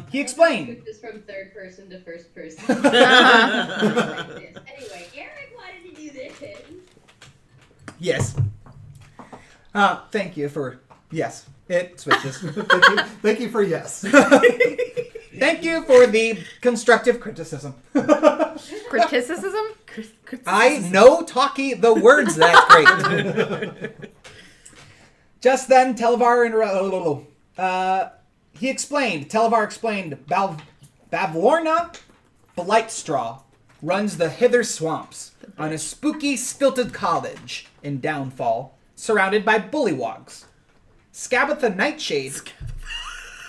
He explained. This from third person to first person. Anyway, Eric wanted to do this. Yes. Thank you for... Yes, it switches. Thank you for yes. Thank you for the constructive criticism. Criticism? I know talkie the words that great. Just then, Televar he explained, Bavlorna Blightstraw runs the Hither Swamps on a spooky, stilted cottage in Downfall, surrounded by bullywogs. Scabatha Nightshade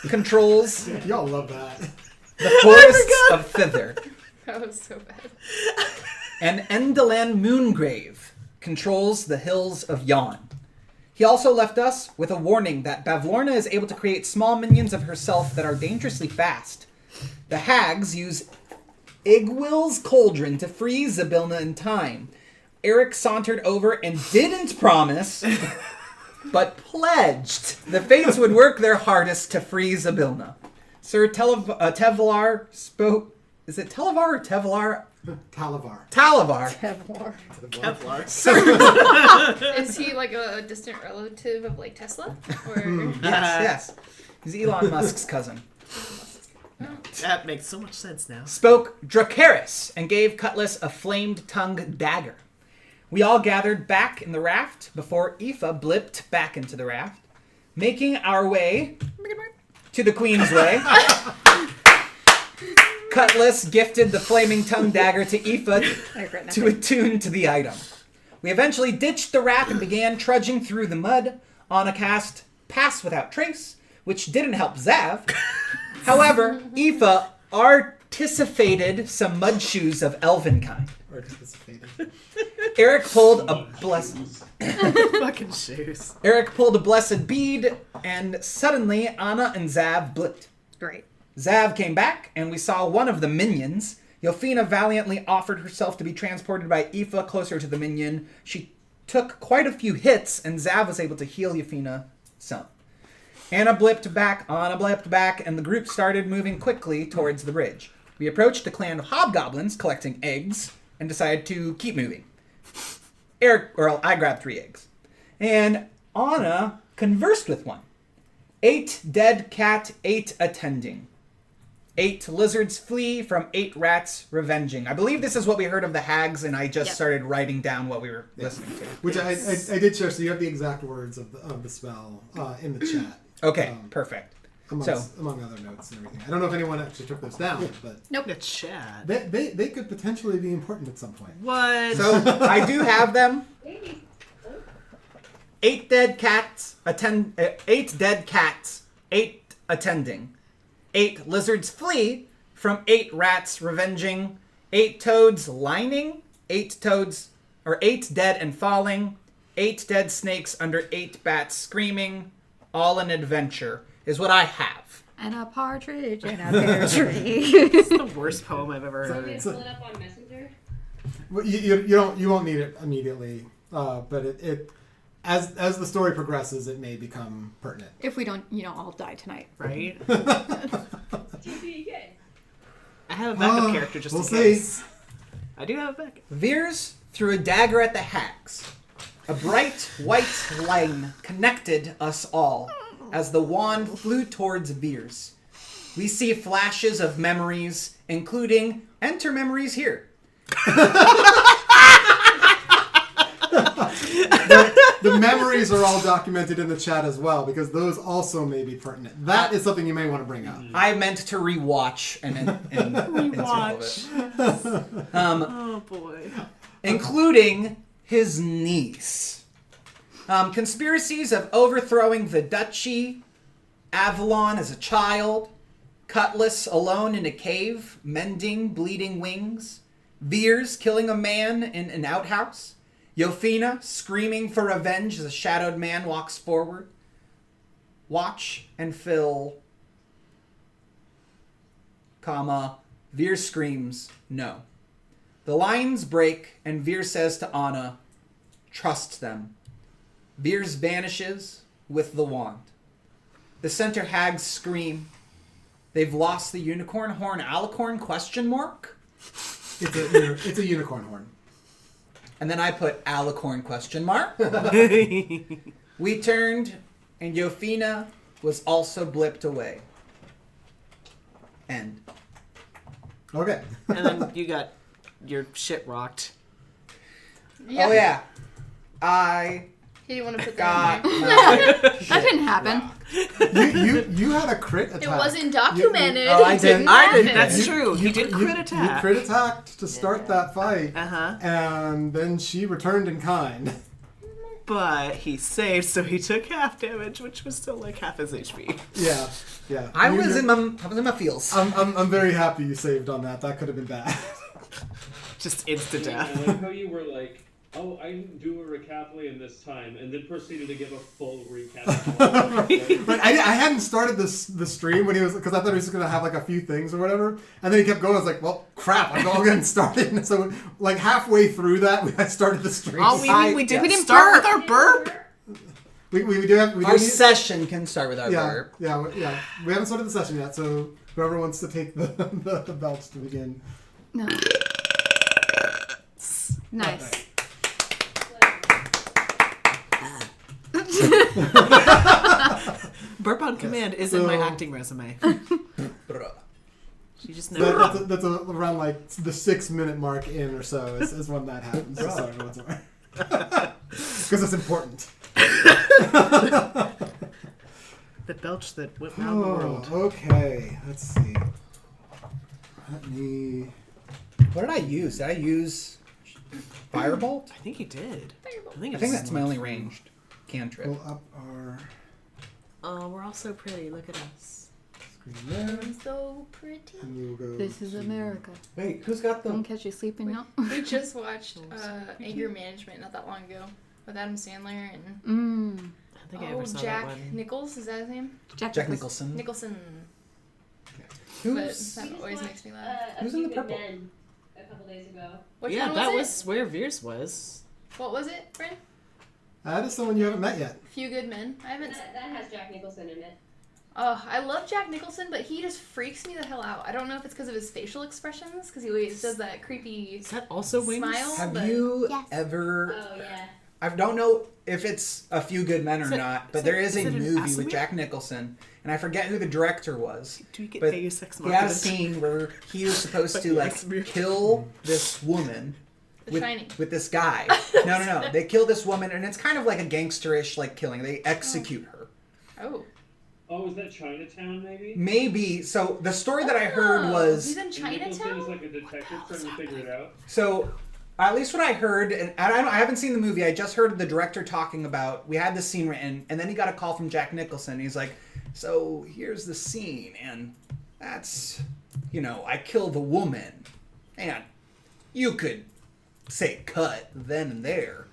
controls Y'all love that. the forests of Thither. That was so bad. And Endelan Moongrave controls the hills of Yon. He also left us with a warning that Bavlorna is able to create small minions of herself that are dangerously fast. The hags use Igwil's cauldron to freeze Zybilna in time. Eric sauntered over and didn't promise, but pledged the Fates would work their hardest to free Zybilna. Sir Tevlar spoke... Is it Televar or Tevlar? Talavar. Talavar. Kevlar. Is he like a distant relative of like Tesla? Or Yes. He's Elon Musk's cousin. That makes so much sense now. Spoke Dracaris and gave Cutlass a flamed-tongued dagger. We all gathered back in the raft before Aoife blipped back into the raft, making our way to the Queen's Way. Cutlass gifted the flaming tongue dagger to Aoife to attune to the item. We eventually ditched the raft and began trudging through the mud on a cast Pass Without Trace, which didn't help Zav. However, Aoife artificated some mud shoes of elven kind. Eric pulled a blessed... Fucking shoes. Eric pulled a blessed bead, and suddenly Anna and Zav blipped. great. Zav came back, and we saw one of the minions. Yelfina valiantly offered herself to be transported by Aoife closer to the minion. She took quite a few hits, and Zav was able to heal Yelfina some. Anna blipped back, and the group started moving quickly towards the bridge. We approached a clan of hobgoblins collecting eggs, and decided to keep moving. I grabbed 3 eggs. And Anna conversed with one. 8 dead cat, 8 attending. 8 lizards flee from 8 rats revenging. I believe this is what we heard of the hags, and I just started writing down what we were listening to. Which I did share, so you have the exact words of the spell in the chat. Okay, perfect. Among other notes and everything. I don't know if anyone actually took those down, but Nope. The chat. they could potentially be important at some point. What? So I do have them. 8 dead cats, 8 dead cats, 8 attending. 8 lizards flee from 8 rats revenging. 8 toads lining. 8 dead and falling. 8 dead snakes under 8 bats screaming. All an adventure is what I have. And a partridge in a pear tree. It's the worst poem I've ever heard. Can pull it up on Messenger? Well, you won't need it immediately, but it as the story progresses, it may become pertinent. If we don't, all die tonight. Right? TBK. I have a backup character just we'll in see. case. I do have a backup. Veers threw a dagger at the hags. A bright white line connected us all as the wand flew towards Veers. We see flashes of memories, including enter memories here. The memories are all documented in the chat as well, because those also may be pertinent. That is something you may want to bring up. I meant to rewatch and Rewatch. Oh boy. including his niece. Conspiracies of overthrowing the duchy, Avalon as a child, Cutlass alone in a cave, mending bleeding wings, Veers killing a man in an outhouse, Yelfina screaming for revenge as a shadowed man walks forward. Watch and fill, Veers screams, no. The lines break, and Veers says to Anna, trust them. Veers vanishes with the wand. The center hags scream, They've lost the unicorn horn alicorn question mark. It's a unicorn horn. And then I put alicorn question mark. We turned, and Yofina was also blipped away. End. Okay. And then you got your shit rocked. Yeah. Oh yeah, I He didn't want to put got that in there. my That didn't happen. You had a crit attack. It wasn't documented. Oh, I It didn't. happen. That's true. He did crit attack. You crit attacked to start that fight, Uh-huh. and then she returned in kind. But he saved, so he took half damage, which was still like half his HP. Yeah, yeah. I was in my feels. I'm very happy you saved on that. That could have been bad. Just instant I death. like how you were like, oh, I didn't do a recapitulate this time, and then proceeded to give a full recap. But I hadn't started the stream when he was, because I thought he was going to have like a few things or whatever, and then he kept going. I was like, well, crap, I'm all getting started. And so like halfway through that, I started the stream. Oh, we didn't We didn't start burp. with our burp. we do have Our session can start with our burp. yeah. We haven't started the session yet, so whoever wants to take the belts to begin. No. Nice. Burp on command is in my acting resume. Bruh. You just never. That's around like the 6-minute mark in or so is when that happens. So sorry, once more. Because it's important. The belch that went round the world. Okay. Let's see. Let me. What did I use? Did I use Firebolt? I think you did. I think that's my only ranged cantrip. Pull up our Oh, we're all so pretty. Look at us. screen there, I'm so pretty. and we will go. This is America. Wait, who's got Don't the? catch you sleeping now. We just watched Anger Management not that long ago with Adam Sandler and I think I ever saw Jack that one. Nichols. Is that his name? Jack Nicholson. Nicholson. But Who's? that always makes me laugh. Who's in the purple? Men a couple days ago. Which Yeah, one that was was where Veers was. it? What was it, Bryn? That is someone you haven't met yet. Few Good Men. I haven't. That has Jack Nicholson in it. Oh, I love Jack Nicholson, but he just freaks me the hell out. I don't know if it's because of his facial expressions, because he always does that creepy Is that also Wings? smile. Have but you Yes. ever? Oh yeah. I don't know if it's A Few Good Men or Is it- not, but is there it- is is a it an movie Asimov? with Jack Nicholson, and I forget who the director was. Do we get But Deus Ex he had a Machina? scene where he was supposed But to like yes, we're- kill this woman The with, Shining. with this guy. No. They kill this woman, and it's kind of like a gangsterish like killing. They execute her. Oh. Oh, is that Chinatown, maybe? Maybe. So the story that I heard Oh, was he's in And Nicholson is Chinatown. like a detective trying to figure it out. so. At least what I heard, and I haven't seen the movie. I just heard the director talking about. We had this scene written, and then he got a call from Jack Nicholson. He's like, "So here's the scene, and that's, I kill the woman, and you could say cut then and there,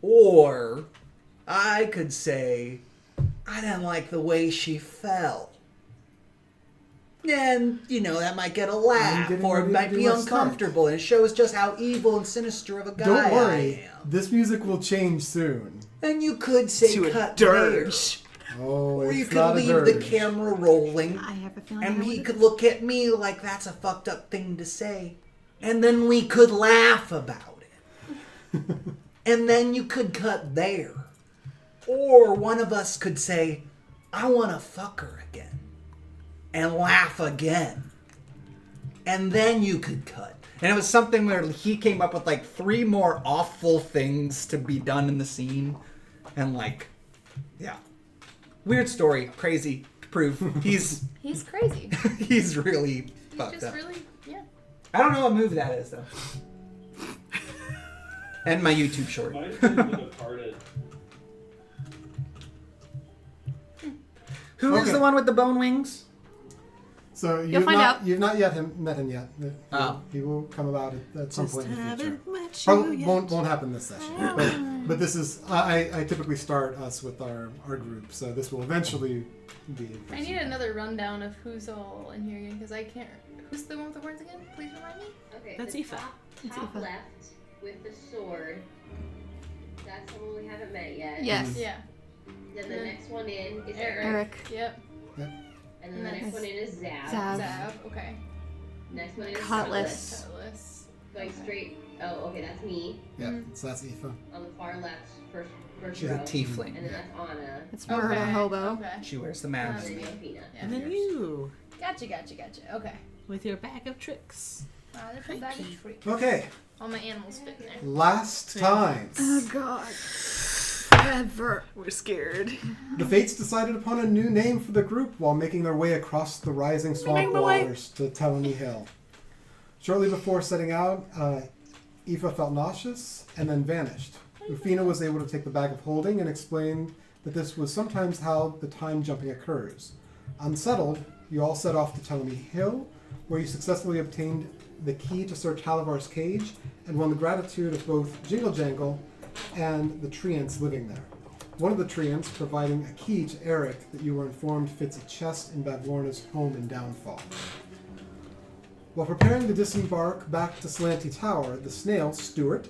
or I could say I didn't like the way she fell." And, that might get a laugh, getting or it ready to might do be my start. uncomfortable, and it shows just how evil and sinister of a guy Don't worry. I am. This music will change soon. And you could say To a cut dirge. Oh, there. Or it's you could not leave a the dirge. camera rolling, I have a feeling. and I he would- could look at me like that's a fucked up thing to say. And then we could laugh about it. And then you could cut there. Or one of us could say, I want to fuck her again. And laugh again. And then you could cut. And it was something where he came up with like 3 more awful things to be done in the scene. And yeah. Weird story. Crazy. Proof. He's crazy. he's really He's fucked just up. really, yeah. I don't know what movie that is though. And my YouTube short. Might have been The Departed. Who is Okay. the one with the bone wings? So you've find not, out. You've not yet met him yet. Oh. He will come about at some Just point in the future. haven't met you Probably yet. won't happen this session. But this is I typically start us with our group, so this will eventually be. in I person. need another rundown of who's all in here again, because I can't. Who's the one with the horns again? Please remind me. Okay. That's the Aoife. Top Aoife. left with the sword. That's someone we haven't met yet. Yes. Yeah. Then the next one in is Eric. Eric. Eric. Yep. And then the next one in is Zab. Zab. Zab. Okay. Next one is Cutlass. Cutlass. Going straight. Oh, okay, that's me. Yeah, so that's Aoife. On the far left, first She's row. a tiefling. And then that's Anna. It's more of a hobo. Okay. She wears the And mask. then Yofina. Yeah. And then you, Gotcha. Okay. with your bag of tricks. There's a bag of treats. Okay, All my animals fit in there. last times. Oh god. Forever. We're scared. The Fates decided upon a new name for the group while making their way across the rising swamp waters to Telemy Hill. Shortly before setting out, Aoife felt nauseous and then vanished. Rufina was able to take the bag of holding and explained that this was sometimes how the time jumping occurs. Unsettled, you all set off to Telemy Hill, where you successfully obtained the key to Sir Talavar's cage and won the gratitude of both Jingle Jangle and the treants living there. One of the treants providing a key to Eric that you were informed fits a chest in Bavlorna's home in Downfall. While preparing to disembark back to Slanty Tower, the snail, Stuart,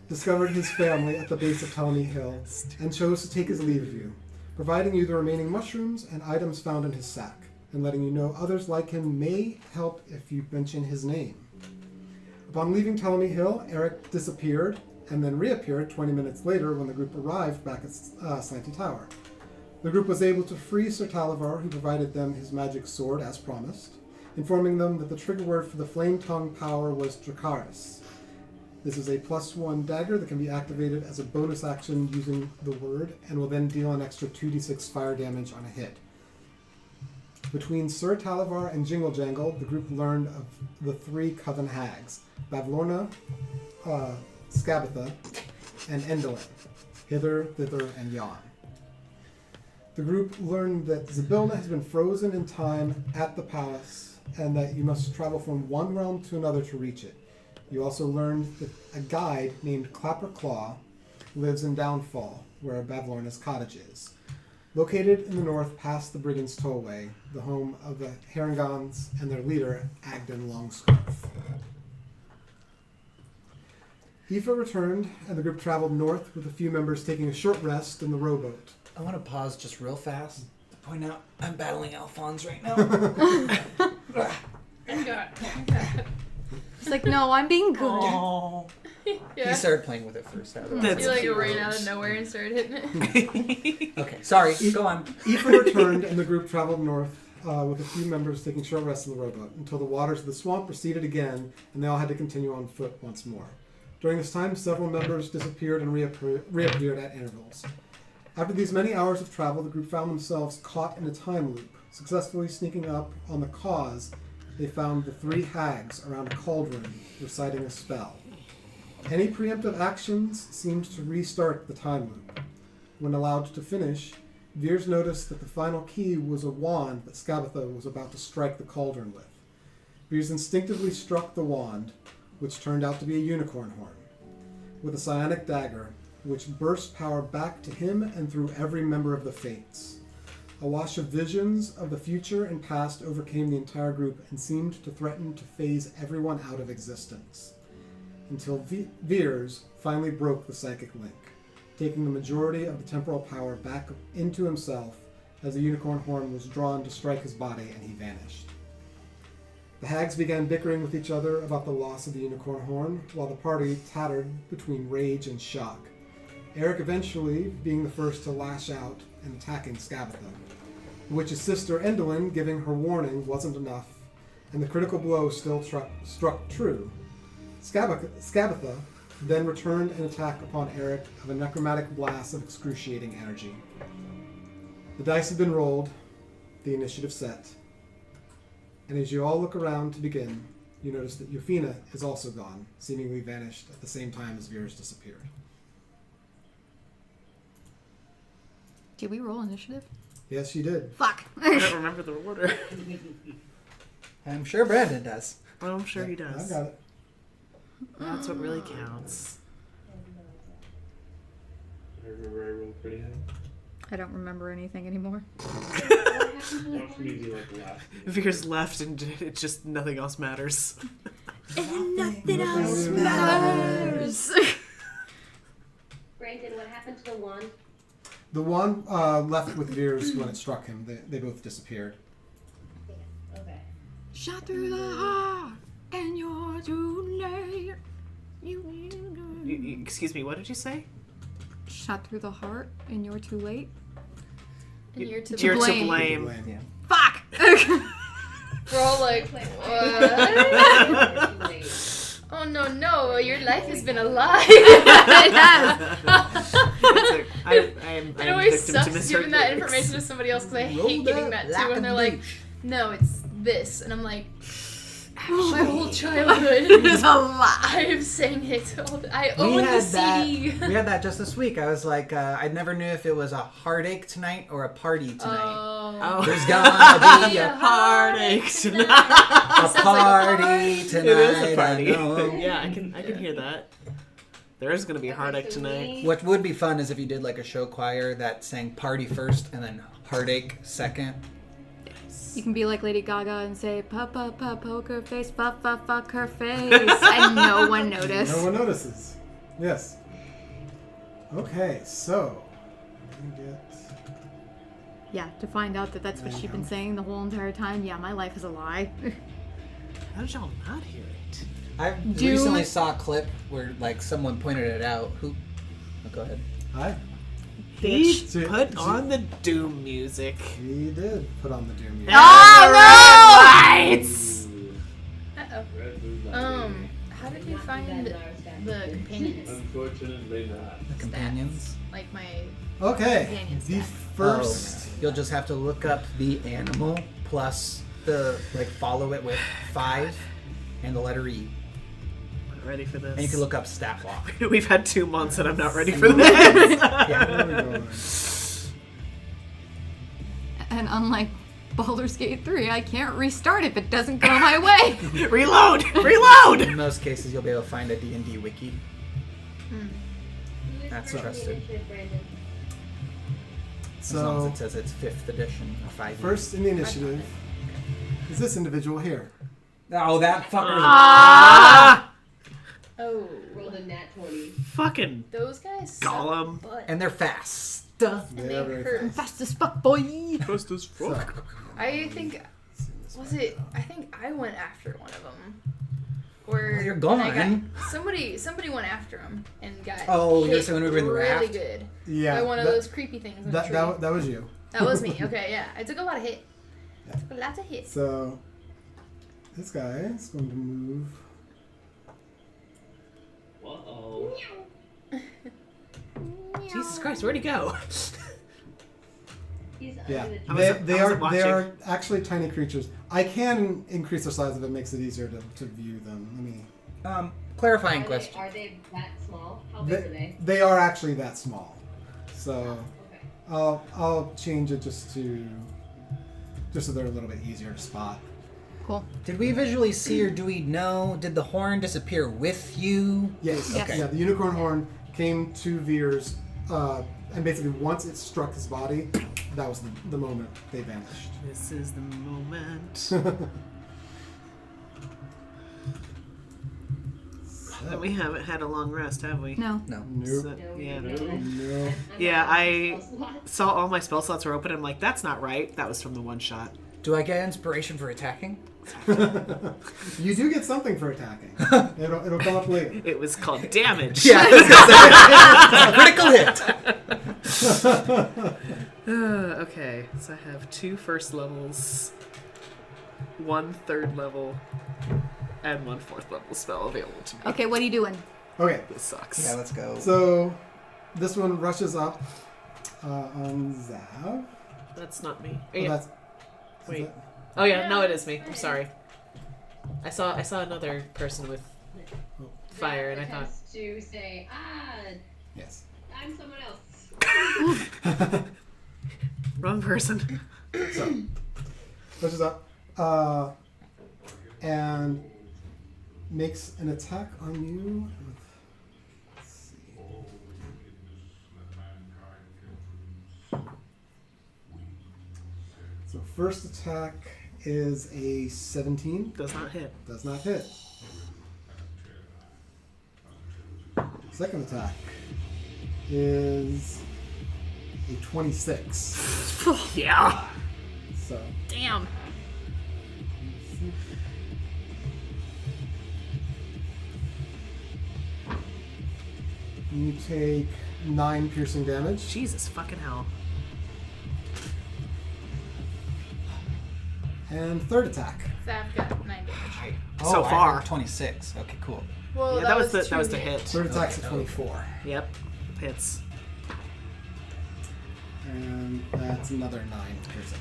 discovered his family at the base of Telemy Hill and chose to take his leave of you, providing you the remaining mushrooms and items found in his sack, and letting you know others like him may help if you mention his name. Upon leaving Telemy Hill, Eric disappeared and then reappeared 20 minutes later when the group arrived back at Slanty Tower. The group was able to free Sir Talavar, who provided them his magic sword as promised, informing them that the trigger word for the Flame Tongue power was Dracaris. This is a +1 dagger that can be activated as a bonus action using the word and will then deal an extra 2d6 fire damage on a hit. Between Sir Talavar and Jingle Jangle, the group learned of the 3 Coven hags, Bavlorna, Skabatha, and Endolin, Hither, Thither, and Yon. The group learned that Zybilna has been frozen in time at the palace and that you must travel from one realm to another to reach it. You also learned that a guide named Clapper Claw lives in Downfall, where Bavlorna's cottage is. Located in the north past the Brigands' Tollway, the home of the Haringons and their leader, Agden Longscarf. Aoife returned, and the group traveled north with a few members taking a short rest in the rowboat. I want to pause just real fast to point out I'm battling Alphonse right now. It's like, no, I'm being good. Oh. He started playing with it first. That's You like cute. ran out of nowhere and started hitting it. Okay, sorry. Go on. Aoife returned, and the group traveled north with a few members taking short rests in the rowboat until the waters of the swamp receded again, and they all had to continue on foot once more. During this time, several members disappeared and reappeared at intervals. After these many hours of travel, the group found themselves caught in a time loop. Successfully sneaking up on the cause, they found the 3 hags around a cauldron reciting a spell. Any preemptive actions seemed to restart the time loop. When allowed to finish, Veers noticed that the final key was a wand that Skabatha was about to strike the cauldron with. Veers instinctively struck the wand, which turned out to be a unicorn horn, with a psionic dagger, which burst power back to him and through every member of the Fates. A wash of visions of the future and past overcame the entire group and seemed to threaten to phase everyone out of existence, until Veers finally broke the psychic link, taking the majority of the temporal power back into himself as the unicorn horn was drawn to strike his body and he vanished. The hags began bickering with each other about the loss of the unicorn horn, while the party tattered between rage and shock. Eric eventually being the first to lash out and attacking Skabatha, the witch's sister Endolin giving her warning wasn't enough, and the critical blow still struck true. Skabatha then returned an attack upon Eric of a necromantic blast of excruciating energy. The dice had been rolled, the initiative set, and as you all look around to begin, you notice that Yofina is also gone, seemingly vanished at the same time as Veers disappeared. Did we roll initiative? Yes, she did. Fuck. I don't remember the order. I'm sure Brandon does. Well, I'm sure he I does. got it. That's what really counts. I remember I rolled pretty high. I don't remember anything anymore. Watch me be like last. Veers left and it's just nothing else matters. And nothing else matters. Brandon, what happened to the wand? The wand left with Veers when it struck him. They both disappeared. Shot through the heart, and you're too late. Excuse me, what did you say? Shot through the heart, and you're too late. And you're to You're blame. to blame. Yeah. Fuck! We're all like, what? Oh no, your life has been a lie. It has. It It always sucks giving that information to somebody else because I hate getting that too. And they're like, no, it's this. And I'm like, my whole childhood. It's a lie. I'm saying it. I We own the had CD. we had that just this week. I was like, I never knew if it was a heartache tonight or a party tonight. Oh. There's gonna be a heartache tonight. A Sounds like a party tonight. It is a party. I know. Yeah, I can hear that. There is gonna be a heartache tonight. What would be fun is if you did like a show choir that sang party first and then heartache second. You can be like Lady Gaga and say, poker face, fuck her face. And no one noticed. No one notices. Yes. Okay, so. let me get- Yeah, to find out that that's what she's been saying the whole entire time. Yeah, my life is a lie. How did y'all not hear it? I recently saw a clip where like someone pointed it out. Who? Oh, go ahead. Hi. They See- put see- on the Doom music. We did put on the Doom music. Lights! Uh-oh. Red moonlight. How did you find the companions? Unfortunately not. The companions. Like my Okay, Companion the stat. first. You'll just have to look up the animal plus the like follow it with 5 and the letter E, Not ready for this. and you can look up stat block. We've had 2 months and I'm not ready for this. There we go. And unlike Baldur's Gate 3, I can't restart if it doesn't go my way. Reload! Reload! In most cases, you'll be able to find a D&D wiki. That's trusted. As long as So, it says it's 5th edition or 5th. first in the initiative is this individual here. Oh, that fucker. Ah! oh, Rolled a nat 20. Fucking those guys suck Gollum. butt. And they're fast. They they are very hurt. fast. Fast as fuck, boy. Fast as So, I think I think I went after one of them. Or Well, you're I gone. got- somebody went after him and got Oh, you're hit saying when we were in the really raft? good yeah, by one of that, those creepy things in the that, tree. that was you. That was me. Okay, yeah. I took a lot of hit. Yeah. Took a lot of hits. So, this guy is going to move. Uh-oh. Jesus Christ, where'd he go? He's Yeah, under the I was- they I wasn't are they watching. are actually tiny creatures. I can increase their size if it makes it easier to view them. Let me. Clarifying Are question. Are they that small? How big are they? They are actually that small. So Okay. I'll change it just so they're a little bit easier to spot. Cool. Did we visually see or do we know? Did the horn disappear with you? Yes. Yes. Yeah. The unicorn horn came to Veer's, and basically once it struck his body, that was the moment they vanished. This is the moment. We haven't had a long rest, have we? No. No. Nope. So- No, yeah. No. Yeah, I saw all my spell slots were open. I'm like, that's not right. That was from the one shot. Do I get inspiration for attacking? You do get something for attacking. It'll come up later. It was called damage. Yeah. It's a critical hit. Okay, so I have 2 first levels, 1 third level, and 1 fourth level spell available to me. Okay, what are you doing? Okay. This sucks. Yeah, let's go. So this one rushes up on Zav. That's not me. Oh, Yeah. that's, Wait. is that- Oh yeah, no, it is me. I'm sorry. I saw another person with fire, and I thought, Attempts to say, yes. I'm someone else. wrong person. So rushes up and makes an attack on you. Let's see. So first attack is a 17. Does not hit. Does not hit. Second attack is a 26. Yeah. So Damn. You take 9 piercing damage. Jesus fucking hell. And third attack. Zav got 9 damage. So I far. heard 26. Okay, cool. Well, Yeah, that was the two hit. Third attack's at 24. Yep. Hits. And that's another 9 piercing.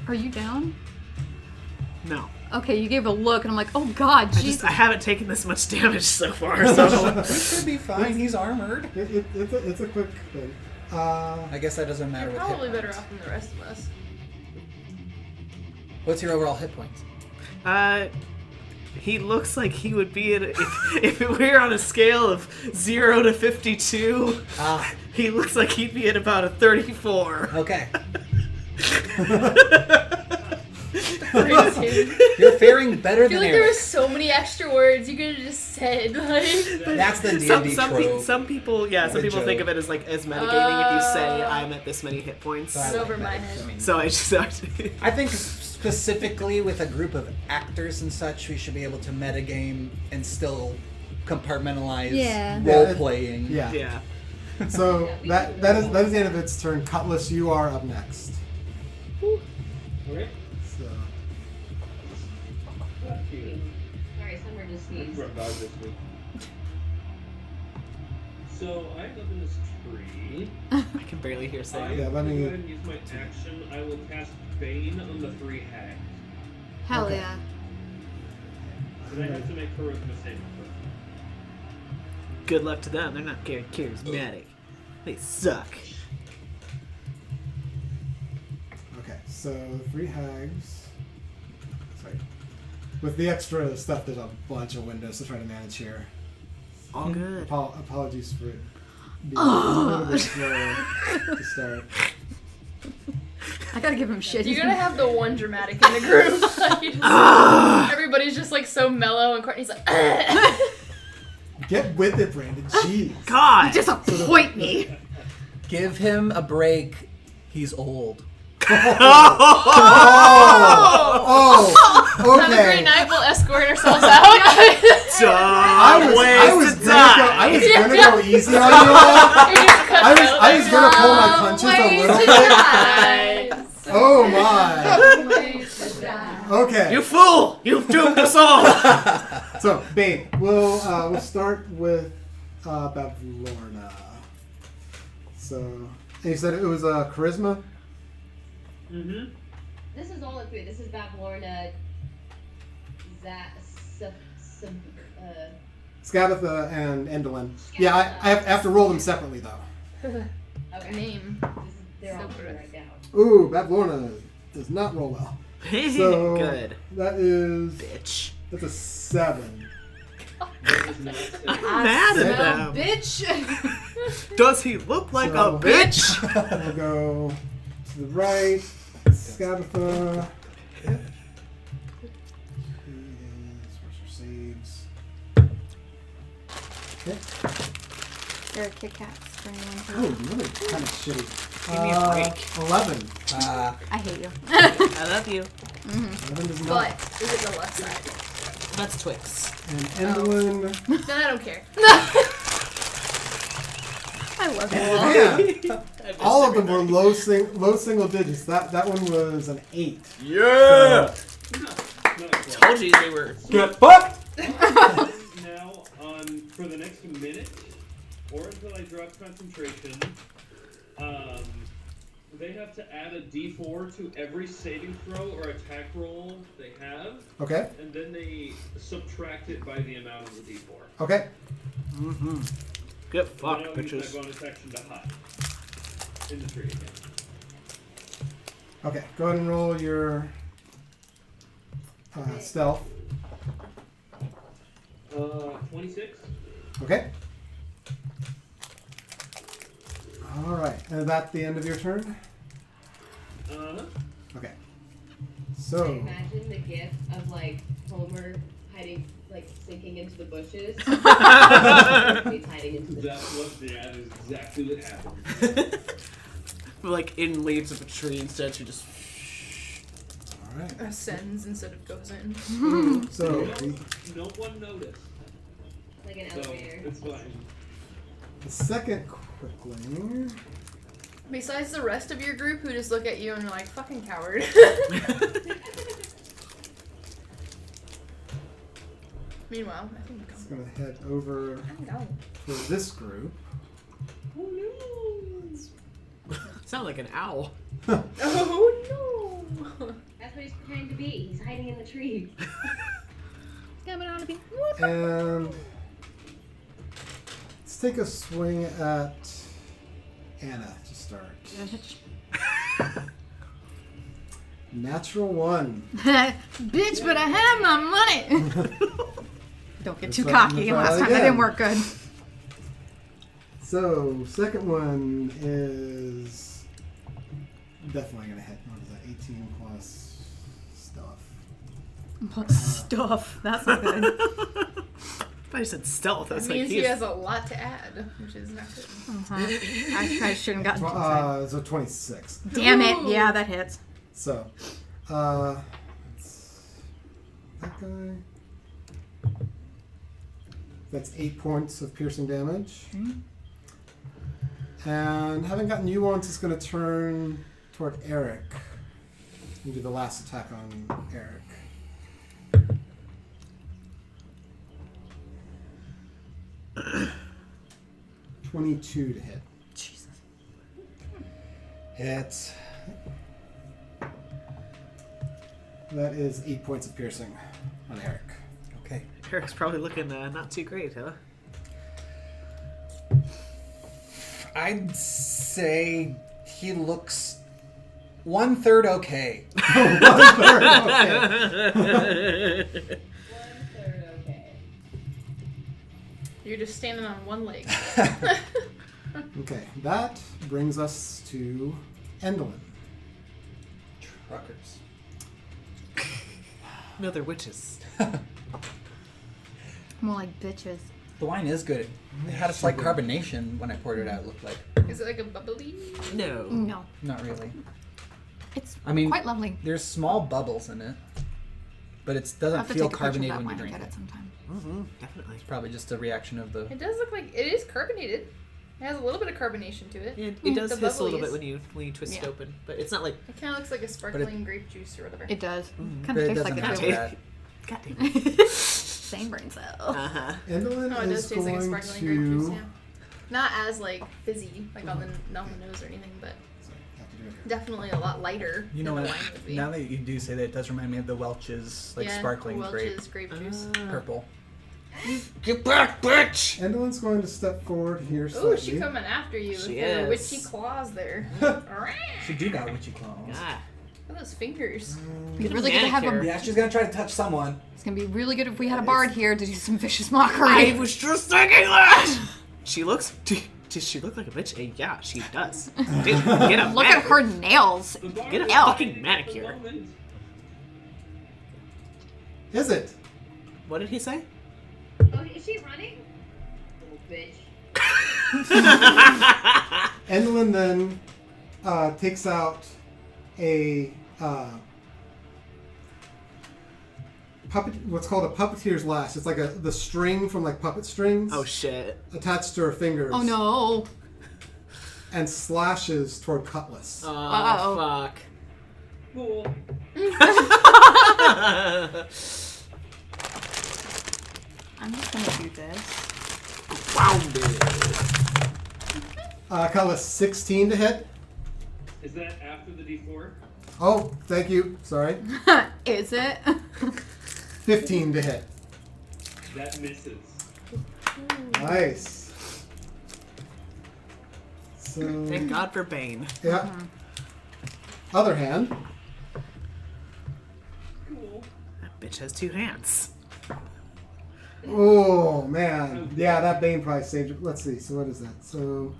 Are you down? No. Okay, you gave a look, and I'm like, oh god, Jesus. I haven't taken this much damage so far, so. He should be fine. He's armored. It's a quick thing. I guess that doesn't matter You're with hit probably better points. off than the rest of us. What's your overall hit points? He looks like he would be at if it were on a scale of 0 to 52. He looks like he'd be at about a 34. Okay. Praise him. You're faring better I feel than like there were Eric. so many extra words you could have just said. Like, That's the Some D&D trope. some people The think joke. of it as like as metagaming if you say I'm at this many hit points. So I It's like over that. my head. I mean, So I just I think specifically with a group of actors and such, we should be able to metagame and still compartmentalize Yeah. role playing. Yeah. yeah. So that is the end of its turn. Cutlass, you are up next. Okay. So Sorry, Summer just sneezed. Front dog this week. So I end up in this tree. I can barely hear I saying. Yeah, will let me- go ahead and use my action. I will cast Bane on the 3 hags. Hell Okay. yeah. And I have to make charisma saving throw. Good luck to them. They're not very charismatic. They suck. okay, so 3 hags. Sorry. With the extra stuff, there's a bunch of windows to try to manage here. All good. Apologies for it being a little bit slow to start. I gotta give him shit. You He's gotta been- have the one dramatic in the group. Like, you just- everybody's just like so mellow, and Courtney's like, Get with it, Brandon. Jeez. God. Disappoint me. Give him a break. He's old. Oh, have a great okay. night. We'll escort ourselves out. I was gonna go easy on you all. I was gonna pull my punches a little bit. Oh my. Okay. You fool! You've doomed us all! So, Bane, we'll start with Bavlorna. So, and you said it was charisma? Mm-hmm. This is all in 3. This is Bavlorna, Scabatha and Endolin. Yeah, I have to roll them separately, though. okay. Name. They're all So here gross. right now. Ooh, Bavlorna does not roll well. So, Good. that is... Bitch. That's a 7. I'm mad at them. Bitch. Does he look like So- a bitch? We'll go to the right. Scabatha. Yep. Where's your saves? Okay. There are Kit Kats for anyone Oh, who... really kind of shitty. Give me a break. 11. I hate you. I love you. 11 does not. But is it the left side? That's Twix. And Endolin. Then I don't care. I love you. Yeah. All of them were low single digits. That one was an 8. Yeah! Nice. Told you they were. Get fucked! Now, for the next minute, or until I drop concentration, they have to add a d4 to every saving throw or attack roll they have, Okay. and then they subtract it by the amount of the d4. Okay. Mm-hmm. Get Then fucked, I'll use bitches. my bonus action to hide in the tree again. Okay. Go ahead and roll your stealth. 26. Okay. All right. And is that the end of your turn? Okay. So. Imagine the gif of like Homer hiding, like sinking into the bushes. He's hiding into the That is exactly what happened. Like in leaves of a tree instead, she just. All right. Ascends instead of goes in. So. No one noticed. Like an So elevator. it's fine. The second quickling. Besides the rest of your group who just look at you and are like, fucking coward. Meanwhile, I think It's gonna head over I'm going. for this group. Sound like an owl. Oh no! That's what he's pretending to be. He's hiding in the trees. Coming on to be. And let's take a swing at Anna to start. Natural 1. Bitch, but I have my money. Don't get too Let's cocky. try Last that time that again. didn't work good. So, second one is definitely gonna hit. What is that? 18 plus stuff. Stuff. That's not good. I said stealth. That That's like means he has a lot to add, which is not good. I shouldn't have gotten too excited. So 26. Damn it. Ooh. Yeah, that hits. So, it's that guy. That's 8 points of piercing damage. And having gotten you once, it's going to turn toward Eric. And do the last attack on Eric. $22 to hit. Jesus. Hits. That is 8 points of piercing on Eric. Okay. Eric's probably looking not too great, huh? I'd say he looks 1/3 okay. 1/3, okay. 1/3 okay. You're just standing on one leg. Okay, that brings us to Endolin. Truckers. No, they're witches. More like bitches. The wine is good. It had a slight carbonation when I poured it out, it looked like. Is it like a bubbly? No. No. Not really. It's I mean, quite lovely. there's small bubbles in it, but it I'll doesn't have to feel take a picture of carbonated that when you wine and drink get it. it sometime. Mm-hmm, definitely. It's probably just a reaction of the... It does look like it is carbonated. It has a little bit of carbonation to it. It does The hiss a little bubblies. bit when you twist it Yeah. open, but it's not like. It kind of looks like a sparkling grape juice or whatever. It does. Mhm. Kind But of it tastes like doesn't it have too. that. God damn it. Same brain cell. Uh-huh. Endolin Oh, it does is taste like a going sparkling grape juice, to... yeah. Not as like fizzy, like on the nose or anything, but Sorry, I have to do it here. definitely a lot lighter You know than what? the wine would be. Now that you do say that, it does remind me of the Welch's, like, yeah, sparkling Welch's grape juice. purple. Get back, bitch! Endolin's going to step forward here slightly. Oh, she coming after you with She her is. witchy claws there. She do got witchy claws. Ah. Look at those fingers. It'd be really good to have Manicure. a. Yeah, she's gonna try to touch someone. It's gonna be really good if we had a bard here to do some vicious mockery. I was just thinking that! She looks. Does she look like a bitch? Yeah, she does. Dude, get a Look at her nails. The bar Get a is fucking at the manicure. moment. Is it? What did he say? Oh, is she running? Little bitch. Endolin then takes out a what's called a puppeteer's lash. It's like the string from like puppet strings Oh shit. attached to her fingers. Oh no. And slashes toward Cutlass. Oh Uh-oh. fuck. Cool. I'm just gonna do this. Cutlass 16 to hit. Is that after the D4? Oh, thank you. Sorry. Is it? 15 to hit. That misses. Nice. So Thank God for Bane. yeah. Other hand. Cool. That bitch has 2 hands. Oh man, yeah, that Bane probably saved it. Let's see. So what is that? So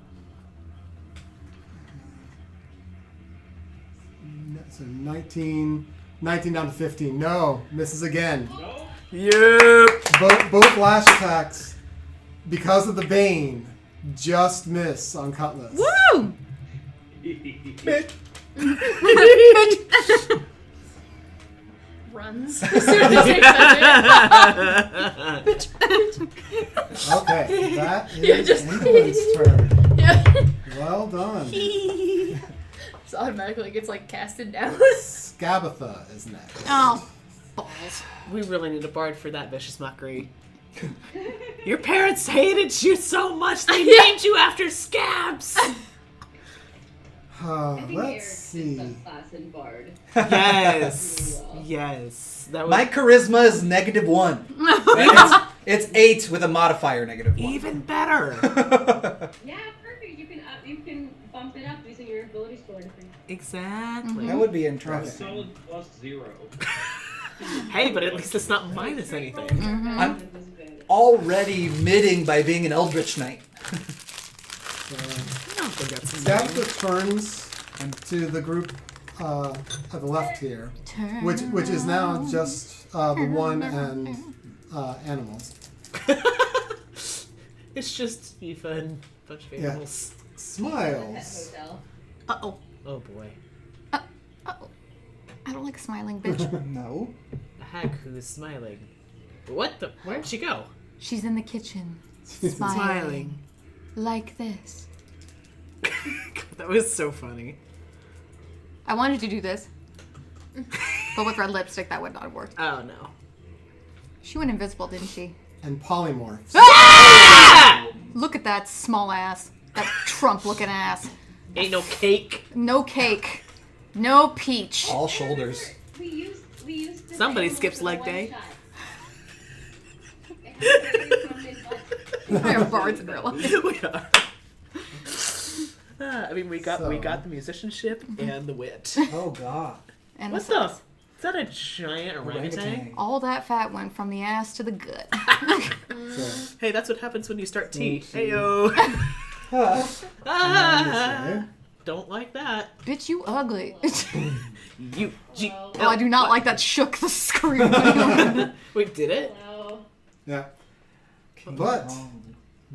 19 down to 15. No, misses again. No? Yep. Both lash attacks, because of the Bane, just miss on Cutlass. Woo! Bitch. Runs. guns. As soon as he says Okay, that Yeah, is just- England's turn. Yeah. Well done. Just automatically gets like casted down. Skabatha is next. Oh, balls. We really need a bard for that vicious mockery. Your parents hated you so much they named you after scabs. I think Let's Eric's see. just subclass in Bard. Yes, yes. That was My charisma is -1. It's 8 with a modifier -1. even better. Yeah, perfect. You can bump it up using your ability score. Exactly. That would be A interesting. solid +0. Hey, but at least it's not minus anything. I'm already midding by being an Eldritch Knight. I don't think that's Skabatha turns to the group at the left here, which is now just the one and animals. It's just Aoife and a bunch of animals. Smiles. Hotel. Uh-oh. Oh boy. Uh-oh. I don't like a smiling bitch. No. A hag who is smiling. What the? Where'd she go? She's in the kitchen. Smiling. Like this. That was so funny. I wanted to do this. But with red lipstick, that would not have worked. Oh no. She went invisible, didn't she? And polymorphs. Look at that small ass. That Trump-looking ass. Ain't no cake. No cake. No peach. All shoulders. We used this Somebody animal skips for the leg one day. shot. It has to be from his butt. They're bards in real life. We are. I mean, we got So- the musicianship and the wit. Oh god. And What the? Is that a giant orangutan? Orangutan. all that fat went from the ass to the gut. So, Hey, that's what happens when you start tea. Heyo. say, Don't like that. Bitch, you ugly. You. Hello. Oh, I do not like that shook the screen. Wait, did it? Hello. yeah. But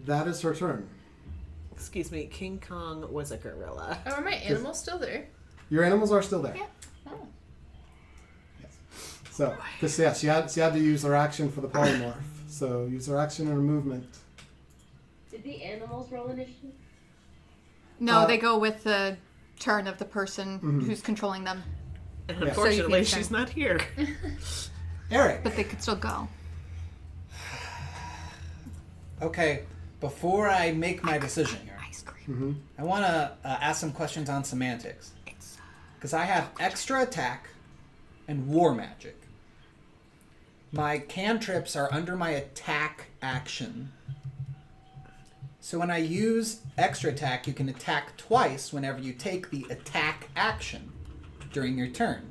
that is her turn. Excuse me. King Kong was a gorilla. Oh, are my animals still there? Your animals are still there. Yeah. Oh. So, because yeah, she had to use her action for the polymorph. So use her action and her movement. Did the animals roll initiative? No, they go with the turn of the person Mhm. who's controlling them. And Yeah. unfortunately, So you can- she's not here. Eric. But they could still go. Okay, before I make my decision here, Ice cream. Mm-hmm. I want to ask some questions on semantics. Because I have extra attack and war magic. My cantrips are under my attack action. So when I use extra attack, you can attack twice whenever you take the attack action during your turn.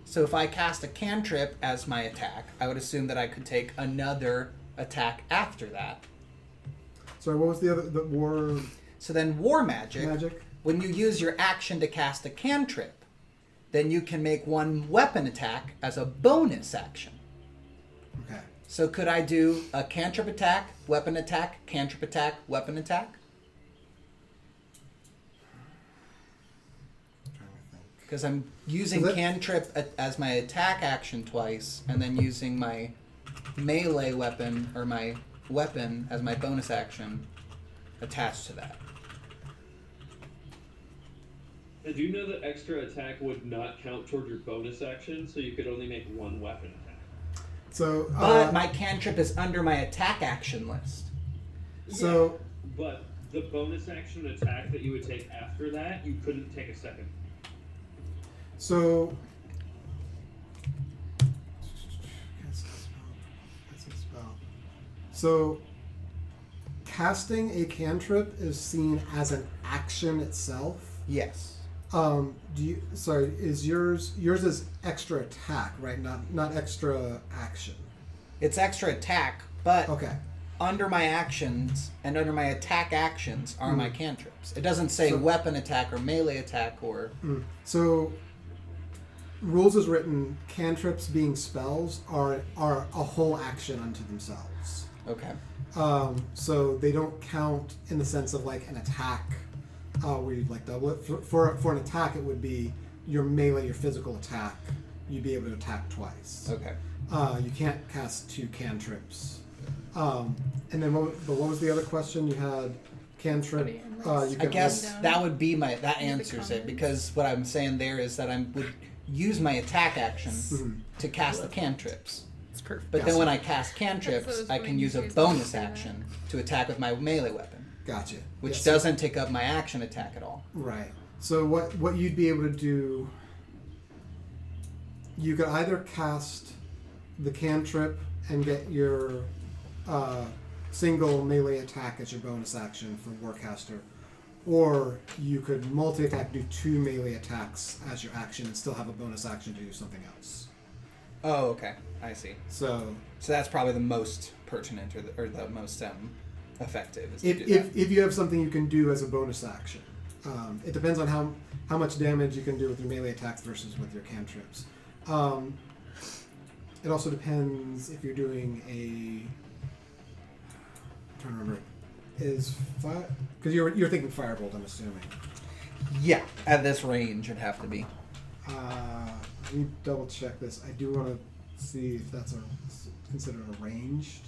So if I cast a cantrip as my attack, I would assume that I could take another attack after that. Sorry, what was the war So then war magic, magic? when you use your action to cast a cantrip, then you can make one weapon attack as a bonus action. Okay. So could I do a cantrip attack, weapon attack, cantrip attack, weapon attack? Trying to think. Because I'm using So that- cantrip as my attack action twice, and then using my melee weapon or my weapon as my bonus action attached to that. Did you know that extra attack would not count toward your bonus action, so you could only make one weapon attack? So, But my cantrip is under my attack action list. so But the bonus action attack that you would take after that, you couldn't take a second. So. So, casting a cantrip is seen as an action itself. Yes. Do you? Sorry, is yours is extra attack, right? Not extra action. It's extra attack, but Okay. under my actions and under my attack actions are my cantrips. It doesn't say So- weapon attack or melee attack or... So, rules is written. Cantrips being spells are a whole action unto themselves. Okay. So they don't count in the sense of like an attack, where you'd like double it. For an attack, it would be your melee, your physical attack, you'd be able to attack twice. Okay. You can't cast 2 cantrips. And then what was the other question? You had cantrip. You I could guess down. that would be that the answers it, comments. because what I'm saying there is that I would use my attack action Mhm. to cast the cantrips. It's perfect. But Gotcha. then when I cast That's cantrips, what I was can use a confused bonus about that. action to attack with my melee weapon, Gotcha. which Yes. doesn't take up my action attack at all. Right. So what you'd be able to do, you could either cast the cantrip and get your single melee attack as your bonus action for Warcaster, or you could multi-attack, do 2 melee attacks as your action, and still have a bonus action to do something else. Oh, okay. I see. So So that's probably the most pertinent or the most effective. Is to if, do if you have something you can do as a bonus action, it depends on how much damage you can do with your melee attacks versus with your cantrips. It also depends if you're doing I'm trying to remember. Is fire? Because you're thinking firebolt, I'm assuming. that. Yeah, at this range, it'd have to be. Let me double check this. I do want to see if that's considered a ranged.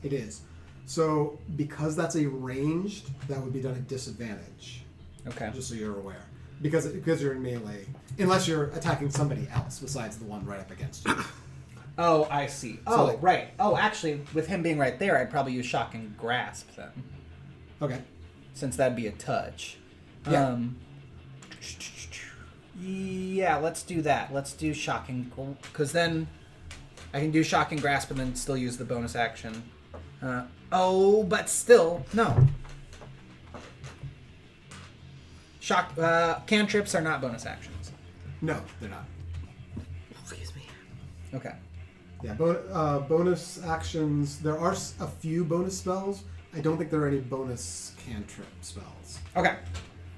It is. So because that's a ranged, that would be done at disadvantage. Okay. Just so you're aware, because you're in melee, unless you're attacking somebody else besides the one right up against you. Oh, I see. Oh, right. Oh, actually, with him being right there, I'd probably use Shock and Grasp then, Okay. since that'd be a touch. Yeah. Yeah, let's do that. Let's do Shock and... Because then I can do Shock and Grasp and then still use the bonus action. But still, no. Cantrips are not bonus actions. No, they're not. Excuse me. Okay. Yeah, bonus actions. There are a few bonus spells. I don't think there are any bonus cantrip spells. Okay.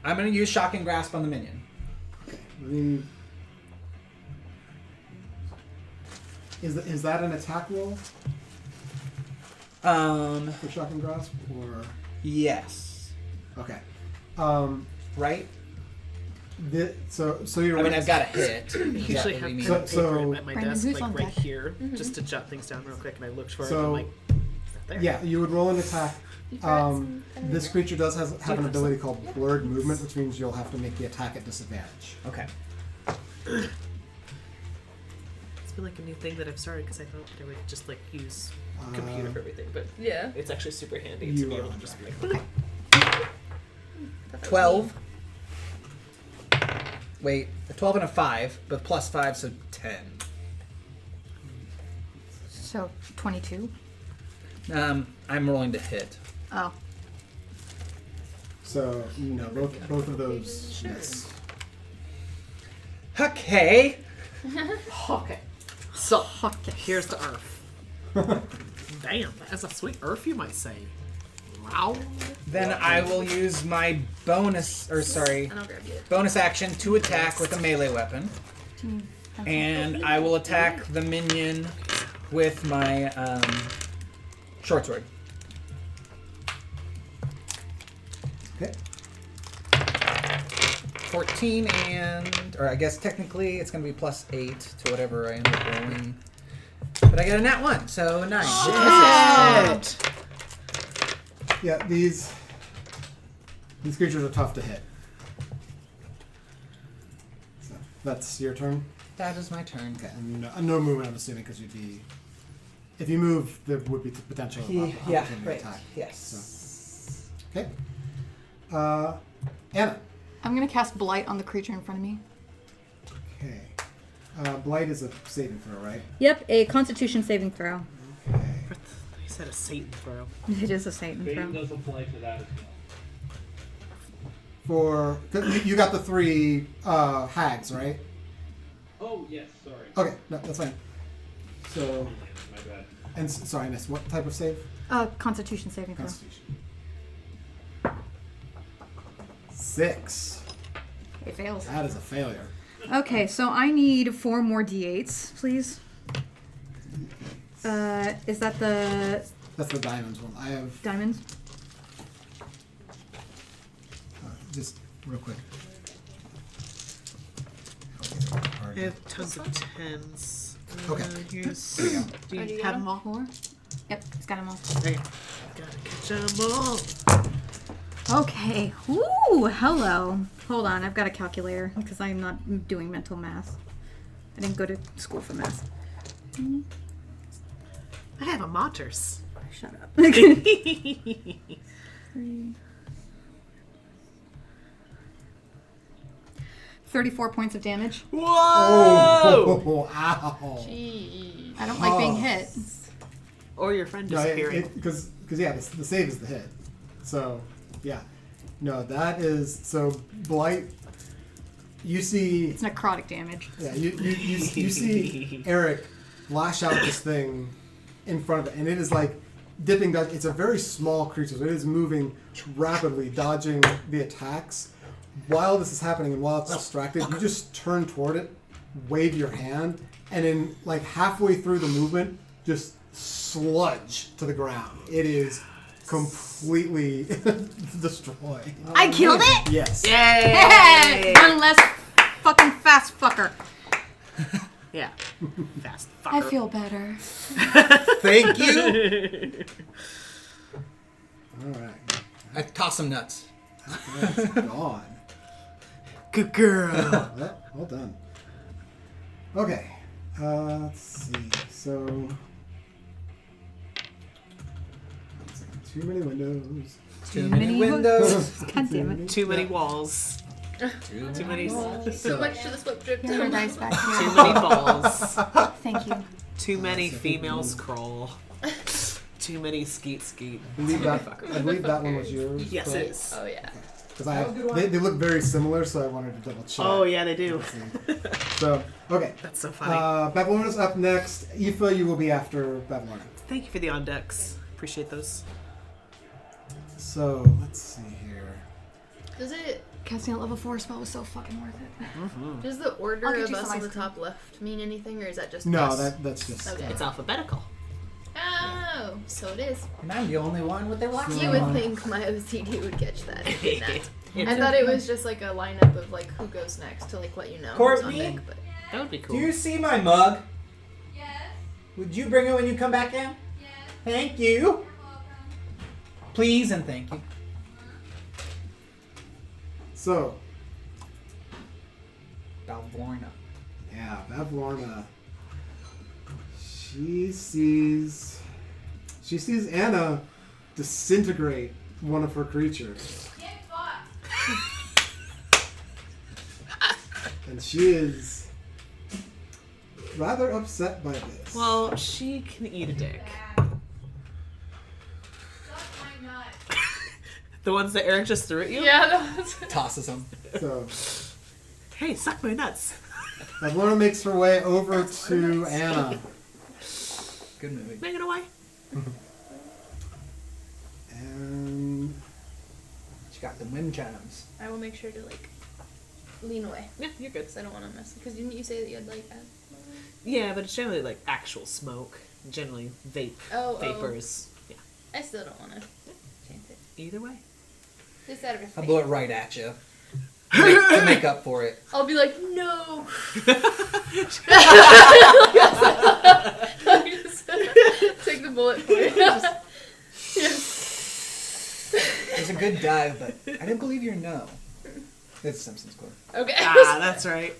I'm going to use Shock and Grasp on the minion. Okay. Is that an attack roll for shock and grasp, or Yes. okay? Right? So you're. I mean, I've got a hit. I usually Is that have what you pen mean? and So- paper at my Brandon, desk, who's like on right deck? here, just to jot things down real quick, and I looked for it, and So- I'm like, is that there? Yeah, you would roll an attack. You forgot some This creature does have an Yeah. ability called blurred movement, which means you'll have to make the attack at disadvantage. Okay. It's been like a new thing that I've started because I thought that I would just like use computer for everything, but Yeah. it's actually super handy You to be are able to on just track. be like, 12. Wait, a 12 and a 5, but plus 5, so 10. So 22. I'm rolling to hit. Oh. So both of those miss. Okay. okay. So Okay. here's the earth. Damn, that's a sweet earth, you might say. Wow. Then I will use my bonus And I'll grab you. bonus action to attack with a melee weapon, and I will attack the minion with my short sword. Okay. 14 or I guess technically it's gonna be plus 8 to whatever I end up rolling. But I got a nat 1, so 9. Shit. Yeah, these creatures are tough to hit. So that's your turn. That is my turn. Okay, and no movement, I'm assuming, because you'd be. If you move, there would be the potential of Yeah, opportunity right. attack. Yes. Okay. Anna. I'm gonna cast Blight on the creature in front of me. Okay. Blight is a saving throw, right? Yep, a Constitution saving throw. Okay. He said a Satan throw. It is a Satan Bane throw. does apply to that as well. For you got the 3 hags, right? Oh, yes, sorry. Okay, no, that's fine. So, My bad. and sorry, I missed what type of save? Constitution saving throw. Constitution. 6. It fails. That is a failure. Okay, so I need 4 more d8s, please. Is that the That's the diamonds one. I have diamonds? just real quick. card. I have tons of 10s. Okay. Here's, There you go. do Oh, you do you have got them all? Four? Yep, it's got them all. Okay. Gotta catch them all. Okay. Ooh, hello. Hold on, I've got a calculator because I'm not doing mental math. I didn't go to school for math. I have a Motters. Shut up. 34 points of damage. Whoa! Oh, ow. Jeez. I don't like being hit. Or your friend No, disappearing. because yeah, the save is the hit. So, yeah. No, that is so Blight. You see, It's necrotic damage. yeah, you see Eric lash out this thing in front of it, and it is like dipping. It's a very small creature, so it is moving rapidly, dodging the attacks. While this is happening, and while it's distracted, you just turn toward it, wave your hand, and in like halfway through the movement, just sludge to the ground. It is completely destroyed. I killed it? Yes. Yay! One less fucking fast fucker. Yeah. Fast fucker. I feel better. Thank you. All right. I toss some nuts. That's gone. Good girl. Well done. Okay. Let's see. So. 1 second. Too many windows. Too many windows. God damn it. Too many walls. Too many. So much to the slip drip Here, down. dice back Too here. many balls. Thank you. Too many females crawl. Too many skeet. I believe that one was yours. Yes, it is. Oh yeah. Because they look very similar, so I wanted to double check. Oh yeah, they do. So, okay. That's so funny. Babylona's up next. Aoife, you will be after Babylona. Thank you for the on decks. Appreciate those. So, let's see here. Does it? Casting a level 4 spell was so fucking worth it. Does the order I'll get of you us some on the ice cream. top left mean anything, or is that just No, us? that's just. Okay. It's alphabetical. Oh, so it is. And I'm the only one with their last You would think my OCD would catch that. It did not. I thought it was just like a lineup of like who goes next to like let you know who's on Courtney? deck, but That would be cool. Do you see my mug? Yes. Would you bring it when you come back in? Yes. Thank you. You're welcome. Please and thank you. So, Balvorna. yeah, Babylona. She sees Anna disintegrate one of her creatures. Get fucked. And she is rather upset by this. Well, she can eat a dick. Suck my nut. The ones that Eric just threw at you? yeah, that's Tosses them. So, Hey, suck my nuts. Babylona makes her way over to Anna. Good movie. Make it away. And She got the wind chimes. I will make sure to like lean away Yeah, you're good. because I don't want to mess. Because didn't you say that you had like Yeah, but it's generally like actual smoke. Generally vapors. Yeah. I still don't want to chance it. Either way. Just out of I respect. blew it right at you. To make up for it. I'll be like, no. Just take the bullet point. Yes. It was a good dive, but I didn't believe your no. It's Simpsons quote. Okay. Ah, that's right.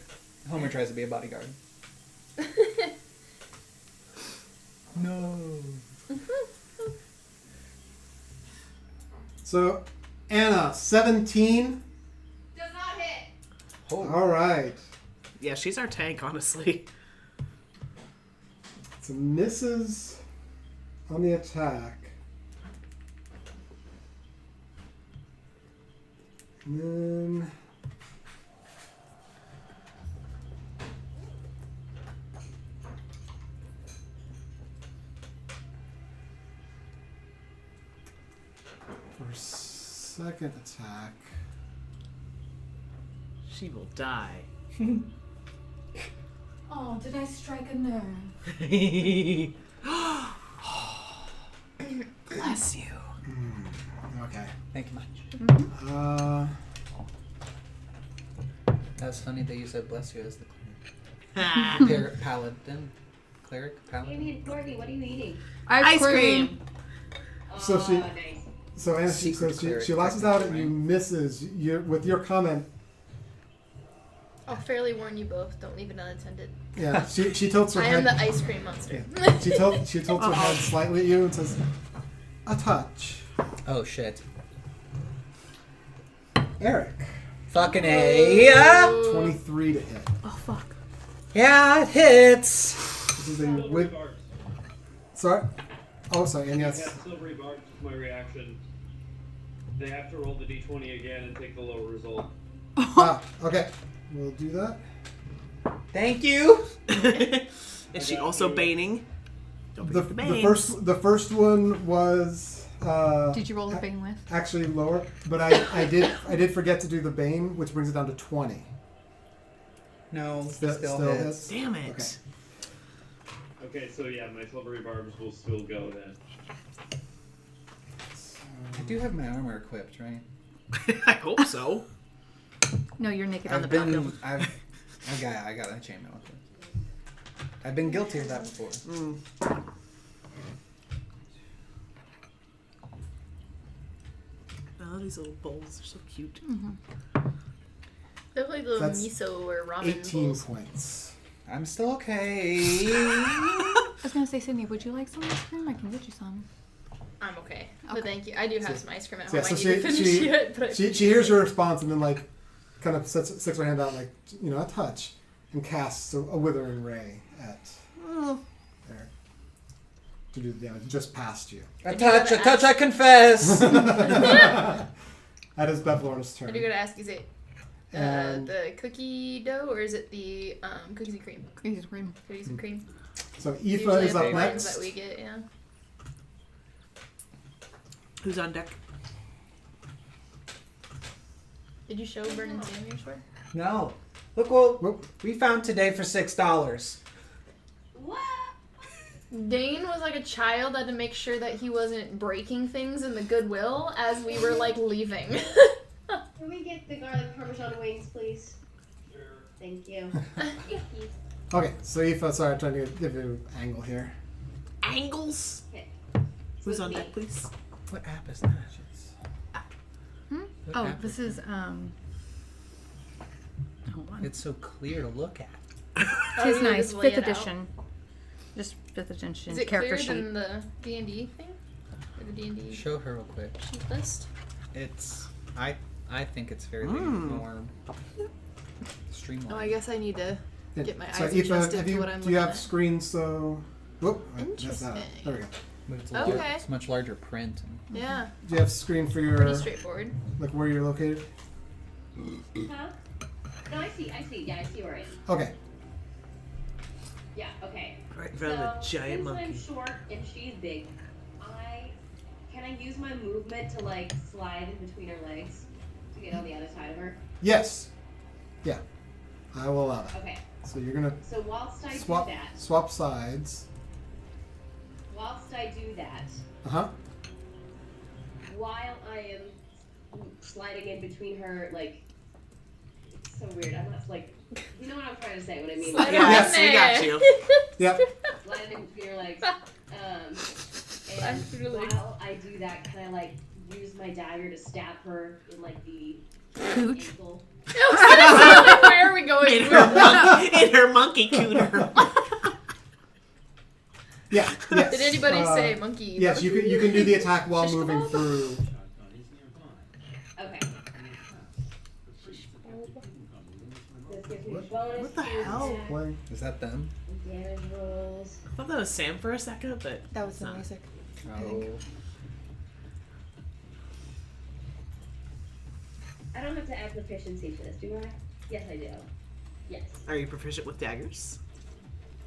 Homer tries to be a bodyguard. No. so, Anna, 17. Does not hit. Holy. All right. Yeah, she's our tank, honestly. So misses on the attack. And then for second attack. She will die. Oh, did I strike a nerve? Bless you. Okay. Thank you much. Uh, That was funny that you said bless you as the clone. Paladin. Cleric? Paladin? Amy and Courtney, what are you eating? Ice cream. So she- Nice. So Anna, Secret she cleric, lashes out at technically, you, misses. With your comment, I'll fairly warn you both. Don't leave it unattended. yeah, she tilts her I head. am the ice cream monster. Yeah. She tilts her head slightly at you and says, "A touch." Oh, shit. Eric, Fucking A. 23 to hit. Oh fuck. Yeah, it hits. This is a Silvery with. barbs. Sorry. Oh, sorry. And You yes. have silvery barbs with my reaction. They have to roll the d20 again and take the lower result. Okay. We'll do that. Thank you. Is she also baning? Don't The, forget the first one was Did you roll the bane with? actually lower, but I did forget to do the bane, which brings it down to 20. No, Still still hits. hits. Damn it. Okay. Okay, so yeah, my silvery barbs will still go then. I do have my armor equipped, right? I hope so. No, you're naked on I've the been. battlefield. I got a chainmail equipped. I've been guilty of that before. Oh, these little bowls are so cute. They're like little That's miso or ramen 18 bowls. points. I'm still okay. I was gonna say, Sydney, would you like some ice cream? I can get you some. I'm okay. But thank you. I do have some ice cream at Yeah, home. so I need to finish it. But she hears your response and then like kind of sticks her hand out like a touch and casts a withering ray at there to do the damage just past you. A touch, I confess. That is Bevlorn's turn. I do gotta ask, is it And the cookie dough or is it the cookies and cream? Cookies and cream. Cookies and cream. so Aoife Usually is the up ones next. that we get, yeah. Who's on deck? Did you show Burn and Sam your sword? No. Look what Whoop. we found today for $6. What? Dane was like a child, had to make sure that he wasn't breaking things in the Goodwill as we were like leaving. Can we get the garlic parmesan wings, please? Sure. Thank you. Okay, so Aoife, sorry, I'm trying to give you an angle here. Angles. Okay. Who's on deck, please? What app is that? What Oh, app this is Hold on. It's so clear to look at. Tis you nice. just lay 5th it out. edition. Just 5th edition. Is it character clearer sheet. than the D&D thing? Or the D&D Show her real quick. sheet list? It's. I think it's fairly more streamlined. Oh, I guess I need to get my so eyes Aoife, adjusted have to you, what I'm do you looking have at. screens so... Whoop, that's not. Interesting. There we go. But it's, Okay. it's much larger print. And Yeah, Do you have screen for your, pretty straightforward. like where you're located? Huh? No, I see. Yeah, I see where I am. Okay. Yeah, okay. Right in front of the giant since monkey. I'm short and she's big, can I use my movement to like slide in between her legs to get on the other side of her? Yes. Yeah. I will allow that. Okay. So you're gonna So whilst I swap do that, swap sides. Uh-huh. while I am sliding in between her, like, it's so weird. I'm not like, you know what I'm trying to say? What I mean? Slide Like, on Yes, we there. got you. Yep. sliding in between her legs. Slide And through the legs. while I do that, can I like use my dagger to stab her in like the Cooch. ankle? Where are we going? In her monkey cooter. Yeah. Yes. Did anybody say Uh, monkey? Yes, you can do the attack while Shish moving kebab? through. Okay. This gives me bonus What the to hell? attack Play. is that them? and damage rolls. I thought that was Sam for a second, but That was it's the not. music. Oh. I don't have to add proficiency for this, do I? Yes, I do. Yes. Are you proficient with daggers?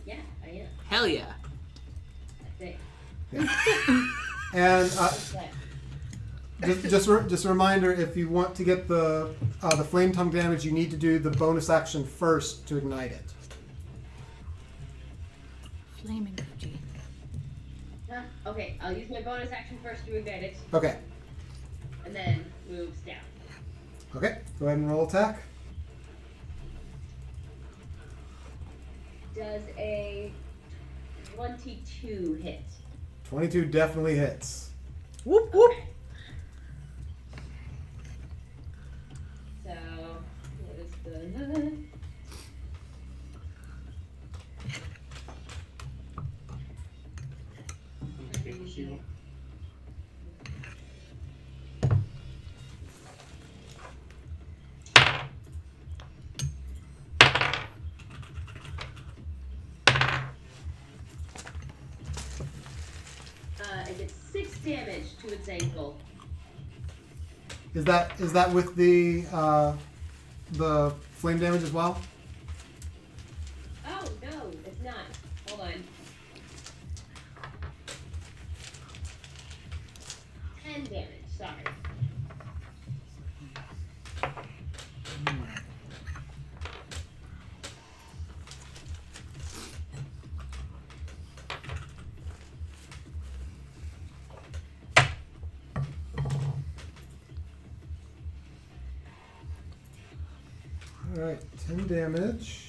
Yeah, I am. Hell yeah. I think. And But just a reminder, if you want to get the flame tongue damage, you need to do the bonus action first to ignite it. Flaming coochie. huh? Okay, I'll use my bonus action first to ignite it, Okay. and then moves down. Okay. Go ahead and roll attack. Does a 22 hit? 22 definitely hits. Whoop whoop. Okay. So, what is the... I did 6 damage to its ankle. Is that with the flame damage as well? Oh, no, it's not. Hold on. 10 damage, sorry. Alright, 10 damage.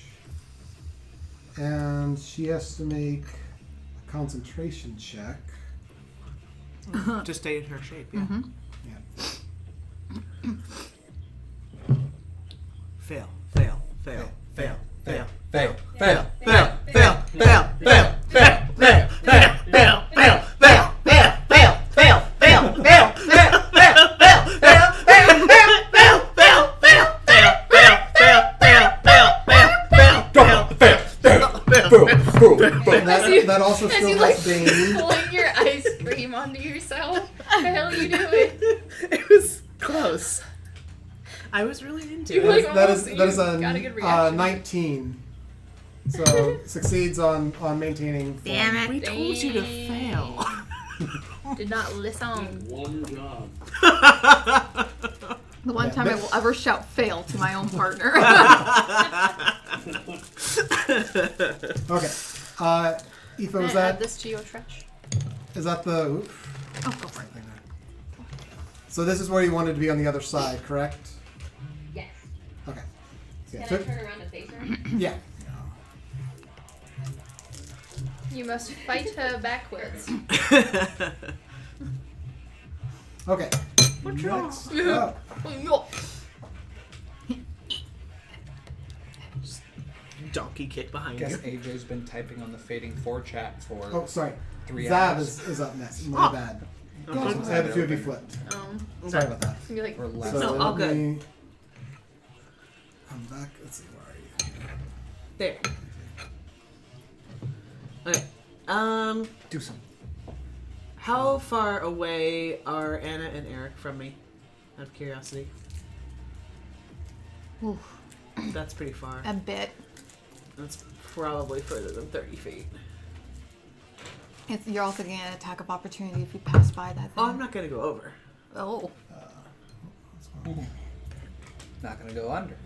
And she has to make a concentration check. To stay in her shape, yeah. Mm-hmm. Yeah. Fail, fail, fail, fail, fail, Fail. fail, fail, fail, fail, fail, fail, fail, fail, fail, fail, fail, fail, fail, fail, fail, fail, fail, That also As still you has like Bane. pulling your ice cream onto yourself. What the hell are you doing? It was close. I was really into You it. like That almost- is you got a good a reaction. 19. So succeeds on maintaining. form. Damn it. We told you to fail. Did not listen. One job. The one time I will ever shout fail to my own partner. Okay. Aoife, was Can I add that? this to your stretch? Is that the? Oops. Oh, go for it. So this is where you wanted to be on the other side, correct? Yes. Okay. Yeah. Can I turn around and face her? Yeah. You must fight her backwards. Okay. What's Next wrong? up. Donkey kick I behind guess you. AJ's been typing on the Fading 4 chat for Oh, sorry. 3 Zav hours. is up next. My bad. I had the two of you flipped. Sorry about that. You're like, Or left. No, all let good. me come back. Let's see, where are you? There. Okay. Do something. How far away are Anna and Eric from me? Out of curiosity. Oof, That's pretty far. a bit. That's probably further than 30 feet. You're also getting an attack of opportunity if you pass by that thing. Oh, I'm not gonna go over. Oh. Not gonna go under.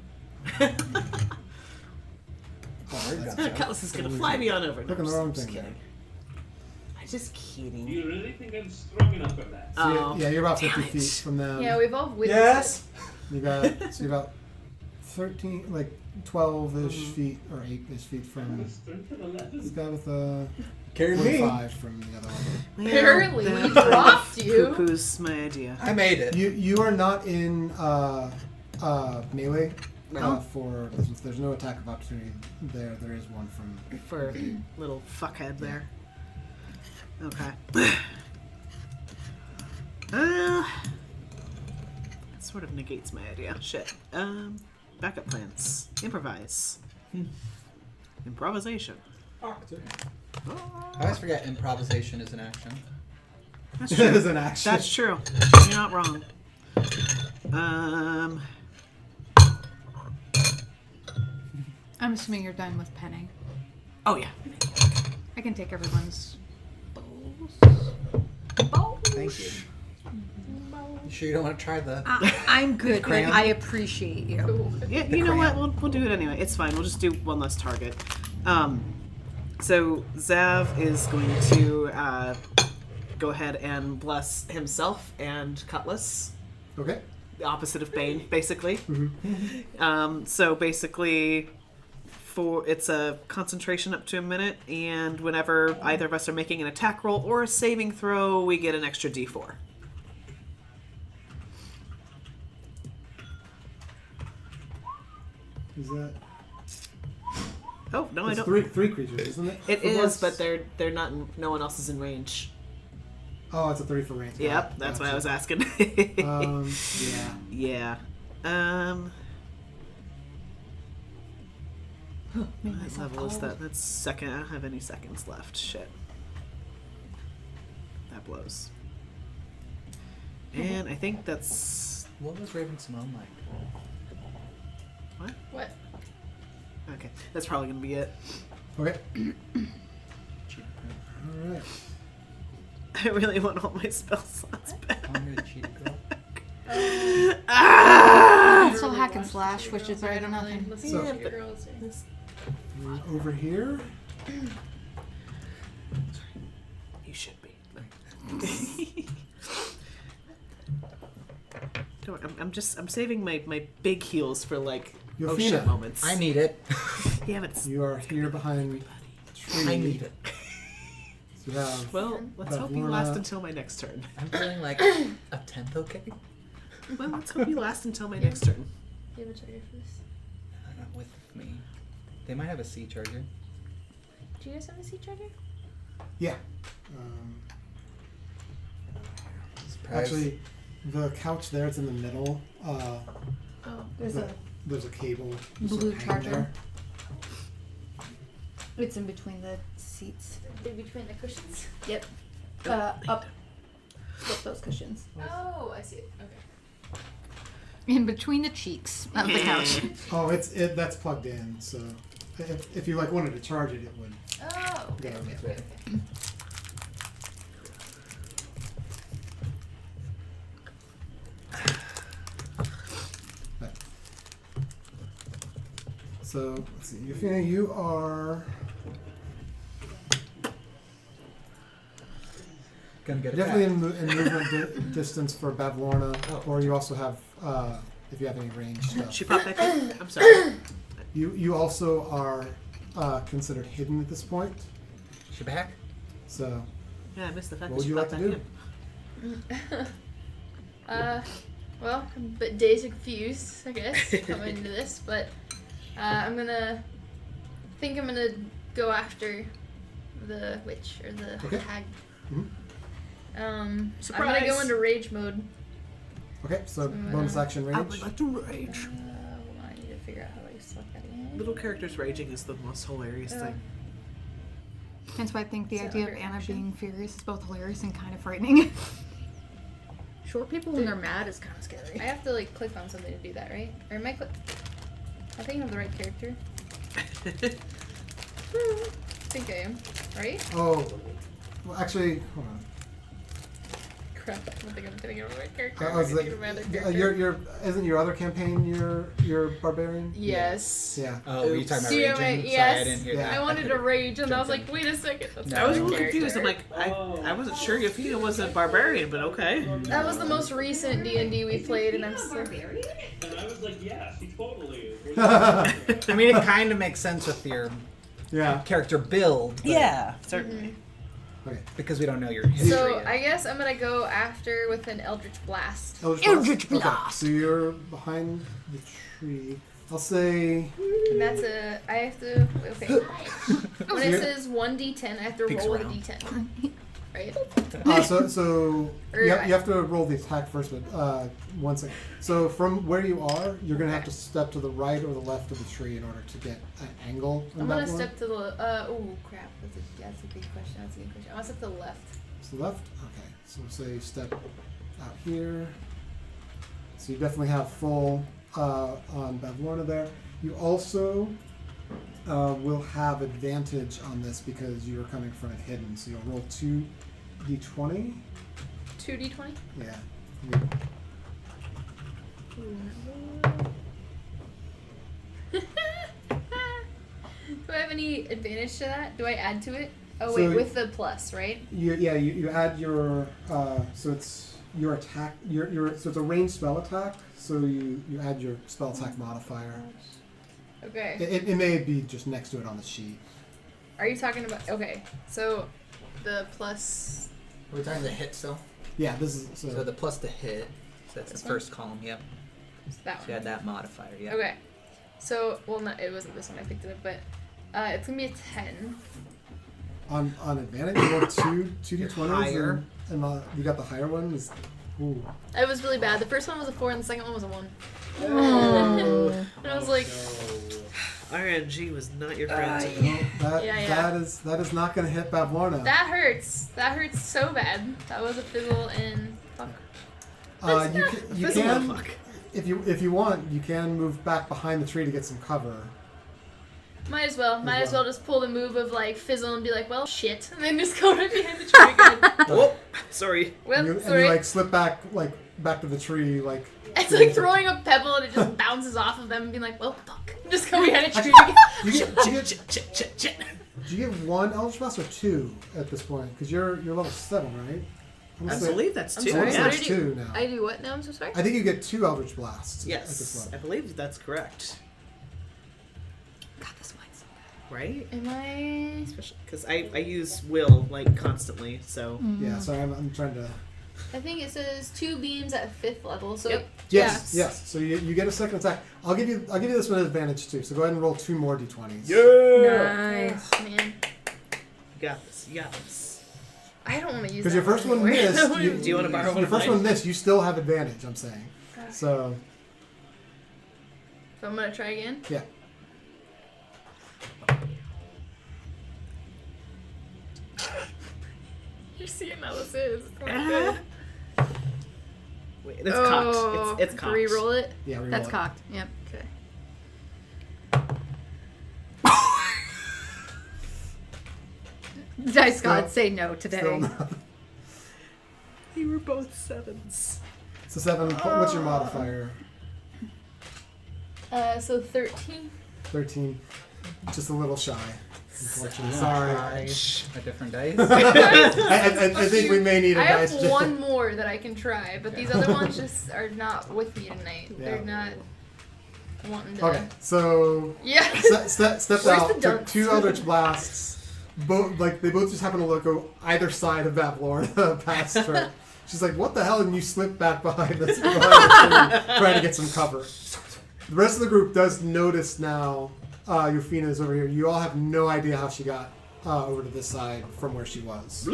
Cutlass is gonna fly me on over. No, Look at the I'm wrong just thing kidding. I'm just Do kidding. you really think I'm strong enough for that? So Oh, yeah, you're about damn 50 it. feet from them. yeah, we've all witnessed Yes. You got so you're about 13, like 12-ish feet or 8-ish feet from The strength of 11. this guy with a Carry me. 45 from the other one. it. Apparently, we dropped you. Poo-poo's my idea. I made it. You are not in melee. No. For there's no attack of opportunity there. There is one from. For little fuckhead there. Okay. That sort of negates my idea. Shit. Backup plans. Improvise. Improvisation. I always forget improvisation is an action. That's It true. is an action. That's true. You're not wrong. I'm assuming you're done with penning. Oh yeah. I can take everyone's bowls. Thank you. You sure you don't want to try the... I'm good, but Crayon? I appreciate you. Yeah, you know what? We'll do it anyway. It's fine. We'll just do one less target. So Zav is going to go ahead and bless himself and Cutlass. Okay. The opposite of Bane, basically. So basically, it's a concentration up to a minute, and whenever either of us are making an attack roll or a saving throw, we get an extra d4. Is that? Oh no, I It's don't. three creatures, isn't it? It For is, once? but they're not. No one else is in range. Oh, it's a 3 for range. Yep, that's why I was asking. Yeah. Yeah. What level is that? That's second. I don't have any seconds left. Shit. That blows. And I think that's. What was Raven Simone like? What? Okay, that's probably gonna be it. Okay. All right. I really want all my spell slots back. I'm gonna cheat a girl. So hack and slash, which is better than nothing. Listen So- to your girls. Over here. You should be. Don't worry, I'm saving my big heals for like oh shit Yofina, moments. I need it. Yeah, but it's You are here behind the tree. I need it. So you have well. Let's hope you Lorna. last until my next turn. I'm feeling like a tenth okay. Well, let's hope you last until my next turn. Do you have a charger for this? With me. They might have a C charger. Do you guys have a C charger? Yeah. Surprise. Actually, the couch there, it's in the middle. Oh. There's a cable. Blue hanging charger. there. It's in between the seats. In between the cushions? Yep. Up those cushions. Oh, I see it. Okay. In between the cheeks of the couch. Oh, that's plugged in. So if you like wanted to charge it, it would. Oh, okay, Yeah, okay, that's okay, right. okay. So let's see. Yofina, you are Gonna get definitely attacked. in movement distance for Bavlorna, Oh. or you also have if you have any range stuff. She popped back in. I'm sorry. You also are considered hidden at this point. She back? So Yeah, I missed the fact what that would she you like popped to back do? in. Well, I'm a bit dazed and confused, I guess, coming into this, but I'm gonna go after the witch or the Okay. hag. Mhm. I'm Surprise! gonna go into rage mode. Okay, so bonus action I range. would like to rage. Hold on, I need to figure out how I select that again. Little characters raging is the most hilarious thing. Hence why I think the So idea of under Anna action. being furious is both hilarious and kind of frightening. Short people when they're mad is kind of scary. I have to like click on something to do that, right? Or am I click? I think I'm the right character. I think I am, right? Oh, well, actually, hold on. Crap! I don't think I'm thinking of the right character. I was I'm like, thinking of my other character. you're isn't your other campaign your barbarian? Yes. Yeah. Oh, were you talking about See, raging? Sorry, yes. I didn't hear Yeah. that. I wanted to rage, and I was jumped like, wait a second. That's No, I was a not little my confused. I'm character. like, I wasn't sure Yofina was a barbarian, but okay. That was the most recent D&D we played, and I'm still. And I was like, yeah, she totally is. I mean, it kind of makes sense with your Yeah. character build. but Yeah, certainly. Okay. Because we don't know your history. So yet. I guess I'm gonna go after with an Eldritch Blast. Eldritch Blast. Okay, so you're behind the tree. I'll say. And that's a. I have to. Okay. When it you're- says 1d10, I have to Pig's roll with a round. d10. Right? So Or you have to roll the attack first, but 1 second. So from where you are, you're gonna have to step to the right or the left of the tree in order to get an angle. On I'm that gonna one. step to the. Oh crap! That's a good question. That's a good question. I want to step to the left. To the left. Okay. So say step out here. So you definitely have full on Bavlorna there. You also will have advantage on this because you're coming from it hidden. So you'll roll 2d20. 2d20. Yeah. Do I have any advantage to that? Do I add to it? Oh So- wait, with the plus, right? You add your so it's your attack so it's a ranged spell attack. So you add your spell attack modifier. Okay. It may be just next to it on the sheet. Are you talking about? Okay. So, the plus. We're talking the hit still. Yeah, this is So the plus to hit. So that's This the one? first column. Yep. That So you one. had that modifier. Yeah. Okay. So, well, no, it wasn't this one. I picked it up, but it's gonna be a 10. on advantage. You roll two d20s higher. and you got the higher one. Ooh. It was really bad. The first one was a 4, and the second one was a 1. Oh. And I was like, RNG was not your friend. Yeah. That is not going to hit Bavlorna. that hurts. That hurts so bad. That was a fizzle and fuck. You Fizzle can, fuck. if you want, you can move back behind the tree to get some cover. Might as well. Might as well just pull the move of like fizzle and be like, well, shit, and then just go right behind the tree again. Oh, sorry. Well, And you sorry. like slip back back to the tree like. It's like throwing a pebble and it just bounces off of them and being like, well, fuck. Just go behind a tree again. You get, do you get one Eldritch Blast or two at this point? Because you're level 7, right? I believe that's I'm 2. sorry, Yeah. what It's did you- 2 now. I do what now? I'm so sorry. I think you get 2 Eldritch Blasts. At this Yes, I level. believe that's correct. God, this wine's so good. Right? Am I? Especially because I use will like constantly, so Yeah, sorry, I'm trying to. I think it says 2 beams at 5th level. So Yep. Yes. So you get a second attack. I'll give you this one advantage too. So go ahead and roll 2 more d20s. Nice. Man, you got this. You got this. I don't want to use. Because that your first one anyway. missed. Do you want to borrow one Your of first mine? one missed. You still have advantage. I'm saying. Okay. So So I'm gonna try again. yeah. You're seeing how this is. It's not good. Wait, it's cocked. It's To cocked. re-roll it. Yeah. Reroll That's it. cocked. Yep. Okay. Dice gods say no today. Still not. You were both 7s. So 7. What's your modifier? So 13. 13. Just a little shy. Unfortunately. Sorry. A different dice. I think we may need a I have dice. one more that I can try, but these other ones just are not with me tonight. Yeah. They're not wanting to. Okay, so Yeah. stepped Where's out, the took dunks? 2 Eldritch Blasts. They both just happen to go either side of Bavlorna past her. She's like, "What the hell?" And you slip back behind the tree, trying to get some cover. The rest of the group does notice now. Yufina is over here. You all have no idea how she got over to this side from where she was.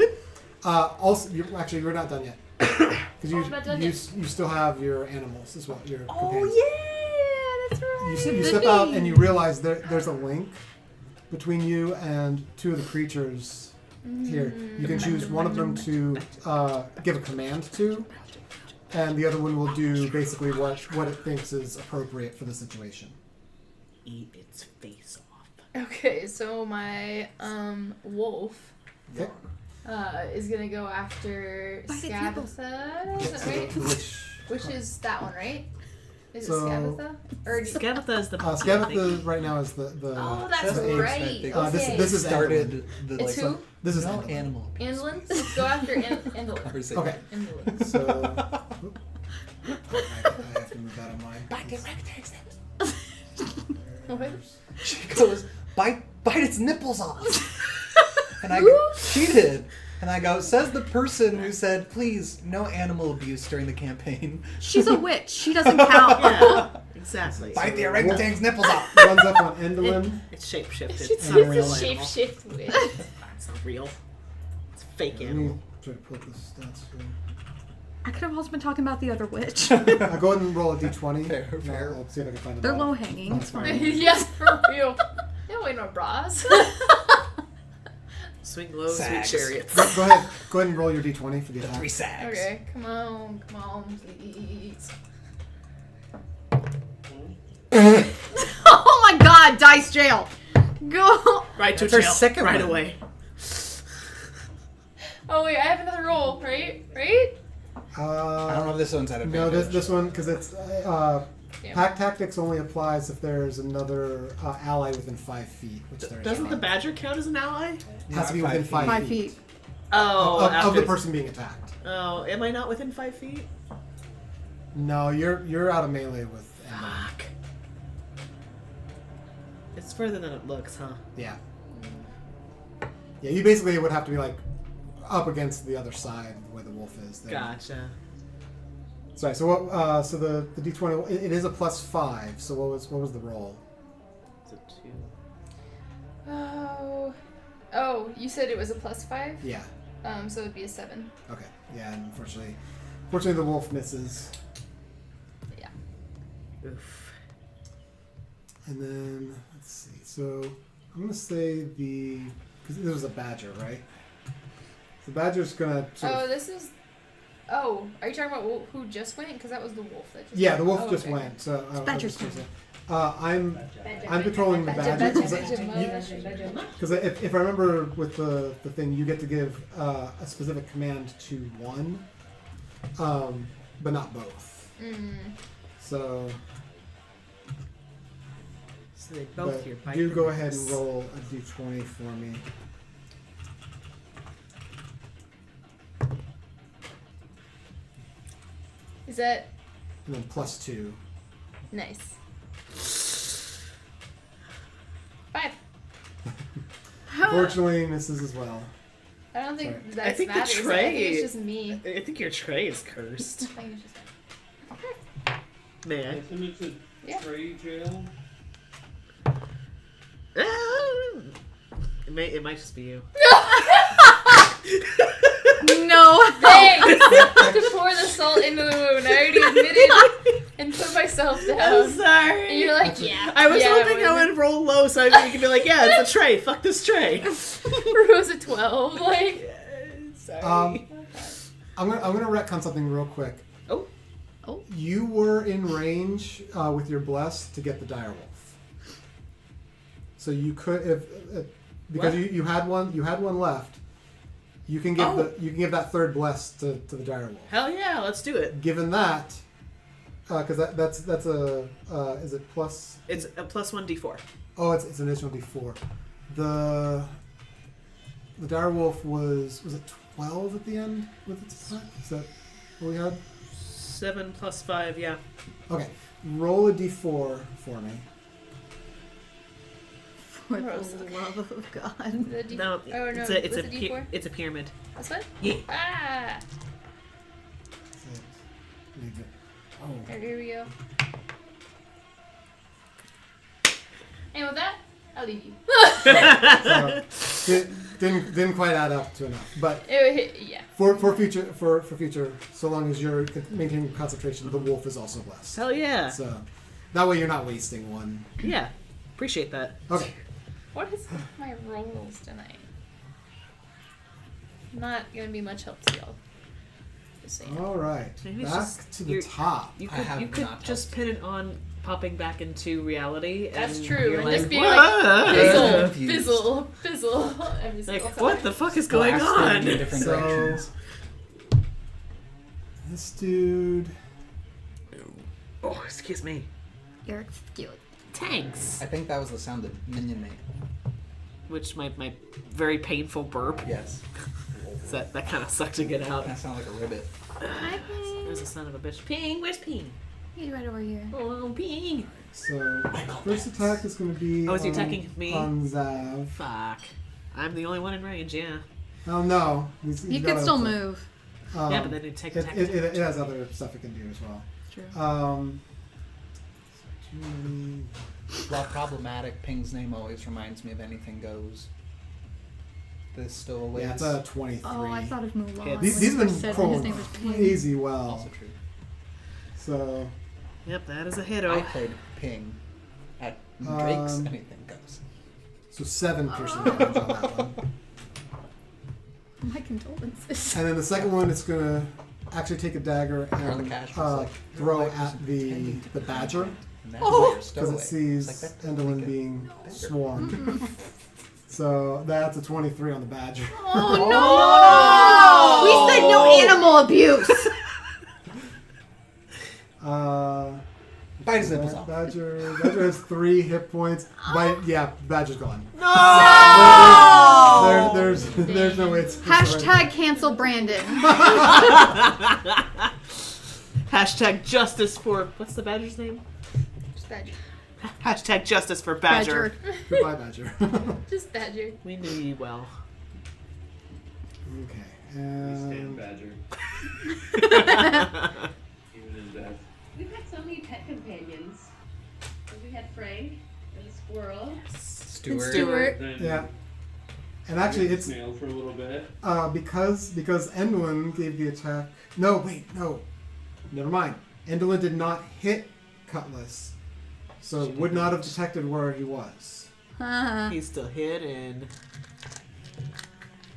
Also, you're not done yet because I'm not done you yet. still have your animals as well. Your Oh companions. yeah, that's right. You step out and you realize there's a link between you and 2 of the creatures here. You can choose one of them to give a command to, and the other one will do basically what it thinks is appropriate for the situation. Eat its face off. Okay, so my wolf Okay. is gonna go after Bite its nipples. Scabatha. Is that right? Which is that one, right? Is So- it Scabatha? Or Scabatha is the Scabatha right now is the Oh, that's the apes. right. This Okay. is started the It's who? This is no Andalin. animal. Andolin? Let's go after Andolin. Andalin. Okay, Andolin. so I have to move that on my. What? She goes, bite its nipples off. And I go, she did. And I go, says the person who said, please, no animal abuse during the campaign. She's a witch. She doesn't count. Yeah, exactly. Bite the orangutan's nipples off. Runs up on Endolin. It's shapeshifted. It's not a real a animal. shape witch. It's not real. It's fake Let me animal. try to pull up the stats here. I could have also been talking about the other witch. Go ahead and roll a d20. Fair. I'll see if I can find it. They're low hanging. It's fine. Yes, for real. No way, no bras. Swing low, Sags. sweet chariots. Go ahead and roll your d20 for the attack. 3 sags. Okay, come on, please. Oh my god, dice jail. Go. Right to That's our jail. second right one. away. Oh wait, I have another roll, right? Right? I don't know if this one's at No, advantage. this one, because it's Yeah. pack tactics only applies if there's another ally within 5 feet, which there is Doesn't the not. badger count as an ally? It has to be Not within 5 5 5 feet. feet. Oh, Of after the person being attacked. Oh, am I not within 5 feet? No, you're out of melee with Endolin. Fuck. It's further than it looks, huh? Yeah. Yeah, you basically would have to be like up against the other side where the wolf is. There. Gotcha. Sorry. So what? So the D20 it is a +5. So what was the roll? It's a 2. Oh, you said it was a +5? Yeah. So it'd be a 7. Okay. Yeah. And unfortunately, the wolf misses. Yeah. Oof. And then let's see. So I'm gonna say because this was a badger, right? The badger's gonna. This is. Oh, are you talking about who just went? Because that was the wolf that just. Yeah, the wolf went. just Okay. went. So badger's turn. I'm controlling the badger because if I remember with the thing, you get to give a specific command to one, but not both. So they both here. do go ahead and roll a d20 for me. Is that And then +2. nice? 5. Fortunately, misses as well. I don't think Sorry. that I think the matters. I tray- think it's just me. I think your tray is cursed. I think it's just May I I? assume it's a Yeah. tray jail. It might just be you. No. Thanks to pour the salt into the wound. I already admitted and put myself down. I'm sorry. And you're like, yeah. I was yeah, hoping I would roll low so you could be like, yeah, it's a tray. Fuck this tray. Rose a 12. Like, Sorry. I'm gonna retcon something real quick. Oh. You were in range with your bless to get the direwolf. So you could, if because you had one left. You can give that third bless to the direwolf. Hell yeah, let's do it. Given that, because that's a is it plus? It's a +1 d4. Oh, it's an additional d4. The direwolf was it 12 at the end with its attack? Is that what we had? 7 + 5, yeah. Okay, roll a d4 for me. For the love of God. the D- No, oh, no. it's What's a the D4? it's a pyramid. This one? Yeah. Ah! 6. Leave it. Oh. Here we go. And with that, I'll leave you. So, didn't quite add up to enough, but Yeah. for future, so long as you're maintaining concentration, the wolf is also blessed. Hell yeah. So that way you're not wasting one. Yeah. Appreciate that. Okay. What is my rolls tonight? Not gonna be much help to y'all. Just saying. All right. Maybe it's Back just to the you're- top. You I could have not just pin it on popping back into reality. That's and true. you're And like, just being "Whoa!" like, fizzle, Confused. fizzle, every single Like, time. what the fuck is going Blasted on? in different So- directions. This dude. Oh, excuse me. You're cute. Tanks. I think that was the sound that Minion made. Which my very painful burp. Yes. So that kind of sucked to get out. That sounded like a ribbit. Hi, Ping. There's a son of a bitch. Ping, where's Ping? He's right over here. Oh, Ping. So first attack is going to be. Oh, is he attacking me? On Zav. Fuck. I'm the only one in range, yeah. Oh no. He's You got could a- still move. Yeah, but then he'd take attack. It has other stuff it can do as well. True. Too many. While problematic, Ping's name always reminds me of Anything Goes. This stowaways. Yeah, it's a 23. Oh, I thought of Mulan. These when have you been said his rolling name was Ping. crazy well. Also true. So Yep, that is a I hit-o. played Ping at Drake's Um, Anything Goes. so 7 piercing damage on that one. My condolences. And then the second one, it's gonna actually take a dagger Apparently and Cash was like, throw "Your life at was the intended to be badger tragic, and that's Oh! why you're because stowaway." it sees It's like, that doesn't Endolin make it being better. swarmed. So that's a 23 on the badger. Oh no! We said no animal abuse. Bite his nipples off. Badger has 3 hit points. Badger's gone. No! There's no way it's Hashtag cancel Brandon. Hashtag justice for... What's the badger's name? Just badger. Hashtag justice for Badger. Goodbye, Badger. Just Badger. We knew you well. Okay. We stand And Badger. Even in death. We've had so many pet companions. We had Frank and the squirrel. Stewart. Then yeah. And actually, it's snail for a little bit. because Endolin gave the attack. No, wait, no. Never mind. Endolin did not hit Cutlass, so it would not have detected where he was. He's still hidden.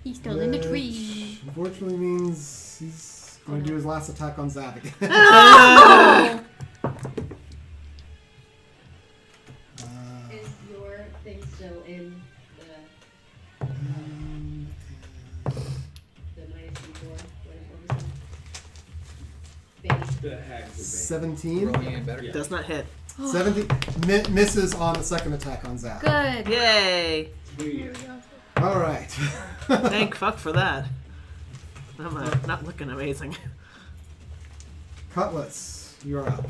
He's still in the Which tree. unfortunately means he's going to do his last attack on Zav again. Is your thing still in the minus D4? What was it? Base. The hags are 17. Rolling even better. Yeah. Does not hit. 17 misses on the second attack on Zav. Good. Yay! Sweet. All right. Thank fuck for that. I'm not looking amazing. Cutlass, you're up.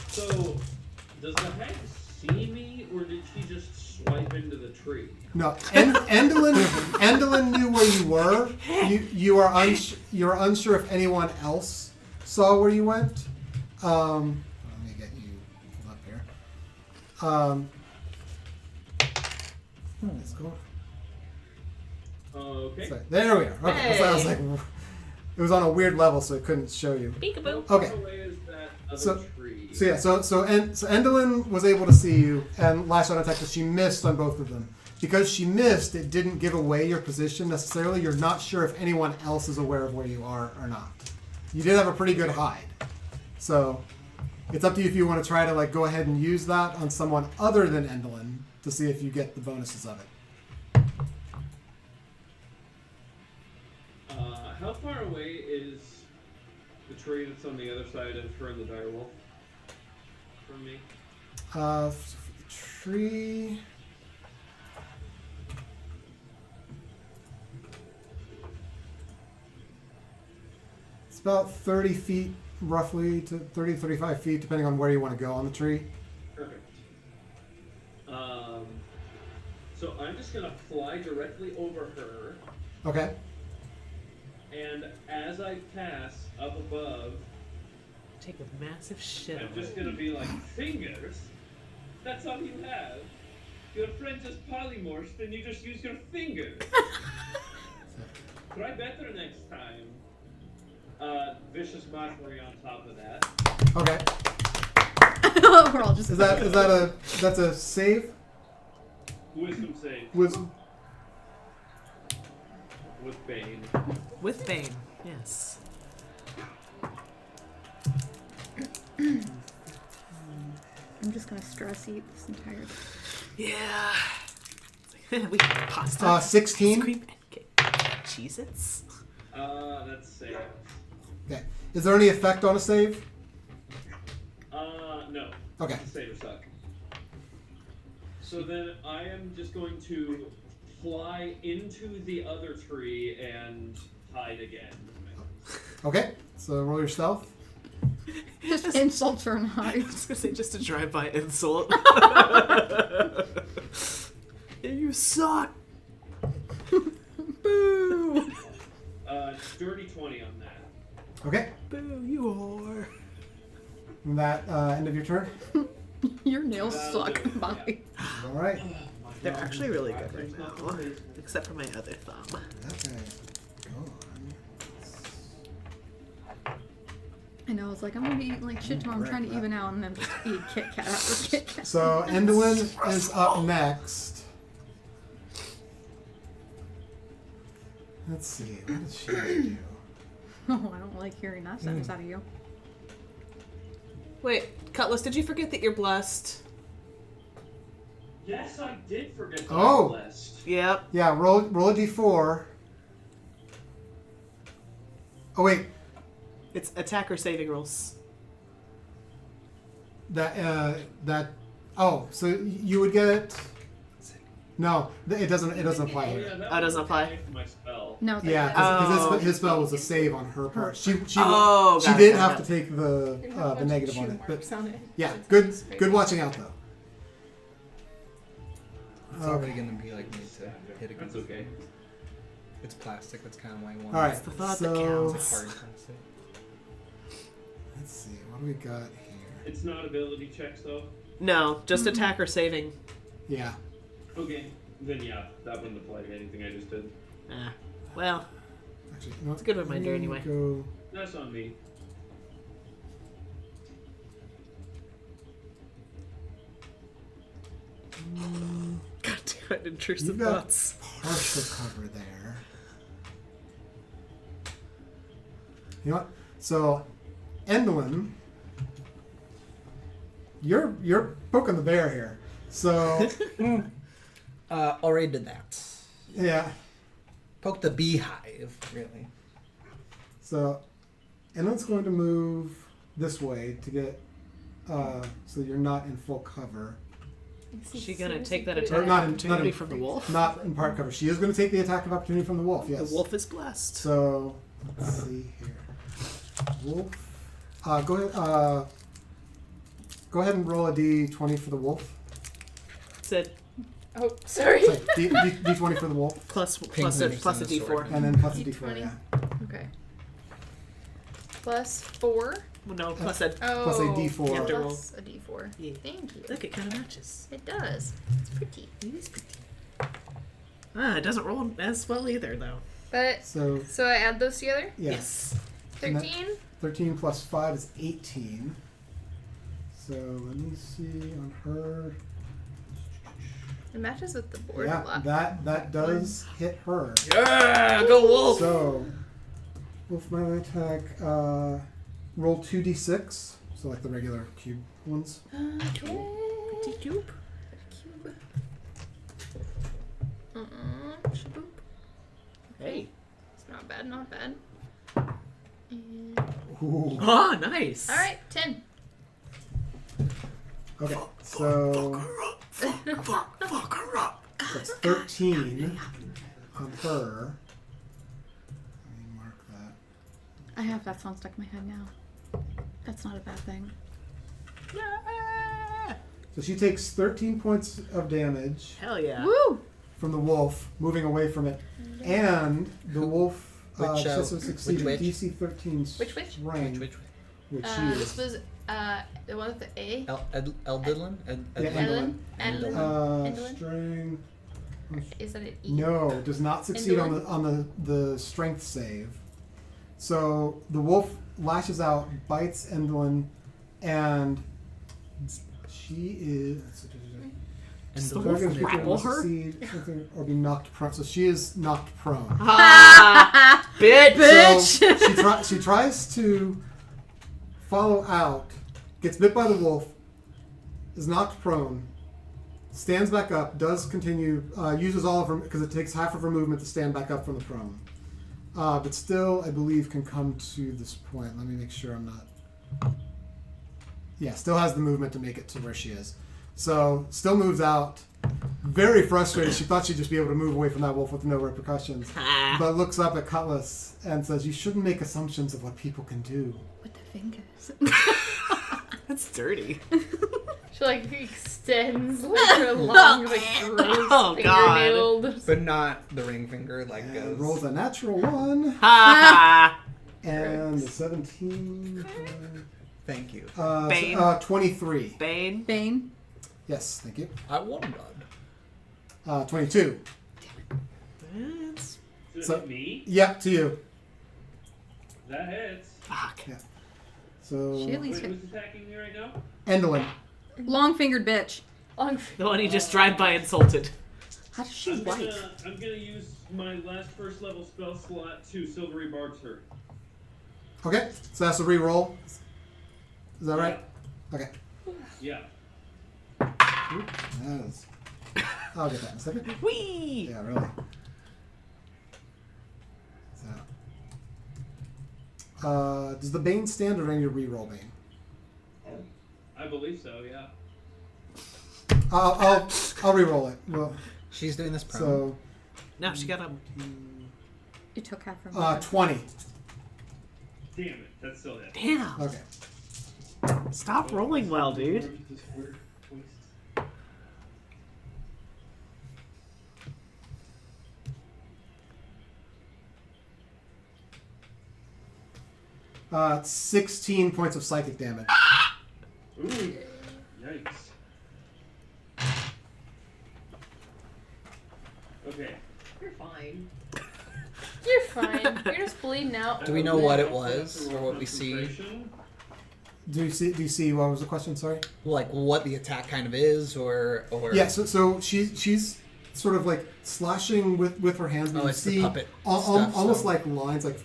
So, does the hag see me, or did she just swipe into the tree? No, Endolin knew where you were. You are unsure if anyone else saw where you went. Let me get you pulled up here. Let's go. Okay. So, there we are. Okay, so I was like, it was on a weird level, so it couldn't show you. Peekaboo. Okay. How far away is that other So- tree? So yeah, so Endolin was able to see you and lash out attack, but she missed on both of them. Because she missed, it didn't give away your position necessarily. You're not sure if anyone else is aware of where you are or not. You did have a pretty good hide. So it's up to you if you want to try to go ahead and use that on someone other than Endolin to see if you get the bonuses of it. How far away is the tree that's on the other side of her and the direwolf from me? Tree. It's about 30 feet, roughly, to 30 to 35 feet, depending on where you want to go on the tree. Perfect. So I'm just gonna fly directly over her, Okay. and as I pass up above, Take a massive shit. I'm just gonna be like, fingers? That's all you have? Your friend just polymorphed and you just used your fingers. Try better next time. Vicious mockery on top of that. Okay. We're all just. That's a save? Wisdom save. Wisdom. With Bane. With Bane, yes. I'm just gonna stress eat this entire. Yeah. We have pasta. 16. Cream and Cheez-Its. That's save. Okay. Is there any effect on a save? No. Okay. Save or suck. So then I am just going to fly into the other tree and hide again. Okay. So roll your stealth. Just insults her and I hides. was gonna say just a drive-by insult. You suck. Boo. Dirty 20 on that. Okay. Boo. You whore. And that end of your turn. Your nails That'll suck. do it, Bye. All right. They're actually really good right now, except for my other thumb. Okay. Go on. I know. It's like I'm gonna be eating like shit tomorrow. I'm trying to even out and then just eat Kit Kat after Kit Kat. So Endolin is up next. Let's see. What does she do? Oh, I don't like hearing that sentence out of you. Wait, Cutlass, did you forget that you're blessed? Yes, I did forget that Oh. I'm blessed. Yep. Yeah. Roll a d4. Oh wait. It's attacker saving rolls. That. Oh. So you would get No, it doesn't apply Oh, here. yeah, that Oh, it doesn't would apply? for my spell. No, Yeah, because his spell was a save on her part. She Oh, she got it, did got have it. to take the negative on it, but on it. yeah, good watching out though. It's already gonna be like made to hit against. That's okay. It's plastic. That's kind of why I want. All right, the thought so that counts. It's hard plastic. let's see what do we got here. It's not ability checks though. No, just attack or saving. Yeah, Okay, then yeah, that wouldn't apply to anything I just did. Well, actually, you know what? It's a good reminder Let me anyway. Go. That's on me. God damn it, intrusive You've got thoughts. partial cover there. You know what? So, Endlin, you're poking the bear here. So, Already did that. yeah. Poke the beehive, really. So, Endlin's going to move this way to get so you're not in full cover. Is she gonna take that Or attack not opportunity in- from the wolf? Not in part cover. She is going to take the attack of opportunity from the wolf. Yes. The wolf is blessed. So let's see here. Wolf. Go ahead. Go ahead and roll a d20 for the wolf. It's a Oh, sorry. Sorry, d20 for the wolf, plus Penguins a and the d4. sword. and then plus a d4. D20. Yeah. Okay. Plus 4. Well, no, plus a. Oh. Plus a d4. You have to roll. Plus a D4. Yeah. Thank you. Look, it kind of matches. It does. It's pretty. It is pretty. It doesn't roll as well either, though. But So so I add those together. yes, 13. 13 plus 5 is 18. So let me see on her. It matches with the board a Yeah, lot. that does hit her. Yeah, go wolf! So, wolf melee attack. Roll 2d6. So like the regular cube ones. Okay. Pretty cube. Cube. Shaboop. Hey. It's not bad. Not bad. And Ooh. Oh, nice. all right, 10. Okay, so Fuck her up. that's 13 on her. Let me mark that. I have that song stuck in my head now. That's not a bad thing. Yeah. So she takes 13 points of damage Hell yeah. Woo! from the wolf, moving away from it, and the wolf Which, also succeeded which witch? DC 13's Which witch? strength, Which which she This is. was the one with the A. Eldidlin? Yeah, Edlin. Edlin. Edlin. Strength. Is that an E? No, does not succeed on Indolent? the strength save. So the wolf lashes out, bites Endlin, and she is. Does the Target wolf creature grapple must her? succeed something or be knocked prone. So she is knocked prone. Ah, bitch! So she tries to follow out, gets bit by the wolf, is knocked prone, stands back up, does continue, uses all of her, because it takes half of her movement to stand back up from the prone. But still, I believe, can come to this point. Let me make sure I'm not... Yeah, still has the movement to make it to where she is. So, still moves out. Very frustrated. She thought she'd just be able to move away from that wolf with no repercussions. But looks up at Cutlass and says, "You shouldn't make assumptions of what people can do." With the fingers. That's dirty. She like extends like her long, like gross Oh, God. fingernailed. But not the ring finger, like And goes. rolls a natural 1 Ha and a 17. Thank you. Bane. 23. Bane. Bane. Yes, thank you. I won, bud. 22. That's... Does So- it hit me? Yep, to you. That hits. Fuck. So, She at least Wait, hit. who's attacking me right now? Endolin. Long fingered bitch. Long. The one you just drive by insulted. How does she I'm wipe? gonna use my last first level spell slot to Silvery Barbs her. Okay, so that's a re-roll. Is that right? Okay. Yeah. Oop, that is... I'll get that in a second. Whee! Yeah, really. So, does the Bane stand or any re-roll Bane? I believe so, yeah. I'll re-roll it. Well, She's doing this prone. So No, she got a. It took half her 20. Damn it, that's still it. Damn. Okay. Stop rolling well, dude. It's 16 points of psychic damage. Ooh, yikes. Okay. You're fine. You're fine. You're just bleeding out. Do we know what it was or what we see? Concentration. Do you see what was the question? Sorry. Like what the attack kind of is, or Yeah. So she's sort of like slashing with her hands. But Oh, you it's the see puppet almost stuff, so- like lines, like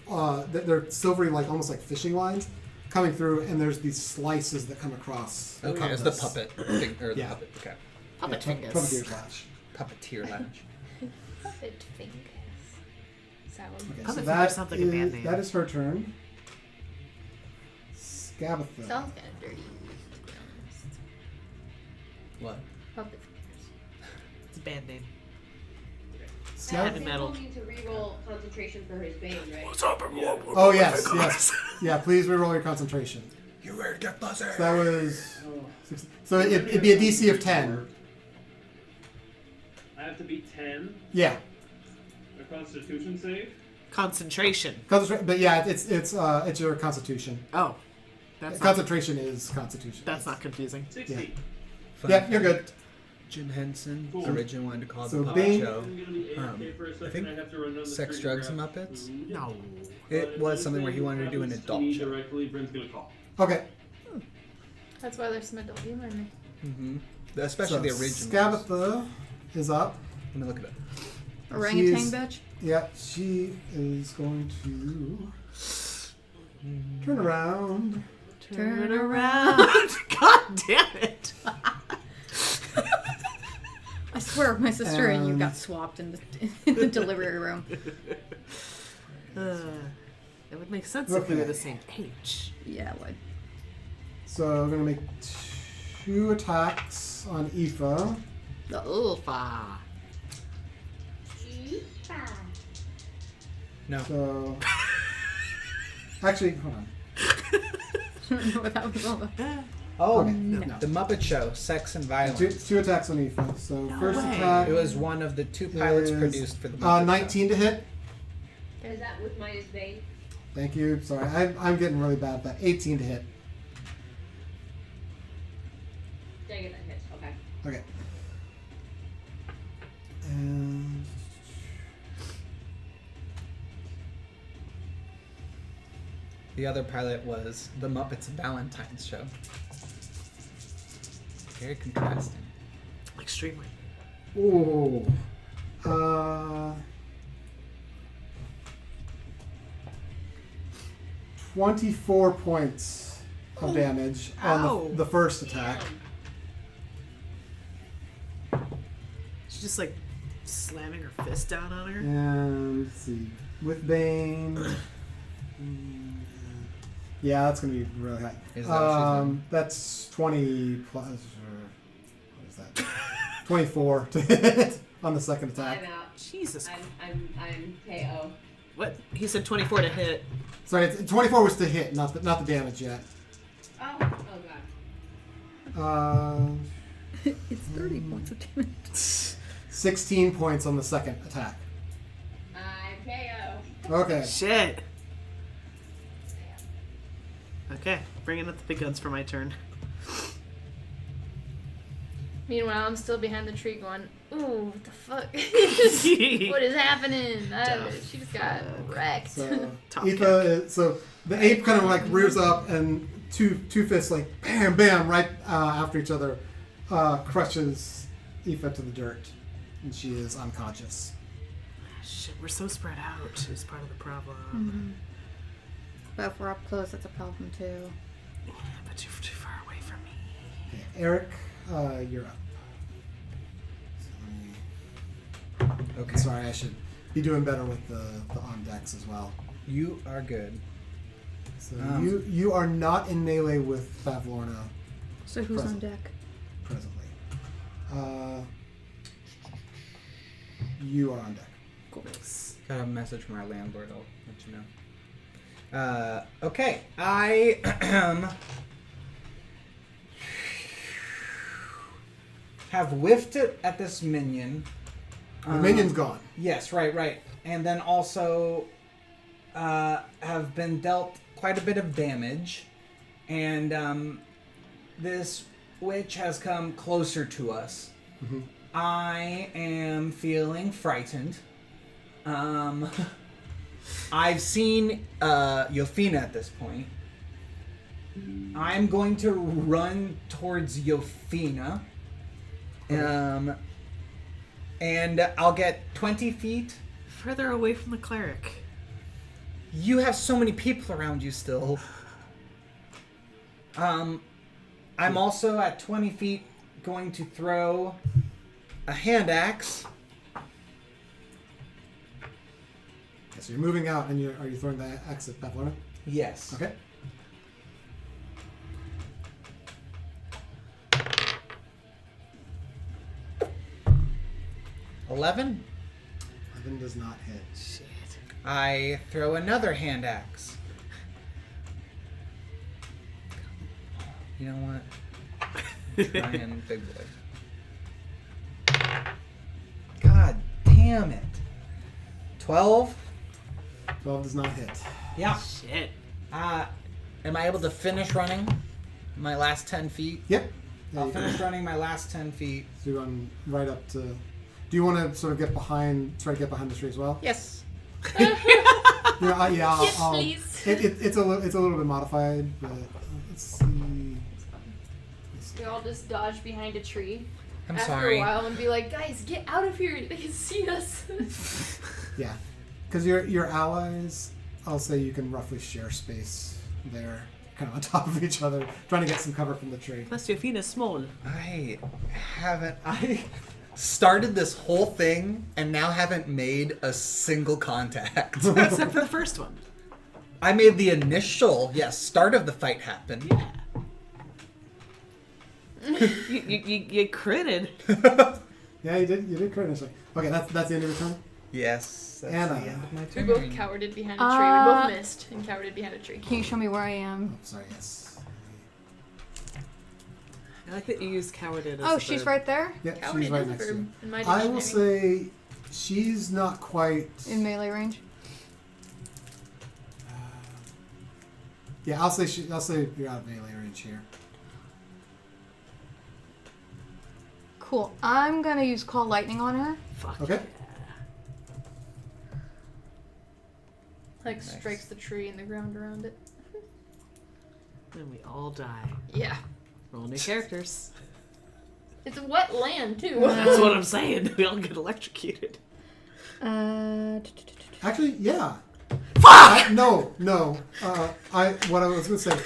they're silvery, like almost like fishing lines, coming through, and there's these slices that come across. Okay, it's the puppet thing, or the Yeah. puppet. Okay, Puppet Yeah, fingers. Puppeteer slash. puppeteer lounge. Puppet fingers. Sound. Okay, Puppet so finger that sounds like a band is name. that is her turn. Scabatha. Sounds kind of dirty, to be honest. What? Puppet fingers. It's a band name. Scabatha. Heavy metal. Need to reroll concentration for his bane, right? Oh yes. Yeah, please reroll your concentration. You ready to get buzzer? So that was. So it'd be a DC of 10. I have to beat 10. Yeah. A Constitution save. Concentration. But yeah, it's your Constitution. Oh, that's not, Concentration is Constitution. that's not confusing. 60. Yeah, you're good. Jim Henson Cool. originally wanted to call it So the puppet Bane- show. I'm gonna be AFK for a I second. think I have to run down the Sex, street and Drugs, and grab Muppets? food. No. It was something where he wanted to do an Happens adult me show. directly, Brent's gonna call. Okay. That's why there's some adult humor in there. Mm-hmm. Especially the original. Scabatha is up. Let me look it up. Orangutan She's- bitch. Yeah, she is going to turn around. Turn around. God damn it. I swear, my sister and you Um, got swapped in the delivery room. It would make sense if we were Okay. the same age. Yeah, it would. So I'm going to make 2 attacks on Aoife. The Ulfa. No. So. Actually, hold on. I don't know what that was all about. Oh, Okay, no. no. The Muppet Show, Sex and Violence. 2 attacks on Aoife. So No first way. attack It was one of the 2 pilots is, produced for the Muppet Show. 19 to hit. Is that with minus bane? Thank you. Sorry, I'm getting really bad at that. 18 to hit. Dang it, that hits. Okay. Okay. And The other pilot was the Muppets Valentine's Show. Very contrasting. Extremely. oh, 24 points of damage on Ow. the first attack. She's just like slamming her fist down on her. And let's see, with Bane. Yeah, that's gonna be really high. Is that what she's doing? That's 20 plus. What is that? 24 to hit on the second attack. I'm out. Jesus. I'm KO. What? He said 24 to hit. Sorry, 24 was to hit, not the damage yet. Oh god. It's 30 points of damage. 16 points on the second attack. I'm KO. Okay. Shit. Okay, bringing up the big guns for my turn. Meanwhile, I'm still behind the tree going, ooh, what the fuck? What is happening? She just got wrecked. So Top Aoife, so the ape kind of like rears up and two fists like bam bam right after each other crushes Aoife to the dirt, and she is unconscious. Shit, we're so spread out is part of the problem. Mm-hmm. But if we're up close, that's a problem too. Yeah, but you're too far away from me. Okay, Eric, you're up. So let me- Okay. Sorry, I should be doing better with the on decks as well. You are good. So you are not in melee with Favlorna So who's on Present. deck? presently. you are on deck. Cool. Got a message from our landlord. I'll let you know. Okay. I have whiffed it at this minion. The minion's gone. Yes, right. And then also have been dealt quite a bit of damage. And this witch has come closer to us. Mm-hmm. I am feeling frightened. I've seen Yofina at this point. I'm going to run towards Yofina. And I'll get 20 feet. Further away from the cleric. You have so many people around you still. I'm also at 20 feet going to throw a hand axe. Okay, so you're moving out, and are you throwing the axe at Bethlehem? Yes. Okay. $11. 11 does not hit. Shit. I throw another hand axe. You know what? Trying big boy. God damn it. 12. 12 does not hit. Yeah. Shit. Am I able to finish running my last 10 feet? Yep. Yeah, I'll you can. finish running my last 10 feet. So you're going right up to... Do you want to sort of try to get behind the tree as well? Yes. I'll, please. It's a little bit modified, but let's see. We all just dodge behind a tree. I'm after sorry. a while and be like, guys, get out of here. They can see us. Yeah, because your allies, I'll say you can roughly share space there, kind of on top of each other, trying to get some cover from the tree. Plus, Yofina's small. I started this whole thing and now haven't made a single contact. Except for the first one. I made the initial, start of the fight happen. Yeah. you critted. Yeah, you did crit initially. Okay, that's the end of your turn. Yes. That's Anna. the end of my We turn. both cowarded behind a tree. We both missed and cowarded behind a tree. Can you show me where I am? Oh, sorry, yes. I like that you used cowarded as Oh, a she's verb. right there? Yep, Cowarded she's right is a next to verb you. in my I will dictionary. say she's not quite... In melee range? Yeah, I'll say you're out of melee range here. Cool. I'm gonna use Call Lightning on her. Fuck. Okay. Like, strikes the tree and the ground around it. Then we all die. Yeah. Roll new characters. It's a wet land, too. That's what I'm saying. We all get electrocuted. Actually, yeah. Fuck! No. What I was going to say,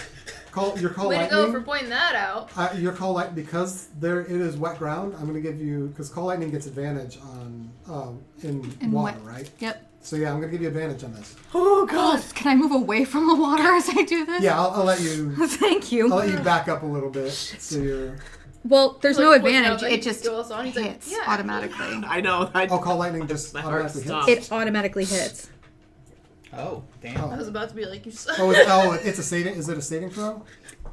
your call Way to lightning. go for pointing that out. Your call light because it is wet ground. I'm going to give you because call lightning gets advantage on in water, wet. right? Yep. So yeah, I'm going to give you advantage on this. Oh god. Can I move away from the water as I do this? Yeah, I'll let you. Thank you. I'll let you back up a little bit. So you're. Well, there's Like, no pointing out advantage. that It he just goes on, he's like, hits yeah. automatically. I know. Call lightning just My heart automatically stopped. hits. It automatically hits. Oh, damn. I was about to be like, you suck. It's a saving. Is it a saving throw?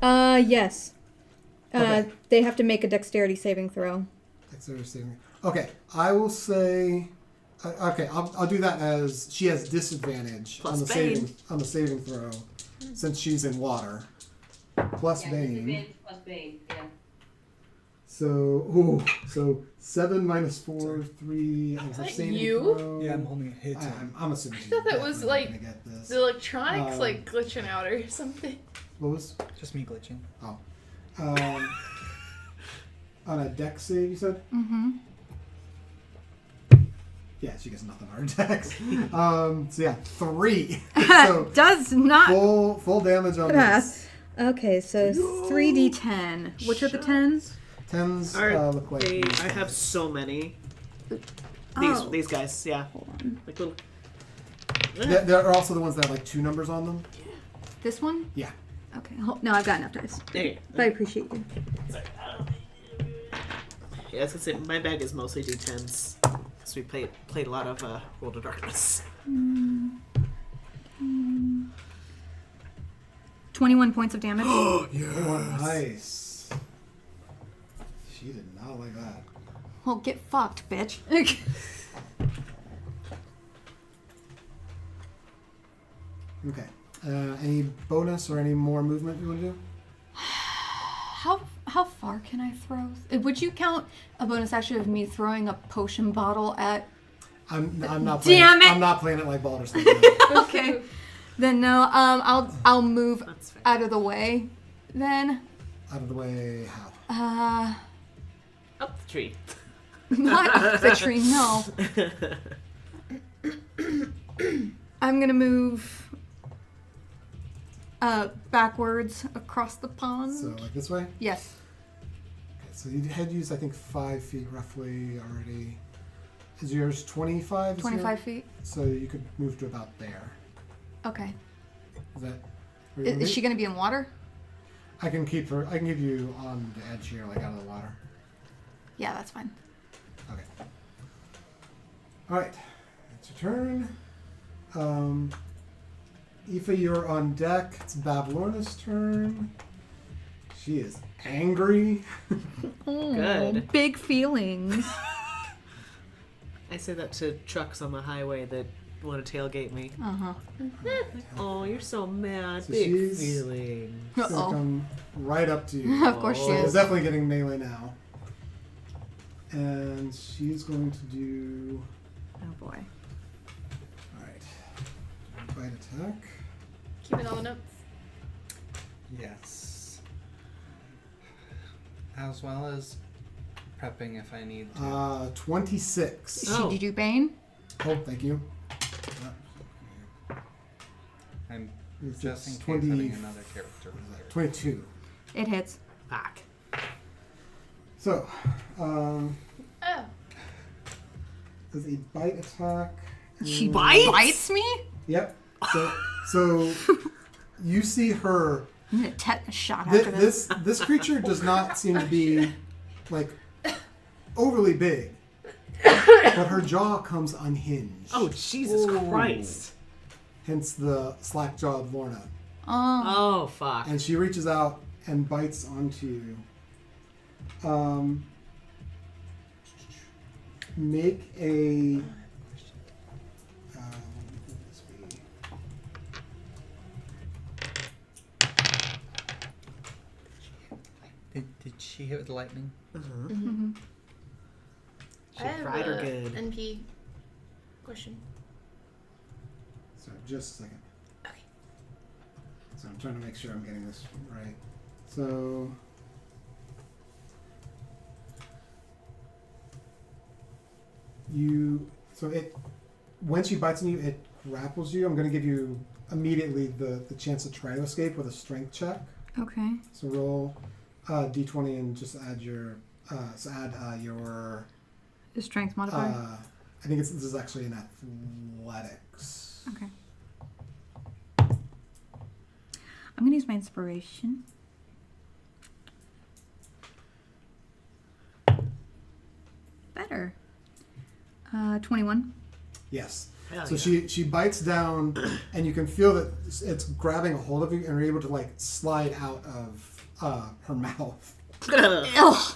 Yes. Okay. They have to make a dexterity saving throw. Dexterity saving. Okay, I will say. Okay, I'll do that as she has disadvantage Plus on the Bane. saving throw since she's in water. Plus Yeah, Bane. disadvantage plus Bane. Yeah. So 7 minus 4, 3. that saving you? throw. Yeah, I'm holding a hit. I'm assuming. I thought that was, like, gonna get this. The electronics, Um, like, glitching out or something. What was? Just me glitching. Oh. On a dex save, you said? Mm-hmm. Yeah, she gets nothing on her dex. So yeah, 3. So Does not full damage on pass. Okay, so 3d10. Which are the 10s? 10s Are look like they, these I have guys. so many. Oh. These guys, yeah. Hold on. Like little. There are also the ones that have like 2 numbers on them. This one? Yeah. Okay. No, I've got enough dice. There you go. But I appreciate you. Yeah, I was gonna say my bag is mostly D10s. because we played a lot of World of Darkness. 21 points of damage. Nice. She did not like that. Well, get fucked, bitch. Okay. Any bonus or any more movement you want to do? How far can I throw? Would you count a bonus action of me throwing a potion bottle at? I'm not playing. Damn it! I'm not playing it like Baldur's Gate. Okay. Then no. I'll move That's fair. out of the way. Then. Out of the way. How? Up the tree. Not up the tree. No. I'm gonna move. Backwards across the pond. So like this way. Yes. Okay, so you had used I think 5 feet roughly already. Is yours 25? 25 feet. So you could move to about there. Okay. Is that? where you wanna Is be? she gonna be in water? I can keep her. I can give you on the edge here, like out of the water. Yeah, that's fine. Okay. All right. It's your turn. Aoife, you're on deck. It's Bavlorna's turn. She is angry. Good. Big feelings. I say that to trucks on the highway that want to tailgate me. Uh-huh. Oh, you're so mad. So Big she's- feeling. She's gonna Uh-oh. come right up to you. Of course she So she's is. definitely getting melee now. And she's going to do. Oh boy. All right. Bite attack. Keeping all the notes. Yes. As well as prepping if I need to. 26. Oh. Did you do Bane? Oh, thank you. I'm It's just in case 20 having another character. 22. It hits. Back. So, Oh. does a bite attack. She bites? bites me? Yep. So you see her. I'm gonna tetanus shot after this. This creature does not seem to be like overly big, but her jaw comes unhinged. Oh, Jesus Christ. Hence the slack jawed Lorna. Oh. Oh, fuck. And she reaches out and bites onto you. Make a. What would this be? Did she hit with lightning? She I have fried her a good. NP question. Sorry, just a second. Okay. So I'm trying to make sure I'm getting this right. So. When she bites on you, it grapples you. I'm going to give you immediately the chance to try to escape with a strength check. Okay. So roll d20 and just add your your. The strength modifier? I think this is actually an athletics. Okay. I'm gonna use my inspiration. Better. 21. Yes. Hell So yeah. she bites down, and you can feel that it's grabbing a hold of you, and you're able to like slide out of her mouth Ugh.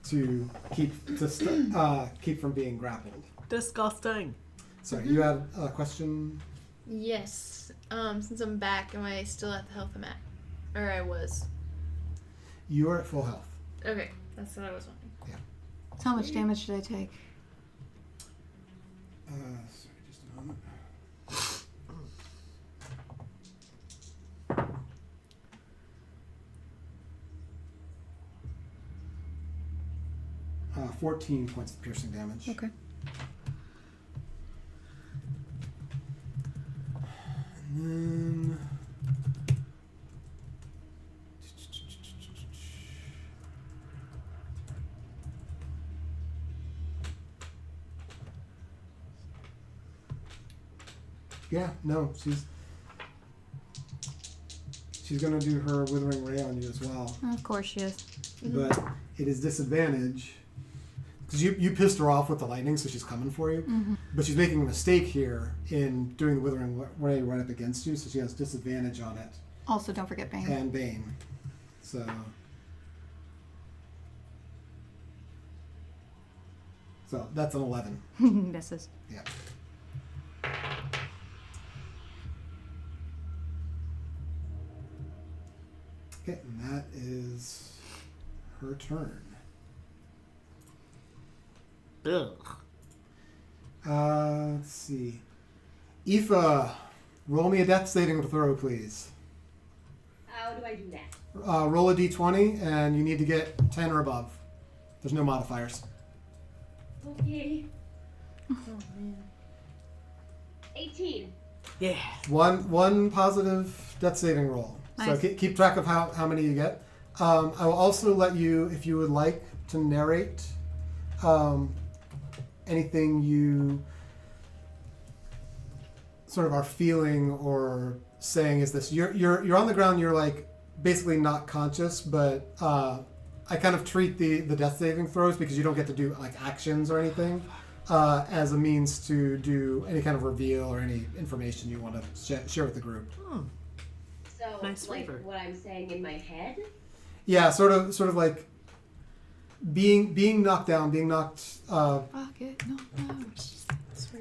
to keep from being grappled. Disgusting. Sorry, you had a question. Yes. Since I'm back, am I still at the health I'm at? Or I was. You are at full health. Okay, that's what I was wondering. How much damage did I take? Sorry, just a moment. Uh, 14 points of piercing damage. Okay. And then yeah, no, she's gonna do her withering ray on you as well, Of course she is. but it is disadvantage because you pissed her off with the lightning, so she's coming for you. But she's making a mistake here in doing the Withering Ray right up against you, so she has disadvantage on it. Also, don't forget Bane. And Bane. So that's an 11. Misses. Yeah. Okay, and that is her turn. Ugh. Let's see. Aoife, roll me a death saving throw, please. How do I do that? Roll a d20, and you need to get 10 or above. There's no modifiers. Okay. 18. Yeah. One positive death saving roll. Nice. So keep track of how many you get. I will also let you, if you would like, to narrate anything you sort of are feeling or saying. Is this you're on the ground? You're like basically not conscious, but I kind of treat the death saving throws, because you don't get to do like actions or anything, as a means to do any kind of reveal or any information you want to share with the group. So, Nice like, flavor. what I'm saying in my head? Yeah, sort of like being knocked down, being knocked. Fuck it, no.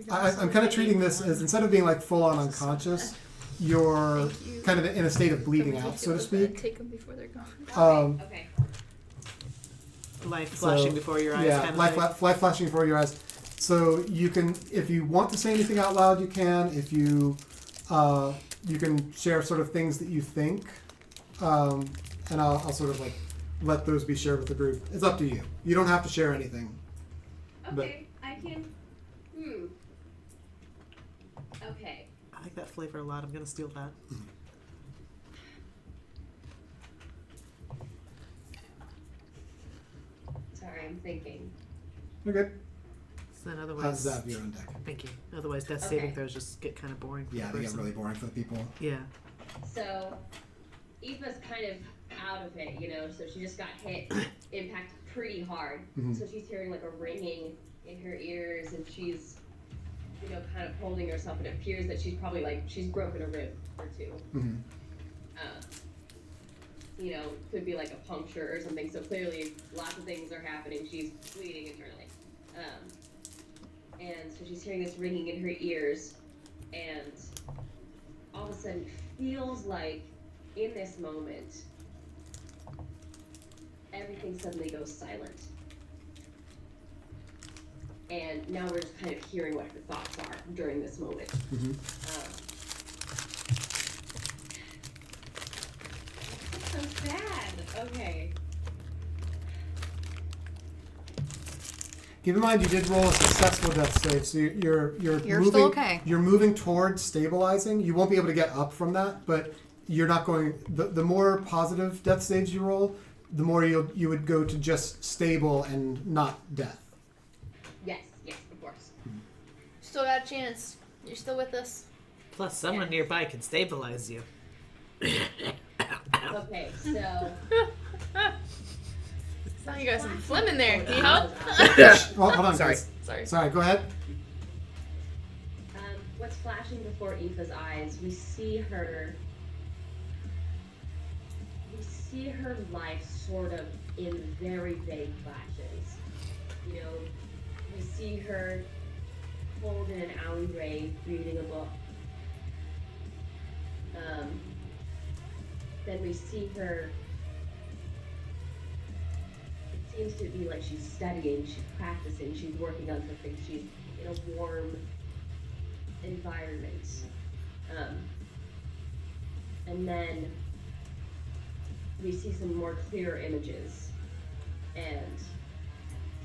I'm kind of treating this as, instead of being like full on unconscious, you're kind of in a state of bleeding out, so to speak. Take them before they're gone. Okay. Light flashing before your eyes. Yeah, kind of light thing. flashing before your eyes. So you can, if you want to say anything out loud, you can. If you you can share sort of things that you think, and I'll sort of like let those be shared with the group. It's up to you. You don't have to share anything. Okay, I can. Okay. I like that flavor a lot. I'm gonna steal that. Sorry, I'm thinking. You're good. So then How's otherwise, that? You're on deck. thank you. Otherwise, death Okay. saving throws just get kind of boring. For Yeah, the they get person. really boring for the people. Yeah. So, Aoife's kind of out of it, you know, so she just got hit, impacted pretty hard. So she's hearing like a ringing in her ears, and she's, you know, kind of holding herself. It appears that she's probably like, she's broken a rib or two. You know, could be like a puncture or something. So clearly, lots of things are happening. She's bleeding internally. And so she's hearing this ringing in her ears, and all of a sudden feels like in this moment, everything suddenly goes silent. And now we're just kind of hearing what her thoughts are during this moment. That's so sad. Okay. Keep in mind, you did roll a successful death save, so you're You're moving, still okay. You're moving towards stabilizing. You won't be able to get up from that, but you're not going. The more positive death saves you roll, the more you would go to just stable and not death. Yes, of course. Still got a chance. You're still with us. Plus, someone nearby can stabilize you. Okay, so. Sound you got some phlegm in there. Can you help? Oh, hold on, Sorry. guys. Sorry, go ahead. What's flashing before Aoife's eyes? We see her life sort of in very vague flashes. You know, we see her hold in an alleyway reading a book. Then we see her. It seems to be like she's studying, she's practicing, she's working on something. She's in a warm environment. And then we see some more clear images, and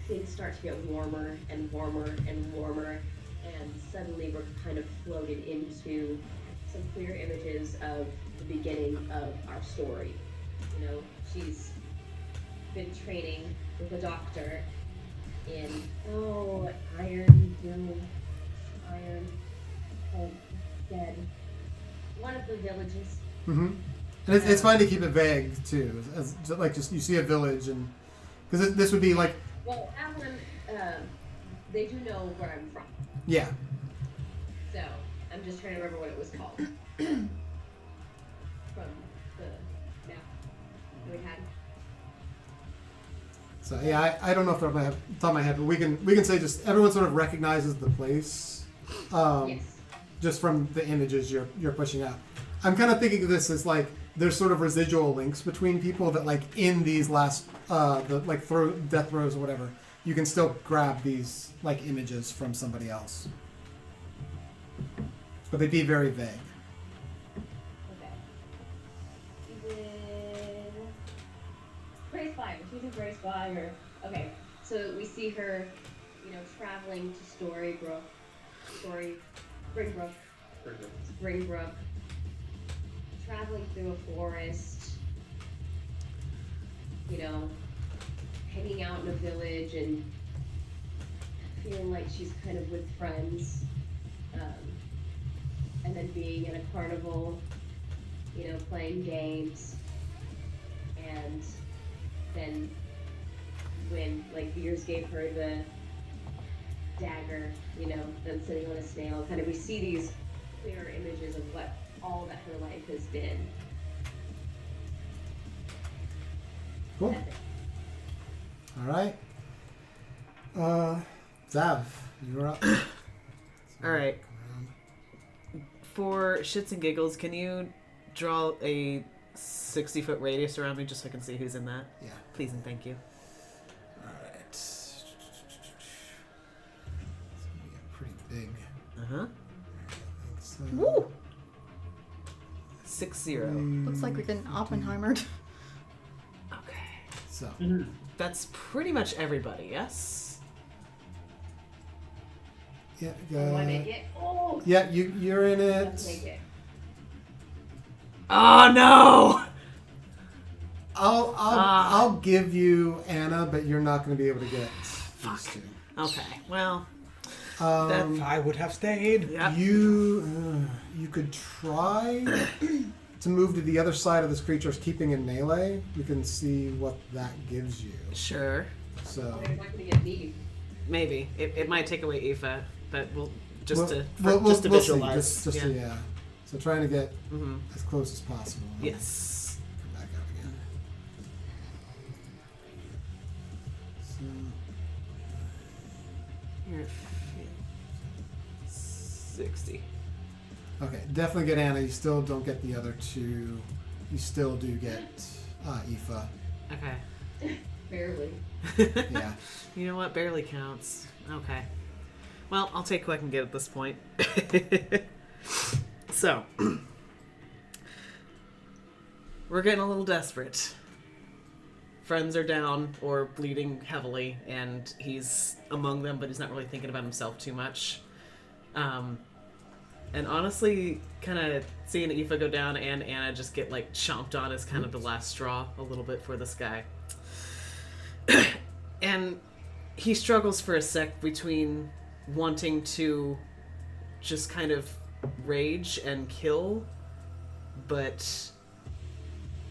things start to get warmer and warmer and warmer, and suddenly we're kind of floated into some clear images of the beginning of our story. You know, she's been training with a doctor in dead, one of the villages. And it's fine to keep it vague too, as like just you see a village, and because this would be like. Well, that one they do know where I'm from. Yeah. So I'm just trying to remember what it was called from the map that we had. So yeah, I don't know if they're on top of my head, but we can say just everyone sort of recognizes the place, Yes. just from the images you're pushing out. I'm kind of thinking of this as like there's sort of residual links between people that like in these last death throws or whatever, you can still grab these like images from somebody else, but they'd be very vague. Okay. Even Grace Fire. She's in Grace Fire. Okay. So we see her, traveling to Springbrook. Traveling through a forest. Hanging out in a village and feeling like she's kind of with friends. And then being in a carnival, playing games. And then when, Veers gave her the dagger, them sitting on a snail, kind of we see these clear images of what all that her life has been. Cool. All right. Zav, you're up. All right. For shits and giggles, can you draw a 60-foot radius around me just so I can see who's in that? Yeah. Please and thank you. All right. It's gonna get pretty big. Uh-huh. So, Woo! 60. Looks like we've been Oppenheimered. Okay. So, That's pretty much everybody, yes? yeah. Do I make it? Oh! Yeah, you're in Let's it. make it. Oh, no! I'll give you Anna, but you're not going to be able to get these two. Okay, well, I would have stayed. yeah. You could try to move to the other side of this creature's keeping in melee. We can see what that gives you. Sure. So Oh, you're not gonna get me. Maybe. It might take away Aoife, but we'll we'll just to see. visualize. Just to, yeah. So trying to get Mm-hmm. as close as possible. Yes. Come back out again. So, You're at 60. okay, definitely get Anna. You still don't get the other two. You still do get Aoife. Okay. Barely. Yeah. You know what? Barely counts. Okay. Well, I'll take who I can get at this point. So, we're getting a little desperate. Friends are down or bleeding heavily, and he's among them, but he's not really thinking about himself too much. And honestly, kind of seeing Aoife go down and Anna just get chomped on is kind of the last straw a little bit for this guy. And he struggles for a sec between wanting to just kind of rage and kill, but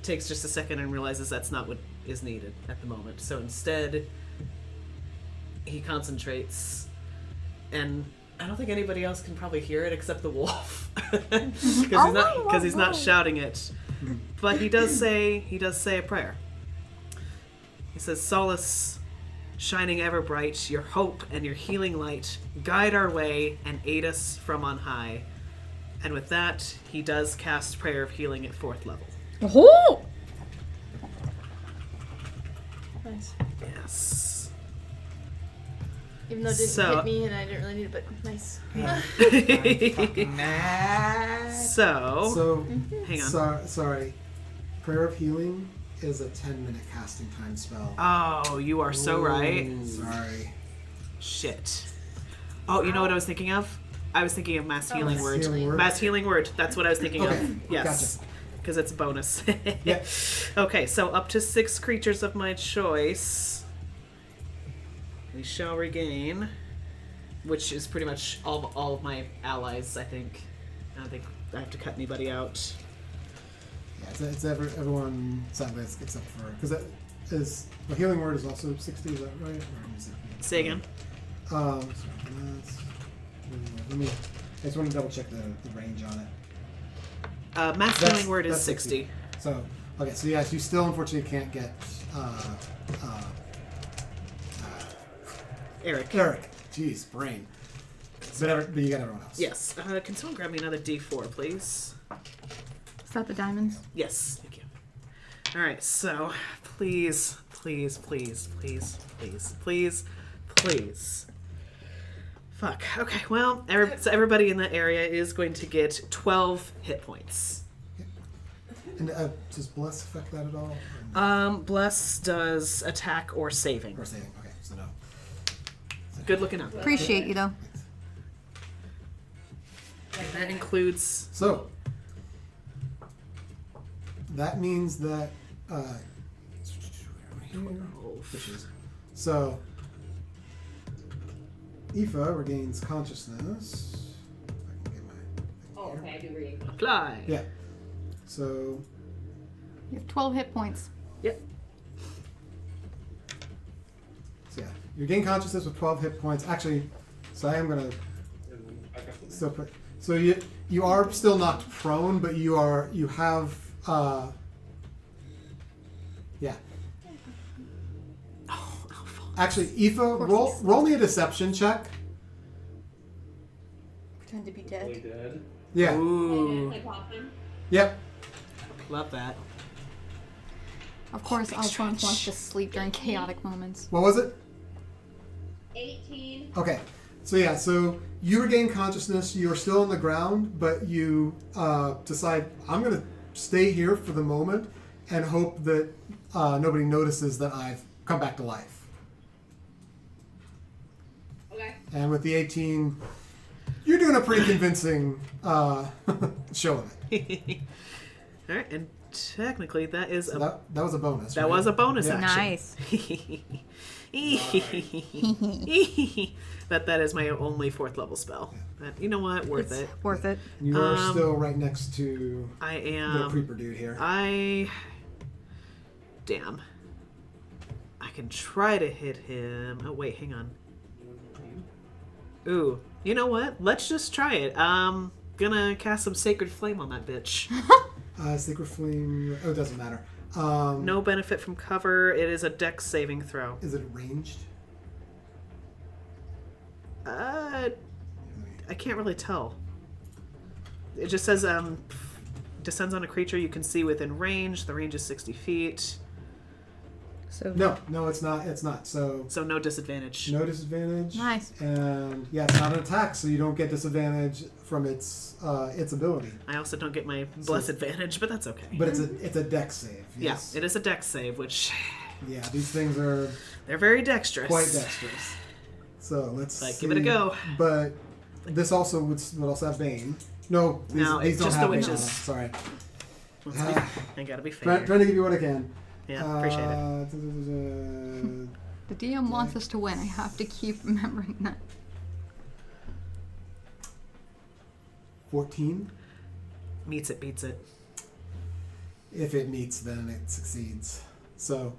takes just a second and realizes that's not what is needed at the moment. So instead, he concentrates, and I don't think anybody else can probably hear it except the wolf, because he's not shouting it. But he does say a prayer. He says, "Solace, shining ever bright, your hope and your healing light, guide our way and aid us from on high." And with that, he does cast Prayer of Healing at 4th level. Oh! Nice. Yes. Even though it didn't So- hit me and I didn't really need it, but nice. Fucking mad. So, Hang on. sorry. Prayer of Healing is a 10-minute casting time spell. Oh, you are so right. Sorry. Shit. Oh, you know what I was thinking of? I was thinking of Mass Healing Mass Word. Healing Word? Mass Healing Word. That's what I was thinking Okay, of. Yes. gotcha. Because it's a bonus. Yep. Okay, so up to 6 creatures of my choice, we shall regain, which is pretty much all of my allies, I think. I don't think I have to cut anybody out. Yeah, it's everyone sadly except for because that is the Healing Word is also 60. Is that right? Or is it Say again. Sorry, let me. I just want to double check the range on it. Mass healing word is that's 60. So okay, so yes, you still unfortunately can't get Eric. Jeez, brain. But you got everyone else. Yes. Can someone grab me another D4, please? Is that the diamonds? Yes. Thank you. All right. So please. Fuck. Okay. Well, so everybody in that area is going to get 12 hit points. And does bless affect that at all? Bless does attack or saving. Or saving. Okay, so no. Good looking up. Appreciate you though. And that includes. So that means that. So Aoife regains consciousness. If I can get my thing Oh, here. okay, I do read. Apply. Yeah. So You have 12 hit points. Yep. yeah, you gain consciousness with 12 hit points. Actually, so I am gonna still put. So you are still knocked prone, but you have yeah. Actually, Aoife, roll me a deception check. Pretend to be Really dead. dead. Yeah. Ooh. Like Hoffman. Yep. Love that. Of course, Alphonse wants to sleep during chaotic moments. What was it? 18. Okay. So yeah, so you regain consciousness. You're still on the ground, but you decide, I'm going to stay here for the moment and hope that nobody notices that I've come back to life. Okay. And with the 18, you're doing a pretty convincing show of it. All right, and technically that is So that was a bonus. that right? was a bonus Yeah. action. Nice. But that is my only 4th level spell. But you know what? Worth it. Worth it. You are still right next to I the am. creeper dude here. Damn. I can try to hit him. Oh wait, hang on. Ooh, you know what? Let's just try it. Gonna cast some Sacred Flame on that bitch. Sacred Flame. Oh, it doesn't matter. No benefit from cover. It is a dex saving throw. Is it ranged? I can't really tell. It just says descends on a creature you can see within range. The range is 60 feet. So No, it's not. It's not. So So no disadvantage. no disadvantage. Nice. And yeah, it's not an attack, so you don't get disadvantage from its ability. I also don't get my bless advantage, but that's okay. But it's a dex save. Yeah, Yes. it is a dex save, which Yeah, these things are they're very dexterous. quite dexterous. So let's Like, see. give it a go. But this also would also have Bane. No, these, No, these it's don't just have the Bane on witches. them. Sorry. I gotta be fair. Trying to give you what I can. Yeah, appreciate it. the DM wants us to win. I have to keep remembering that. 14. Meets it, beats it. If it meets, then it succeeds. So,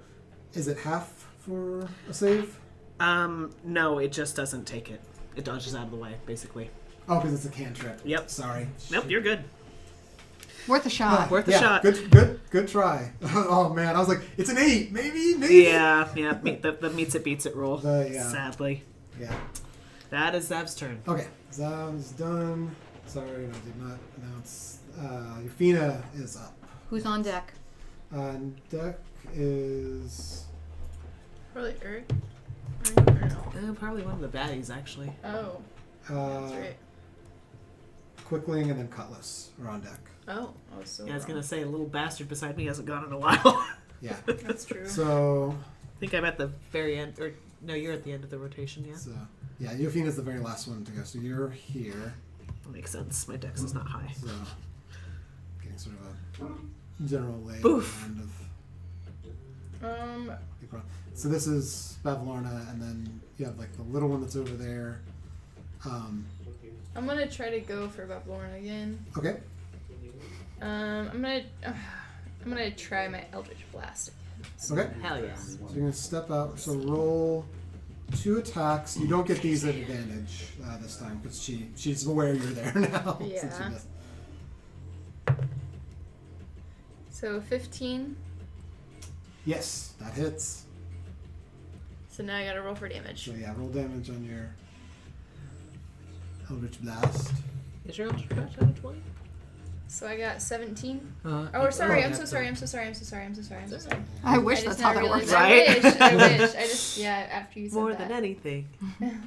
is it half for a save? No, it just doesn't take it. It dodges out of the way, basically. Oh, because it's a cantrip. Yep. Sorry. Nope, you're good. Worth a shot. Worth a yeah, shot. Good try. Oh man, I was like, it's an 8, maybe. Yeah. The meets it, beats it rule. Yeah. Sadly. Yeah. That is Zav's turn. Okay, Zav's done. Sorry, I did not announce. Yufina is up. Who's on deck? On deck is. Probably Eric. Or no? Probably one of the baddies, actually. Oh, that's right. Quickling and then Cutlass are on deck. Oh, I was so Yeah, I was wrong. gonna say a little bastard beside me hasn't gone in a while. Yeah. That's true. So. I think I'm at the very end, or no, you're at the end of the rotation, yeah? So yeah, Yufina's the very last one to go. So you're here. That makes sense. My dex is not high. So getting sort of a general lay Boof. around of. So this is Bavlorna, and then you have like the little one that's over there. I'm gonna try to go for Bavlorna again. Okay. I'm gonna try my Eldritch Blast again. Okay. Hell yeah. So you're gonna step out. So roll 2 attacks. You don't get these at advantage this time because she's aware you're there now. Yeah. Since you missed. So 15. Yes, that hits. So now I gotta roll for damage. So yeah, roll damage on your Eldritch Blast. Is your Eldritch Blast out of 20? So I got 17. Oh, Sorry. I'm yeah, so sorry. I'm so sorry. I wish I just that's how now that works. realized- Right? I wish. I just after you said More that. than anything.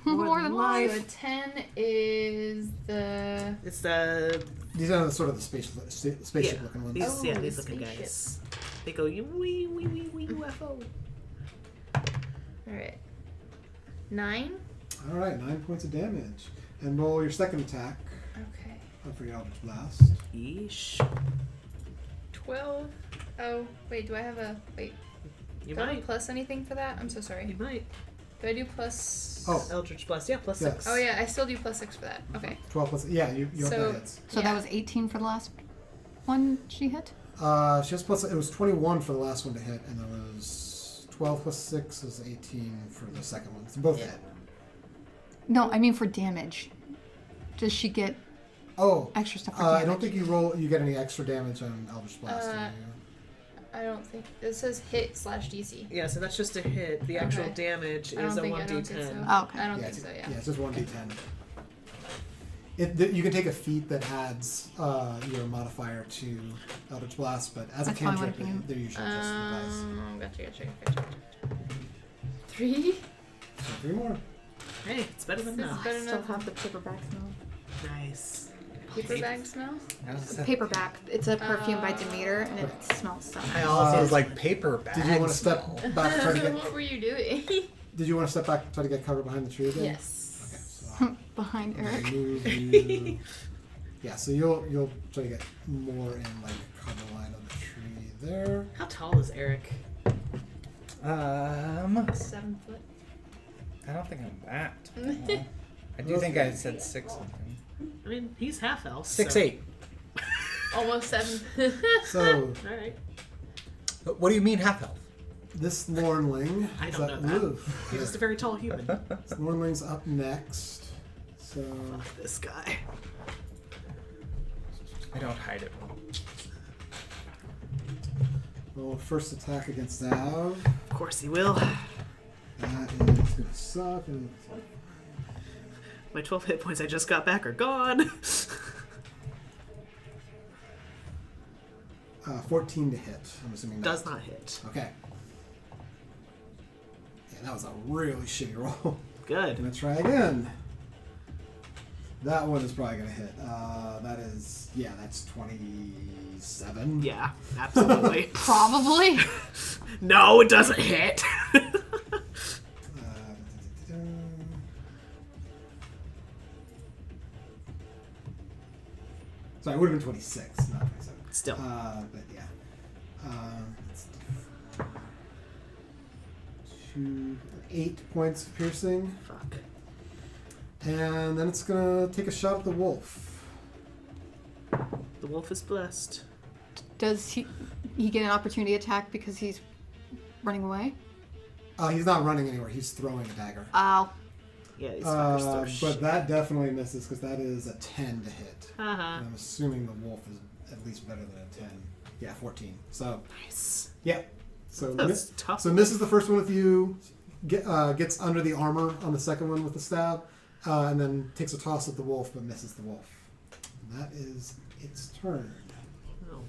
More than life. So a 10 is the. It's the These are sort of the spaceship looking ones. these Oh, these looking spaceship. guys. They go wee UFO. All right. 9. All right, 9 points of damage, and roll your second attack Okay. for your Eldritch Blast. Yeesh. 12. Oh wait, do I have a wait? You Do I have a might. plus anything for that? I'm so sorry. You might. Do I do plus? Oh. Eldritch Blast. Yeah, plus Yes. 6. Oh yeah, I still do plus 6 for that. Okay. 12 plus. Yeah, you So- that hits. So that was 18 for the last one she hit? She has plus. It was 21 for the last one to hit, and there was 12 plus 6 is 18 for the second one. So both hit. No, I mean for damage. Does she get Oh, extra stuff for damage? I don't think you get any extra damage on Eldritch Blast. do you? I don't think it says hit/DC. Yeah, so that's just a hit. The actual Okay. damage I don't is a think- I 1d10. don't think so. Oh, okay. I don't Yeah, think so. yeah, it's just 1d10. You can take a feat that adds your modifier to Eldritch Blast, but as That's a probably cantrip, what I'm they're usually just the dice. Gotcha. 3. So 3 more. Hey, it's better than This that. is better Still enough. have the paperback smell. Nice. Paper bag smell. Paperback. It's a perfume by Demeter, and it smells so I nice. also was like paper bag. Did you want to step smell. back and try to get? What were you doing? Did you want to step back and try to get cover behind the tree again? Yes. Okay. So Behind I'll Eric. move you. Yeah. So you'll try to get more in like cover line of the tree there. How tall is Eric? 7 foot. I don't think I'm that tall. I do think I said 6 something. I mean, he's half elf. 6'8". Almost 7. So All right. What do you mean half elf? this Lornling. I is don't up- know that. Ooh. He's just a very tall human. This Lornling's up next. So This guy. I don't hide it well. roll first attack against Zav. Of course he will. That is gonna suck. And My 12 hit points I just got back are gone. 14 to hit. I'm assuming Does not hit. Okay. Yeah, that was a really shitty roll. Good. Gonna try again. That one is probably gonna hit. That's 27. Yeah, absolutely. Probably. No, it doesn't hit. Sorry, it would have been 26, not 27. Still. But yeah. Let's do 8 points of piercing. Fuck. And then it's gonna take a shot at the wolf. The wolf is blessed. Does he get an opportunity attack because he's running away? He's not running anywhere. He's throwing a dagger. Ow. Yeah, these fuckers throw But shit. that definitely misses because that is a 10 to hit. Uh-huh. And I'm assuming the wolf is at least better than a 10. Yeah, 14. So Nice. yeah. So That's tough. So misses the first one with you. Gets under the armor on the second one with the stab, and then takes a toss at the wolf, but misses the wolf. And that is its turn. Oh.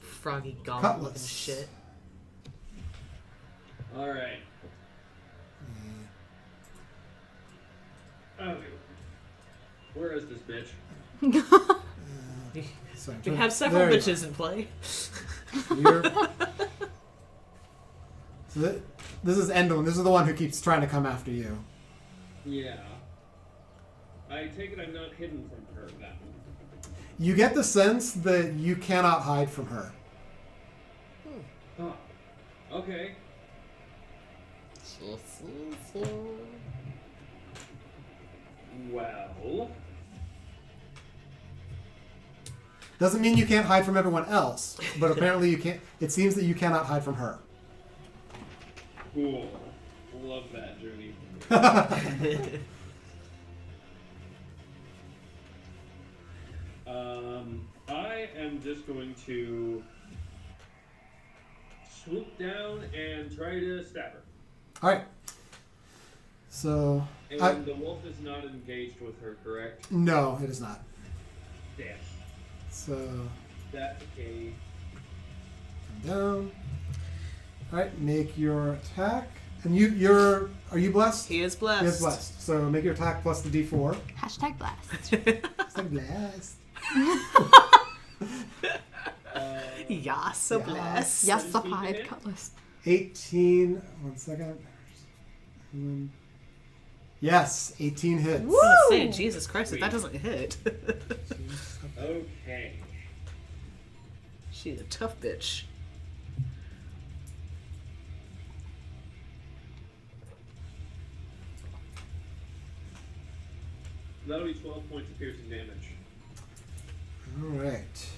Froggy golem Cutlass. looking shit. All right. Okay. Where is this bitch? So I'm We trying- have several there you bitches in play. are. You're- So this is Endlin. This is the one who keeps trying to come after you. Yeah. I take it I'm not hidden from her then. You get the sense that you cannot hide from her. Oh. Okay. Well. Doesn't mean you can't hide from everyone else, but apparently you can't. It seems that you cannot hide from her. Cool. Love that journey. I am just going to swoop down and try to stab her. All right. So, And the wolf is not engaged with her, correct? no, it is not. Damn. So, That's okay. come down. All right, make your attack. And are you blessed? He is blessed. He is blessed. So make your attack plus the D4. Hashtag blast. Hashtag blessed. Yeah, so Yeah. blessed. Yes, the hide cutlass. 18. 1 second. Yes, 18 hits. I was gonna say, Jesus Christ, if that doesn't hit. Okay. She's a tough bitch. That'll be 12 points of piercing damage. All right.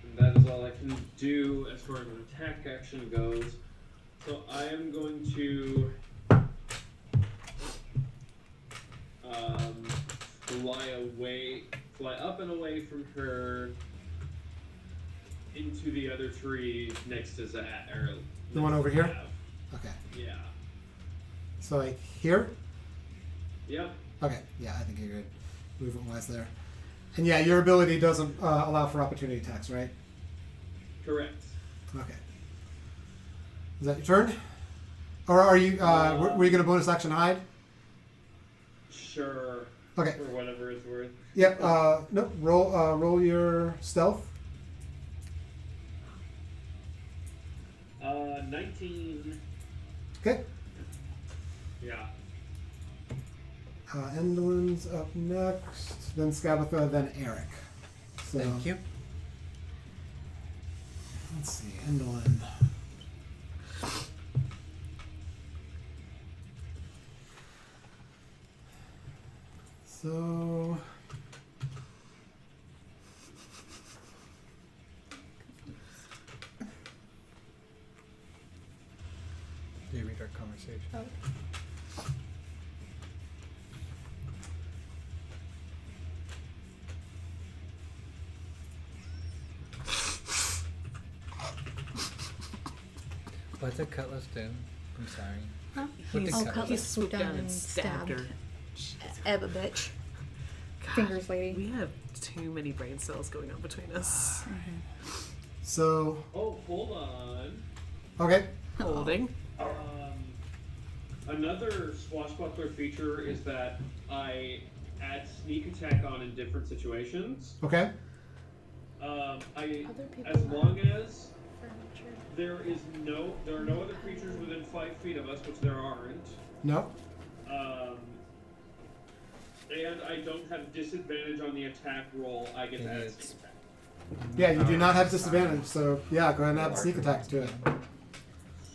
And that is all I can do as far as an attack action goes. So I am going to fly up and away from her into the other tree next to Zach. The one over here? Okay. Yeah. So like here? Yep. Okay. Yeah, I think you're good. Movement-wise there. And yeah, your ability doesn't allow for opportunity attacks, right? Correct. Okay. Is that your turn? Or are you? Were you going to bonus action hide? Sure. Okay. For whatever it's worth. Yep. No. Roll your stealth. 19. Okay. Yeah. Endolin's up next. Then Skabatha. Then Eric. So, Thank you. Let's see. Endolin. So. Do you read our conversation? Oh. What's a cutlass do? I'm sorry. Huh? What did Oh, cutlass- cutlass swooped down and stabbed her. Eva bitch. God, Fingers lady. We have too many brain cells going on between us. So. Oh, hold on. Okay. Holding. Another swashbuckler feature is that I add sneak attack on in different situations. Okay. Other people As long as furniture. there are no other creatures within 5 feet of us, which there aren't. No. And I don't have disadvantage on the attack roll, I get to add Idiots. sneak attack. Yeah, you do not have disadvantage. So yeah, go ahead and add the sneak attack to it.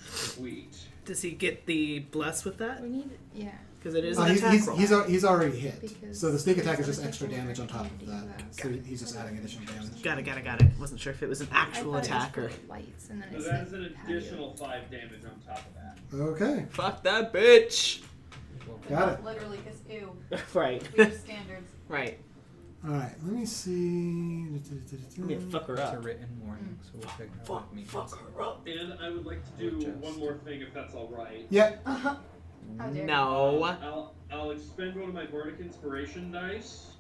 Sweet. Does he get the bless with that? We need, yeah. Because it is an attack He's, roll. he's already hit. Because So the sneak attack is other just extra people damage on top can't of do that. that. So he's just adding additional damage. Got it. Wasn't sure if it was an actual I thought attack it or. was for lights, and then So it that's said an patio. additional 5 damage on top of that. Okay. Fuck that bitch! Got it. Literally, because ew. Right. We have standards. Right. All right. Let me see. I mean, fuck her It's a up. written warning, so we'll take her with me. Fuck her up. And I would like to do Just- one more thing if that's alright. Yeah. How dare you. No. I'll expend one of my Bardic Inspiration dice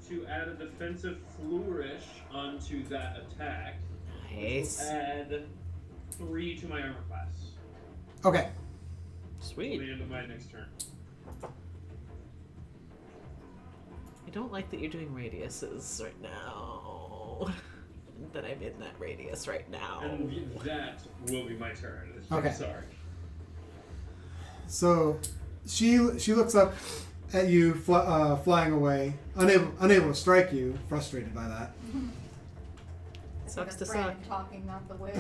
to add a defensive flourish onto that attack. Nice. Add 3 to my armor class. Okay. Till Sweet. the end of my next turn. I don't like that you're doing radiuses right now. That I'm in that radius right now. And that will be my turn. Okay. Sorry. So she looks up at you flying away, unable to strike you, frustrated by that. Sucks to Like a suck. friend talking, not the witch.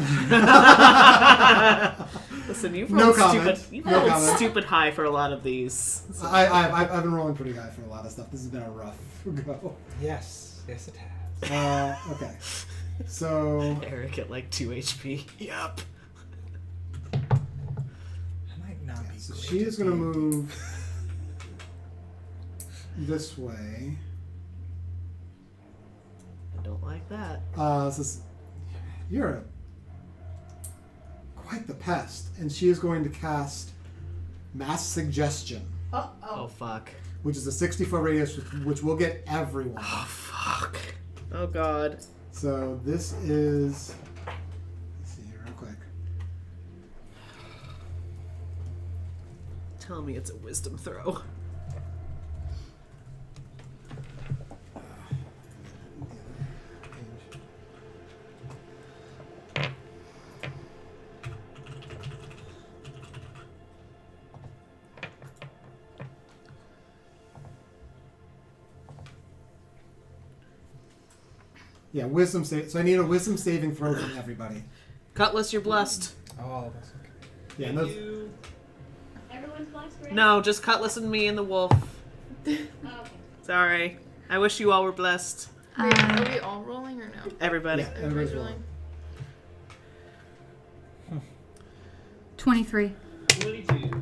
Listen, you've No rolled comment. stupid. You've No rolled comment. stupid high for a lot of these. I've been rolling pretty high for a lot of stuff. This has been a rough go. Yes, it has. Okay. So Eric at like 2 HP. Yep. So she is going to move this way. I don't like that. You're quite the pest. And she is going to cast Mass Suggestion, Oh, fuck. which is a 60-foot radius, which will get everyone. Oh, fuck. Oh, God. So this is... Let's see here real quick. Tell me it's a wisdom throw. Yeah, wisdom save. So I need a wisdom saving throw from everybody. Cutlass, you're blessed. Oh, that's okay. Yeah, and those, Everyone's blessed, right? No, just Cutlass and me and the wolf. Oh, okay. Sorry. I wish you all were blessed. Wait, are we all rolling or no? Everybody. Yeah. Everybody's Everybody's rolling. 23. 22.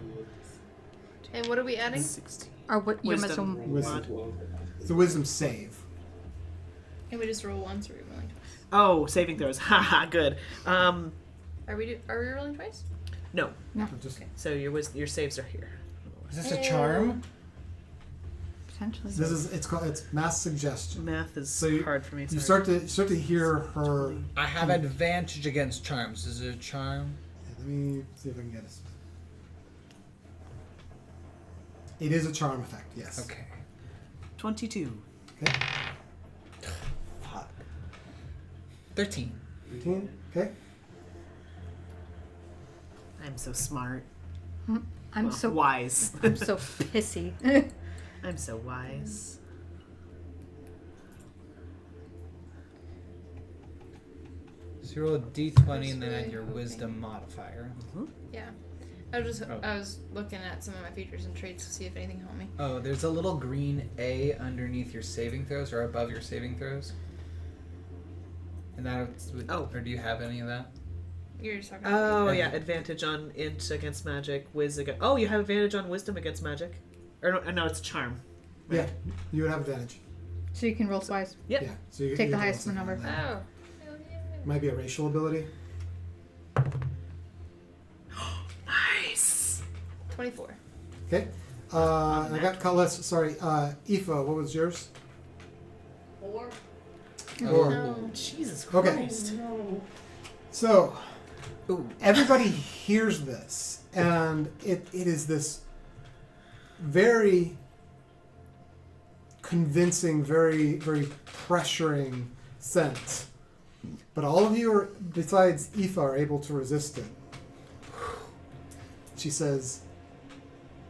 And what are we adding? 16. Or what? Your Wisdom. wisdom. wisdom. It's a wisdom save. Can we just roll once or are we rolling twice? Oh, saving throws. Haha, good. Are we rolling twice? No. Just, So your saves are here. Is this a charm? Potentially. this is it's Mass Suggestion. Math is So you- hard for me. You Sorry. start to hear her. I have advantage against charms. Is it a charm? Let me see if I can get it. It is a charm effect. Yes. Okay. 22. Okay. Fuck. 13. 13. Okay. I'm so smart. I'm Well, so wise. I'm so pissy. I'm so wise. So you roll a d20 and then add your wisdom modifier. Yeah. I was looking at some of my features and traits to see if anything helped me. Oh, there's a little green A underneath your saving throws or above your saving throws. And that's or do you have any of that? You're just talking about Oh, yeah. Advantage on int against magic. Wiz against... Oh, you have advantage on wisdom against magic. Or no, it's charm. Yeah, you would have advantage. So you can roll twice. Yep. Yeah. So you Take you the roll highest something number. on that. Oh. Hell yeah. Might be a racial ability. Nice. 24. Okay. I got Cutlass. Sorry. Aoife, what was yours? 4. Or- No. Jesus Okay. Christ. So, Ooh. everybody hears this, and it is this very convincing, very, very pressuring sense. But all of you, besides Aoife, are able to resist it. She says,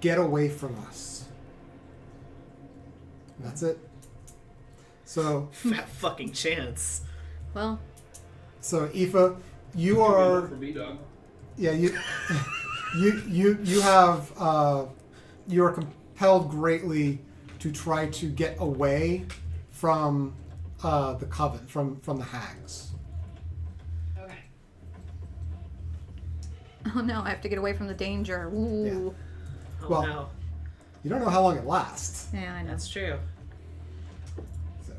"Get away from us." And that's it. So, Fat fucking chance. Well, Aoife, you are. For me, dog. Yeah, you have you are compelled greatly to try to get away from the coven, from the hags. Okay. oh no, I have to get away from the danger. Ooh. Oh, Well- no. You don't know how long it lasts. Yeah, I know. That's true. So,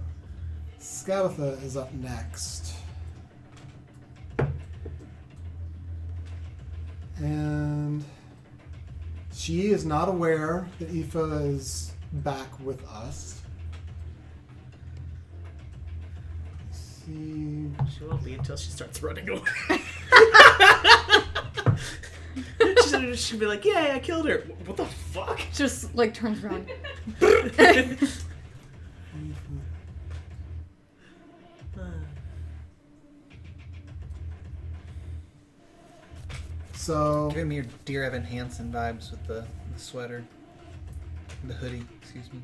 Scabatha is up next, and she is not aware that Aoife is back with us. Let's see. She won't be until she starts running away. She'll be like, "Yay, I killed her." What the fuck? Just like turns around. So Giving me your Dear Evan Hansen vibes with the sweater. The hoodie, excuse me.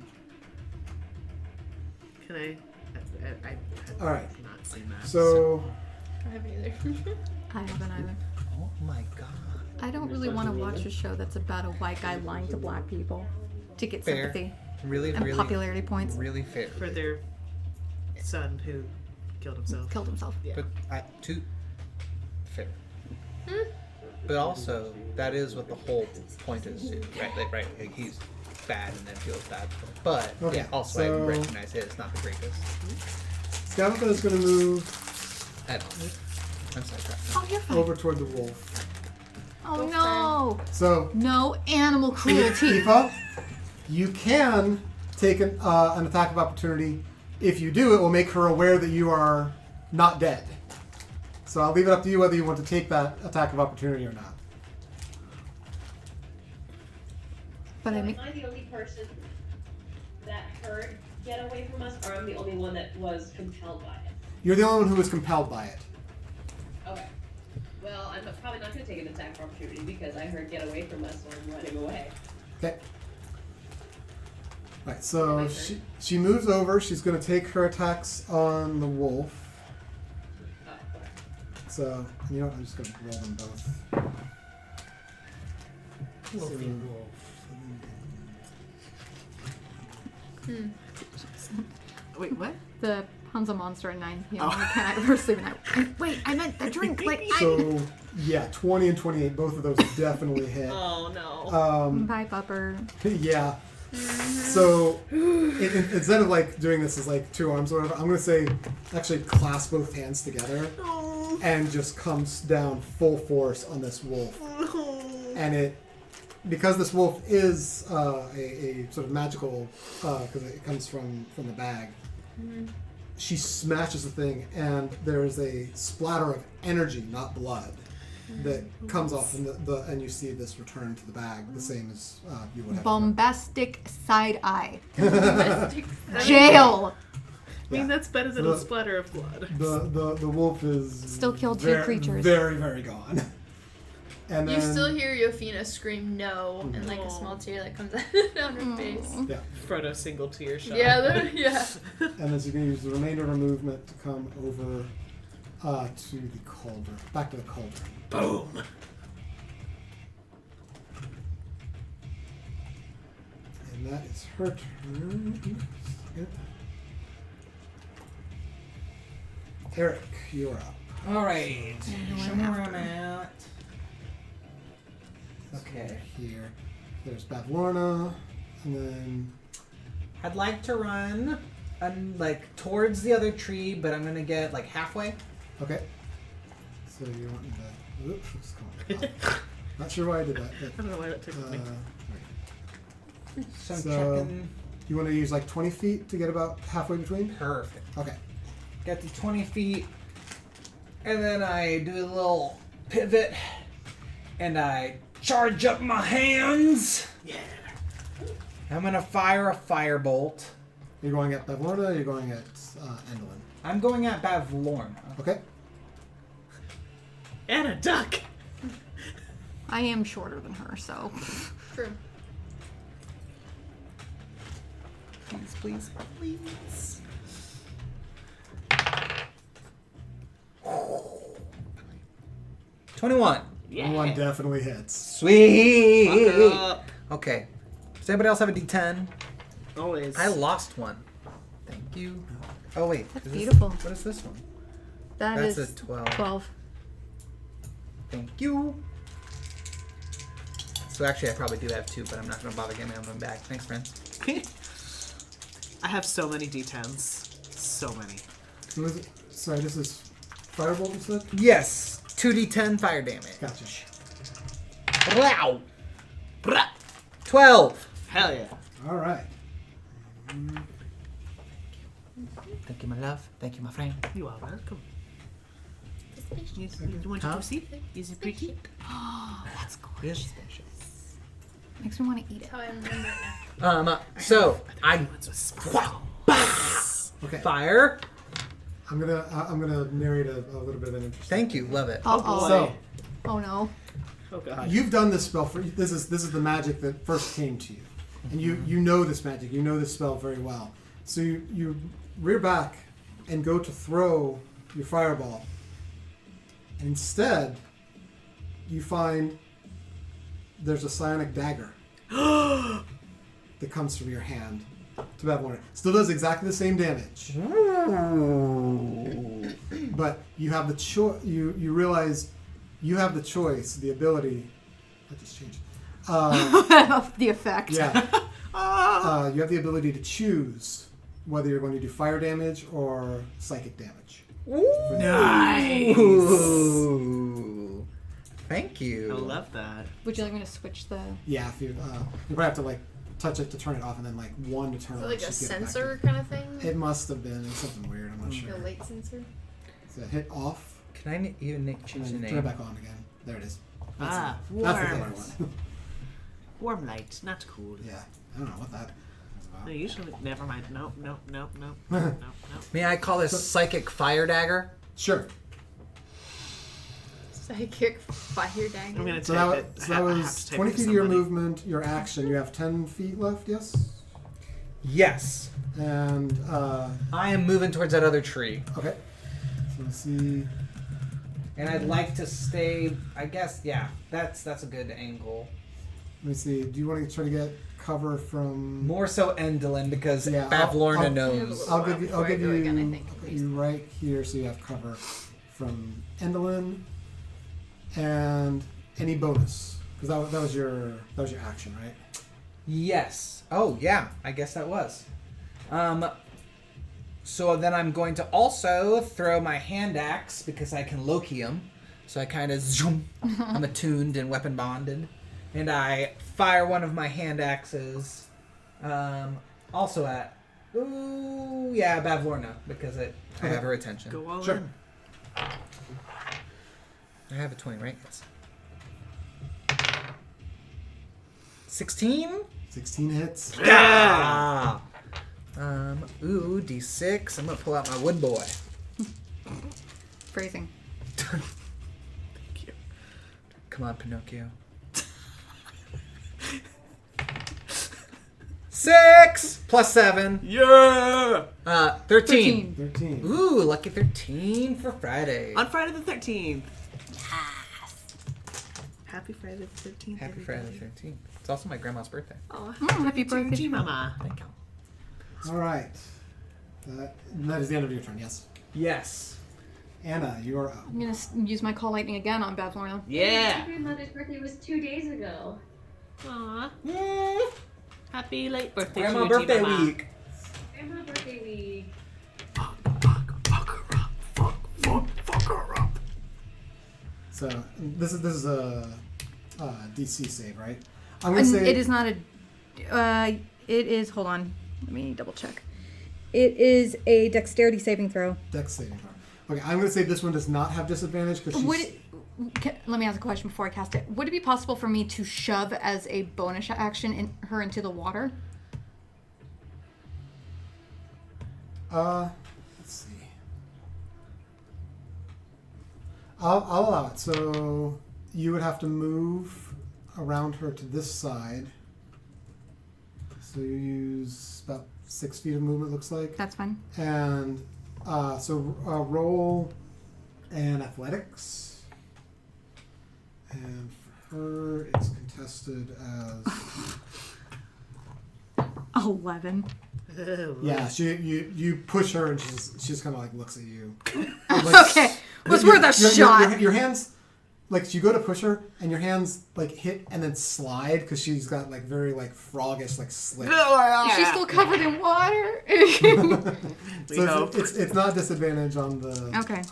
Can I all right. not seen that. So I haven't either. I haven't either. Oh my god. I don't really want to watch a show that's about a white guy lying to black people to get Fair. sympathy Really, and really, popularity points. really fair. For their son who killed himself. Killed himself. Yeah. But too fair. But also, that is what the whole point is, too, right? Like he's bad and then feels bad. But Okay, yeah, also so- I recognize his, not the greatest. Skavathra is going to move I don't know. I'm sidetracked. Oh, you're fine. over toward the wolf. Oh no! So, No animal cruelty. Aoife, you can take an attack of opportunity. If you do, it will make her aware that you are not dead. So I'll leave it up to you whether you want to take that attack of opportunity or not. But I Am mean, I the only person that heard get away from us, or I'm the only one that was compelled by it? You're the only one who was compelled by it. Okay. Well, I'm probably not going to take an attack of opportunity because I heard get away from us, so I'm running away. Okay. Right, so she moves over. She's going to take her attacks on the wolf. Oh, okay. So, you know what? I'm just going to roll them both. Wait, what? the Hansa monster at 9 p.m. Can I we're sleeping out? Wait, I meant the drink. Like So, yeah, 20 and 28, both of those definitely hit. Oh no. Bye, Bupper. Yeah. So instead of like doing this as like two arms or whatever, I'm gonna say actually clasp both hands together and just comes down full force on this wolf. And it, because this wolf is a sort of magical, because it comes from the bag. She smashes the thing, and there is a splatter of energy, not blood, that comes off, and you see this return to the bag, the same as you would have. Bombastic side eye. Jail. I mean, that's better than So a splatter of blood. The wolf is Still killed two creatures. Very, very gone. And then, You still hear Yofina scream no, and like a small tear that comes down her face. yeah. Frodo single tear shot. Yeah, yeah. And then you can use the remainder of her movement to come over to the cauldron, back to the cauldron. Boom. And that is her turn. Eric, you're up. All right. Show me where I'm at. Okay. Here. There's Bavlorna, and then I'd like to run, like towards the other tree, but I'm gonna get like halfway. okay. So you want the oops, what's going on? Not sure why I did that. I don't know why that took me. So I'm So- checking. You want to use like 20 feet to get about halfway between? Perfect. Okay. Get to 20 feet, and then I do a little pivot, and I charge up my hands. Yeah. I'm gonna fire a firebolt. You're going at Bavlorna, or you're going at Endlin? I'm going at Bavlorna. Okay. And a duck. I am shorter than her, so. True. Please, please, please. $21. Yeah. One definitely hits. Sweet. Fuck her up. Okay. Does anybody else have a D10? Always. I lost one. Thank you. Oh wait. That's is this- beautiful. What is this one? That's That's a 12. 12. Thank you. So actually, I probably do have two, but I'm not going to bother getting my own back. Thanks, friends. I have so many D10s. So many. So is it, sorry, this is Firebolt, you said? Yes. 2d10 fire damage. Gotcha. Wow. 12. Hell yeah. All right. Thank you, my love. Thank you, my friend. You are welcome. You want Huh? to see? Is it pretty? That's gorgeous. It is spacious. Makes me want to eat it. That's how I remember it now. So I Okay. fire. I'm gonna narrate a little bit of an interesting. Thank you. Love it. Uh-oh. So Oh no. Oh god. you've done this spell for this is the magic that first came to you, and you know this magic. You know this spell very well. So you rear back and go to throw your fireball. Instead, you find there's a psionic dagger that comes from your hand to Bavlorna. Still does exactly the same damage. But you have the choice. You realize you have the choice, the ability. That just changed. The effect. Yeah. You have the ability to choose whether you're going to do fire damage or psychic damage. Nice. Ooh. Thank you. I love that. Would you like me to switch the? Yeah, if you probably have to like touch it to turn it off, and then like one to turn Is it it on. like a Should get it back sensor to- kind of thing? It must have been. It's something weird. I'm not Like sure. a light sensor? So hit off, Can I even and change the then name? turn it back on again. There it is. That's Ah, it. That's the color warm. one. Warm light, not cool. Yeah, I don't know what that is No, about. usually, never mind. Nope. Nope. May I call this psychic fire dagger? Sure. Psychic fire dagger. I'm gonna So type that, it. so that I have was to type 20 it feet to of your somebody. movement, your action. You have 10 feet left, yes? Yes. And, I am moving towards that other tree. okay. So let's see. And I'd like to stay, I guess, yeah, that's a good angle. Let me see. Do you want to try to get cover from... More so Endolin because Yeah, Bavlorna I'll- knows. I'll give you, Before I go again, I I'll think. put you right here so you have cover from Endolin and any bonus. Because that was your action, right? Yes. Oh, yeah, I guess that was. So then I'm going to also throw my hand axe because I can Loki him. So I kind of zoom. I'm attuned and weapon bonded. And I fire one of my hand axes. Also at... Ooh, yeah, Bavlorna. Because I have her attention. Go all Sure. in. I have a 20, right? Yes. 16? 16 hits. Yeah! Ooh, D6. I'm gonna pull out my wood boy. Phrasing. Thank you. Come on, Pinocchio. 6 plus 7. Yeah. 13. 13. Ooh, lucky 13 for Friday. On Friday the 13th. Happy Friday the 13th. Happy Friday the 13th. It's also my grandma's birthday. Oh, Happy birthday, G Mama. Thank you. All right. That is the end of your turn, yes. Yes. Anna, you are up. I'm gonna use my call lightning again on Bavlorna. Yeah. My grandmother's birthday was 2 days ago. Aw. Happy late birthday Grandma to you, birthday G-Mama. week. Grandma birthday week. So this is a DC save, right? I'm gonna say It is not a. It is. Hold on. Let me double check. It is a dexterity saving throw. Dex saving throw. Okay, I'm gonna say this one does not have disadvantage because she's. Let me ask a question before I cast it. Would it be possible for me to shove as a bonus action her into the water? Let's see. I'll allow it. So you would have to move around her to this side. So you use about 6 feet of movement, looks like. That's fine. And roll an athletics. And for her, it's contested as 11. yeah. You push her, and she's kind of like looks at you. Okay, was worth a shot. Your hands, like you go to push her, and your hands like hit and then slide because she's got like very like froggish like slip. Is she still covered in water? So it's not disadvantage on the. Okay.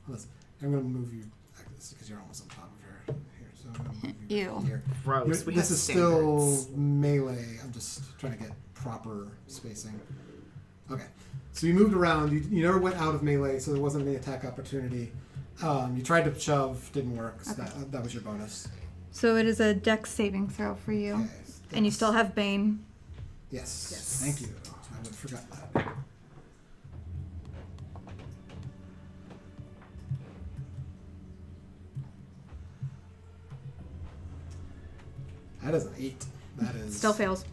Listen, I'm gonna move you because you're almost on top of her here. So I'm gonna move you Ew. here. Gross. We This have is still standards. melee. I'm just trying to get proper spacing. Okay. So you moved around. You never went out of melee, so there wasn't any attack opportunity. You tried to shove, didn't work. So that was your bonus. So it is a dex saving throw for you. Okay. And you still have Bane. Yes. Thank you. I would have forgotten that. That is an 8. That is Still fails.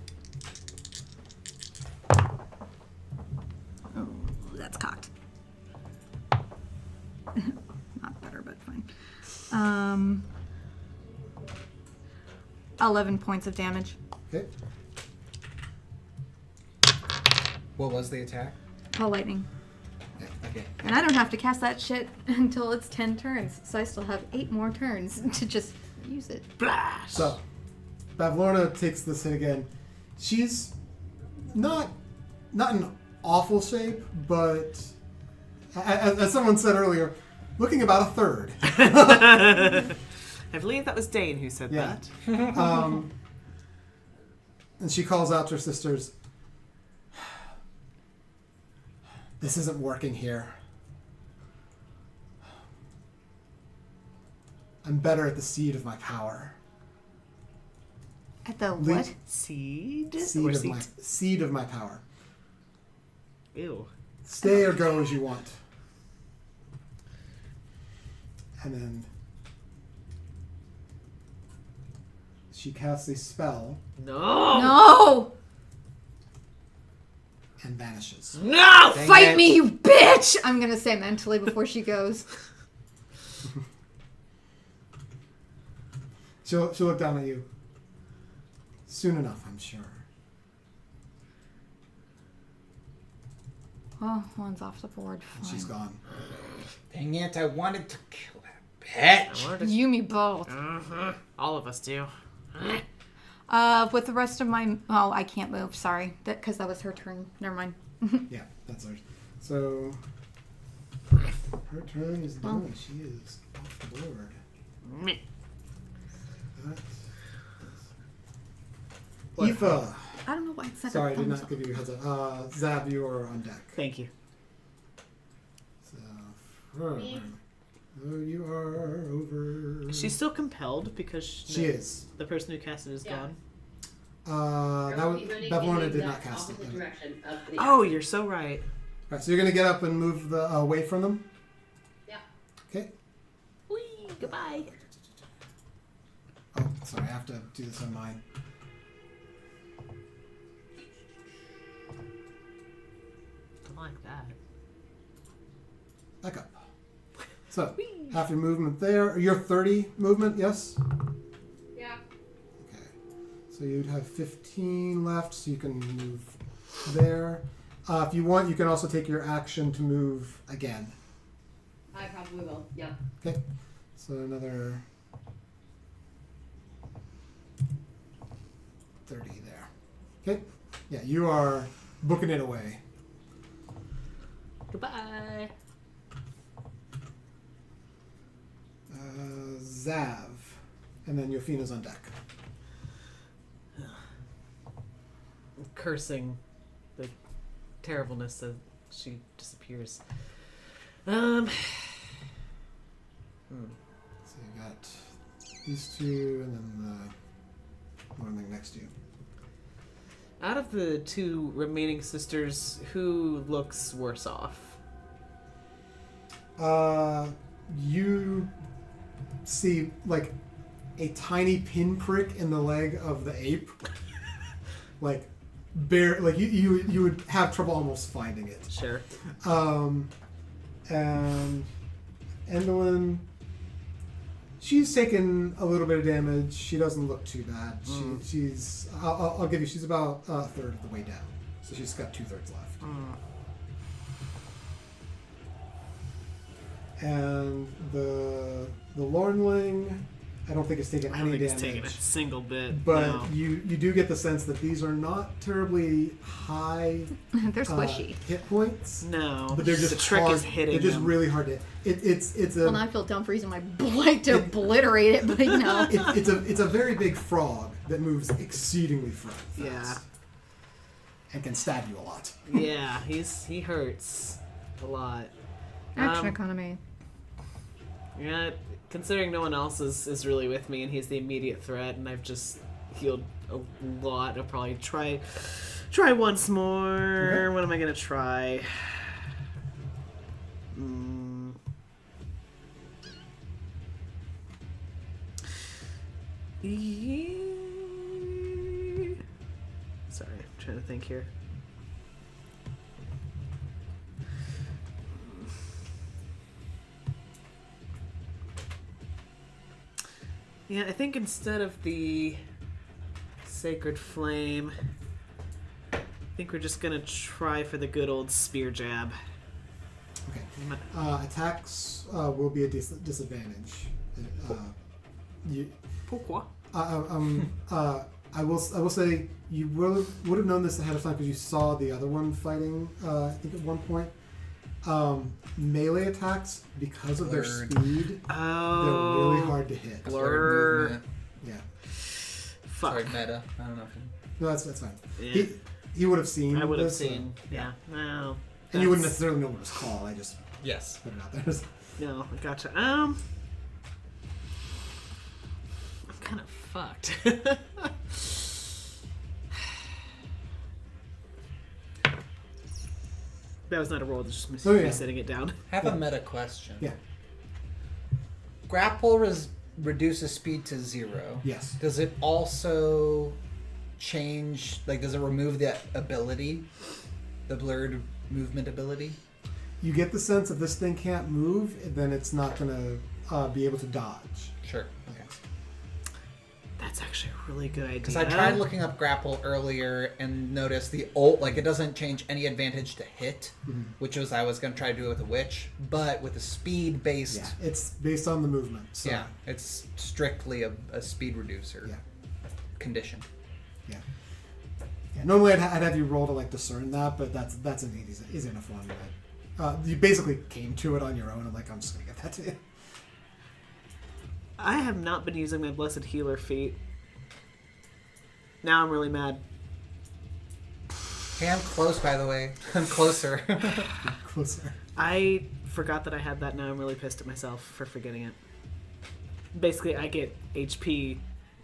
Oh, that's cocked. Not better, but fine. 11 points of damage. Okay. What was the attack? Call lightning. Yeah, that Okay. And I don't have to cast that shit until it's 10 turns, so I still have 8 more turns to just use it. Blast. So, Bavlorna takes this hit again. She's not in awful shape, but as someone said earlier, looking about a third. I believe that was Dane who said Yeah. that. And she calls out to her sisters, "This isn't working here. I'm better at the seed of my power." At the Le- what? Seed? Or Seed of my power. Ew. Stay or go as you want. And then she casts a spell No! No! and vanishes. No! Dang Fight it. me, you bitch! I'm gonna say mentally before she goes. She'll look down at you. Soon enough, I'm sure. Oh, one's off the board. And she's Fine. gone. Dang it, I wanted to kill that bitch. I wanted to- You, me both. All of us do. With the rest of my... Oh, I can't move. Sorry. Because that was her turn. Never mind. Yeah, that's hers. So her turn is done. She is off the board. That is- Aoife. I don't know why it's not Sorry, I a did thumbs not up. give you a heads up. Zav, you are on deck. Thank you. So, oh, you are over. She's still compelled because She is. the person who cast it is Yeah. gone. That was He's running in Bavlorna the did not exact cast it. opposite Yeah. direction of the Oh, you're so right. Right, so you're gonna get up and move the away from them. Yeah. Okay. Whee, goodbye. Oh, sorry, I have to do this on mine. Don't like that. Back up. So, half your movement there. Your 30 movement, yes? Yeah. Okay. So you'd have 15 left, so you can move there. If you want, you can also take your action to move again. I probably will. Yeah. Okay. So another 30 there. Okay. Yeah, you are booking it away. Goodbye. Zav. And then Yofina's on deck. Cursing the terribleness that she disappears. So you got these two and then the one thing next to you. Out of the two remaining sisters, who looks worse off? You see like a tiny pinprick in the leg of the ape. Like you would have trouble almost finding it. Sure. And Endolin, she's taken a little bit of damage. She doesn't look too bad. She's I'll give you. She's about a third of the way down, so she's got 2/3 left. And the Lornling, I don't think it's taken I don't any think damage. it's taken a single bit. But no. you do get the sense that these are not terribly high They're squishy. hit points. No. But they're just the trick hard, is hitting They're just them. really hard to hit. It's a Well, now I feel dumb for using my blight to obliterate it, but you know. it's a very big frog that moves exceedingly fast. Yeah. And can stab you a lot. Yeah, he hurts a lot. Action economy. Yeah, considering no one else is really with me and he's the immediate threat and I've just healed a lot, I'll probably try once more. Okay. What am I gonna try? Sorry, I'm trying to think here. Yeah, I think instead of the Sacred Flame, I think we're just gonna try for the good old spear jab. Okay. Attacks will be a disadvantage. Pourquoi? I will say you would have known this ahead of time because you saw the other one fighting. I think at one point, melee attacks because of their speed, they're really hard to hit. Blur. Yeah. Fuck. Sorry, meta. I don't know if you... No, that's fine. Yeah. He would have seen. I would have this, seen. Yeah. Well. And you wouldn't necessarily know what it was called. I just Yes. put it out there. No, I gotcha. I'm kind of fucked. That was not a roll, just me setting it down. Have a meta question. Yeah. Grapple reduces speed to 0. Yes. Does it also change, like, does it remove the ability? The blurred movement ability? You get the sense if this thing can't move, then it's not going to be able to dodge. Sure. Okay. That's actually a really good idea. Because I tried looking up grapple earlier and noticed the ult, like, it doesn't change any advantage to hit, which was I was going to try to do it with a witch, but with a speed-based... Yeah, it's based on the movement. So. Yeah, it's strictly a speed reducer condition. Yeah. Yeah. Normally I'd have you roll to like discern that, but that's an easy enough one. You basically came to it on your own. I'm like, I'm just gonna get that to you. I have not been using my Blessed Healer feat. Now I'm really mad. Hey, I'm close, by the way. I'm closer. Closer. I forgot that I had that. Now I'm really pissed at myself for forgetting it. Basically, I get HP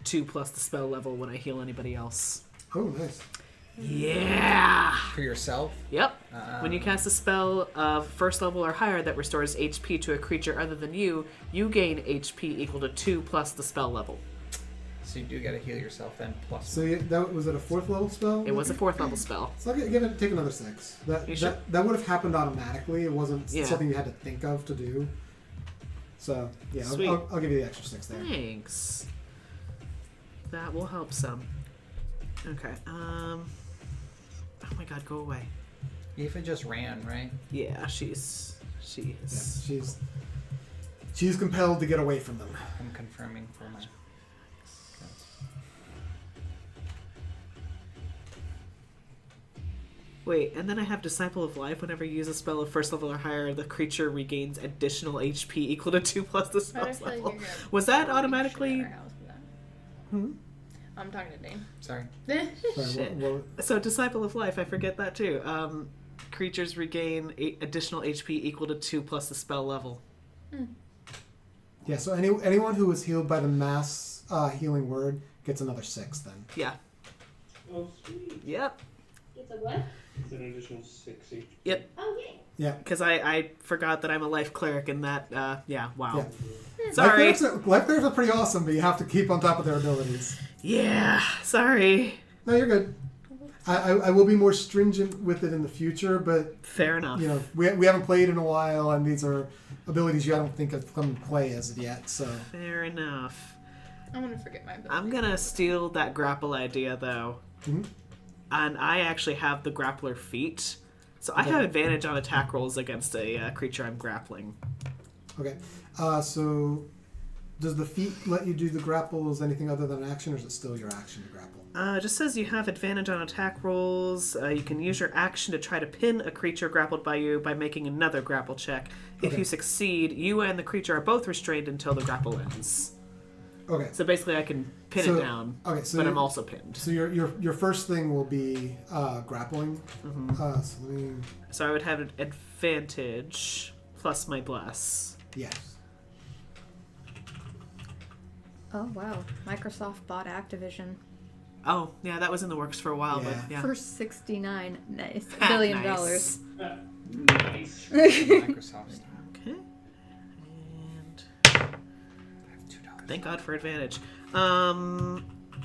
2 plus the spell level when I heal anybody else. Oh, nice. Yeah! For yourself? Yep. When you cast a spell of first level or higher that restores HP to a creature other than you, you gain HP equal to 2 plus the spell level. So you do got to heal yourself then plus. So that was it a 4th level spell? It was a 4th level spell. So take another 6. Sure? That would have happened automatically. It wasn't Yeah. something you had to think of to do. So yeah, Sweet. I'll give you the extra 6 there. Thanks. That will help some. Okay. Oh my god, go away. Aoife just ran, right? Yeah, she is. Yeah, she's compelled to get away from them. I'm confirming for my... Wait, and then I have Disciple of Life. Whenever you use a spell of first level or higher, the creature regains additional HP equal to 2 plus the spell's level. Was that automatically... I'm talking to Dane. Sorry. Shit. So Disciple of Life, I forget that too. Creatures regain additional HP equal to 2 plus the spell level. Yeah, so anyone who was healed by the mass healing word gets another 6 then. Yeah. Oh, sweet. Yep. It's a what? It's an additional 60. Yep. Oh, yay. Yeah. Because I forgot that I'm a life cleric and that, wow. Yeah. Sorry. Life clerics are pretty awesome, but you have to keep on top of their abilities. Yeah, sorry. No, you're good. I will be more stringent with it in the future, but fair enough. You know, we haven't played in a while, and these are abilities you don't think have come to play as of yet. So fair enough. I'm gonna forget my ability. I'm gonna steal that grapple idea though, and I actually have the grappler feat, so I have advantage on attack rolls against a creature I'm grappling. Okay, so does the feat let you do the grapple as anything other than an action, or is it still your action to grapple? It just says you have advantage on attack rolls. You can use your action to try to pin a creature grappled by you by making another grapple check. If you succeed, you and the creature are both restrained until the grapple ends. Okay. So basically I can pin it down, but I'm also pinned. So your first thing will be grappling. So I would have an advantage plus my bless. Yes. Oh wow, Microsoft bought Activision. Oh, yeah, that was in the works for a while, but yeah. For $69 billion. Nice. Nice. Microsoft. Okay. And thank God for advantage.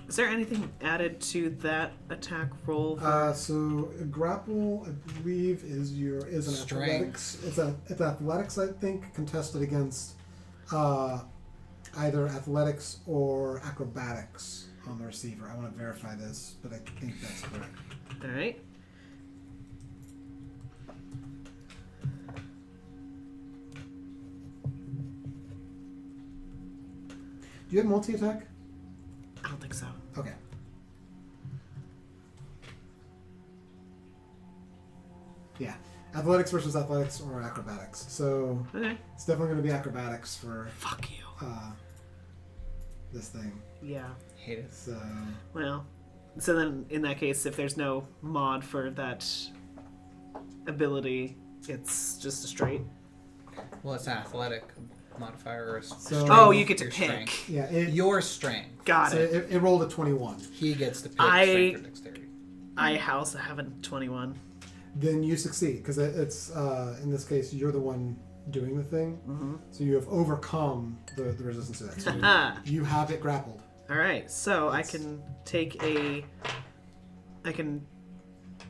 Is there anything added to that attack roll? So grapple, I believe, is an athletics. It's athletics, I think, contested against either athletics or acrobatics on the receiver. I want to verify this, but I think that's correct. All right. you have multi-attack? I don't think so. Okay. Yeah. Athletics versus athletics or acrobatics. So Okay. it's definitely going to be acrobatics for Fuck you. this thing. Yeah. Hate it. So Well, so then in that case, if there's no mod for that ability, it's just a straight. Well, it's an athletic modifier or a So- strength. Oh, you get to Your pick. strength. yeah, Your strength. Got so it. it rolled a 21. He gets to pick I- strength or dexterity. I also have a 21. Then you succeed because it's in this case you're the one doing the thing. Mm-hmm. So you have overcome the resistance to that. So Ah. you have it grappled. All right, so I can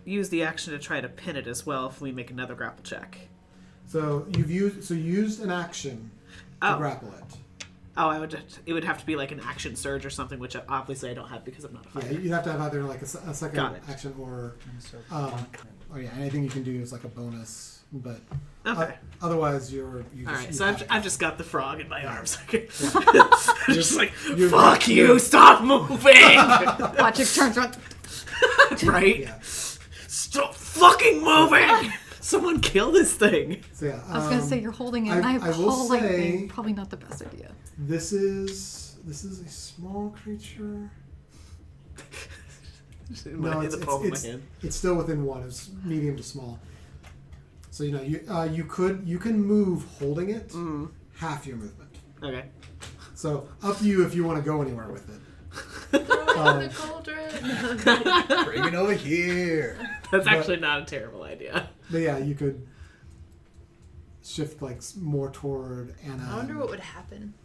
use the action to try to pin it as well if we make another grapple check. So you used an action to Oh. grapple it. Oh, it would have to be like an action surge or something, which obviously I don't have because I'm not a Yeah, fighter. you'd have to have either like a second Got it. action or So, yeah, anything you can do is like a bonus. But Okay. otherwise you All just, right, you so have I've just got the frog in my arms. You're- just like, you're- fuck you, stop moving! Watch turns around. Right? Yeah. Stop fucking moving! Someone kill this thing! So yeah, I was gonna say you're holding it, and I I will pull lightning. say- Probably not the best idea. this is a small creature. No, In the palm of my hand. it's still within one. It's medium to small. So you can move holding it Mm. half your movement. Okay. So up to you if you want to go anywhere with it. Throw it in the cauldron. bring it over here. That's actually not a terrible idea. But yeah, you could shift like more toward Anna. I wonder what would happen.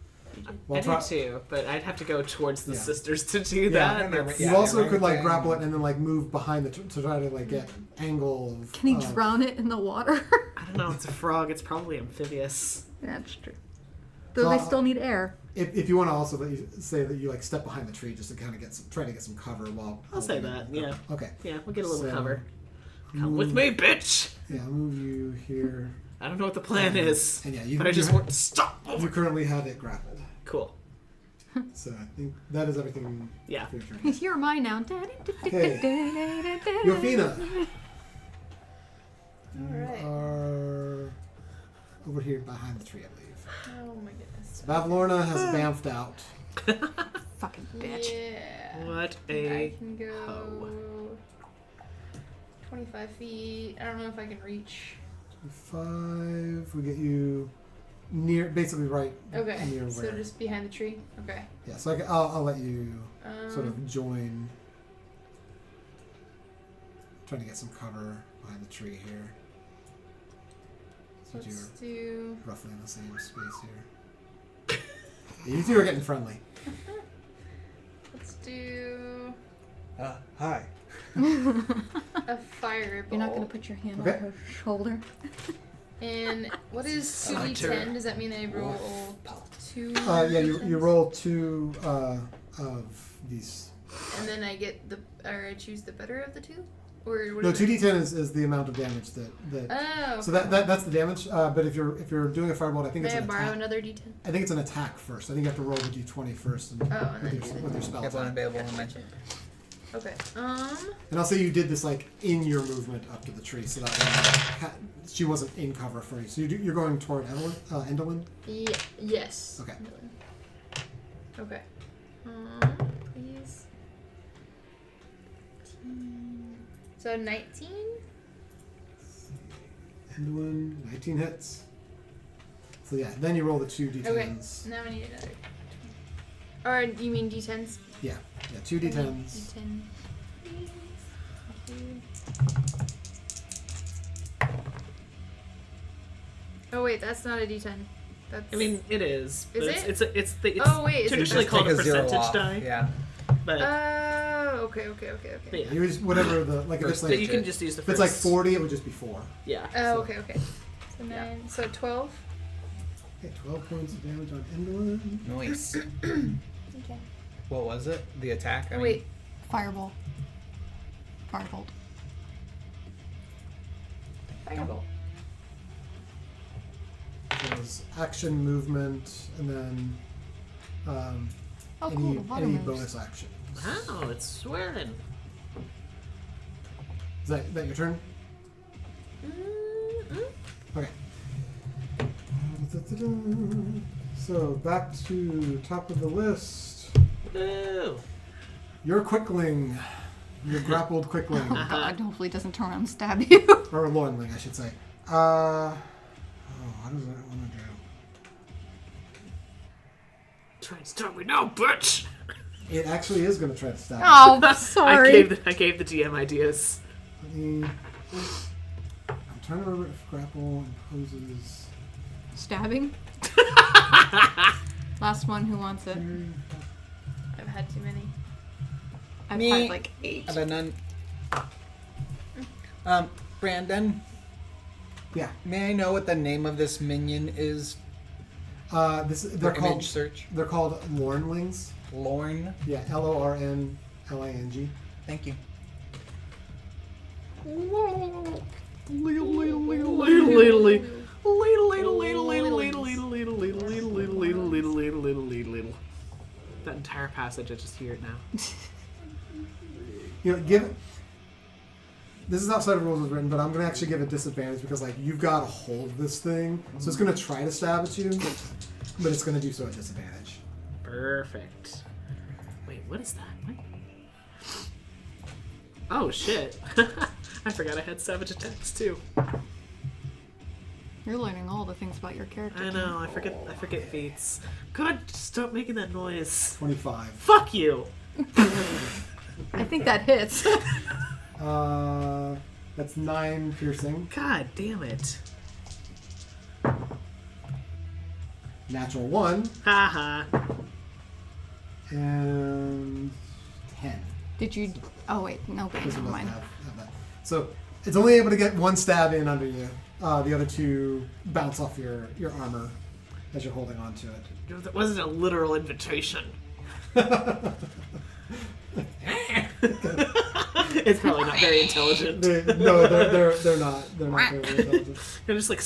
Well, I do too, but I'd have to go towards the Yeah. sisters to do Yeah, that. and they're- That's- You Yeah, also right could like there. grapple it and then like move behind to try to like get angle. Of, Can he of- drown it in the water? I don't know, it's a frog, it's probably amphibious. That's true. Though So, they still need air. If you want to also say that you like step behind the tree just to kind of try to get some cover while. I'll say holding that, it. yeah. Okay. Yeah, we'll get a little So, cover. Come with me, bitch! Yeah, I'll move you here. I don't know what the plan is, And yeah, you, but I just you, want to stop. you currently have it grappled. Cool. So I think that is everything. Yeah. For your turn. You're mine now. Okay. Yofina. You Alright. are over here behind the tree, I believe. Oh my goodness. Bavlorna has bamfed out. Fucking bitch. Yeah. What I a can go hoe. 25 feet. I don't know if I can reach. 5. We get you near, basically right Okay. near So where. just behind the tree. Okay. Yeah, so I'll let you sort Um, of join. Trying to get some cover behind the tree here. So Let's you're do. roughly in the same space here. Yeah, you two are getting friendly. Let's do Hi. a fireball. You're not gonna put your hand Okay. on her shoulder. And what is Hunter. 2d10? Does that mean I roll 2? Yeah, you d10s? roll 2 of these. And then I get or I choose the better of the two? Or what No, is it? 2d10 is the amount of damage that. Oh. So that's the damage. But if you're doing a fireball, I think May it's I an borrow attack. another d10? I think it's an attack first. I think you have to roll the d20 first and Oh, and then with, do your, the with your spell Available and attack. available and mention. Okay. And I'll say you did this like in your movement up to the tree, so that she wasn't in cover for you. So you're going toward Endelin? Yes. Okay. Okay. Please. So 19? Endelin, 19 hits. So yeah, then you roll the 2 d10s. Okay. Now I need another. Or you mean d10s? Yeah, 2 d10s. D10. Please. Thank you. Oh wait, that's not a d10. That's. I mean, it is. But Is it's, it? It's Oh, wait, is it traditionally just called a Take zero percentage off. die. Yeah. But, Okay. but yeah. You just whatever the like if it's First like You can just use the if first. it's like 40, it would just be 4. Yeah. Oh, okay. So 9. Yeah. So 12. Okay, 12 points of damage on Endelin. Nice. Okay. What was it? The attack? I Oh mean, wait. Fireball. Firebolt. Fireball. There's action, movement, and then Oh, cool. The water any moves. bonus action. Wow, it's swirling. Is that your turn? Okay. So back to top of the list. Woo! Your Quickling. Your grappled Quickling. Oh god, hopefully it doesn't turn around and stab you. Or Loinling, I should say. What does that want to do? Try and stop me now, bitch! It actually is going to try to stab. Oh, sorry. I gave the DM ideas. I'm trying to remember if grapple imposes. Stabbing? Last one, who wants it? I've had too many. I've Me. had like 8. I don't know. Brandon, Yeah. may I know what the name of this minion is? They're For called. image search. They're called Lornlings. Lorn. Yeah, Lornling. Thank you. That entire passage, I just hear it now. You know, give. This is outside of rules as written, but I'm gonna actually give it disadvantage because like you've got to hold this thing, so it's gonna try to stab at you, but it's gonna do so at disadvantage. Perfect. Wait, what is that? What? Oh shit! I forgot I had savage attacks too. You're learning all the things about your character. I know. I forget feats. God, stop making that noise. 25. Fuck you. I think that hits. That's 9 piercing. God damn it. Natural 1 Haha. and 10. Did you? Oh wait, no, This never one mind. doesn't have that. So it's only able to get 1 stab in under you. The other 2 bounce off your armor as you're holding on to it. That wasn't a literal invitation. It's probably not very intelligent. They're not very intelligent. They're just like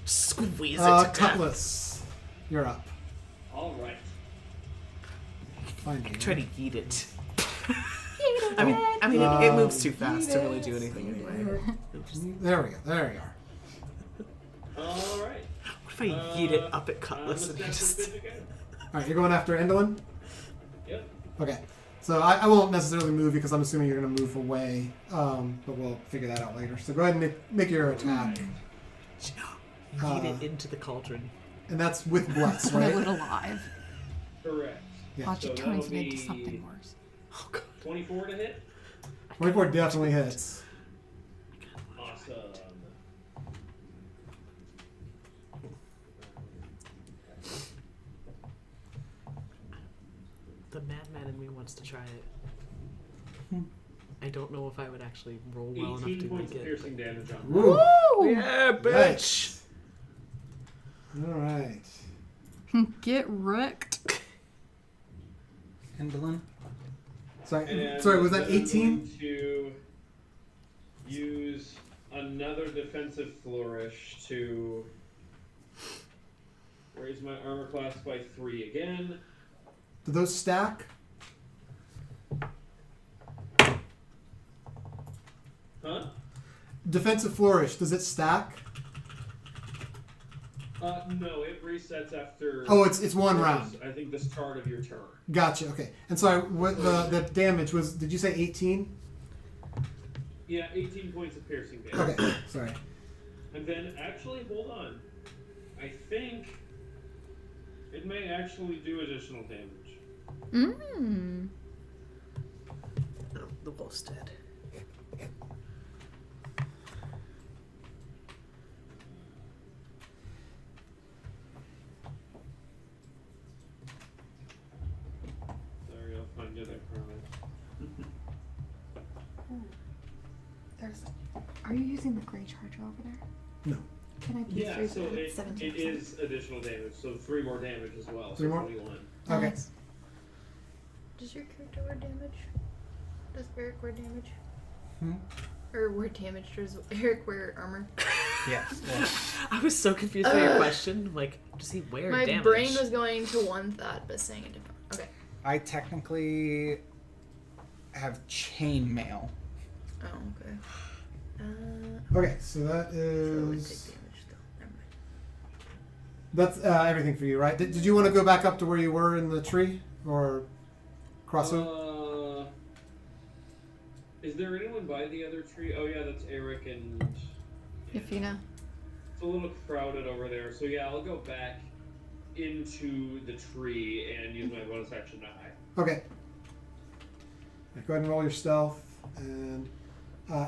squeeze it to death. Cutlass, you're up. All right. Fine. Try to eat it. I mean, it moves too fast to really do anything anyway. There we go. There you are. All right. What if I yeet it up at Cutlass and he Let's just... stab the bitch again. All right, you're going after Endolin? Yep. Okay. So I won't necessarily move you because I'm assuming you're going to move away, but we'll figure that out later. So go ahead and make your attack. Yeet it into the cauldron. And that's with bless, Kill right? it alive. Correct. Yeah. Watch So it turns that'll it into be- something worse. Oh god. 24 to hit. 24 definitely hits. Awesome. The madman in me wants to try it. I don't know if I would actually roll well enough 18 to points make of it. piercing damage on Woo! Yeah, bitch! All right. Get wrecked. Endolin. And Sorry, was that then I'm 18? going to use another defensive flourish to raise my armor class by 3 again. Do those stack? Huh? Defensive flourish, does it stack? No, it resets after. Oh, it's one round. I think the start of your turn. Gotcha. Okay. And sorry, what the damage was? Did you say 18? Yeah, 18 points of piercing damage. Okay. Sorry. And then, actually, hold on. I think it may actually do additional damage. Mmm. Oh, the wolf's dead. Sorry, I'll find you that comment. Are you using the gray charger over there? No. Can I please Yeah, raise so it it 17%? is additional damage, so 3 more damage as well. 3 so more? 21. Okay. Nice. Does your character wear damage? Does Eric wear damage? Hmm? Or wear damage? Does Eric wear armor? Yeah. Well, I was so confused by your question. Like, does he wear My damage? brain was going to one thought, but saying a different. Okay. I technically have chainmail. Oh, okay. Okay, so that So it would take is... damage still. Never mind. That's everything for you, right? Did you want to go back up to where you were in the tree? Or cross over? Is there anyone by the other tree? Oh yeah, that's Eric and... Yafina. It's a little crowded over there, so yeah, I'll go back into the tree and use my bonus action to hide. Okay. Go ahead and roll your stealth. And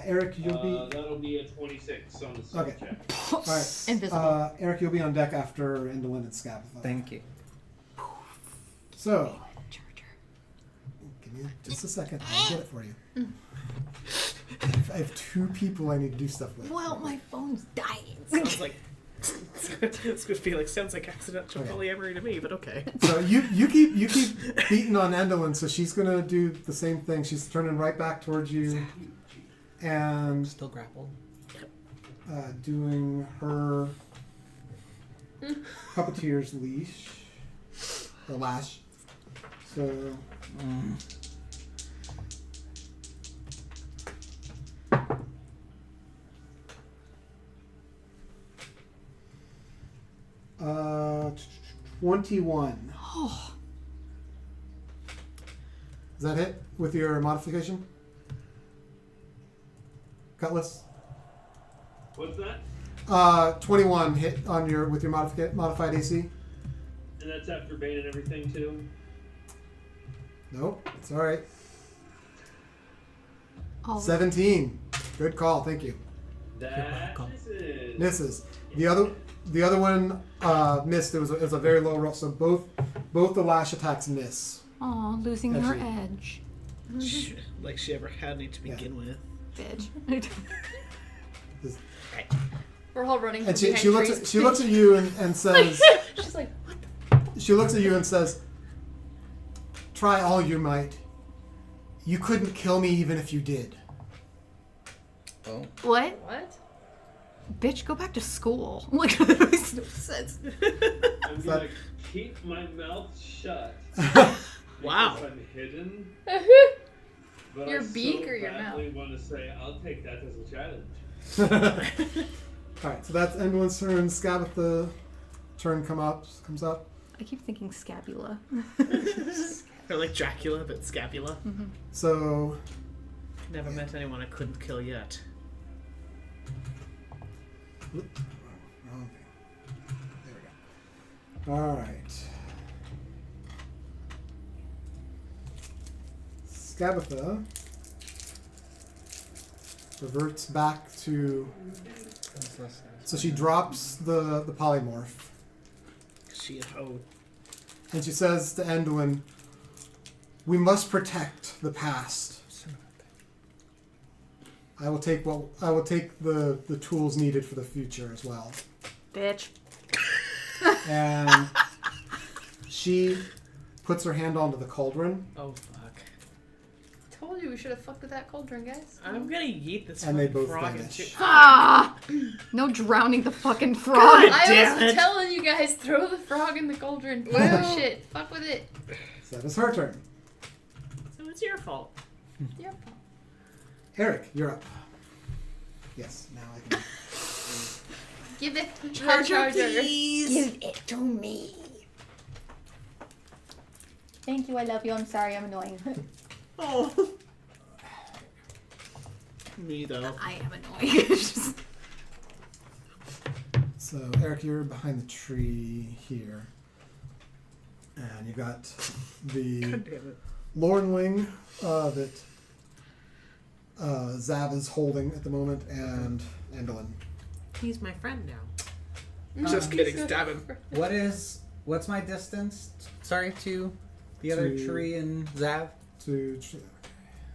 Eric, you'll be... That'll be a 26 on the stealth Okay. check. All right. Invisible. Eric, you'll be on deck after Indolin and Scabatha. Thank you. So, Charger. give me just a second. I'll get it for you. I have 2 people I need to do stuff with. Well, my phone's dying. Sounds like it's good feeling. Sounds like accidental polyamory to me, but okay. So you keep beating on Endolin, so she's gonna do the same thing. She's turning right back towards you, and Still grappled. doing her puppeteer's leash or lash. So Mm. 21. Oh, Does that hit with your modification? Cutlass? What's that? 21 hit on your with your modified AC. And that's after Bane and everything too? Nope, it's all right. all 17. Good call, thank you. That misses. Misses. The other one missed. It was a very low roll, so both the lash attacks miss. Aw, losing her Actually- edge. Like she ever had any to begin with. Bitch. We're all running. And from she behind looks trees. at you and says She's like, she looks at you and says, "Try all you might. You couldn't kill me even if you did." Oh. What? what? Bitch, go back to school. Like, that makes no sense. I'm gonna keep my mouth shut. Wow. Because I'm hidden. But Your I beak so or your badly want to say, I'll take that as a challenge. Alright, so that's Endolin's turn. Scabatha turn comes up. I keep thinking scapula. Or like Dracula, but scapula. So Never met anyone I couldn't kill yet. wrong thing. There we go. Alright. Scabatha reverts back to... So she drops the polymorph. She a hoe. And she says to Endwin, "We must protect the past. I will take the tools needed for the future as well." Bitch. And she puts her hand onto the cauldron, Oh fuck. Told you we should have fucked with that cauldron, guys. I'm gonna yeet this and they fucking both frog vanish. into. Ah! No drowning the fucking frog. God I damn was it. telling you guys, throw the frog in the cauldron. Oh shit, fuck with it. So that is her turn. So it's your fault. Yep. Eric, you're up. Yes, now I can. Give it to Charger. Give it to me. Thank you, I love you. I'm sorry, I'm annoying. Oh. Me though. I am annoying. So Eric, you're behind the tree here, and you got the God damn it. Lornling that Zav is holding at the moment, and Endolin. He's my friend now. Just kidding, stab him. What's my distance? Sorry, to the other To- tree and Zav,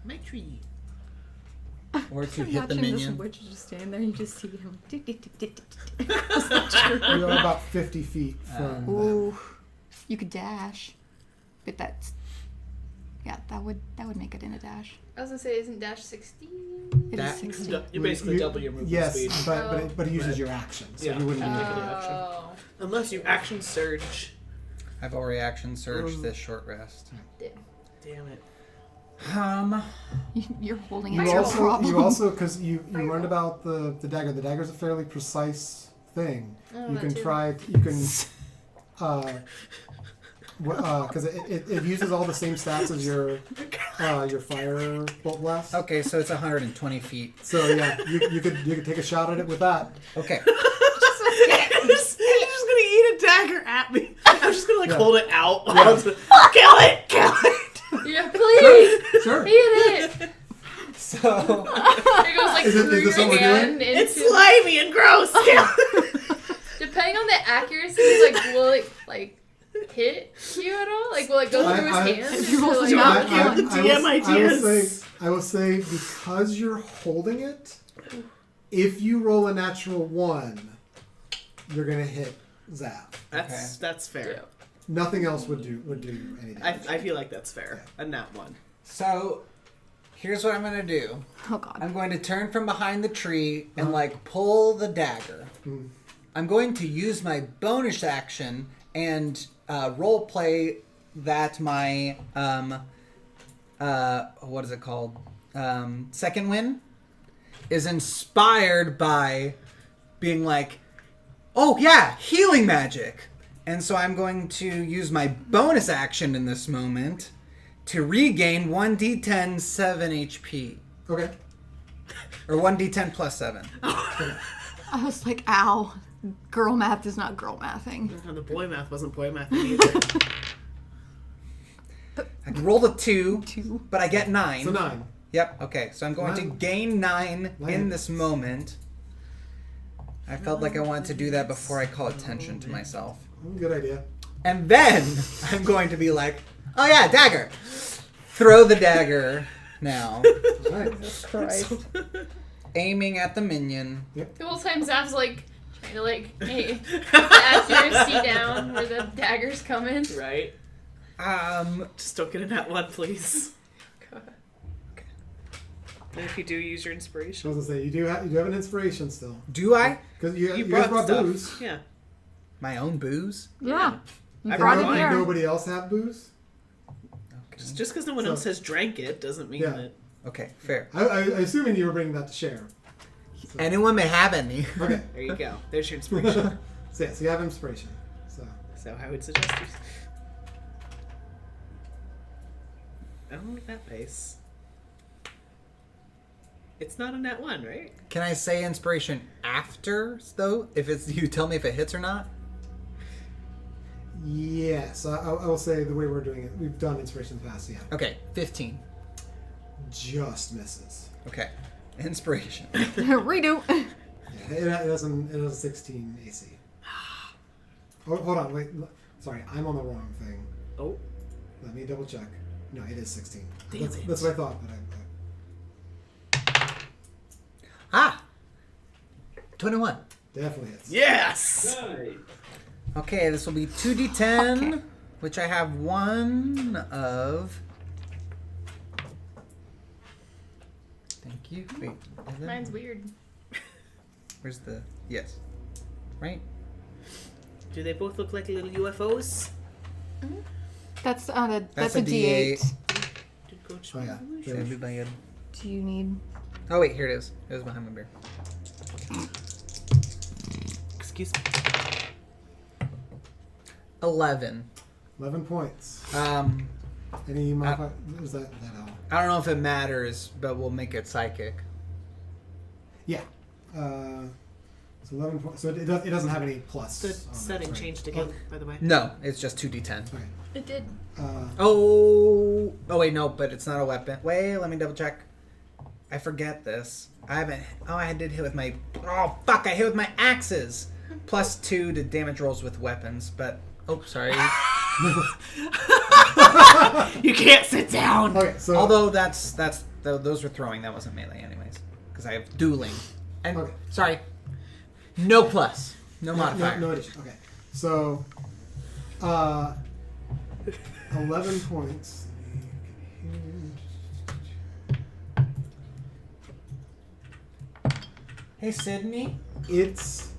My tree. or to hit the minion. This witch just stand there, you just see him. You are about 50 feet from. Ooh, you could dash, but that's that would make it in a dash. I was gonna say, isn't dash 60? It That- is 60. You basically double your movement Yes, speed. but it uses your action, so Yeah. you wouldn't be able to. Oh. Unless you action surge I've already action surged this short rest. Damn it. You're holding it. You That's your also, problem. because you learned about the dagger. The dagger's a fairly precise thing. Oh, You that can too. try. Because it uses all the same stats as your fire bolt blast. Okay, so it's 120 feet. So yeah, you could take a shot at it with that. Okay. You're just gonna eat a dagger at me. I'm just gonna hold it out. Yeah. Kill it! Yeah, please. Sure. Hit it. So It goes like Is through this your what we're hand doing? into. It's slimy and gross. Depending on the accuracy, like will it like hit you at all? Like will it go through his hands? You roll Like, some I, out. I will say because you're holding it, if you roll a natural 1, you're gonna hit Zap. That's fair. Yeah. Nothing else would do any damage. I feel like that's fair. A nat 1. So, here's what I'm gonna do. Oh god. I'm going to turn from behind the tree and pull the dagger. I'm going to use my bonus action and role play that my what is it called? Second win is inspired by being like, oh yeah, healing magic. And so I'm going to use my bonus action in this moment to regain 1d10 7 HP. Okay. Or 1d10 plus 7. I was like, ow. Girl math is not girl mathing. The boy math wasn't boy math either. I rolled a 2, but I get 9. So 9. Yep, okay. So I'm going to gain 9 in this moment. I felt like I wanted to do that before I call attention to myself. Good idea. And then I'm going to be like, oh yeah, dagger. Throw the dagger now. Nice. Christ. Aiming at the minion. The whole time Zap's like trying to like get the accuracy down where the dagger's coming. Right? Just don't get a nat 1, please. God. And if you do, use your I inspiration. was gonna say you do have an inspiration still Do I? because you guys brought brought stuff. booze. Yeah. My own booze? Yeah. You I brought brought it mine. here. Nobody else have booze. Okay. Just because no one else has drank it doesn't mean Yeah. that. Okay, fair. I assuming you were bringing that to share. Anyone may have any. Okay. There you go. There's your inspiration. So yeah, so you have inspiration. So I would suggest you. I don't like that pace. It's not a nat 1, right? Can I say inspiration after, though? If it's you tell me if it hits or not? Yes, I will say the way we're doing it, we've done inspiration fast. Yeah, Okay, 15. just misses. Okay. Inspiration. Redo. Yeah, it has a 16 AC. Hold on, wait. Sorry, I'm on the wrong thing. Oh. Let me double check. No, it is 16. Damn That's, it. that's what I thought, but Ah! 21. definitely hits. Yes! Nice. Okay, this will be 2d10, which I have 1 of. Thank you. Wait, is that- Mine's weird. where's the. Yes. Right? Do they both look like little UFOs? That's a That's a a D8. Did Coach Oh yeah. Should I do my good? Do you need? Oh, wait, here it is. It was behind my beer. Excuse me. 11. 11 points. I Any modifier? Is that all? don't know if it matters, but we'll make it psychic. Yeah. So 11 points. So it doesn't have any plus. The on that, setting right? changed again, by the way. No, it's just 2d10. Okay. It did. Oh, wait, no, but it's not a weapon. Wait, let me double check. I forget this. I haven't. Oh, I did hit with my. Oh, fuck! I hit with my axes. +2 to damage rolls with weapons, but. Oh, sorry. You can't sit down! Okay. So Although those were throwing. That wasn't melee, anyways, because I have dueling. And Okay. sorry, no plus, no Yeah, modifier. No addition. Okay. So 11 points. Hey, Sydney, It's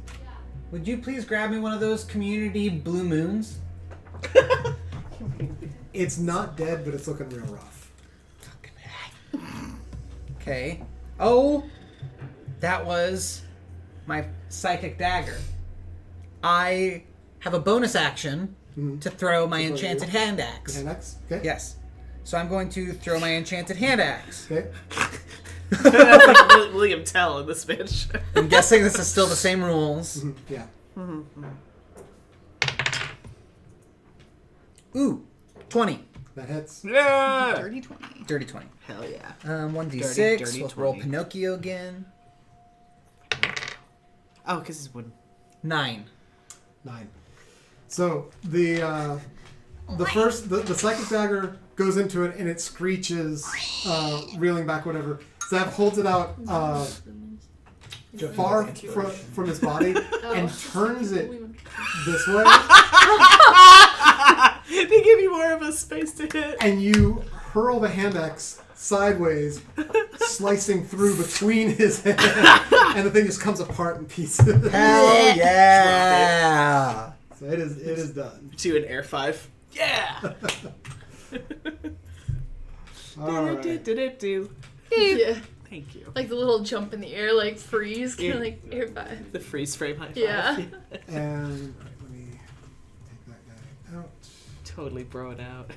would you please grab me one of those community blue moons? It's not dead, but it's looking real rough. Okay. Oh, that was my psychic dagger. I have a bonus action to throw my enchanted hand axe. Hand axe? Okay. Yes. So I'm going to throw my enchanted hand axe. Okay. That's like William Tell in this bitch. I'm guessing this is still the same rules. Yeah. Ooh, 20. That hits. Yeah. Dirty 20. Dirty 20. Hell yeah. 1d6. dirty Let's roll 20. Pinocchio again. Oh, because it's wooden. 9. 9. So the first the psychic dagger goes into it and it screeches, reeling back, whatever. Zav holds it out far from his body and turns it this way, They give you more of a space to hit. and you hurl the hand axe sideways, slicing through between his hands, and the thing just comes apart in pieces. Hell yeah! So it is done. To an air 5. Yeah. All right. Do. Yeah. Thank you. Like the little jump in the air, like freeze, kind of like air vibe. The freeze frame high five. Yeah. And let me take that guy out. Totally bro it out.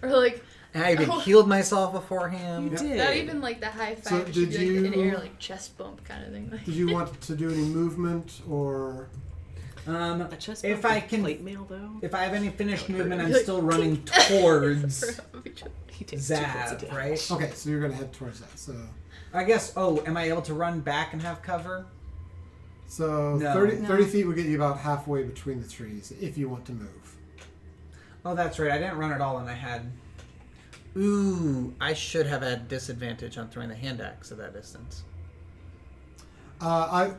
Or like, And I even healed myself beforehand. You did. not even like the high So five. It should did be like an you- air like chest bump kind of thing. Like, Did you want to do any movement or? A chest If bump I with can- plate mail though. If I have any finished movement, I'm Like, still running towards He takes 2 points of Zav, damage. right? Okay, so you're gonna head towards that. I guess, am I able to run back and have cover? So No. 30 feet would get you about halfway between the trees if you want to move. Oh, that's right. I didn't run at all, and I had... Ooh, I should have had disadvantage on throwing the hand axe at that distance.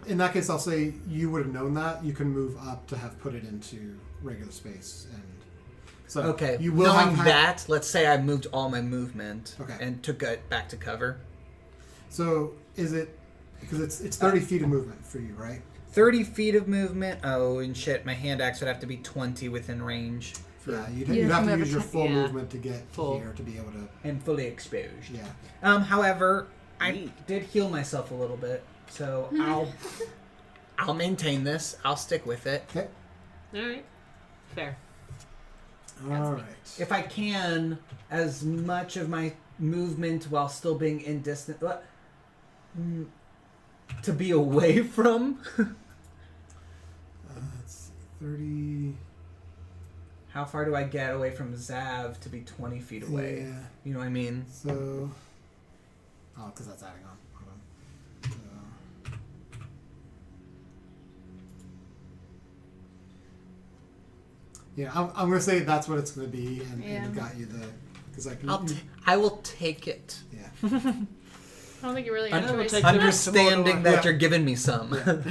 In that case, I'll say you would have known that. You can move up to have put it into regular space, and so Okay, you will knowing have that, let's say I moved all my movement Okay. and took it back to cover. So is it because it's 30 feet of movement for you, right? 30 feet of movement. Oh, and shit, my hand axe would have to be 20 within range. Yeah, you'd You'd have have to to use your move full yeah. movement to get Full. here to be able to. And fully exposed. Yeah. However, I did heal myself a little bit, so I'll maintain this. I'll stick with it. Okay. Alright. Fair. All right. If I can, as much of my movement while still being in distance, to be away from. Let's see, 30. How far do I get away from Zav to be 20 feet away? Yeah. You know what I mean? So. Oh, because that's adding on. Hold on. So, yeah, I'm gonna say that's what it's gonna be, and Yeah. got you the because like I will take it. yeah. I don't think you really I have will choice. take Understanding that Yeah. you're giving me some. Anna,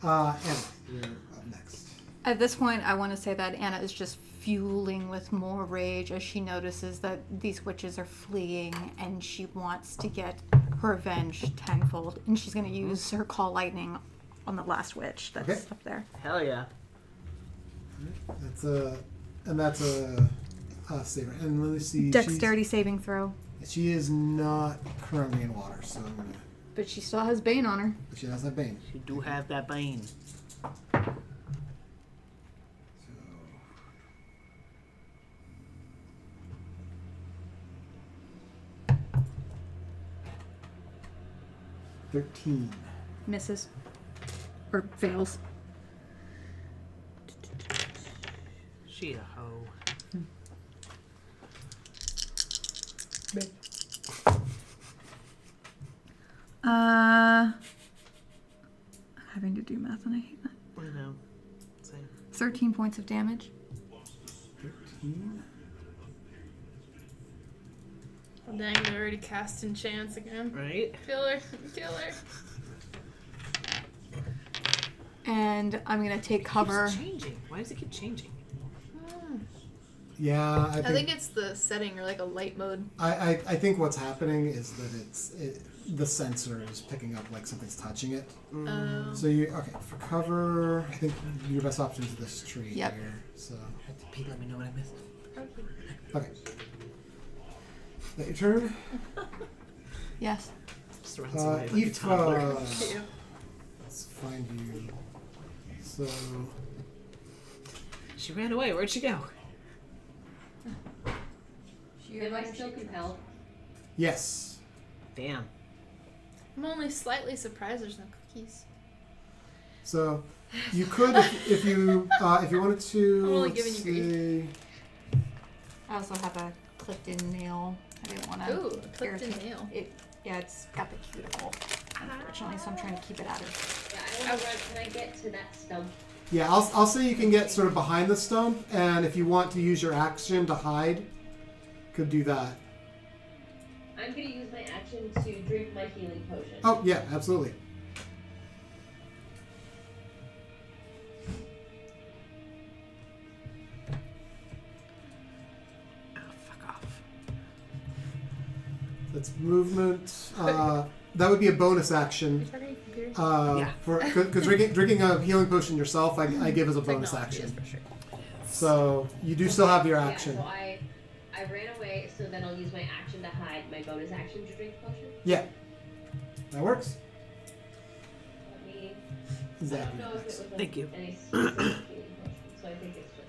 you're up next. At this point, I want to say that Anna is just fueling with more rage as she notices that these witches are fleeing and she wants to get her revenge tenfold. And she's going to use her Call Lightning on the last witch that's Okay. up there. Hell yeah. That's a saver. And let me see. Dexterity saving throw. She is not currently in water, so I'm gonna. But she still has Bane on her. But she has that bane. You do have that bane. So. $13. Misses. Or fails. She a hoe. Having to do math and I hate that. I know. Same. 13 points of damage. 13. Oh, dang, they're already casting chance again. Right? Kill her. Kill her. And I'm going to take cover. Keeps changing. Why does it keep changing? Yeah, I think it's the setting or like a light mode. I think what's happening is that the sensor is picking up like something's touching it. Oh. So you for cover? I think your best option is this tree Yep. here. So Pete, let me know what I missed. okay. That your turn. Yes. Just runs away like a toddler. Aoife. Let's find you. So She ran away. Where'd she go? Am I still compelled? yes. Damn. I'm only slightly surprised there's no cookies. So you could if you wanted to. I'm only let's giving you see. I also have a clipped-in nail. I didn't want to. Ooh, a clipped-in nail. Yeah, it's got the cuticle, unfortunately, so I'm trying to keep it out of. Yeah, I want to run. Can I get to that stump? Yeah, I'll say you can get sort of behind the stump, and if you want to use your action to hide, could do that. I'm going to use my action to drink my healing potion. Oh yeah, absolutely. Oh, fuck off. That's movement. That would be a bonus action. Yeah. Because drinking a healing potion yourself, I give as a bonus Technology is action. for sure. So you do still have your action. Yeah, so I ran away, so then I'll use my action to hide, my bonus action to drink the potion. Yeah, that works. Let me. I Exactly. don't know if it was Thank you. any specific healing potion, so I think it's just.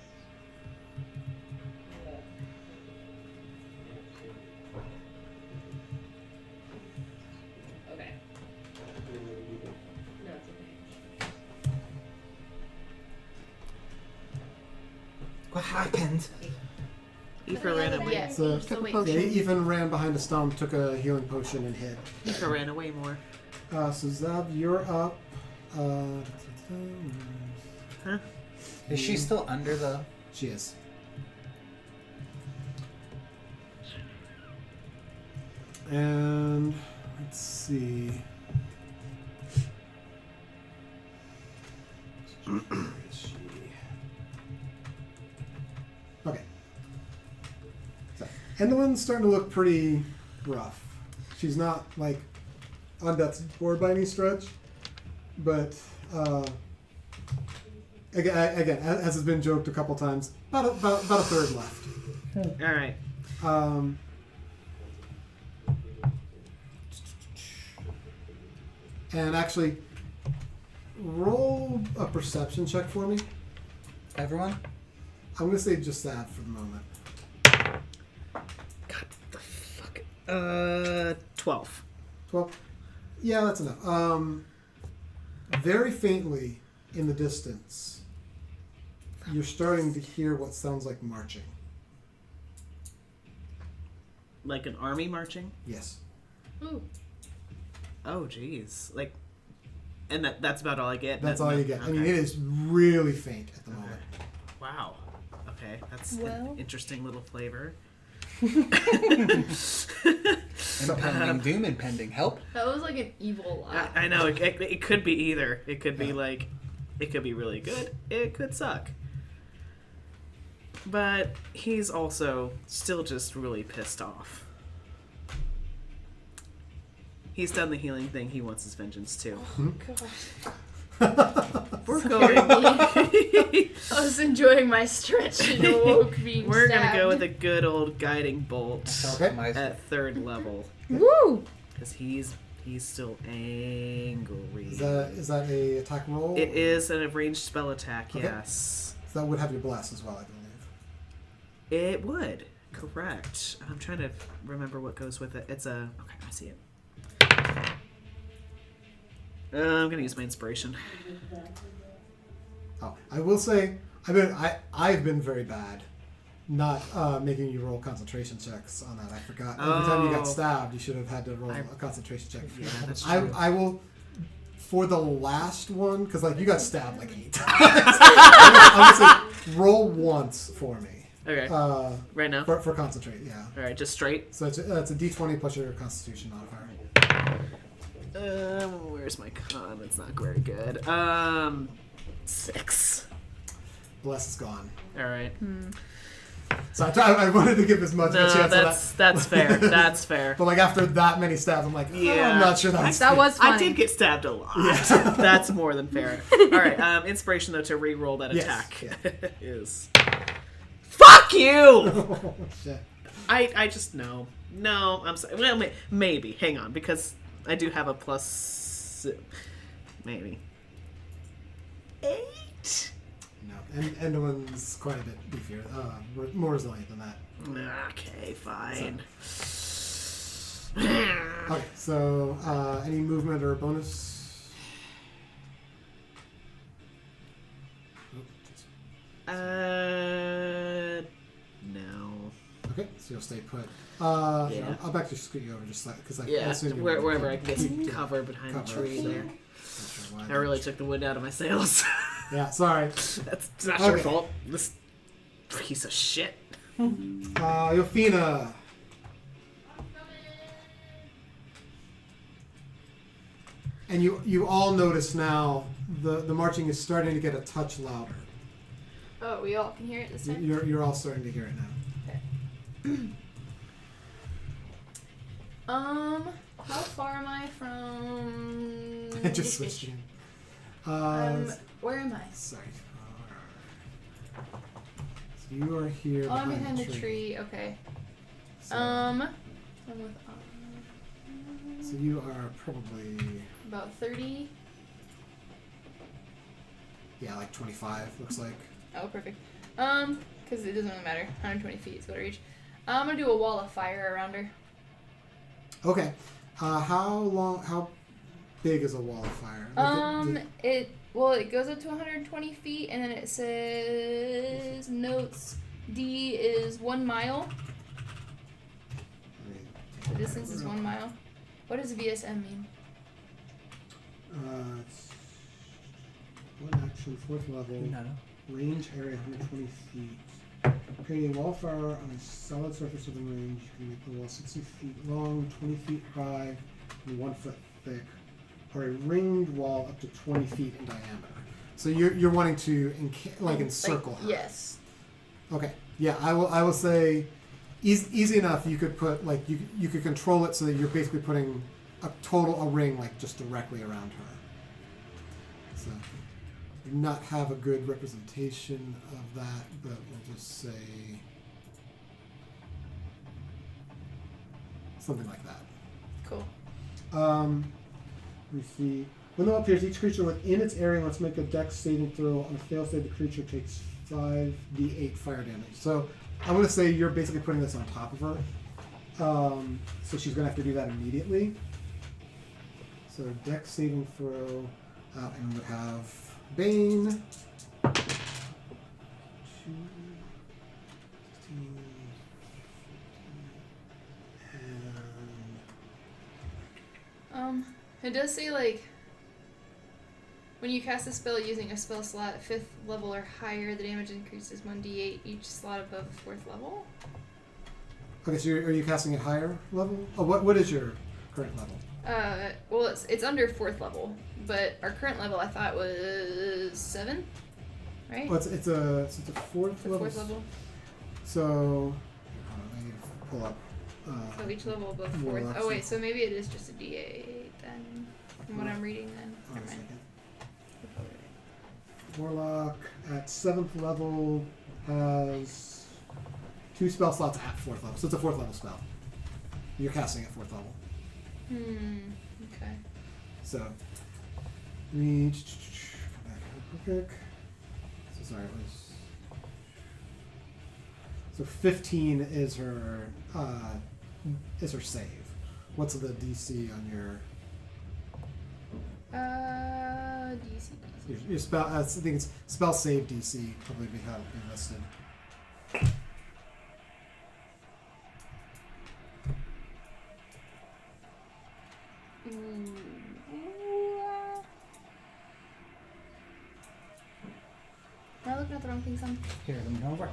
Okay. No, it's okay. What happened? Aoife ran away. Yeah, So- so wait. Yeah, even ran behind a stump, took a healing potion, and hit. Aoife ran away more. So Zav, you're up. Huh? Is she still under the? She is. And let's see. Where is she? Okay. So, Endelyn's starting to look pretty rough. She's not like on death's door by any stretch, but again, as has been joked a couple times, about a third left. All right. And actually, roll a perception check for me. Everyone? I'm gonna say just that for the moment. God, the fuck. 12. 12. Yeah, that's enough. Very faintly in the distance, you're starting to hear what sounds like marching. Like an army marching? Yes. Ooh. Oh, jeez. Like, and that's about all I get? That's all you get. I mean, Okay. it is really faint at the moment. Wow. Okay, that's Well. an interesting little flavor. Impending doom, impending help. That was like an evil laugh. I know, it could be either. It could be like, it could be really good. It could suck. But he's also still just really pissed off. He's done the healing thing. He wants his vengeance too. We're going. I was enjoying my stretch and awoke being We're stabbed. gonna go with a good old guiding bolt Okay. at third level Woo! because he's still angry. Is that a attack roll? It is a ranged spell attack. Okay. Yes, So that would have your bless as well, I believe. it would. Correct. I'm trying to remember what goes with it. It's a. Okay, I see it. I'm gonna use my inspiration. Oh, I will say, I've been very bad, not making you roll concentration checks on that. I forgot. Every time you Oh. got stabbed, you should have had to roll a concentration check. Yeah, that's I true. I will, for the last one, because like you got stabbed like 8 times. I'm gonna say roll once for me. Okay. Right now. For concentrate, yeah. All right, just straight. So it's a D20 plus your Constitution modifier. Where's my con? That's not very good. 6. Bless is gone. All right. So I wanted to give as much of a chance. That's fair. That's fair. But like after that many stabs, I'm like, I'm not sure that was funny. I did get stabbed a lot. Yeah. That's more than fair. All right. Inspiration though to re-roll that attack is. Fuck you. Oh, shit. I just no. I'm sorry. Well, maybe. Hang on, because I do have a plus. Maybe 8. No, and Endoin's quite a bit beefier, more resilient than that. Okay, fine. Okay, so any movement or bonus? No. Okay, so you'll stay put. I'll back to scoot you over just because I assume wherever I can get some cover behind the tree there. I really took the wind out of my sails. Yeah, sorry. That's not your fault. This piece of shit. Yofina. And you all notice now the marching is starting to get a touch louder. Oh, we all can hear it this time? You're all starting to hear it now. How far am I from... It just switched again. Where am I? Sorry. So you are here. Oh, I'm behind the tree. Okay. So, I'm with... so you are probably... About 30. Yeah, like 25, looks like. Oh, perfect. Because it doesn't really matter. 120 feet is what I reach. I'm gonna do a wall of fire around her. Okay. How big is a wall of fire? It goes up to 120 feet, and then it says notes D is 1 mile. The distance is 1 mile. What does VSM mean? It's one action, 4th level. No. Range area 120 feet. Creating a wall of fire on a solid surface within range. You can make the wall 60 feet long, 20 feet high, and 1 foot thick, or a ringed wall up to 20 feet in diameter. So you're wanting to encircle her. Yes. Okay. Yeah, I will say, easy enough. You could put you could control it so that you're basically putting a ring just directly around her. So. Not have a good representation of that, but we'll just say something like that. Cool. We see when it appears, each creature within its area must make a dex saving throw. On a fail save, the creature takes 5d8 fire damage. So I'm going to say you're basically putting this on top of her. So she's going to have to do that immediately. So dex saving throw, and we would have Bane. 2, 16, and... It does say, when you cast a spell using a spell slot at 5th level or higher, the damage increases 1d8 each slot above 4th level. Okay, so are you casting at higher level? Oh, what is your current level? Well, it's under 4th level, but our current level I thought was 7, right? Well, it's a 4th level. 4th level. So, I need to pull up. So each level above 4th. Oh wait, so maybe it is just a d8 then, from what I'm reading then. Never mind. Warlock at 7th level has 2 spell slots at 4th level, so it's a 4th level spell. You're casting at 4th level. Okay. So, come back real quick. So sorry, it was. So 15 is her save. What's the DC on your? DC. Your spell. I think it's spell save DC. Probably be how it be listed. Am I looking at the wrong thing, son? Here, let me come over.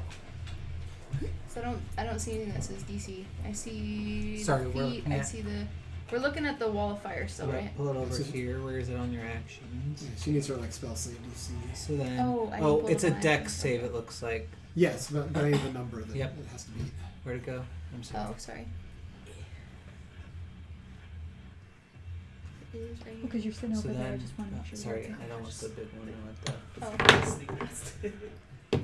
So I don't see anything that says DC. I see Sorry, the we're feet. looking I at- see the. We're looking at the wall of fire still, right? Pull it over So- here. Where is it on your actions? Yeah, she needs her spell save DC. So then, Oh, I need to pull it's up a my dex actions. save. It looks like. Yes, but I need the number that Yep. it has to be. Where'd it go? I'm sorry. Oh, sorry. It is right here. Because you're sitting So over there, I then, just want to make sure. sorry, you're I almost the big one. I Oh.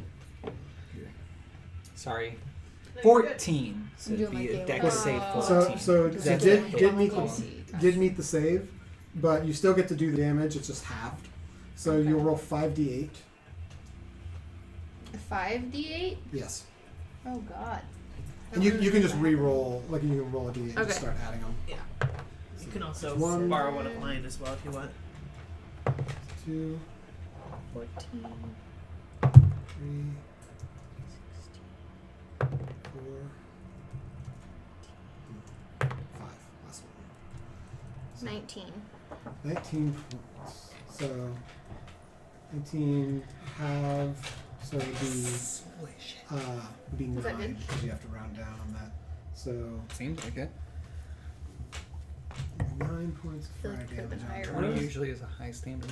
Sorry. 14. So I'm it'd doing be my a daily dex roll. save Oh. 14. So That's did it. did meet Oh. did meet the save, but you still get to do the damage. It's just halved. So Okay. you'll roll 5d8. 5d8? Yes, Oh god. and you can just re-roll. Like you can roll a d8 and Okay. just start adding them. Yeah. You can also One. borrow one of mine as well if you want. 2, 14. 3, 4, 5. Last one. 19. 19 points. So 19 have so it'd be Holy shit. be Was that 9 good? because you have to round down on that. So Seems like it. 9 points of feel like fire it could've been damage. higher. on 20 those. usually is a high standard.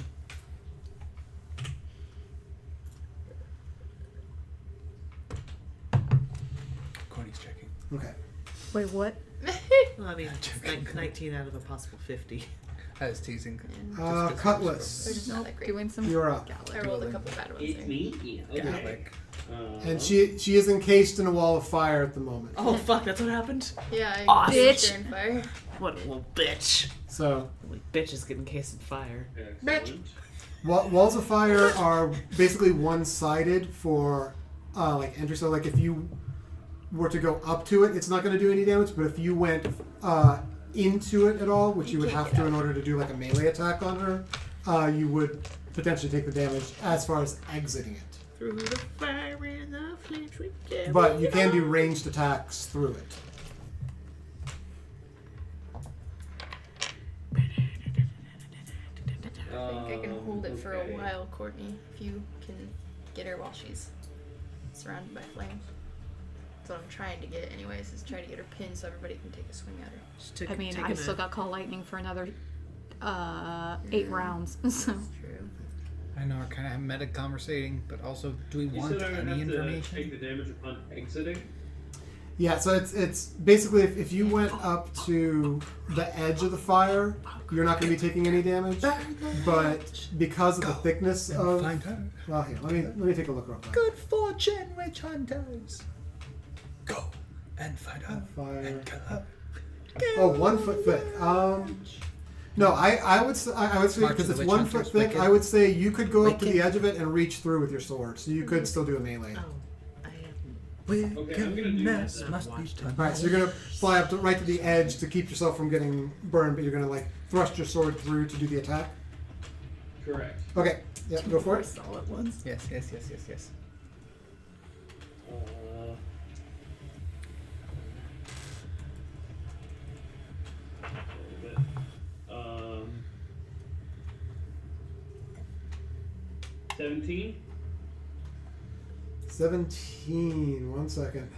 Courtney's checking. Okay. Wait, what? Well, I mean, it's 19 out of a possible 50. I was teasing. Yeah. Cutlass. They're just not that great. Doing some. You're up. I rolled a couple bad ones It's there. me. Okay. Gaelic. And she is encased in a wall of fire at the moment. Oh, fuck, that's what happened? Yeah, I Awesome. bitch. In fire. What a little bitch. So Like, bitch is getting cased in fire. Excellent. walls of fire are basically one-sided for like entry. So like if you were to go up to it, it's not going to do any damage. But if you went into it at all, which you would can't have get to in out. order to do like a melee attack on her, you would potentially take the damage as far as exiting it. Through the fire and the flames we carry But you can do on. ranged attacks through it. I think I can hold it for a Okay. while, Courtney, if you can get her while she's surrounded by flames. That's what I'm trying to get anyways, is try to get her pinned so everybody can take a swing at her. Just took- I mean, taking I a- still got call lightning for another 8 rounds. So True. I know we're kind of meta conversating, but also, do we You want said I would any have to information? take the damage upon exiting. Yeah, so it's basically if you went up to the edge of the fire, you're not going to be taking any damage. But because of the thickness of, Find her. well, here let me take a look real quick. Good fortune, witch hunters. Go and find her Fire. and kill her. Oh, 1 foot thick. No, I would say March because of it's the Witch 1 Hunters, foot thick. wicked. I would say you could go up to the Wicked. edge of it and reach through with your sword, so you could still do a melee. Oh, I haven't. Okay, I'm gonna do Wickedness that. must be done. All right, so you're gonna fly up right to the edge to keep yourself from getting burned, but you're gonna like thrust your sword through to do the attack. Correct. Okay, yeah, go for it. All at once. Yes, yes, yes, yes, yes. A little bit. 17. 17. 1 second.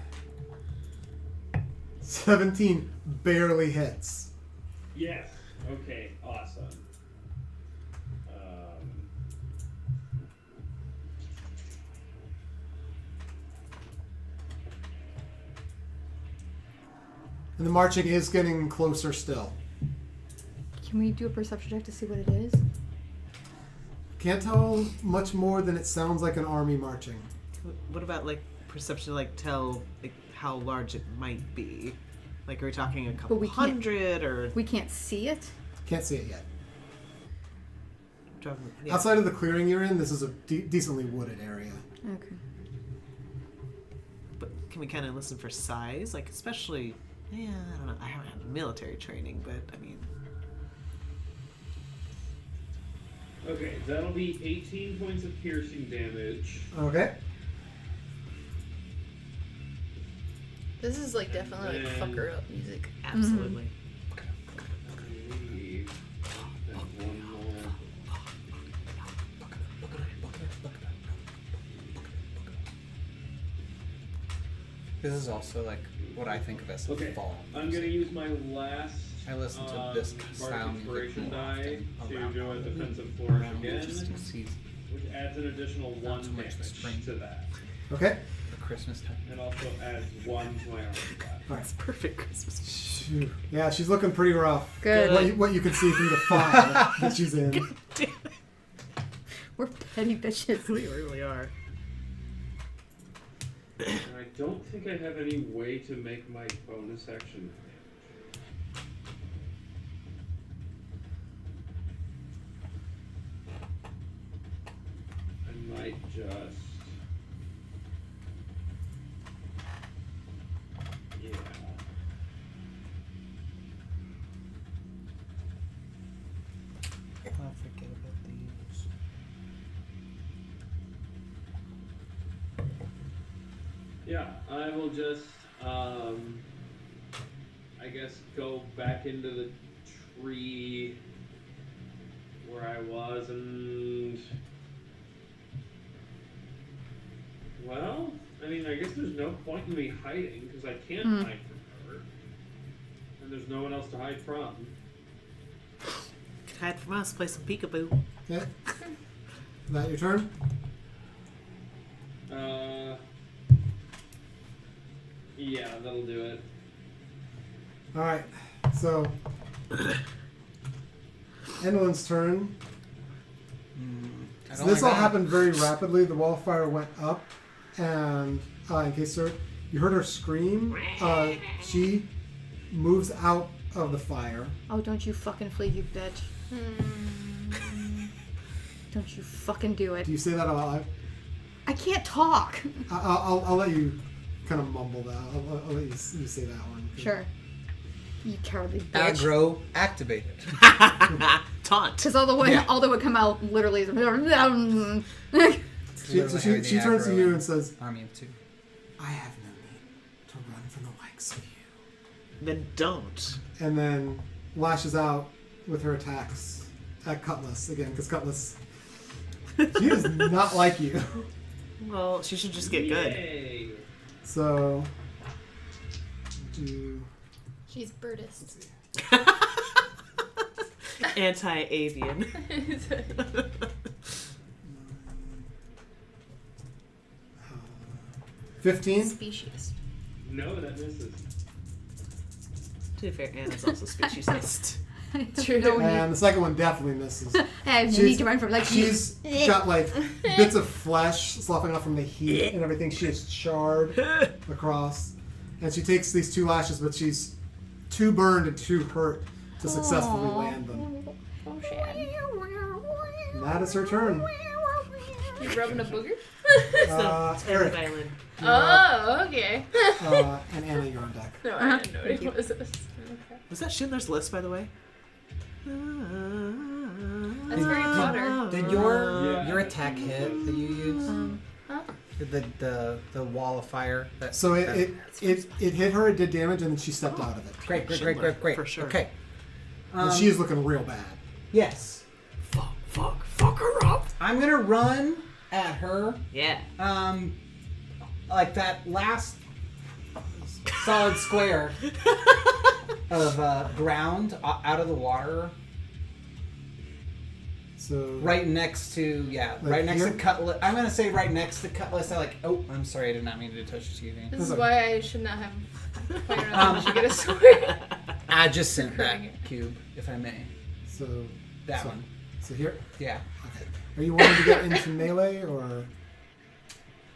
17 barely hits. Yes. Okay. Awesome. And the marching is getting closer still. can we do a perception check to see what it is? Can't tell much more than it sounds like an army marching. What about like perception, like tell like how large it might be? Like, are we talking a couple we can't- hundred or? We can't see it. Can't see it yet. Yeah. Outside of the clearing you're in, this is a decently wooded area. Okay. But can we kind of listen for size? Like, especially, yeah, I don't know. I haven't had military training, but I mean, Okay, that'll be 18 points of piercing damage. Okay. This is like definitely like fuck And- her up music. absolutely. I believe there's one more. This is also like what I think of as Okay, fall. I'm gonna use my last. I listen to this style Bardic music inspiration more die often to around do a Halloween, defensive flourish around again, just to see which adds an additional Not 1 so much damage spring. to that. Okay. For Christmas time. and also adds 1 to my armor class. All right. It's perfect Christmas. Phew. Yeah, she's looking pretty rough. Good. What you can see through the fog that she's in. We're petty bitches. We really are. And I don't think I have any way to make my bonus action. I might just. Yeah. I'll forget about these. Yeah, I will just, I guess, go back into the tree where I was and. Well, I mean, I guess there's no point in me hiding because I can't hide from her. And there's no one else to hide from. Could hide from us, play some peekaboo. Okay. Is that your turn? Yeah, that'll do it. All right. So, Enlin's turn. I So don't this like all that. happened very rapidly. The wall of fire went up, and in case you heard her scream. She moves out of the fire. Oh, don't you fucking flee, you bitch. Don't you fucking do it. Do you say that out loud? I can't talk. I'll let you kind of mumble that. I'll let you say that one. Sure. You cowardly bitch. Aggro activated. Taunt. Because all that would come out literally is... She Literally turns to aggro you and says, Army of 2. I have no need to run from the likes of you. Then don't. And then lashes out with her attacks at Cutlass again, because Cutlass, she does not like you. Well, she should just get good. Yay. So, do She's Birdist. Anti-avian. 15. Speciesist. No, that misses. To be fair, Anna's also speciesist. True. No need. And the second one definitely misses. I have no She's- need to run from She's got like bits of flesh sloughing off from the heat and everything. She is charred across. And she takes these 2 lashes, but she's too burned and too hurt to successfully land them. Oh, shit. And that is her turn. You rubbing a booger? Eric. Violin. Oh, okay. And Anna, you're on deck. No, I didn't know it was this. Was that Schindler's List, by the way? That's Harry Potter. Did your attack hit that you used? Huh? The wall of fire? So it hit her, it did damage, and then she stepped out of it. Great. For sure. Okay. And she is looking real bad. Yes. Fuck her up. I'm gonna run at her. Yeah. Like that last solid square of ground out of the water, So right next to right next here? to Cutlass. I'm gonna say right next to Cutlass. I'm sorry, I did not mean to touch the TV. This is Okay. why I should not have fired on them. Should get a sword. Adjacent that Curving it. cube, if I may. So That so- one. So here. Yeah. Okay. Are you wanting to get into melee or?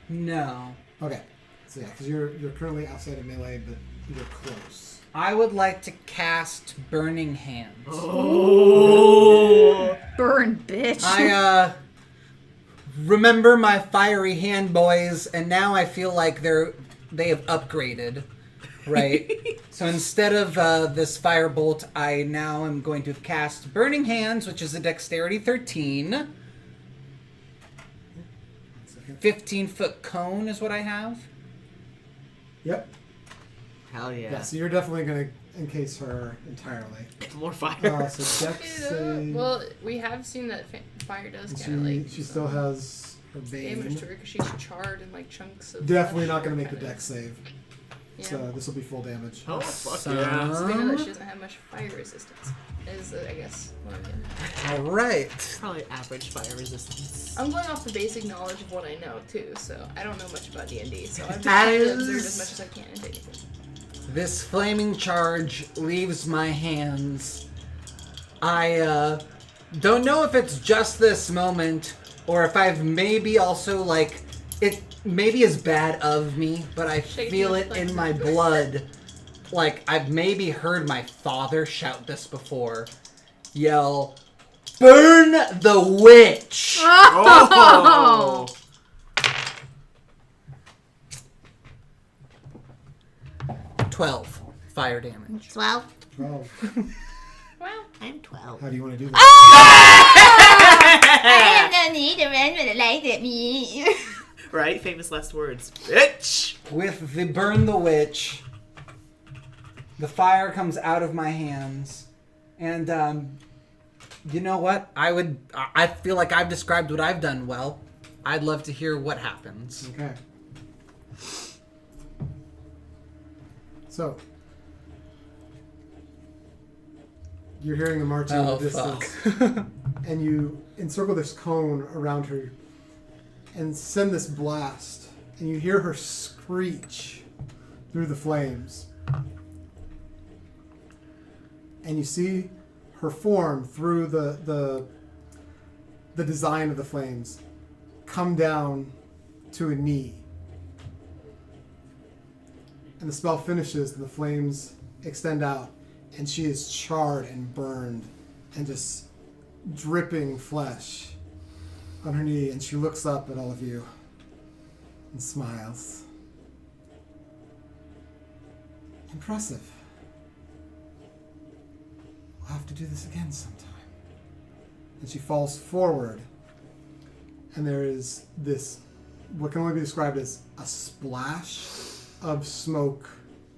No. Okay. So yeah, because you're currently outside of melee, but you're close. I would like to cast Burning Hands. Oh. Burn, bitch. I remember my fiery hand boys, and now I feel like they have upgraded, right? So instead of this firebolt, I now am going to cast Burning Hands, which is a Dexterity 13. 15-foot cone is what I have. Yep. Hell yeah. Yeah. So you're definitely gonna encase her entirely. More fire. So Dex save. Well, we have seen that fire does And kind of like she still has her damage bane. to her because she's charred in like chunks of. Definitely flesh not gonna or make the kinda- Dex save. Yeah. So this will be full damage. Oh, fuck So- yeah. So we know that she doesn't have much fire resistance. Is I guess what I'm getting. All right. Probably average fire resistance. I'm going off the basic knowledge of what I know too, so I don't know much about D&D. So I'm just trying to observe as much as I can into anything. This flaming charge leaves my hands. I don't know if it's just this moment or if I've maybe also like it maybe is bad of me, but I Shaking feel his it in flames. my blood. Like I've maybe heard my father shout this before. Yell, "Burn the witch!" Oh! 12 fire damage. 12. 12. Well, I'm 12. How do you want to do that? I have no need to run with a light at me. Right? Famous last words. Bitch! With the burn the witch, the fire comes out of my hands, and you know what? I feel like I've described what I've done well. I'd love to hear what happens. Okay. So, you're hearing the marching in the distance, and you encircle this cone around her and send this blast, and you hear her screech through the flames. And you see her form through the design of the flames come down to a knee. And the spell finishes and the flames extend out, and she is charred and burned and just dripping flesh on her knee, and she looks up at all of you and smiles. Impressive. We'll have to do this again sometime. And she falls forward, and there is this, what can only be described as a splash of smoke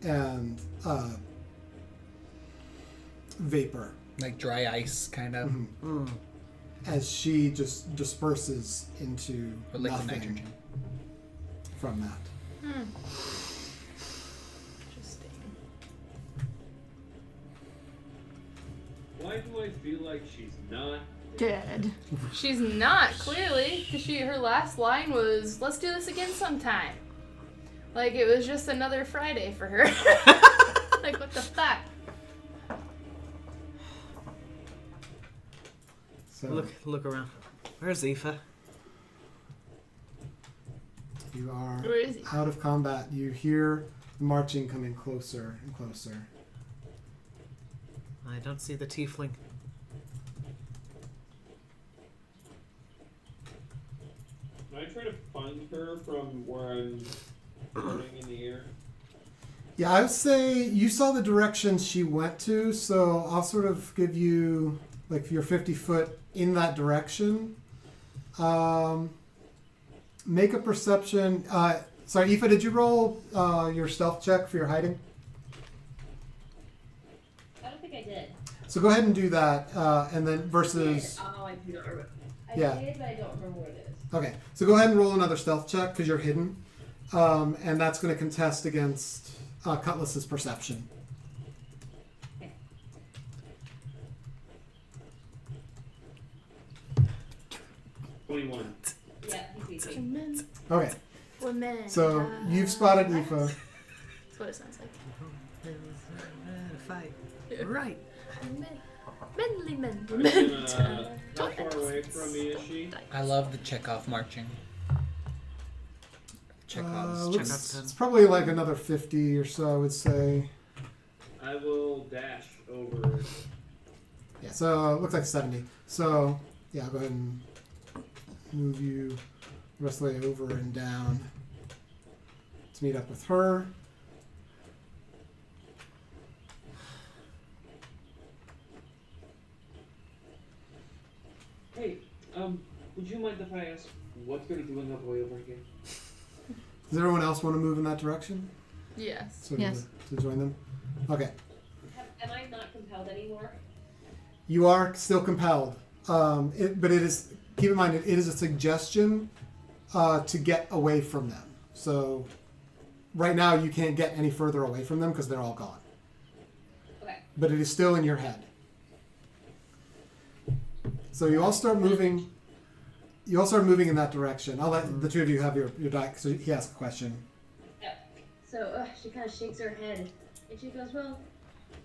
and vapor. Like dry ice, kind of. Mhm. As she just disperses into Or liquid nothing nitrogen. from that. interesting. Why do I feel like she's not? Dead. She's not, clearly. Because her last line was, let's do this again sometime. Like, it was just another Friday for her. Like, what the fuck? So Look around. Where's Aoife? you are Where is he? out of combat. You hear the marching coming closer and closer. I don't see the tiefling. Can I try to find her from where I'm floating in the air? Yeah, I would say you saw the direction she went to, so I'll sort of give you, like, if you're 50 foot in that direction. Make a perception. Sorry, Aoife, did you roll your stealth check for your hiding? I don't think I did. So go ahead and do that, and then versus. Oh, I do not remember. I Yeah. did, but I don't remember what it is. Okay, so go ahead and roll another stealth check because you're hidden, and that's going to contest against Cutlass's perception. 21. Yeah, he's easy. Women. Okay, Women. so you've spotted Aoife. That's what it sounds like. Fight. Right. Manly men. I'm gonna, how far away from me is she? I love the Chekhov marching. Chekhov's. Looks- it's probably like another 50 or so, I would say. I will dash over. Yeah, so it looks like 70. So, yeah, I'll go ahead and move you the rest of the way over and down to meet up with her. Hey, would you mind if I ask what you're doing all the way over here? Does everyone else want to move in that direction? Yes. So Yes. to join them? Okay. Am I not compelled anymore? You are still compelled. But it is, keep in mind, it is a suggestion to get away from them. So right now you can't get any further away from them because they're all gone. Okay. But it is still in your head. So you all start moving. You all start moving in that direction. I'll let the two of you have your die. So he asked a question. Yeah. So she kind of shakes her head, and she goes, "Well,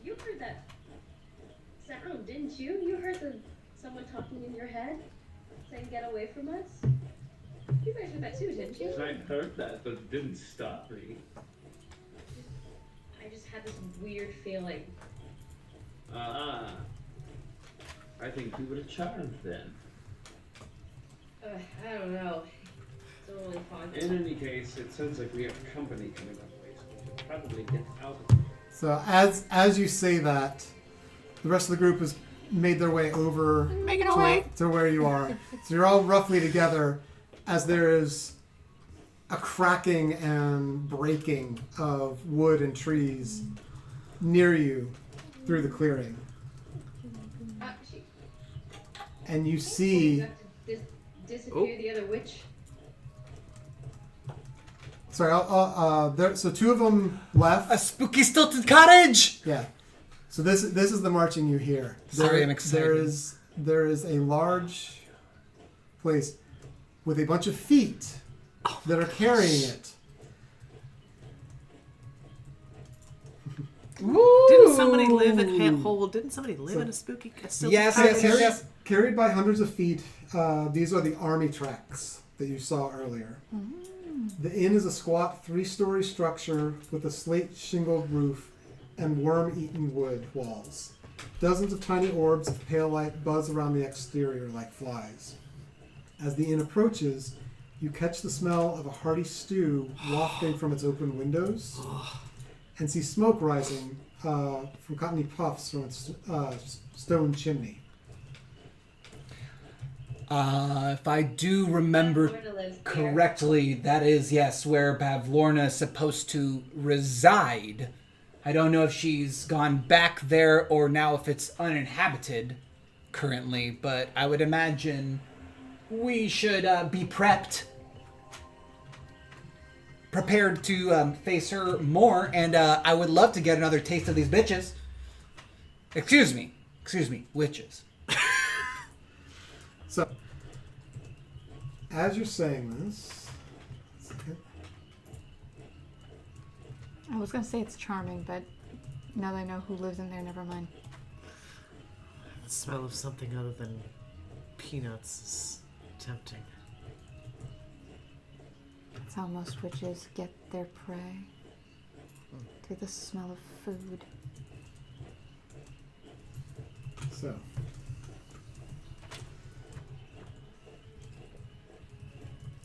you heard that sound, didn't you? You heard someone talking in your head, saying get away from us. You guys heard that too, didn't you?" I heard that, but it didn't stop me. I just had this weird feeling. Ah. I think you were charmed then. I don't know. It's a really foggy. In any case, it sounds like we have company coming up way, so we should probably get out of here. So as you say that, the rest of the group has made their way over Making our way. to where you are. So you're all roughly together as there is a cracking and breaking of wood and trees near you through the clearing. She And you see... got to disappear the other witch. Sorry, so two of them left. A spooky stilted cottage! Yeah. So this is the marching you hear. Sorry, I'm excited. There is a large place with a bunch of feet that are carrying it. Didn't somebody live in a spooky castle? Yes. Carried by hundreds of feet. These are the army tracks that you saw earlier. The inn is a squat 3-story structure with a slate shingled roof and worm-eaten wood walls. Dozens of tiny orbs of pale light buzz around the exterior like flies. As the inn approaches, you catch the smell of a hearty stew wafting from its open windows, and see smoke rising from cottony puffs from its stone chimney. If I do remember Florida lives there. correctly, that is, yes, where Bavlorna is supposed to reside. I don't know if she's gone back there or now if it's uninhabited currently, but I would imagine we should be prepared to face her more, and I would love to get another taste of these bitches. Excuse me, witches. So, as you're saying this, I was gonna say it's charming, but now that I know who lives in there, never mind. The smell of something other than peanuts is tempting. That's how most witches get their prey. Through the smell of food. so.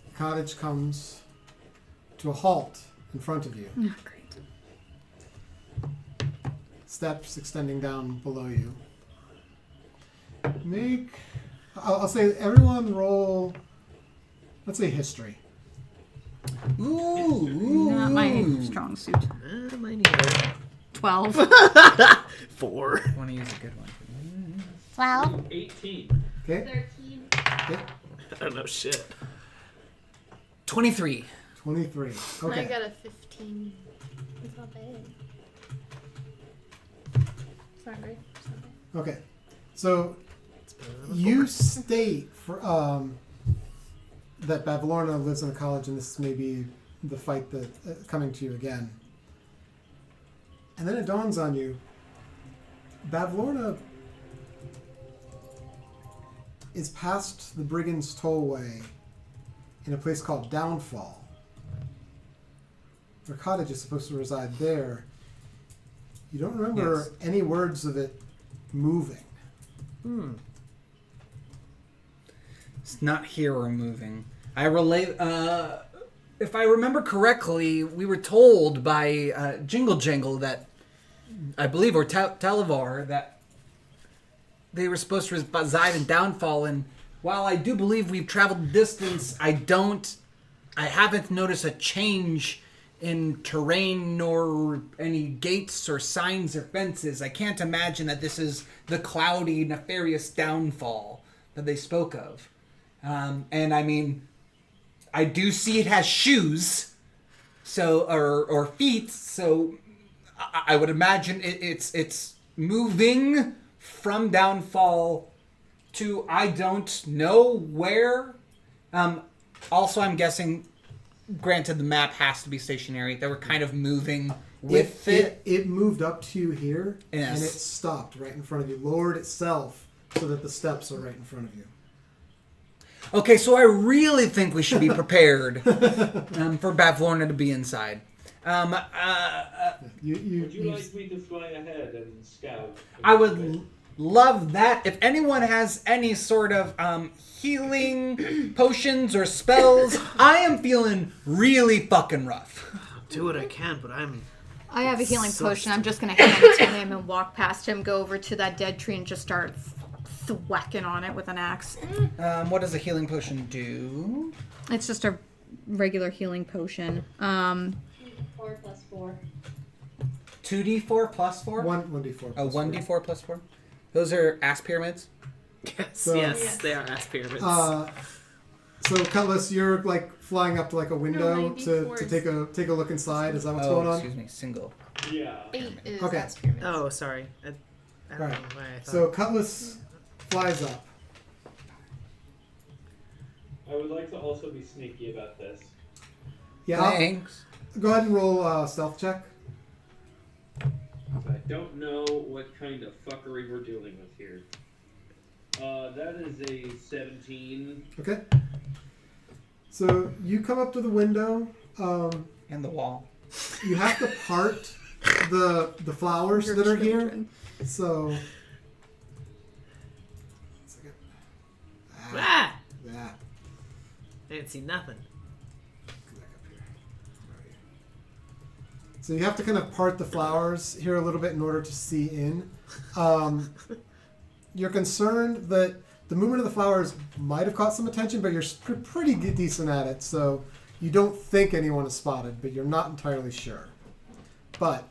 The cottage comes to a halt in front of you. Oh, great. Steps extending down below you. I'll say everyone roll, let's say history. Ooh. Not my strong suit. Mine either. 12. 4. Want to use a good one. 12. 18. Okay? 13. Okay. I don't know shit. 23. 23. I Okay. got a 15. It's not bad. It's not great. It's not bad. Okay. So It's better than a you 4. state for that Bavlorna lives in a college, and this may be the fight that coming to you again. And then it dawns on you, Bavlorna is past the Brigands' Tollway in a place called Downfall. Their cottage is supposed to reside there. You don't remember Yes. any words of it moving. It's not here or moving. I relate. If I remember correctly, we were told by Jingle Jangle that, I believe, or Talavar, that they were supposed to reside in Downfall. And while I do believe we've traveled the distance, I haven't noticed a change in terrain nor any gates or signs or fences. I can't imagine that this is the cloudy, nefarious Downfall that they spoke of. And I mean, I do see it has shoes. So or feet. So I would imagine it's moving from downfall to I don't know where. Also, I'm guessing. Granted, the map has to be stationary. They were kind of moving with it. It moved up to you here, Yes. and it stopped right in front of you. Lowered itself so that the steps are right in front of you. Okay, so I really think we should be prepared for Bavlorna to be inside. You Would you like me to fly ahead and scout? I would love that. If anyone has any sort of healing potions or spells, I am feeling really fucking rough. I'll do what I can, but I have a healing So potion. I'm just going to hand it to him and walk past him, go over to that dead tree and just start thwacking on it with an axe. What does a healing potion do? It's just a regular healing potion. 4 plus 4. 2d4 plus 4? 1d4. Oh, 1d4 plus 4? Those are ass pyramids? yes, So- yes, they are ass pyramids. So Cutlass, you're like flying up to like a window mine to D4s. take a look inside. Is that what's Oh, going on? excuse me, single. Yeah. 8 is Okay. ass pyramids. oh, sorry. I don't Right. know why I thought. So Cutlass flies up. I would like to also be sneaky about this. Yeah. Thanks. Go ahead and roll a stealth check. I don't know what kind of fuckery we're dealing with here. That is a 17. Okay. So you come up to the window. And the wall. You have to part the flowers Your that are here. children. So. One second. Ah! Yeah. I didn't see nothing. Come back up here. Where are you? So you have to kind of part the flowers here a little bit in order to see in. You're concerned that the movement of the flowers might have caught some attention, but you're pretty decent at it, so you don't think anyone is spotted, but you're not entirely sure. But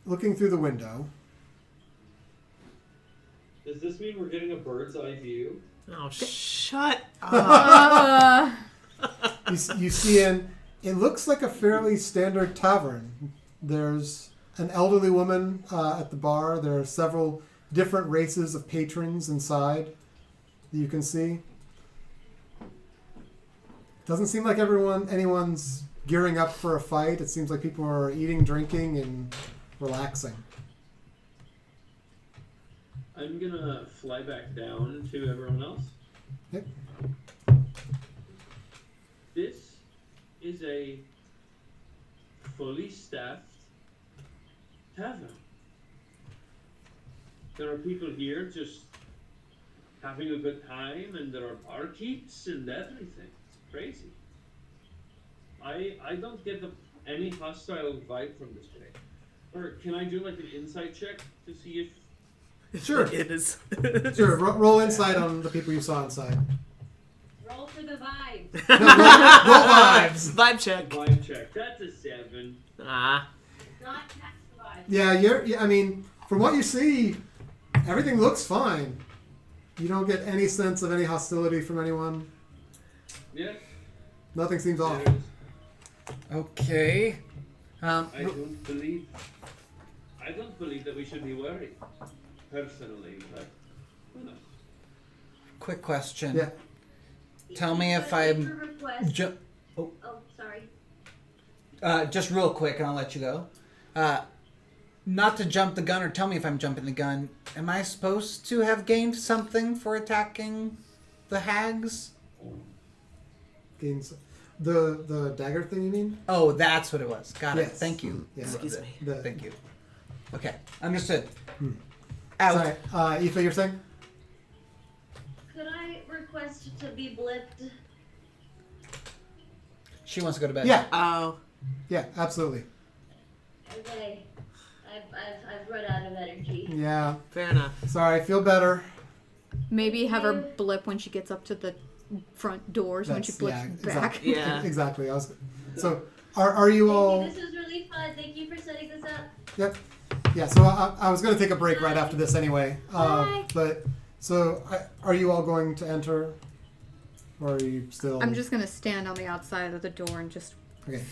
looking through the window, Does this mean we're getting a bird's eye view? Oh, shut up. you see it looks like a fairly standard tavern. There's an elderly woman at the bar. There are several different races of patrons inside that you can see. Doesn't seem like anyone's gearing up for a fight. It seems like people are eating, drinking, and relaxing. I'm gonna fly back down to everyone else. Yep. This is a fully staffed tavern. There are people here just having a good time, and there are barkeeps and everything. It's crazy. I don't get any hostile vibe from this place. Or can I do like an insight check to see if Sure. It is. Sure. Roll insight on the people you saw inside. Roll for the vibe. No, roll vibes. Vibe check. vibe check? That's a 7. Ah. Not catch the vibe. Yeah, I mean, from what you see, everything looks fine. You don't get any sense of any hostility from anyone. Yeah. Nothing seems off. There it is. Okay. I don't believe that we should be worried, personally, but who knows? Quick question. Yeah. Tell me if But I'm for request- ju- Oh, sorry. just real quick, and I'll let you go. Not to jump the gun, or tell me if I'm jumping the gun. Am I supposed to have gained something for attacking the hags? Gains the dagger thing, you mean? Oh, that's what it was. Got it. Yes. Thank you. Yeah. Excuse me. Thank you. Okay, understood. Hmm. Out. Sorry, Aoife, you're saying? Could I request to be blipped? She wants to go to bed. Yeah, Oh. yeah, absolutely. Okay. I've run out of energy. Yeah, Fair enough. sorry, feel better. Maybe have her blip when she gets up to the front doors when she blips back. Exactly. Yeah. Exactly. So, are you all? Thank you. This was really fun. Thank you for setting this up. Yep. Yeah. So I was going to take a break right after this anyway. Bye. But so are you all going to enter? Or are you still... I'm just gonna stand on the outside of the door and just Okay.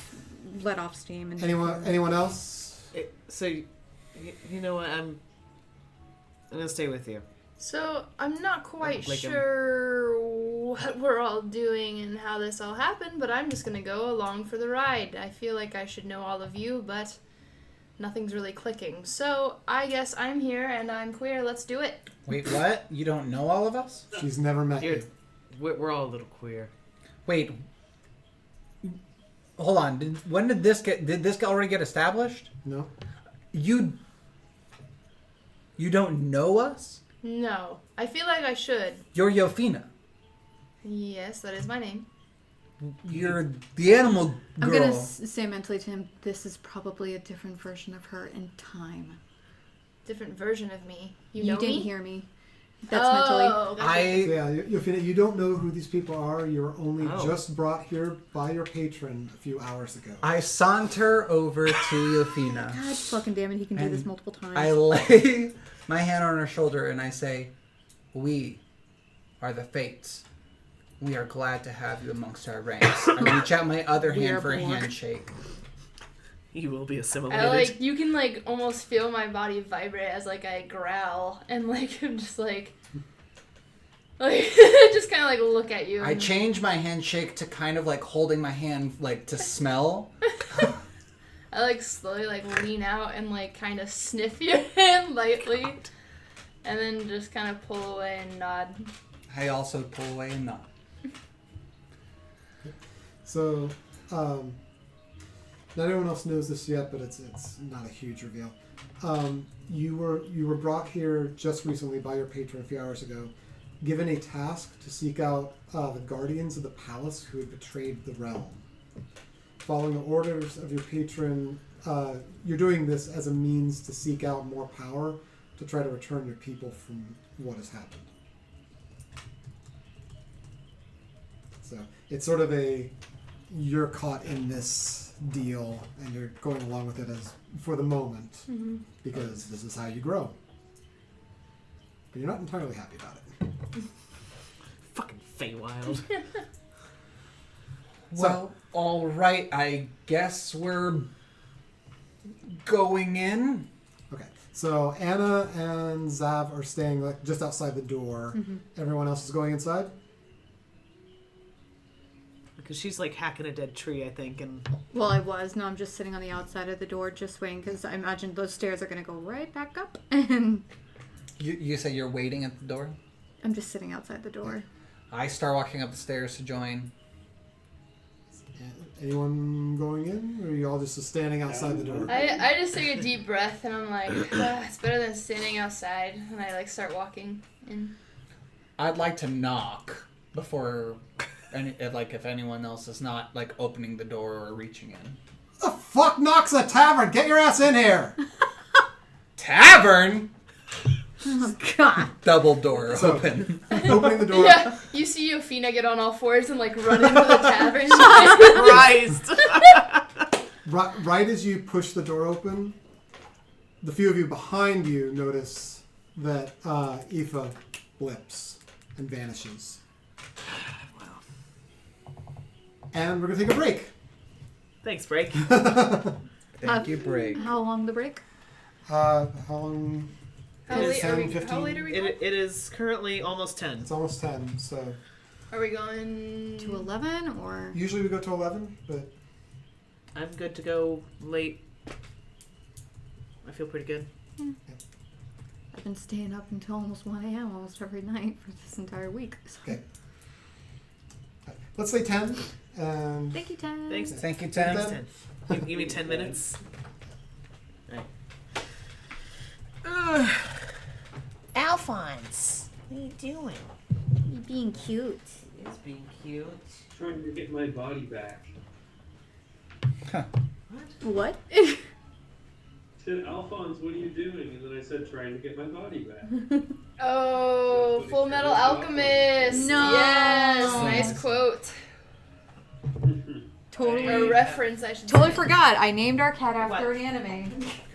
let off steam. And Anyone else? So, you know what? I'm gonna stay with you. So, I'm not quite Like, sure what we're all doing and how this all happened, but I'm just gonna go along for the ride. I feel like I should know all of you, but nothing's really clicking. So, I guess I'm here and I'm queer. Let's do it. Wait, what? You don't know all of us? She's never met you. We're all a little queer. Wait. Hold on. Did this already get established? No? You don't know us? No. I feel like I should. You're Yofina. Yes, that is my name. You're the animal girl. I'm gonna say mentally to him, this is probably a different version of her in time. Different version of me. You You know didn't me? hear me. That's mentally. Gotcha. Yeah, you don't know who these people are. You were only Oh. just brought here by your patron a few hours ago. I saunter over to Yofina. God fucking damn it, he can do And this multiple times. I lay my hand on her shoulder and I say, "We are the Fates. We are glad to have you amongst our ranks." I reach out my other We hand are for a born. handshake. You will be assimilated. You can almost feel my body vibrate as I growl and I'm just just kind of look at you. I change my handshake to kind of holding my hand to smell. I slowly lean out and kind of sniff your hand lightly, and then just kind of pull away and nod. I also pull away and nod. So, not everyone else knows this yet, but it's not a huge reveal. You were brought here just recently by your patron a few hours ago, given a task to seek out the guardians of the palace who had betrayed the realm. Following the orders of your patron, you're doing this as a means to seek out more power to try to return your people from what has happened. So it's sort of you're caught in this deal and you're going along with it as for the moment because this is how you grow. But you're not entirely happy about it. Fucking Feywild. Well, all right. I guess we're going in. Okay, so Anna and Zav are staying just outside the door. Everyone else is going inside? Because she's hacking a dead tree, I think, and... Well, I was. No, I'm just sitting on the outside of the door just waiting because I imagine those stairs are going to go right back up. And You say you're waiting at the door? I'm just sitting outside the door. I start walking up the stairs to join. Anyone going in? Or are you all just standing outside the door? I just take a deep breath and I'm like, it's better than standing outside, and I start walking in. I'd like to knock before, if anyone else is not opening the door or reaching in. The fuck knocks a tavern? Get your ass in here! Tavern? Oh, God. Double door So- open. Opening the door. Yeah, you see Yofina get on all fours and run into the tavern. Christ! Right as you push the door open, the few of you behind you notice that Aoife blips and vanishes. And we're going to take a break. Thanks, Break. Thank you, break. How long the break? How long? How It is late are 10, we? 15. How late are we going? It is currently almost 10. It's almost 10, so Are we going To 11 or? usually we go to 11, but I'm good to go late. I feel pretty good. I've been staying up until almost 1 a.m. almost every night for this entire week. So. okay. Let's say 10. And Thank you, Ted. Thanks. Thank you, Thanks, Tim. 10. Give me 10 minutes. Alphonse, what are you doing? You're being cute. It's being cute. Trying to get my body back. What? I said, Alphonse, what are you doing? And then I said, trying to get my body back. Oh, Full Metal Alchemist. No. Yes, nice quote. Totally. A reference, I should Totally say. forgot. I named our cat after an anime.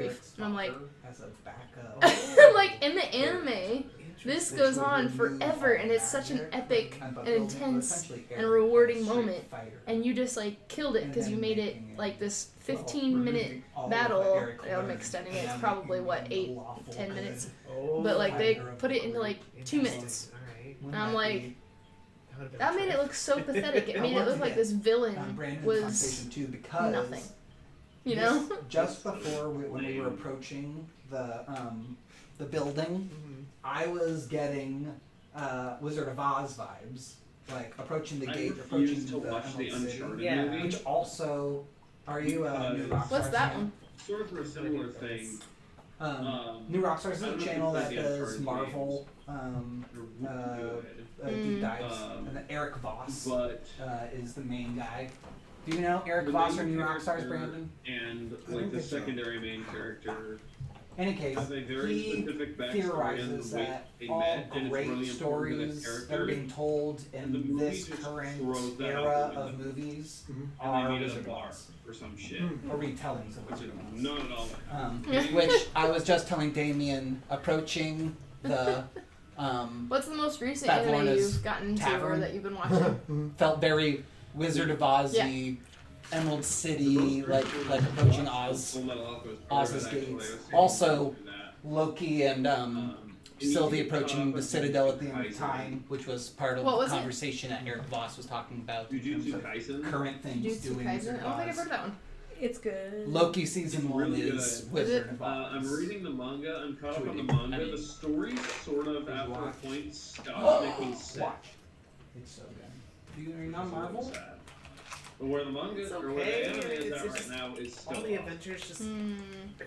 grief. And I'm like, as a backup. I'm like, in the anime, this goes on forever, and it's such an epic and intense and rewarding moment. And you just like killed it because you made it like this 15-minute battle. I'm extending it. It's probably what 8-10 minutes, but like they put it into like 2 minutes. And I'm like, that made it look so pathetic. It made it look like this villain was nothing. You know? Just before when we were approaching the building, I was getting Wizard of Oz vibes, like approaching the I gate, refuse approaching to watch the Emerald City. Uncharted Yeah. movie. Which also, are you a New Rockstars What's that fan? one? Sort of for a similar thing. New Rockstars is I a don't know channel if that it's the does Uncharted Marvel Good. deep dives, Um, and then Eric Voss But is the main guy. Do you know Eric the Voss main or New Rockstars, character Brandon? And I don't like the think so. secondary main character Any case, have a very he specific backstory and theorizes the way that they all met, and it's great really important to this stories that are character. being told And the in movie this just current throws that out era the of window. movies Mhm. And are they made it Wizard a of bar Oz, or some shit. or retellings of Which Wizard is of Oz. not at all what happened. Which I was just telling Damien, approaching the What's the most recent Bad anime Lorna's you've gotten into or Tavern. that you've been watching? felt very Wizard of Oz-y, Emerald City, like approaching Oz, Full Metal Alchemist part of Oz's it, actually. gates. I was saying Also, do that. Loki and Sylvie you approaching caught the up Citadel with at the end of Jujutsu time, which was part of What the was it? conversation that Eric Voss was talking about in terms Jujutsu of Kaisen. current things Jujutsu doing Kaisen? Wizard I of don't think I've Oz. heard that one. It's good. Loki season It's 1 really is good. Wizard it? of Oz. I'm reading the manga. I'm caught up on the I manga. mean, The story sort of, did you after a watch? point, stops making sense. Watch. It's so good. Do you know It's a little Marvel? sad. But where the manga It's or where the okay. anime is It's at right just now is still All the off. adventures just Hmm.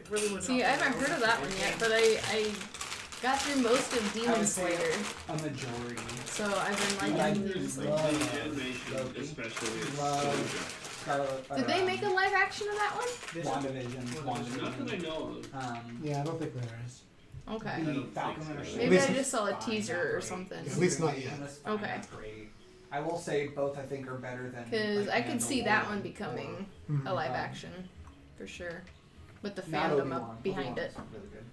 really went See, off I the haven't rails heard of that after one yet, everything. but I got through most of I Demon would say Slayer, a majority. so I've been I liking do Demon Slayer. love The animation, Loki. especially, is Love Scarlet. Did they make a live action of that one? WandaVision? so good. Not that I know of. Yeah, I don't think there is. Okay. The think Falcon so. Winter Soldier Maybe least I it's just saw a fine, teaser not or great. something. At least not yet. That's fine, Okay. that's great. I will say both I think are better than. Because like, I could see that Mandalorian one becoming Mhm. a live action, for sure. With the Not fandom Obi-Wan. up behind it. Obi-Wan's really good.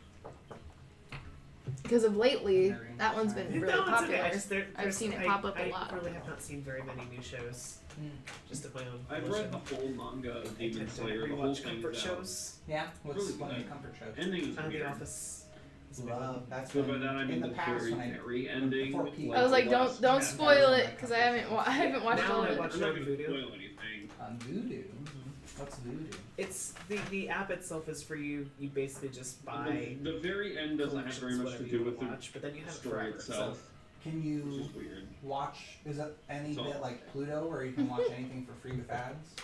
Because of lately, that one's been really No, it's okay. popular. I just, I've seen it pop up a lot. I really have not seen very many new shows. Just of my own. I've read the whole manga of I Demon tend to Slayer. The whole rewatch thing comfort is out. shows. Yeah, what's Really one of good. your comfort shows? Ending is The weird. Office. is a big one. Love. That's So by been that I in mean the the past very, when I very ending. before Pete. I was like, the don't last don't half spoil hour. it, because I haven't watched Now all I of watch it. I'm not on gonna Voodoo. spoil anything. On Voodoo. What's Voodoo? It's the app itself is for you. You basically just buy. The very end doesn't have very much to whatever do you with the watch, but then you have it story forever. itself. Can Which you is weird. watch? Is it any So- bit like Pluto, where you can watch anything for free with ads?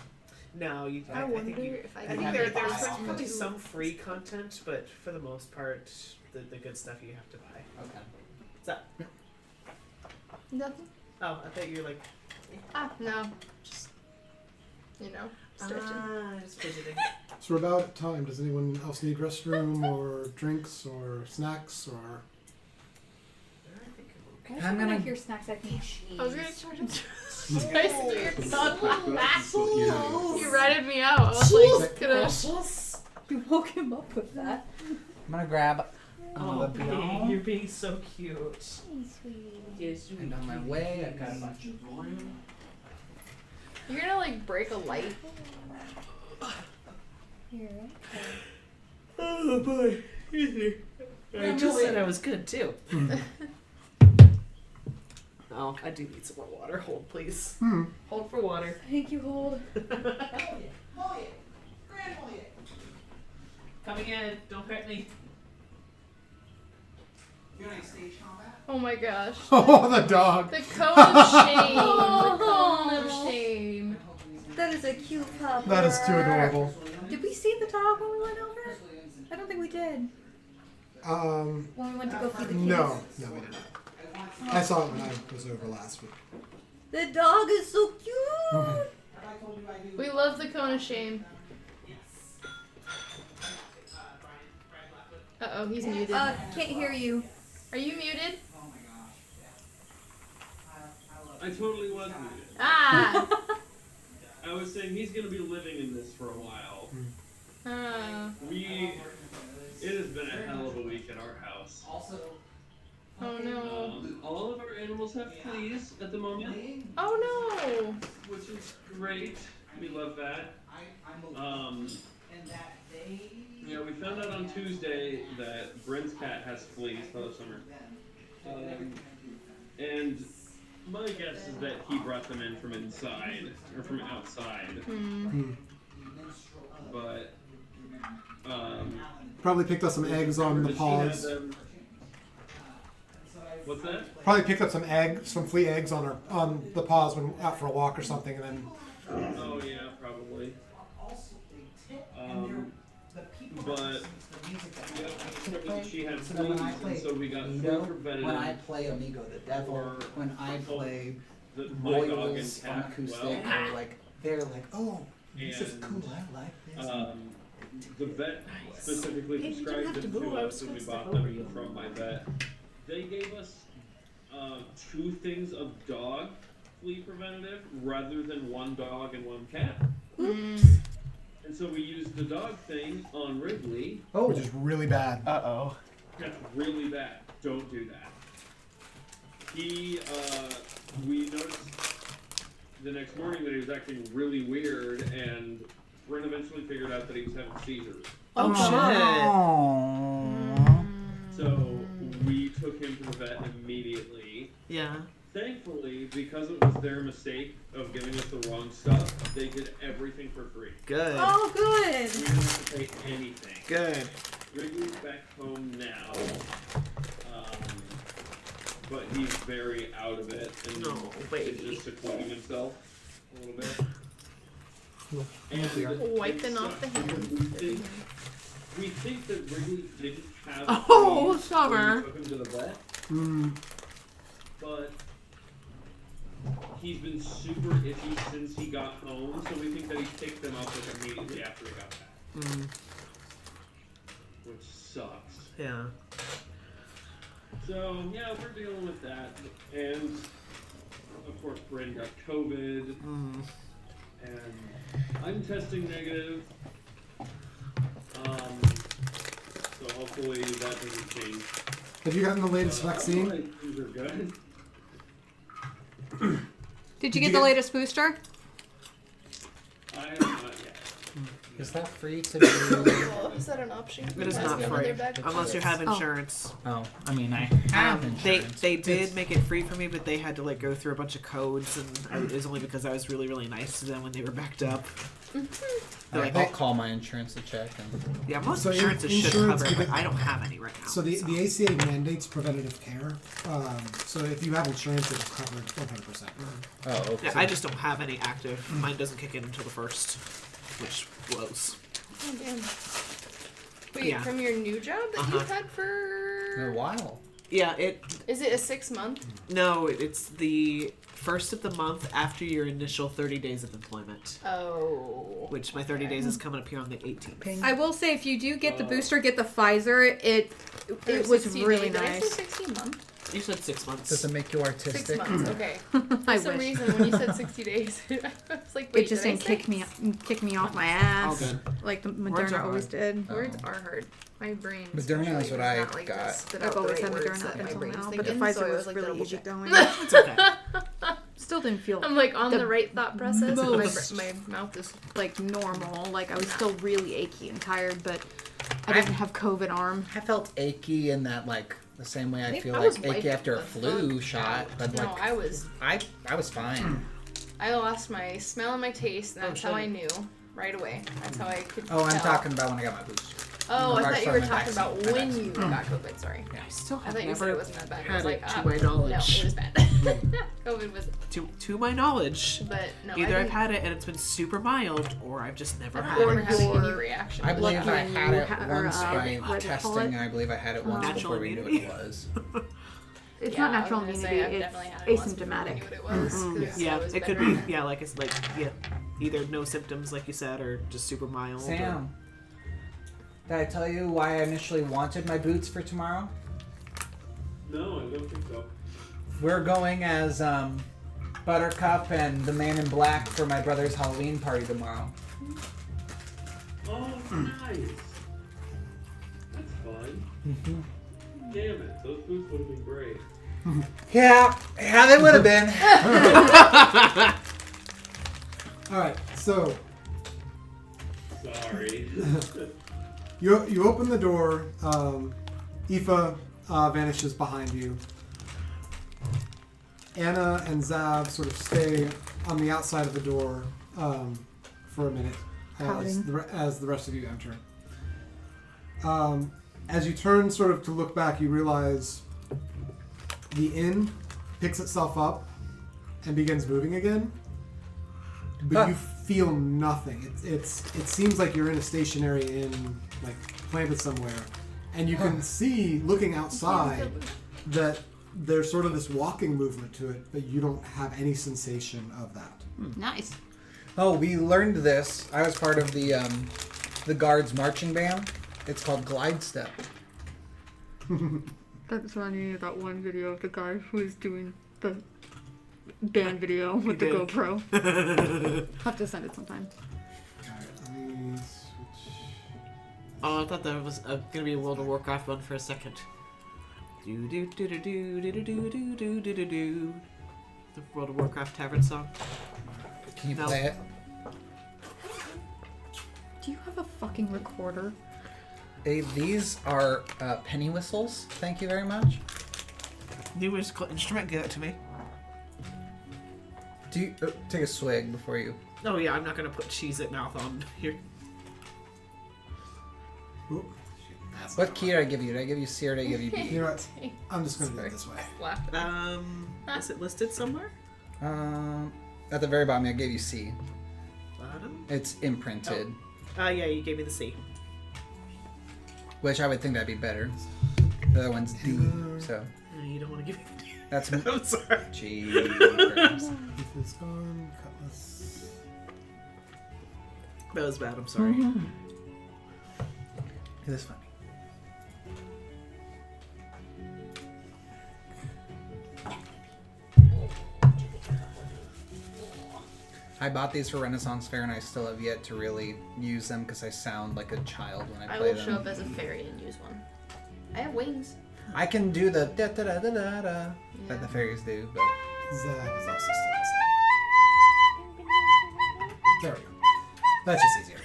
No, you. I wonder think you. if I I can think have there, to there's buy probably often. some free content, but for the most part, the good stuff you have to buy. Okay. What's up? Nothing. Oh, I thought you were like. No, just stretching. Just fidgeting. So we're about at time. Does anyone else need restroom or drinks or snacks or? I think I I'm want gonna- to hear snacks. I think. I was gonna try to. Nice to hear your thought like that. You You ratted me out. I was like, gonna. You woke him up with that. I'm gonna grab. Oh, the babe, you're being so cute. Yes, And on my way, I've got a bunch of room. You're gonna like break a light. Here. Oh boy, easy. I just said I was good too. Oh, I do need some more water. Hold, please. Hold for water. Thank you, hold. Coming in. Don't hurt me. You want any stage combat? Oh my gosh. Oh, the dog. The cone of shame. The cone of shame. That is a cute pup. That is too adorable. Did we see the dog when we went over? I don't think we did. When we went to go feed the kids. No, we didn't. I saw it when I was over last week. The dog is so cute. We love the cone of shame. Uh oh, he's muted. Can't hear you. Are you muted? I totally was muted. Ah! I was saying he's gonna be living in this for a while. It has been a hell of a week at our house. Oh no. All of our animals have fleas at the moment, Oh no! which is great. We love that. Yeah, we found out on Tuesday that Brent's cat has fleas for the summer. And my guess is that he brought them in from inside, or from outside. But, Probably picked up some eggs on the she had paws. them What's that? Probably picked up some flea eggs on the paws when out for a walk or something, and then. Oh yeah, probably. But yeah, she had fleas, and so we got flea preventative. When I play Amigo the Devil, or- when I play my dog and Royals on cat acoustic, well. or like they're like, oh, this is And, cool. I like this. The vet specifically Hey, you don't prescribed have to them move, to I us, was and we supposed to bought help them you. from my vet. They gave us 2 things of dog flea preventative rather than 1 dog and 1 cat. And so we used the dog thing on Wrigley. Oh, Which is really bad. Uh-oh. That's really bad. Don't do that. We noticed the next morning that he was acting really weird, and Bryn eventually figured out that he was having seizures. Oh, So we took him to the vet immediately. shit. Yeah. Thankfully, because it was their mistake of giving us the wrong stuff, they did everything for free. Good. Oh, We good. didn't have to pay anything. Good. Wrigley's back home now, but he's very out of it and No, is baby. just secluding himself a little bit. And Wiping off the hands. We think that Wrigley didn't have Oh, fleas summer. when we took him to the vet, but he's been super itchy since he got home, so we think that he picked them up like immediately after he got back, which sucks. Yeah. So yeah, we're dealing with that, and of course Bryn got COVID, and I'm testing negative. So hopefully that doesn't change. Have you gotten the latest vaccine? Things are good. Did you get the latest booster? I have not yet. Is that free to do? Oh, is that an option? It is Pass not me another free bag of unless you chips. have insurance. Oh, I mean, I have insurance. They did make it free for me, but they had to like go through a bunch of codes, and it was only because I was really really nice to them when they were backed up. They're like, I'll call my insurance to check. And... yeah, most So insurances should insurance cover, give but it- I don't have any right now. So the ACA mandates preventative care. So if you have insurance, it's covered 100%. Oh, okay. Yeah, I just don't have any active. Mine doesn't kick in until the 1st, which blows. Oh, damn. Wait, Yeah. from your new job that you've had In a for... while. Yeah, Is it a 6 month? no, it's the 1st of the month after your initial 30 days of employment, Oh. which my 30 days is coming up here on the 18th. I will say, if you do get the booster, get the Pfizer. It was 60 really days. Did I nice. say 16 months? You said 6 months. Does it make you 6 artistic? months, okay. I For some wish. reason, when you said 60 days, I was like, wait, It just did I didn't say? kick me off my ass All good. like the Words are Moderna always hard. did. Words are hard. My brain. Moderna is what I got. I've always had Moderna up until now, but the Pfizer was really easy going. It's okay. Still didn't feel I'm like on The the right thought process, and most- my mouth is. like normal. Like I was still really achy and tired, but I didn't have COVID arm. I felt achy in that, like, the same way I think feel I like was achy wiped after a the flu fuck shot. But, No, like, I was. I was fine. I lost my smell and my taste, and Oh, that's how shit. I knew right away. That's how I could. Oh, I'm tell. talking about when I got my booster. Oh, I Mark thought you were started my talking about vaccine. when you got COVID. Sorry. I still I have thought you said never it wasn't that bad. I had was it like, to ah, my knowledge. no, it was bad. COVID was, To my knowledge. but no. Either I I've didn't, had it and it's been super mild, or I've just never I've had never it. had any your- reaction. I believe Lucky I you had it ha- or, once what by do you call testing, it? and I believe I had it once Natural before we knew what immunity. it was. It's Yeah, not I natural was gonna immunity. say, I've It's definitely had it once before I asymptomatic. knew what it was, 'cause Yeah, was it could better. be. Yeah, like it's like either no symptoms, like you said, or just super mild. Sam, did I tell you why I initially wanted my boots for tomorrow? No, I don't think so. We're going as Buttercup and the Man in Black for my brother's Halloween party tomorrow. Oh, nice. That's fun. Damn it, those boots would have been great. Yeah, they would have been. All right, so Sorry. you open the door. Aoife vanishes behind you. Anna and Zav sort of stay on the outside of the door for a minute as the rest of you enter. As you turn sort of to look back, you realize the inn picks itself up and begins moving again, but you feel nothing. It seems like you're in a stationary inn, like planted somewhere, and you can see, looking outside, that there's sort of this walking movement to it, but you don't have any sensation of that. Nice. Oh, we learned this. I was part of the guards marching band. It's called glide step. That's reminding me of that one video of the guy who was doing the band video with the GoPro. I'll have to send it sometime. Alright, let me switch. Oh, I thought that was gonna be a World of Warcraft one for a second. Do do do do do do do do do do do do. The World of Warcraft tavern song. Can you No. play it? Do you have a fucking recorder? Hey, these are penny whistles. Thank you very much. New musical instrument, give it to me. Do you take a swig before you? Oh yeah, I'm not gonna put cheese at mouth on here. Oop, shit, that's What not key did I give you? Did I give you C or did I give you right. B? You know what? I'm just going to do it this way. Is it listed somewhere? At the very bottom, I gave you C. Bottom? It's imprinted, Yeah, you gave me the C. which I would think that'd be better. The other one's D, so You don't want to give me that's. I'm sorry. Jeez. Keith is gone. Cutlass. That was bad, I'm sorry. It is funny. I bought these for Renaissance Fair and I still have yet to really use them because I sound like a child when I I play will them. show up as a fairy and use one. I have wings. I can do the da da da da da da that the fairies do, but Zab is also still the same. There we go. That's just easier.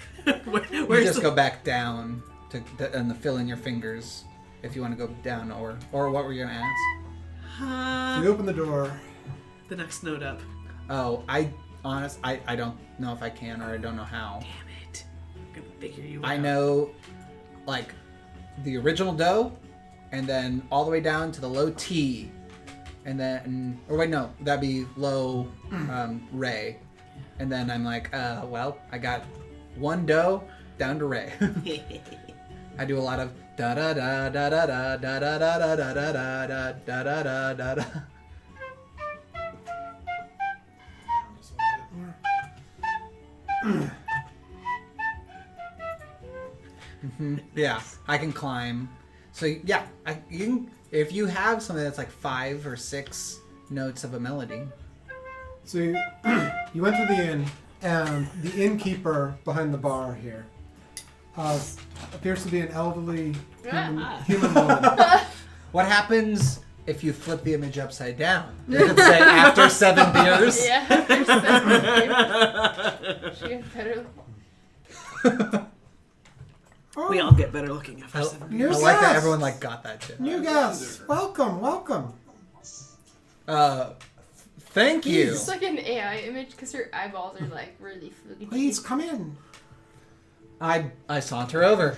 you Where's just the... go back down and fill in your fingers if you want to go down or what were you gonna ask? You open the door. the next note up. Oh, I don't know if I can or I don't know how. Damn it. I'm gonna figure you out. I know, like, the original do, and then all the way down to the low T, and then, or wait, no, that'd be low Re, and then I'm like, well, I got one do down to Re. I do a lot of da da da da da da da da da da da da da da da da da da. Just a little bit more. Yeah, I can climb. So yeah, you can, if you have something that's like 5 or 6 notes of a melody. So you enter the inn, and the innkeeper behind the bar here appears to be an elderly human woman. What happens if you flip the image upside down? Does it say after 7 beers? Yeah, after 7 beers. She got better. We all get better looking after I, 7 I years. like that guest. everyone like got that too. New guests, welcome. Thank you. It's like an AI image because her eyeballs are like really fluky. Please come in. I saunter over.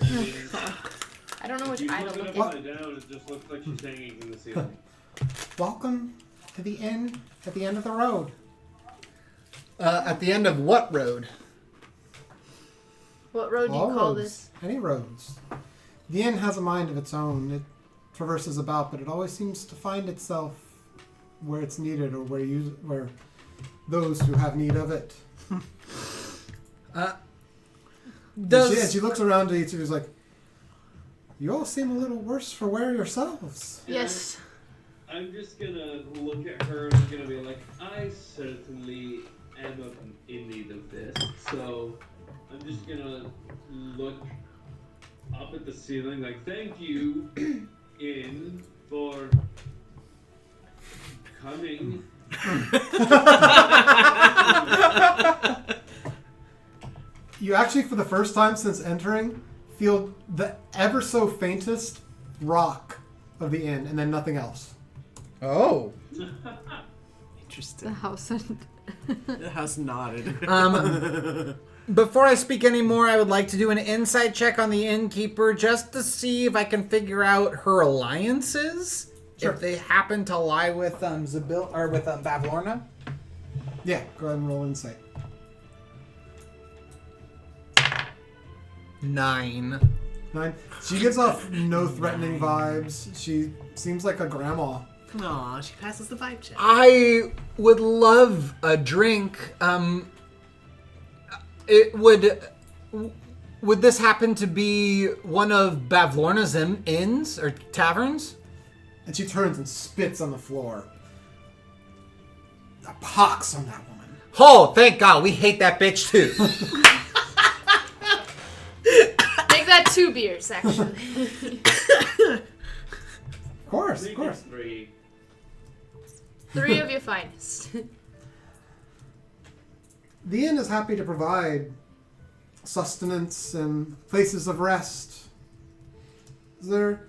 I don't know which If you eye look to it look upside down, it just looks like she's hanging from the ceiling. Welcome to the inn at the end of the road. At the end of what road? What road do you All call roads, this? any roads. The inn has a mind of its own. It traverses about, but it always seems to find itself where it's needed, or where those who have need of it. And she looks around to each of you, like, you all seem a little worse for wear yourselves. Yes. I'm just gonna look at her and I'm gonna be like, I certainly am in need of this. So I'm just gonna look up at the ceiling like, thank you, inn, for coming. You actually, for the first time since entering, feel the ever so faintest rock of the inn, and then nothing else. Oh. The Interesting. house and The house nodded. Before I speak anymore, I would like to do an insight check on the innkeeper just to see if I can figure out her alliances Sure. if they happen to lie with Zabil or with Bavlorna? Yeah, go ahead and roll insight. 9. 9. She gives off no threatening vibes. She seems like a grandma. Aw, she passes the vibe check. I would love a drink. It would this happen to be one of Bavlorna's inns or taverns? And she turns and spits on the floor. A pox on that woman. Oh, thank God. We hate that bitch too. Make that 2 beers, actually. Of course, of Make course. it 3. 3 of your finest. The inn is happy to provide sustenance and places of rest. Is there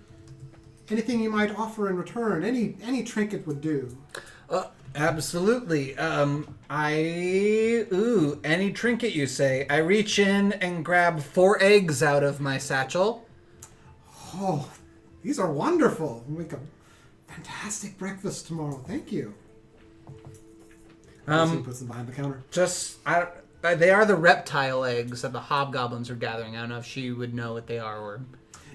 anything you might offer in return? Any trinket would do. Absolutely. Any trinket you say. I reach in and grab 4 eggs out of my satchel. Oh, these are wonderful. We'll make a fantastic breakfast tomorrow. Thank you. He puts them behind the counter. They are the reptile eggs that the hobgoblins are gathering. I don't know if she would know what they are or.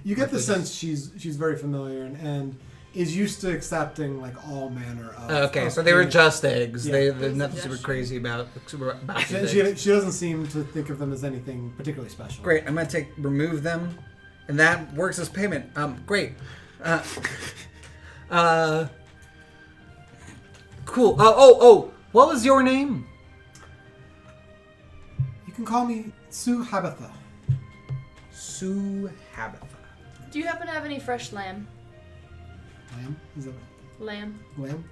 You get the sense she's very familiar and is used to accepting like all manner of. Okay, of so they were food. just eggs. Yeah. There's nothing super crazy about these She eggs. doesn't seem to think of them as anything particularly special. Great. I'm gonna remove them, and that works as payment. Great. Cool. Oh. What was your name? You can call me Sue Habatha. Sue Habatha. Do you happen to have any fresh lamb? Lamb? Is that Lamb? lamb?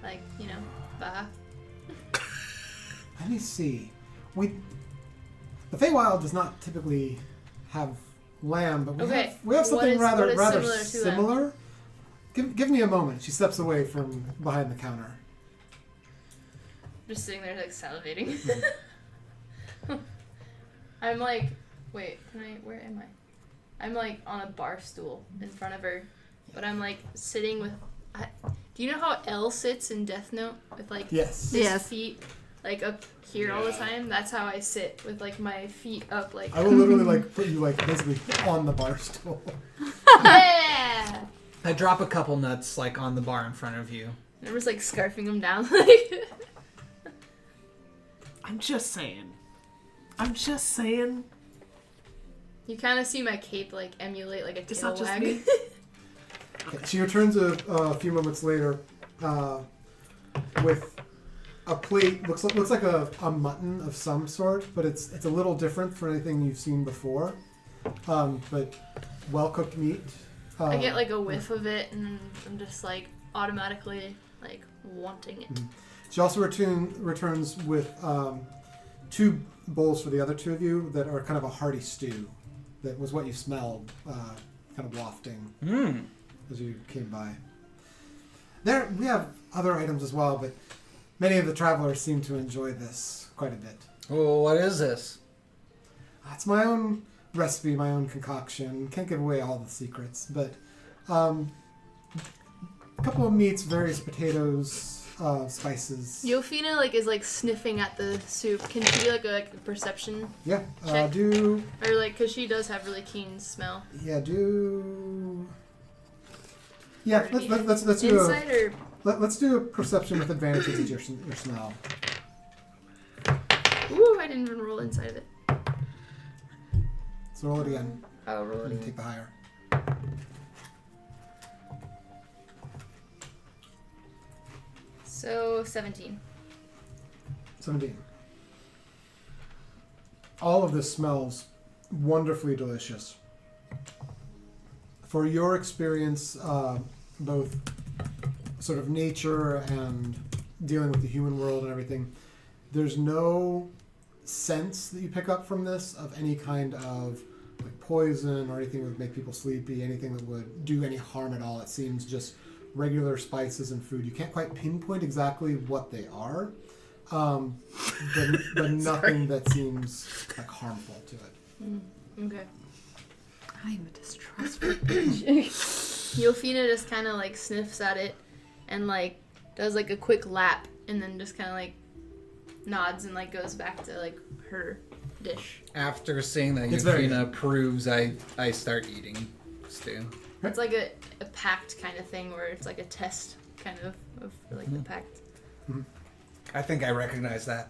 Like, bah. Let me see. The Feywild does not typically have lamb, but we have something what is rather similar to similar. Give me a moment. She steps away from behind the counter. Just sitting there, like, salivating. I'm like, wait, where am I? I'm like on a bar stool in front of her, but I'm like sitting with. Do you know how Elle sits in Death Note with like Yes. his Yes. feet like up here all the time? That's how I sit with like my feet up, like. I will literally like put you like basically on the bar stool. Yeah. I drop a couple nuts like on the bar in front of you. And I'm just like scarfing them down, like. I'm just saying. You kind of see my cape like emulate like a It's tail not just wag. me. She returns a few moments later with a plate. Looks like a mutton of some sort, but it's a little different from anything you've seen before. But well cooked meat. I get like a whiff of it, and I'm just like automatically like wanting it. She also returns with 2 bowls for the other 2 of you that are kind of a hearty stew. That was what you smelled, kind of wafting as you came by. We have other items as well, but many of the travelers seem to enjoy this quite a bit. Oh, what is this? It's my own recipe, my own concoction. Can't give away all the secrets, but a couple of meats, various potatoes, spices. Yofina like is like sniffing at the soup. Can she do like a perception? Yeah, Check. do. Or like, cause she does have really keen smell. Yeah, do. Yeah, let's do Insight or let's do a perception with advantages to your smell. ooh, I didn't even roll inside of it. So roll it again. Oh, roll it And again. take the higher. So 17. 17. All of this smells wonderfully delicious. For your experience, both sort of nature and dealing with the human world and everything, there's no sense that you pick up from this of any kind of like poison or anything that would make people sleepy, anything that would do any harm at all. It seems just regular spices and food. You can't quite pinpoint exactly what they are, but nothing that seems like harmful to it. Okay. I'm a distrustful bitch. Yofina just kind of like sniffs at it and like does like a quick lap and then just kind of like nods and like goes back to like her dish. After seeing that It's very Yufina approves, I start eating stew. It's like a pact kind of thing where it's like a test kind of like the pact. I think I recognize that.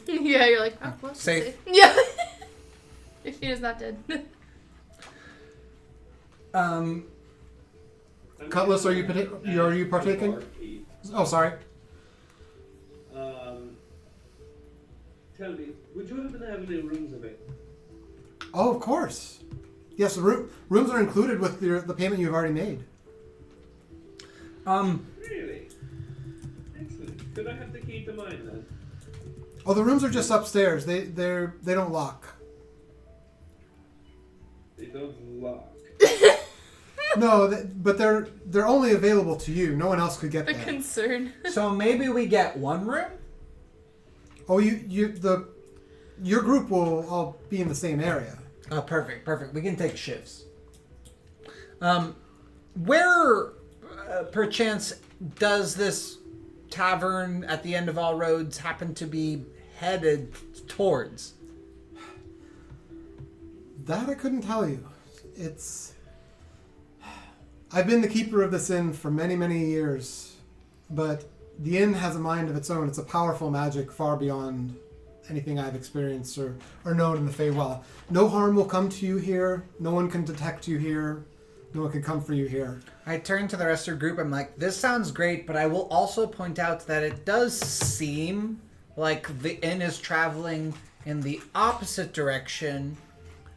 Yeah, you're like, oh, well, Safe. Yeah. Yofina's not dead. Cutlass, are you partaking? Barkeep. Oh, sorry. Tell me, would you happen to have any rooms available? Oh, of course. Yes, the rooms are included with the payment you've already made. Really? Excellent. Could I have the key to mine then? Oh, the rooms are just upstairs. They don't lock. They don't lock. No, but they're only available to you. No one else could get The there. concern. So maybe we get one room? Oh, your group will all be in the same area. Oh, perfect. We can take shifts. Where, perchance, does this tavern at the end of all roads happen to be headed towards? That I couldn't tell you. I've been the keeper of this inn for many, many years, but the inn has a mind of its own. It's a powerful magic far beyond anything I've experienced or known in the Feywild. No harm will come to you here. No one can detect you here. No one can come for you here. I turn to the rest of the group. I'm like, this sounds great, but I will also point out that it does seem like the inn is traveling in the opposite direction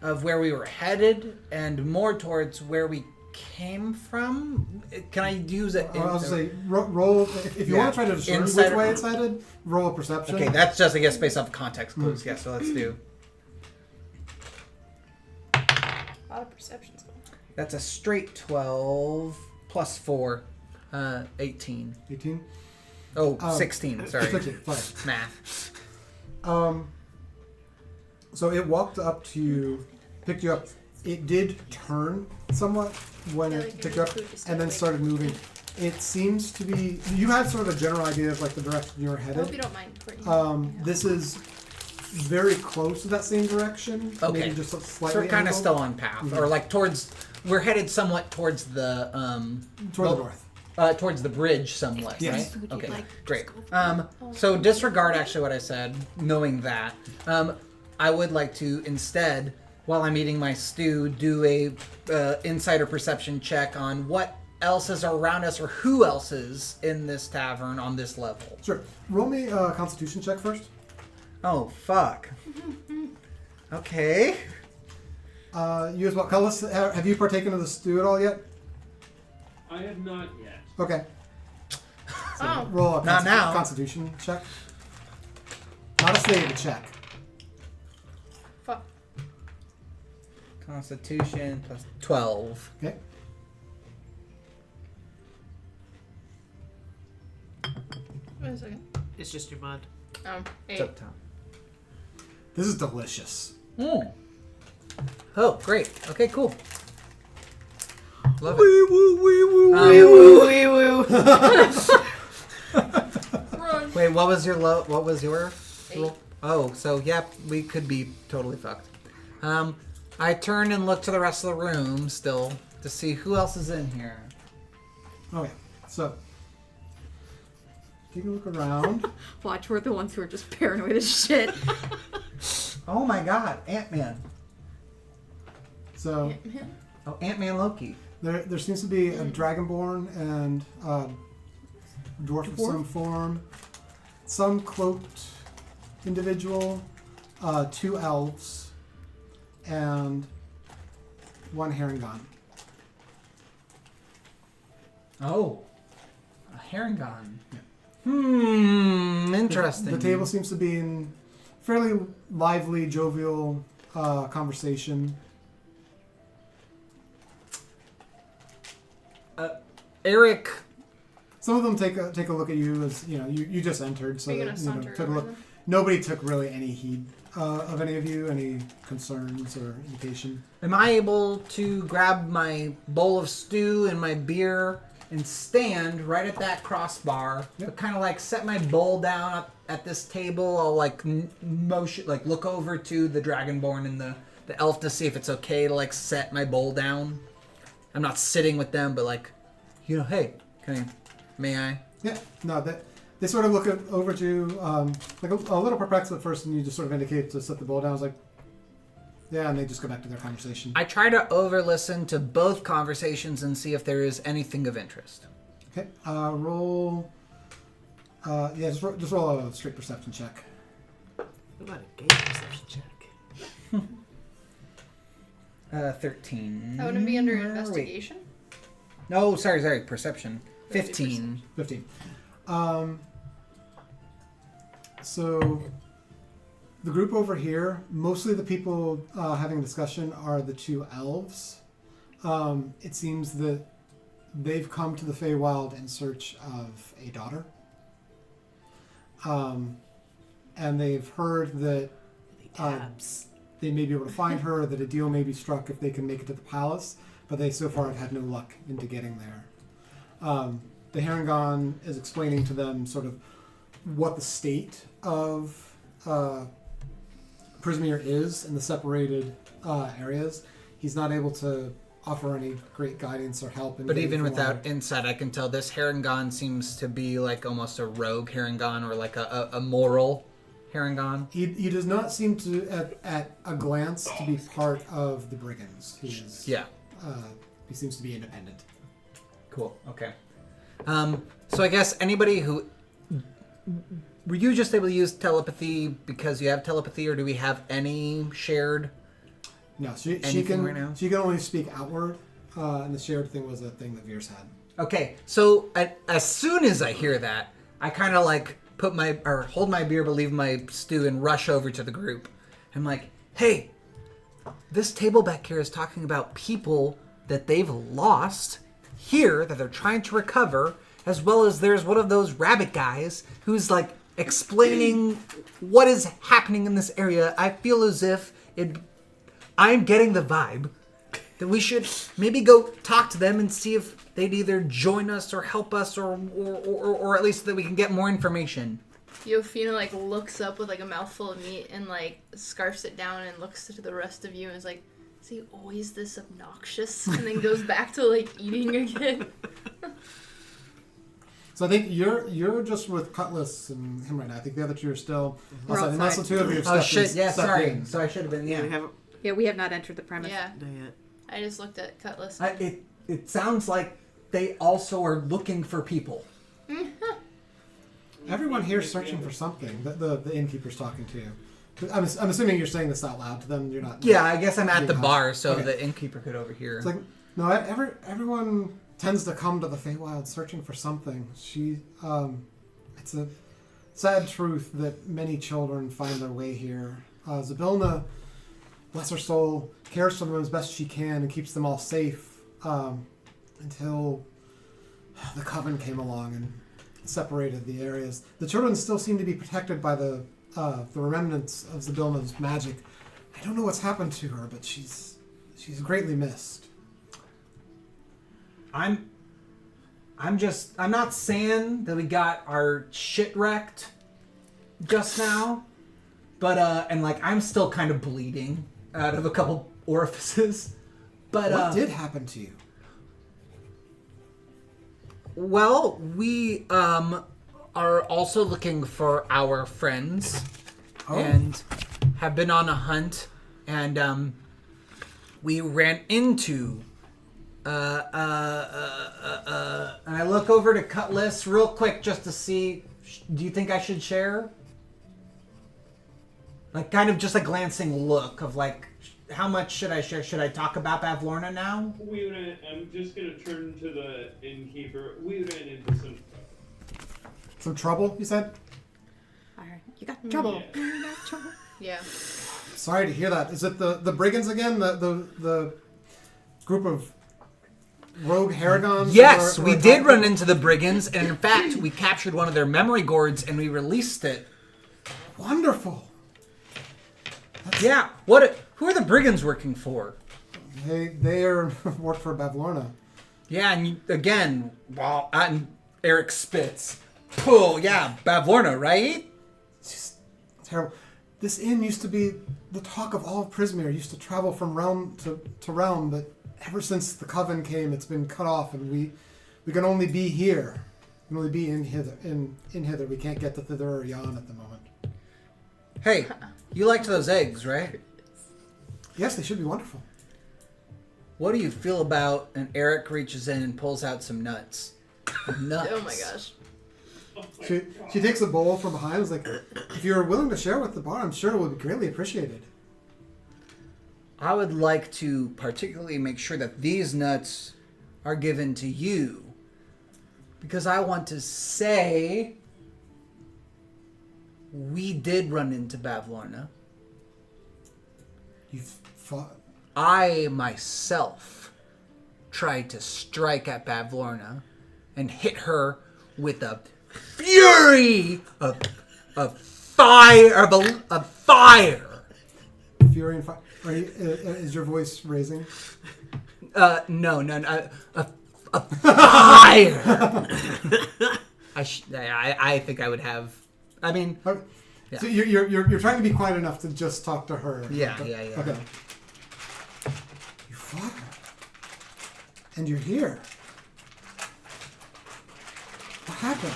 of where we were headed and more towards where we came from. Can I use it? I was going to say, roll, if you want to try to discern Insider- which way it's headed, roll a perception. Okay, that's just, I guess, based off context clues. Yeah, so let's do. A lot of perceptions. That's a straight 12 plus 4, 18. 18? Oh, 16, sorry. 16, fine. Math. So it walked up to you, picked you up. It did turn somewhat when it picked you up and then started moving. It seems to be... You had sort of a general idea of like the direction you were I headed. hope you don't mind, Courtney. This is very close to that same direction. Okay. Maybe just So slightly we're kind of angled. still on path. Or like towards... We're headed somewhat towards the... Toward the north. Towards the bridge somewhat, Yes. right? Would you Okay, like great. to go So disregard actually what I said, knowing that. I would like to instead, while I'm eating my stew, do a insider perception check on what else is around us or who else is in this tavern on this level. Sure. Roll me a constitution check first. Oh, fuck. Okay. You as well. Cullis, have you partaken of the stew at all yet? I have not yet. Okay. Oh. Roll a Not now. constitution check. Not a save, a check. Fuck. Constitution plus 12. Okay. Wait a second. It's just your mod. It's 8. up top. This is delicious. Mm. Oh, great. Okay, cool. Love it. Wee woo. Run. Wait, what was your low? What was your? 8. Oh, so yep, we could be totally fucked. I turn and look to the rest of the room still to see who else is in here. Okay. So, take a look around. Watch, we're the ones who are just paranoid as shit. Oh my God, Ant-Man. So, Oh, Ant-Man Loki. there seems to be a dragonborn and dwarf of some form, some cloaked individual, 2 elves, and 1 Harengon. Oh, a Harengon. Yeah. Interesting. The table seems to be in fairly lively, jovial conversation. Eric. Some of them take a look at you as you just entered, so Are you that, gonna saunter took a over look. them? Nobody took really any heed of any of you? Any concerns or indication? Am I able to grab my bowl of stew and my beer and stand right at that crossbar, but kind of like set my bowl down at this table? I'll like motion, like look over to the Dragonborn and the elf to see if it's okay to like set my bowl down. I'm not sitting with them, but like, hey, may I? Yeah, no, they sort of look over to you, like a little perplexed at first, and you just sort of indicate to set the bowl down. I was like, yeah, and they just go back to their conversation. I try to over-listen to both conversations and see if there is anything of interest. Okay, roll. Just roll a straight perception check. What about a game perception check? 13. That wouldn't be under Wait. investigation. No, sorry, perception. 15. 15. So the group over here, mostly the people having a discussion are the two elves. It seems that they've come to the Feywild in search of a daughter. And they've heard that they may be able to find her, that a deal may be struck if they can make it to the palace, but they so far have had no luck into getting there. The Harengon is explaining to them sort of what the state of Prismere is in the separated areas. He's not able to offer any great guidance or help. But even without insight, I can tell this Harengon seems to be like almost a rogue Harengon or like a moral Harengon. He does not seem to, at a glance, to be part of the brigands. He seems to be independent. Cool. Okay. So I guess anybody who... Were you just able to use telepathy because you have telepathy, or do we have any shared... No, she anything can right now? She can only speak outward, and the shared thing was a thing that Veers had. Okay, so as soon as I hear that, I kind of like hold my beer but leave my stew and rush over to the group. I'm like, hey, this table back here is talking about people that they've lost here that they're trying to recover, as well as there's one of those rabbit guys who's like explaining what is happening in this area. I feel as if I'm getting the vibe that we should maybe go talk to them and see if they'd either join us or help us or at least that we can get more information. Yofina like looks up with like a mouthful of meat and like scarfs it down and looks to the rest of you and is like, is he always this obnoxious? And then goes back to like eating again. So I think you're just with Cutlass and him right now. I think the other two are still outside. Unless the two of you have Oh stepped shit! Yeah, stepped sorry. in. So I should have been. Yeah. Yeah, we have not entered the premise. Yeah, Not yet. I just looked at Cutlass. It sounds like they also are looking for people. Everyone here is searching for something. The innkeeper's talking to you. I'm assuming you're saying this out loud to them. You're not. Yeah, I guess I'm at the being bar, hostile. so Okay. the innkeeper could overhear. It's like no. Everyone tends to come to the Feywild searching for something. It's a sad truth that many children find their way here. Zabilna, bless her soul, cares for them as best she can and keeps them all safe until the Coven came along and separated the areas. The children still seem to be protected by the remnants of Zabilna's magic. I don't know what's happened to her, but she's greatly missed. I'm not saying that we got our shit wrecked just now, but and like I'm still kind of bleeding out of a couple orifices. But What did happen to you? Well, we are also looking for our friends and have been on a hunt, and we ran into and I look over to Cutlass real quick just to see, do you think I should share? Like kind of just a glancing look of like, how much should I share? Should I talk about Bavlorna now? I'm just gonna turn to the innkeeper. We ran into Some trouble, you said? Alright, you got trouble. Yeah. You got trouble. Yeah. Sorry to hear that. Is it the brigands again? The group of rogue Haragons? Yes, who we are did attacking? run into the brigands, and in fact, we captured one of their memory gourds and we released it. Wonderful. Yeah. What? Who are the brigands working for? They are work for Bavlorna. Yeah, and again, well, and Eric spits. Cool. Yeah, Bavlorna, right? It's just terrible. This inn used to be the talk of all of Prismere. Used to travel from realm to realm, but ever since the Coven came, it's been cut off, and we can only be here. We can only be in hither. We can't get to Thither or Yon at the moment. Hey, you liked those eggs, right? Yes, they should be wonderful. What do you feel about? And Eric reaches in and pulls out some nuts. Nuts. Oh my gosh. She takes a bowl from behind and is like, if you're willing to share with the bar, I'm sure it would be greatly appreciated. I would like to particularly make sure that these nuts are given to you. Because I want to say we did run into Bavlorna. You've fought... I myself tried to strike at Bavlorna and hit her with a fury of fire. Fury and fire. Is your voice raising? No. A fire. I think I would have. I mean, Okay. Yeah. So you're trying to be quiet enough to just talk to her. Yeah. Okay. You fought her, and you're here. What happened?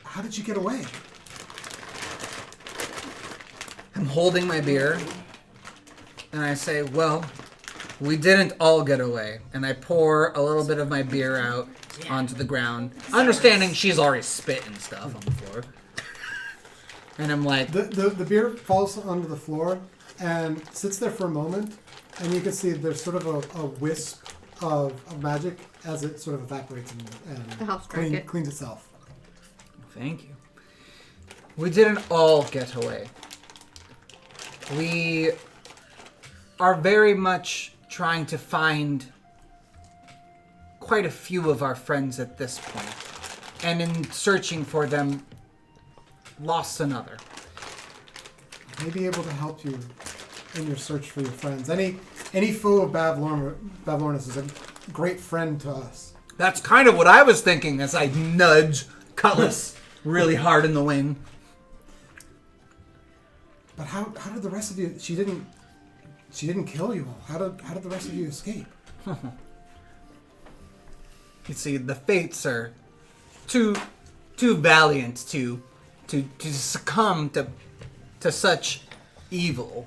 How did you get away? I'm holding my beer, and I say, well, we didn't all get away. And I pour a little bit of my beer out onto the ground, understanding she's already spit and stuff on the floor. And I'm like... The beer falls onto the floor and sits there for a moment, and you can see there's sort of a wisp of magic as it sort of evaporates and cleans itself. Thank you. We didn't all get away. We are very much trying to find quite a few of our friends at this point. And in searching for them, lost another. May be able to help you in your search for your friends. Any foe of Bavlorna's is a great friend to us. That's kind of what I was thinking as I nudge Cutlass really hard in the wing. But how did the rest of you? She didn't kill you all. How did the rest of you escape? You see, the fates are too valiant to succumb to such evil.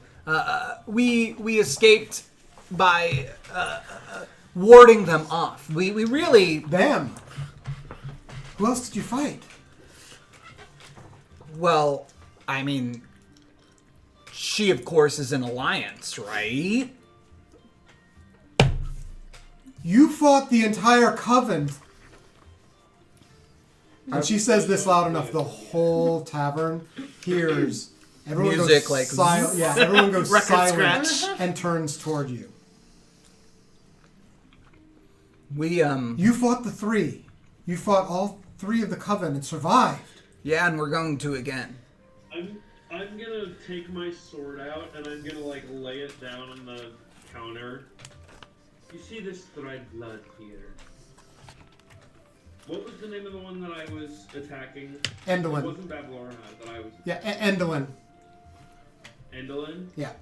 We escaped by warding them off. We really... Them. Who else did you fight? Well, I mean, she of course is an alliance, right? You fought the entire coven. And she says this loud enough, the whole tavern hears. Everyone Music, goes like... silent. Yeah, everyone goes Record silent scratch. and turns toward you. We, You fought the three. You fought all three of the coven and survived. Yeah, and we're going to again. I'm gonna take my sword out and I'm gonna like lay it down on the counter. You see this thread blood here? What was the name of the one that I was attacking? It Endolin. wasn't Bavlorna that I was. Yeah, Endolin. Endolin? Yeah.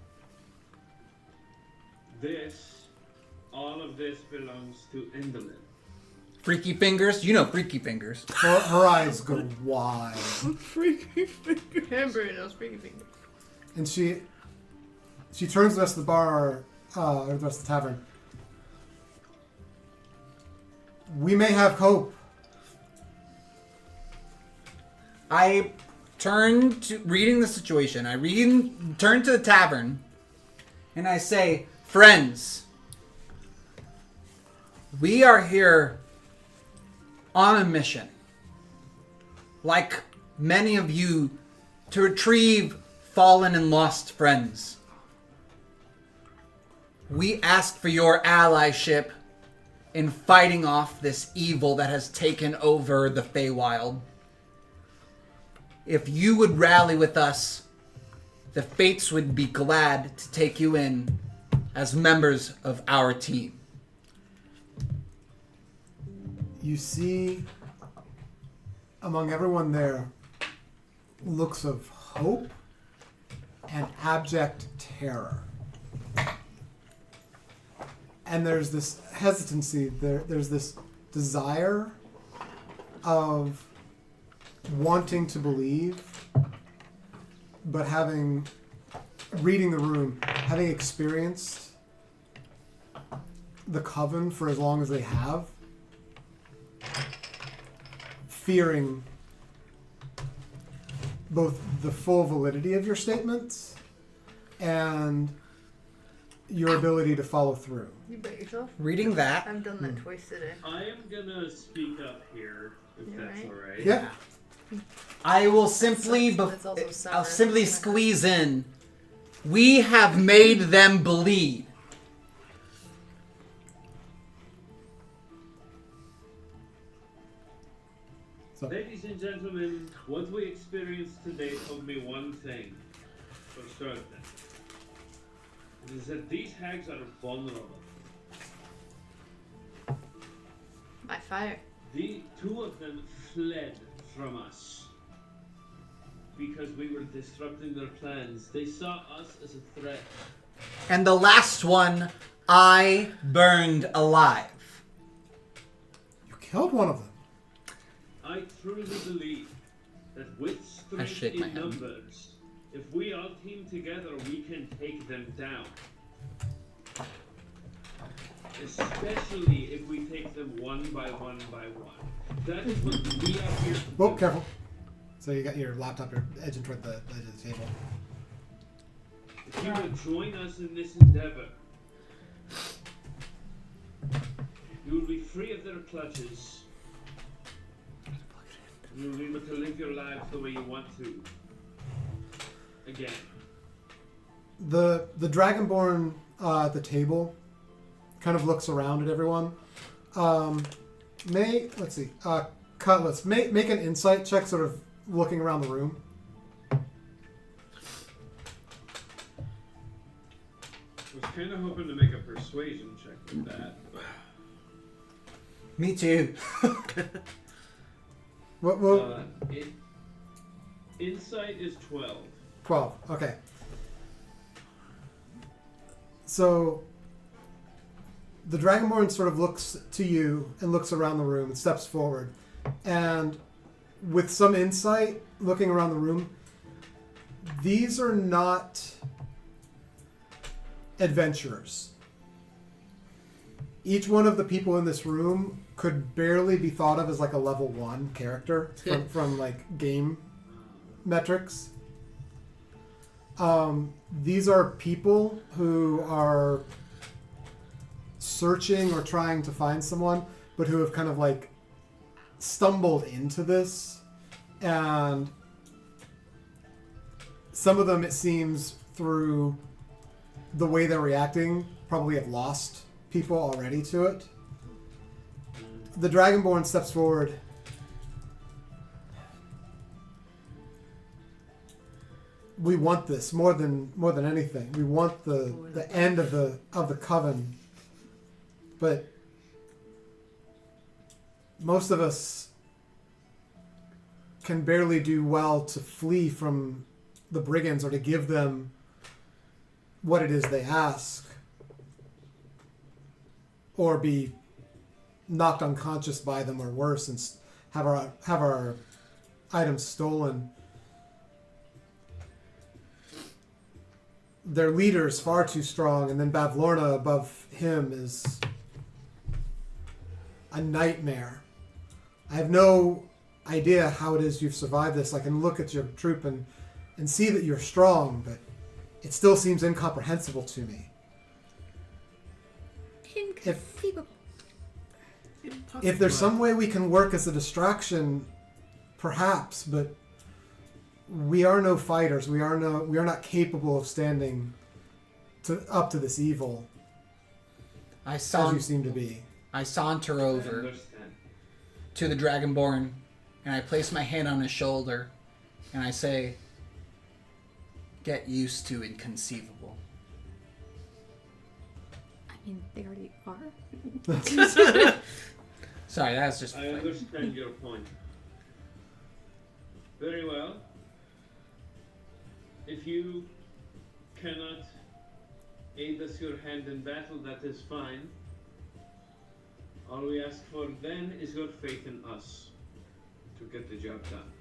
All of this belongs to Endolin. Freaky Fingers? You know Freaky Fingers. Her eyes go wide. Hamburger knows freaking finger. And she turns the rest of the bar, or the rest of the tavern. We may have hope. I turn to reading the situation. Turn to the tavern, and I say, friends, we are here on a mission. Like many of you, to retrieve fallen and lost friends. We ask for your allyship in fighting off this evil that has taken over the Feywild. If you would rally with us, the Fates would be glad to take you in as members of our team. You see, among everyone there, looks of hope and abject terror. And there's this hesitancy, there's this desire of wanting to believe, but reading the room, having experienced the Coven for as long as they have, fearing both the full validity of your statements and your ability to follow through. You bet yourself. Reading that, I've done that twice today. I am gonna speak up here, if You that's alright? alright. Yeah. I will simply, Sucks, but it's also summer. I'll simply squeeze in. We have made them bleed. So, Ladies and gentlemen, what we experienced today told me one thing, for certain. It is that these hags are vulnerable. By fire. The two of them fled from us because we were disrupting their plans. They saw us as a threat. And the last one, I burned alive. you killed one of them. I truly believe that with I strength shake in my head. numbers, if we all team together, we can take them down. Especially if we take them one by one by one. That is what we are here to Whoa, do. careful. So you got your laptop, you're edging toward the edge of the table. If you will join us in this endeavor, you will be free of their clutches. You will be able to live your lives the way you want to. Again. The Dragonborn at the table kind of looks around at everyone. Let's see. Cutlass, make an insight check, sort of looking around the room. I was kind of hoping to make a persuasion check with that. Me too. What? Insight is 12. 12. Okay. So the Dragonborn sort of looks to you and looks around the room and steps forward. And with some insight, looking around the room, these are not adventurers. Each one of the people in this room could barely be thought of as like a level 1 character from like game metrics. These are people who are searching or trying to find someone, but who have kind of like stumbled into this. And some of them, it seems, through the way they're reacting, probably have lost people already to it. The Dragonborn steps forward. We want this more than anything. We want the end of the Coven. But most of us can barely do well to flee from the brigands or to give them what it is they ask, or be knocked unconscious by them, or worse, and have our items stolen. Their leader is far too strong, and then Bavlorna above him is a nightmare. I have no idea how it is you've survived this. I can look at your troop and see that you're strong, but it still seems incomprehensible to me. If there's some way we can work as a distraction, perhaps, but we are no fighters. We are not capable of standing up to this evil. As you seem to be. I saunter over to the Dragonborn, and I place my hand on his shoulder, and I say, get used to inconceivable. I mean, they already are. Sorry, that was just. I understand your point. Very well. If you cannot aid us your hand in battle, that is fine. All we ask for then is your faith in us to get the job done.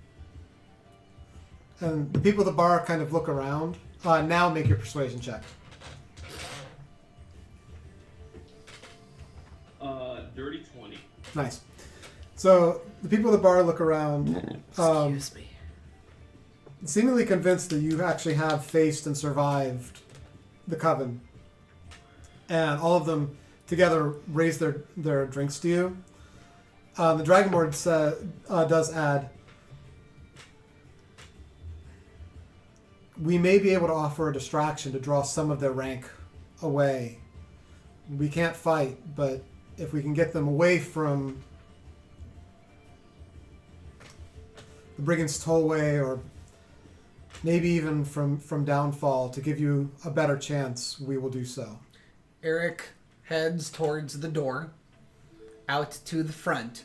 And the people at the bar kind of look around. Now make your persuasion check. Dirty 20. Nice. So the people at the bar look around, Excuse me. seemingly convinced that you actually have faced and survived the coven. And all of them together raise their drinks to you. The Dragonborn does add, we may be able to offer a distraction to draw some of their rank away. We can't fight, but if we can get them away from the Brigand's Tollway, or maybe even from Downfall, to give you a better chance, we will do so. Eric heads towards the door, out to the front,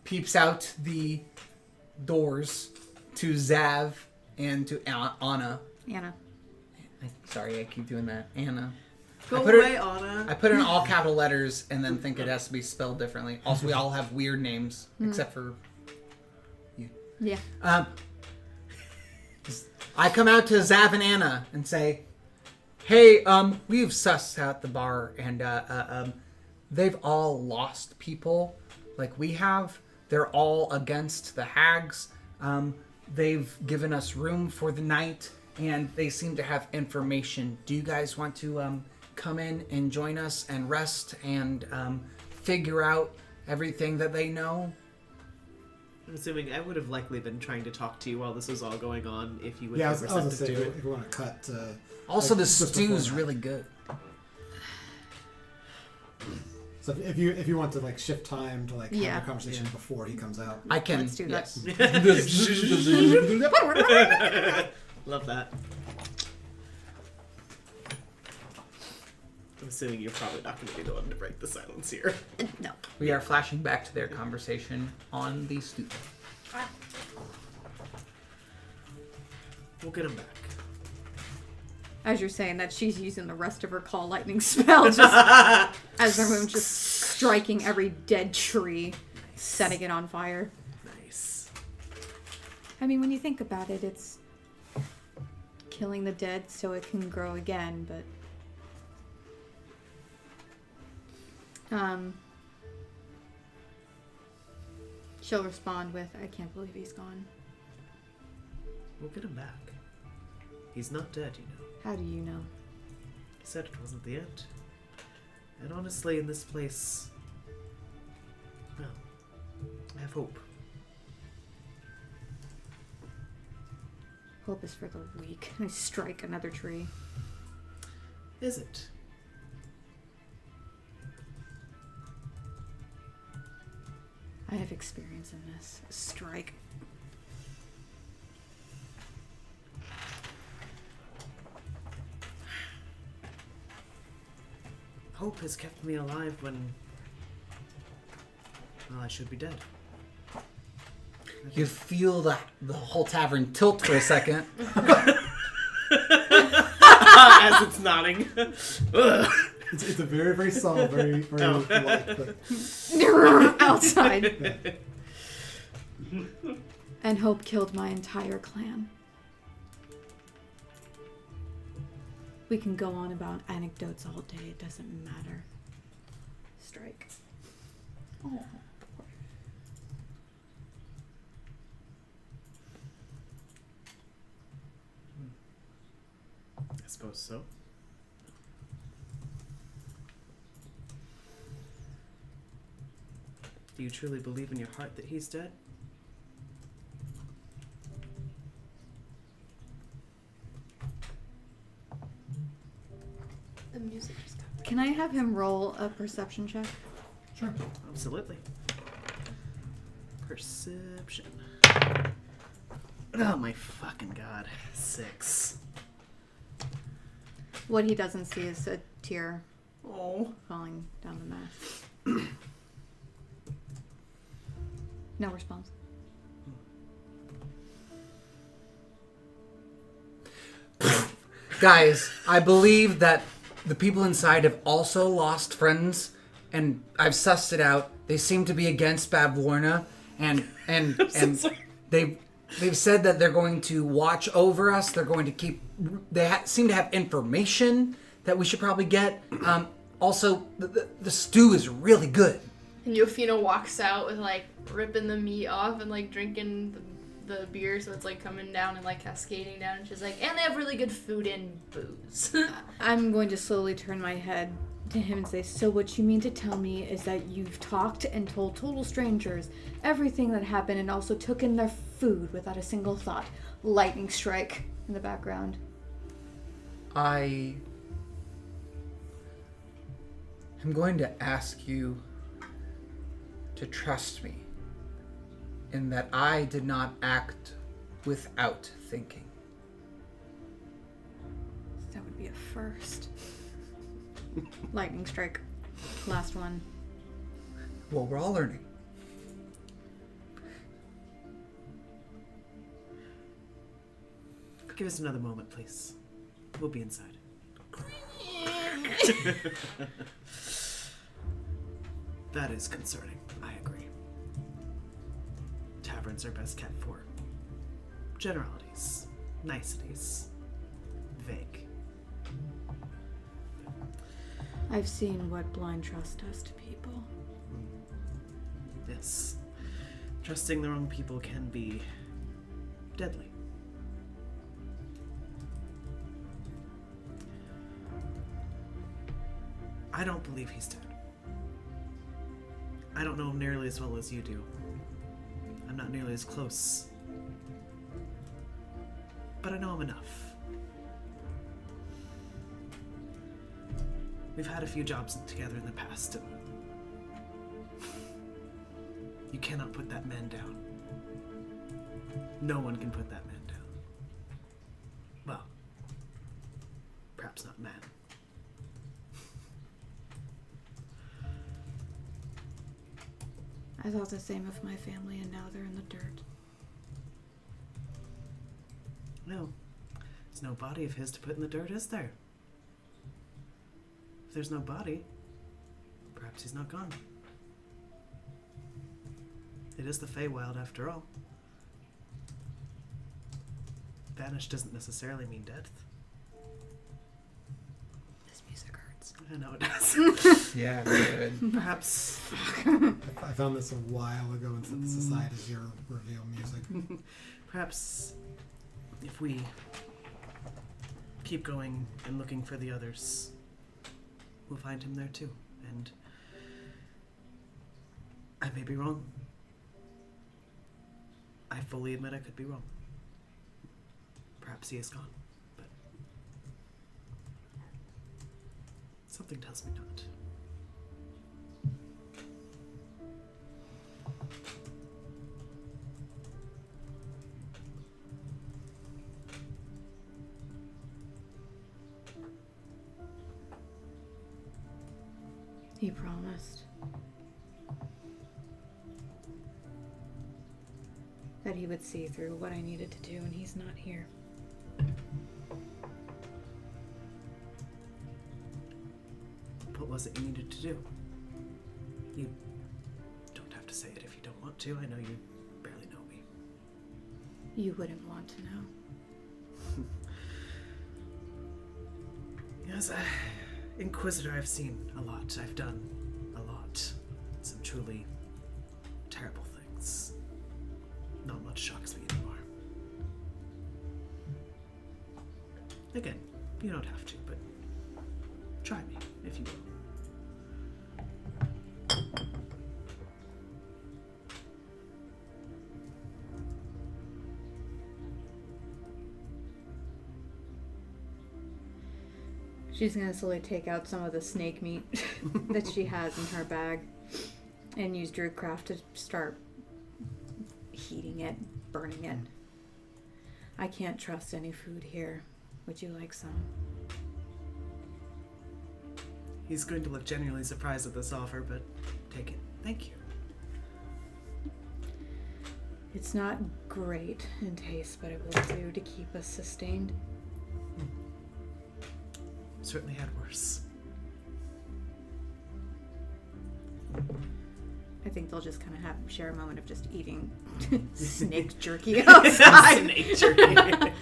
peeps out the doors to Zav and to Anna. Anna. Sorry, I keep doing that. Anna. Go I put it- away, Anna. I put it in all capital letters and then think it has to be spelled differently. Also, we all have weird names, except for you. Yeah. I come out to Zav and Anna and say, hey, we've sussed out the bar, and they've all lost people like we have. They're all against the hags. They've given us room for the night, and they seem to have information. Do you guys want to come in and join us and rest and figure out everything that they know? I'm assuming I would have likely been trying to talk to you while this was all going on if you would Yeah, I be was gonna receptive say, to it. if you want to cut... Also, like, the just before stew's that. really good. So if you want to like shift time to like have Yeah. a conversation before he comes out. I can. Let's do that. Yes. Love that. I'm assuming you're probably not going to be the one to break the silence here. No. We are flashing back to their conversation on the stoop. We'll get him back. As you're saying that, she's using the rest of her call lightning spell just as everyone's just striking every dead tree, setting it on fire. Nice. I mean, when you think about it, it's killing the dead so it can grow again, but she'll respond with, I can't believe he's gone. We'll get him back. He's not dead, you know. How do you know? He said it wasn't the end. And honestly, in this place, well, I have hope. Hope is for the weak. I strike another tree. Is it? I have experience in this. Strike. Hope has kept me alive when, well, I should be dead. You feel the whole tavern tilt for a second. As it's nodding. Ugh. It's a very, very subtle, very, very light. But Outside. And hope killed my entire clan. We can go on about anecdotes all day. It doesn't matter. Strike. Oh. I suppose so. Do you truly believe in your heart that he's dead? The music just got. Can I have him roll a perception check? sure. Absolutely. Perception. Oh my fucking god. 6. What he doesn't see is a tear Oh. falling down the mask. No response. Guys, I believe that the people inside have also lost friends, and I've sussed it out. They seem to be against Bavlorna, and they've said that they're going to watch over us. They're going to keep. They seem to have information that we should probably get. Also, the stew is really good. And Yofina walks out with like ripping the meat off and like drinking the beer, so it's like coming down and like cascading down. And she's like, and they have really good food and booze. I'm going to slowly turn my head to him and say, so what you mean to tell me is that you've talked and told total strangers everything that happened and also took in their food without a single thought. Lightning strike in the background. I am going to ask you to trust me in that I did not act without thinking. That would be a first. Lightning strike. Last one. Well, we're all learning. Give us another moment, please. We'll be inside. That is concerning. I agree. Taverns are best kept for generalities, niceties, vague. I've seen what blind trust does to people. Yes. Trusting the wrong people can be deadly. I don't believe he's dead. I don't know him nearly as well as you do. I'm not nearly as close. But I know him enough. We've had a few jobs together in the past, and you cannot put that man down. No one can put that man down. Well, perhaps not man. I thought the same of my family, and now they're in the dirt. No. There's no body of his to put in the dirt, is there? If there's no body, perhaps he's not gone. It is the Feywild after all. Vanished doesn't necessarily mean death. This music hurts. I know it does. Yeah, good. Perhaps I found this a while ago and set this aside as your reveal music. Perhaps if we keep going and looking for the others, we'll find him there too. And I may be wrong. I fully admit I could be wrong. Perhaps he is gone, but something tells me not. He promised that he would see through what I needed to do, and he's not here. What was it you needed to do? You don't have to say it if you don't want to. I know you barely know me. You wouldn't want to know. Yes, Inquisitor, I've seen a lot. I've done a lot. Some truly terrible things. Not much shocks me anymore. Again, you don't have to, but try me if you will. She's gonna slowly take out some of the snake meat that she has in her bag and use Druidcraft to start heating it, burning it. I can't trust any food here. Would you like some? He's going to look genuinely surprised at this offer, but take it. Thank you. It's not great in taste, but it will do to keep us sustained. Certainly had worse. I think they'll just kind of share a moment of just eating snake jerky outside. Snake jerky.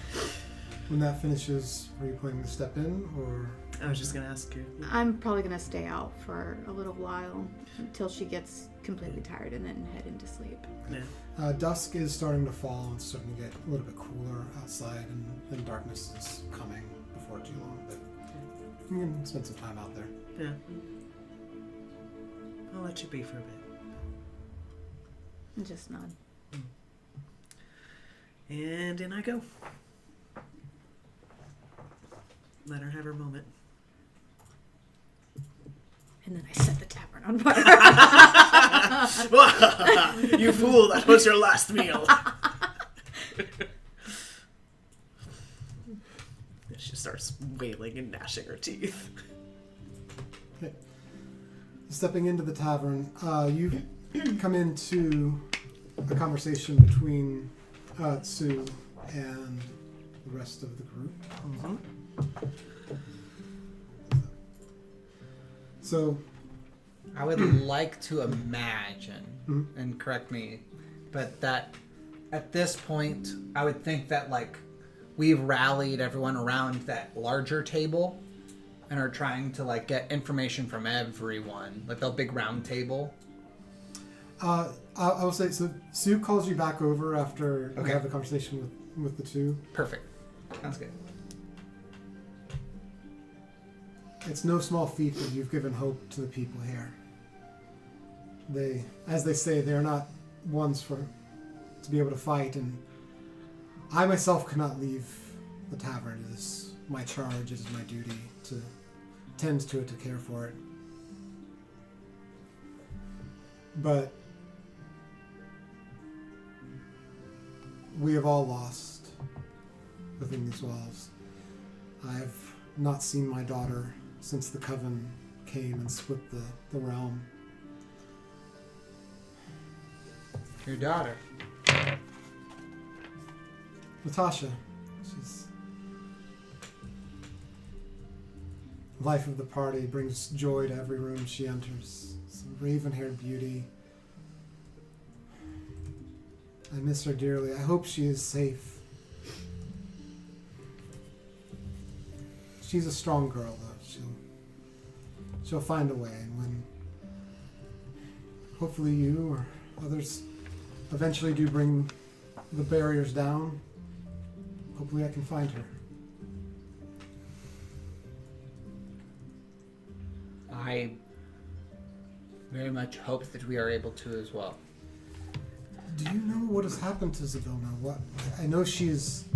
When that finishes, are you planning to step in, or? I was just going to ask you. I'm probably going to stay out for a little while until she gets completely tired and then head into sleep. Yeah. Dusk is starting to fall. It's starting to get a little bit cooler outside, and darkness is coming before too long. But you can spend some time out there. Yeah. I'll let you be for a bit. And just nod. And in I go. Let her have her moment. And then I set the tavern on fire. You fool, that was your last meal. She starts wailing and gnashing her teeth. Okay. Stepping into the tavern, you come into a conversation between Sue and the rest of the group. Mm-hmm. So, I would like to imagine, and correct me, but that at this point, I would think that like we've rallied everyone around that larger table and are trying to like get information from everyone, like the big round table. I will say, so Sue calls you back over after you Okay. have the conversation with the two. Perfect. Sounds good. It's no small feat that you've given hope to the people here. They, as they say, they're not ones to be able to fight, and I myself cannot leave the tavern. It is my charge, it is my duty to tend to it, to care for it. But we have all lost within these walls. I've not seen my daughter since the Coven came and split the realm. Your daughter. Natasha, she's life of the party, brings joy to every room she enters. Some raven-haired beauty. I miss her dearly. I hope she is safe. She's a strong girl, though. She'll find a way, and when hopefully you or others eventually do bring the barriers down, hopefully I can find her. I very much hope that we are able to as well. Do you know what has happened to Zabilna? What I know she's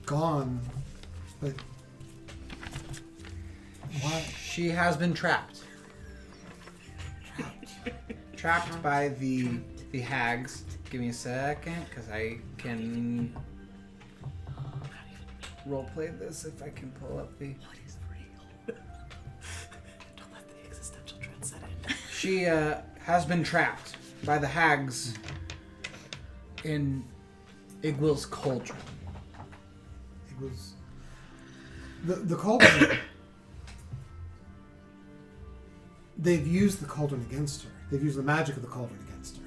gone, but why? She has been trapped. Trapped by the hags. Give me a second, because I can roleplay this if I can pull up the... What is real? Don't let the existential dread set in. She has been trapped by the hags in Igwil's cauldron. It was the cauldron. They've used the cauldron against her. They've used the magic of the cauldron against her.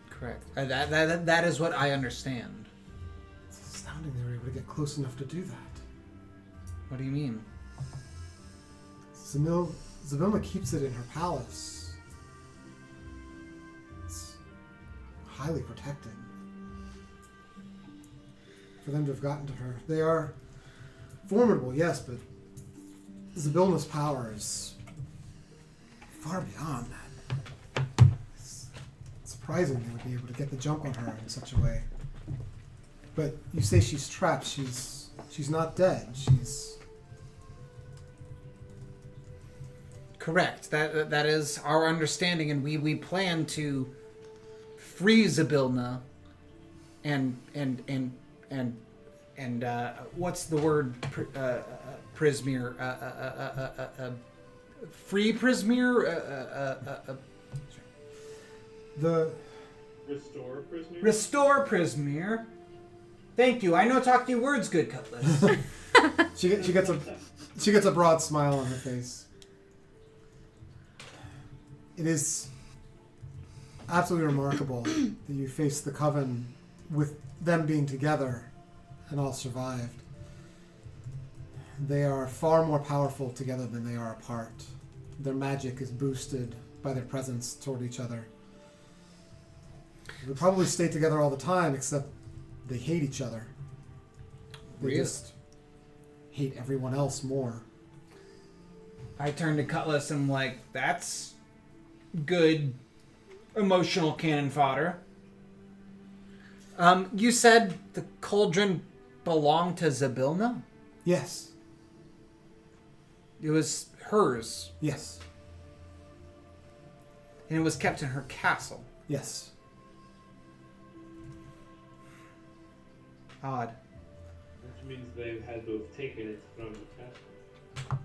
Correct. That is what I understand. It's astounding they were able to get close enough to do that. What do you mean? Zabilna keeps it in her palace. It's highly protected. For them to have gotten to her. They are formidable, yes, but Zabilna's power is far beyond that. It's surprising they would be able to get the jump on her in such a way. But you say she's trapped. She's not dead. She's... Correct. That is our understanding, and we plan to free Zabilna and what's the word? Prismere. Free Prismere. The Restore prisoner. Restore Prismere. Thank you. I know talk to you words, good Cutlass. she gets a broad smile on her face. It is absolutely remarkable that you faced the Coven with them being together and all survived. They are far more powerful together than they are apart. Their magic is boosted by their presence toward each other. They'll probably stay together all the time, except they hate each other. They Really? just hate everyone else more. I turn to Cutlass and I'm like, that's good emotional cannon fodder. You said the cauldron belonged to Zabilna? Yes. It was hers, Yes. and it was kept in her castle. Yes. Odd. Which means they had both taken it from the castle.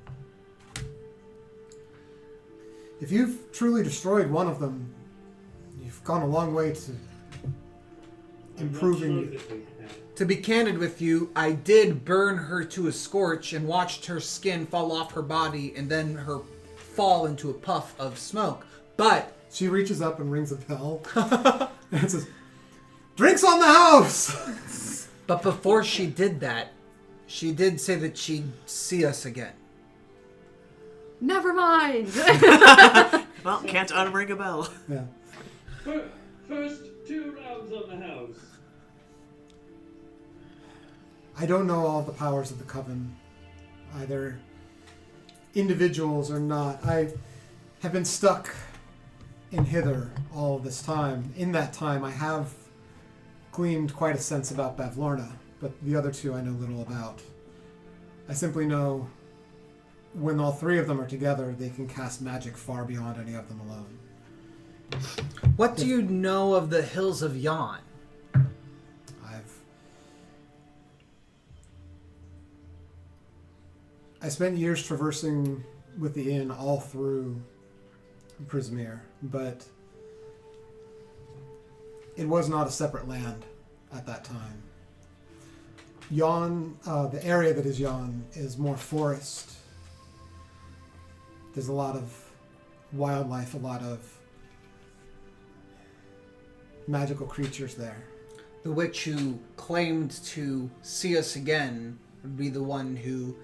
If you've truly destroyed one of them, you've gone a long way to improving. I'm not sure that they had. To be candid with you, I did burn her to a scorch and watched her skin fall off her body and then her fall into a puff of smoke. But She reaches up and rings a bell and says, "Drinks on the house!" but before she did that, she did say that she'd see us again. Never mind. Well, can't unring a bell. Yeah. First 2 rounds on the house. I don't know all the powers of the Coven, either individuals or not. I have been stuck in hither all of this time. In that time, I have gleaned quite a sense about Bavlorna, but the other two I know little about. I simply know when all three of them are together, they can cast magic far beyond any of them alone. What do you know of the Hills of Yon? I spent years traversing with the inn all through Prismere, but it was not a separate land at that time. Yon, the area that is Yon, is more forest. There's a lot of wildlife, a lot of magical creatures there. The witch who claimed to see us again would be the one who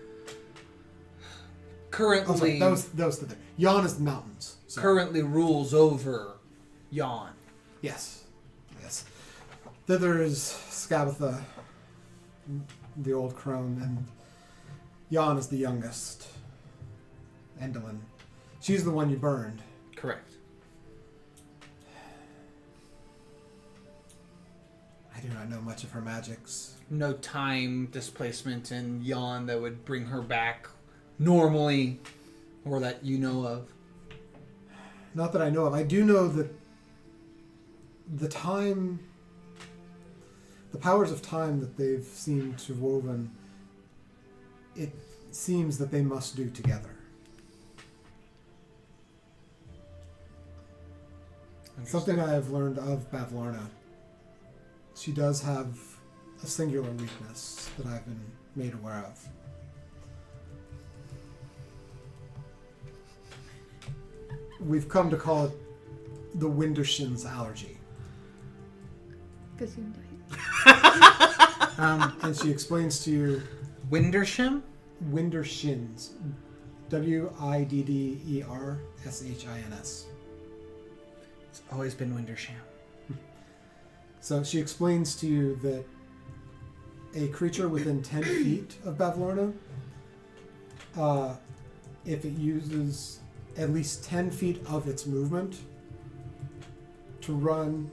currently Oh, sorry, that was the thing. Yon is the mountains. Sorry. currently rules over Yon. Yes. Yes. Thither is Skabatha, the old crone, and Yon is the youngest. Endolin. She's the one you burned. Correct. I do not know much of her magics. No time displacement in Yon that would bring her back normally, or that you know of. Not that I know of. I do know that the powers of time that they've seemed to have woven, it seems that they must do together. Something I have learned of Bavlorna. She does have a singular weakness that I've been made aware of. We've come to call it the Windershins allergy. Gesundheit. And she explains to you Windersham? Windershins. Widdershins. It's always been Windersham. So she explains to you that a creature within 10 feet of Bavlorna, if it uses at least 10 feet of its movement to run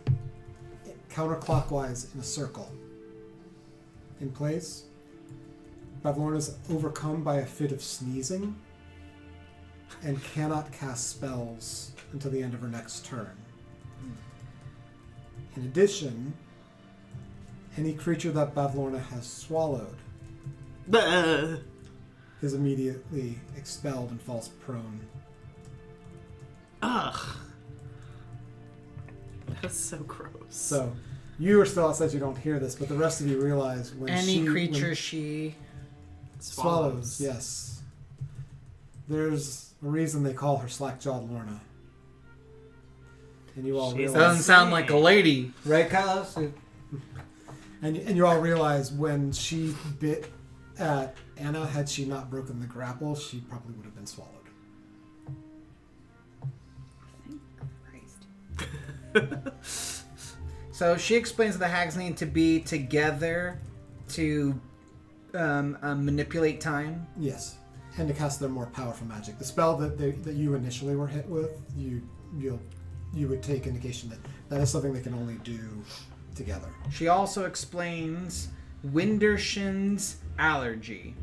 counterclockwise in a circle in place, Bavlorna is overcome by a fit of sneezing and cannot cast spells until the end of her next turn. In addition, Any creature that Bavlorna has swallowed Bah. is immediately expelled and falls prone. Ugh. That's so gross. So, you are still outside, you don't hear this, but the rest of you realize when Any creature when she swallows, yes. There's a reason they call her Slack-Jawed Lorna. And you all She's realize... doesn't sound like a lady, right, Kylos? And you all realize when she bit at Anna, had she not broken the grapple, she probably would have been swallowed. So she explains that the hags need to be together to manipulate time. Yes, and to cast their more powerful magic. The spell that you initially were hit with, you would take indication that is something they can only do together. She also explains Windershin's allergy.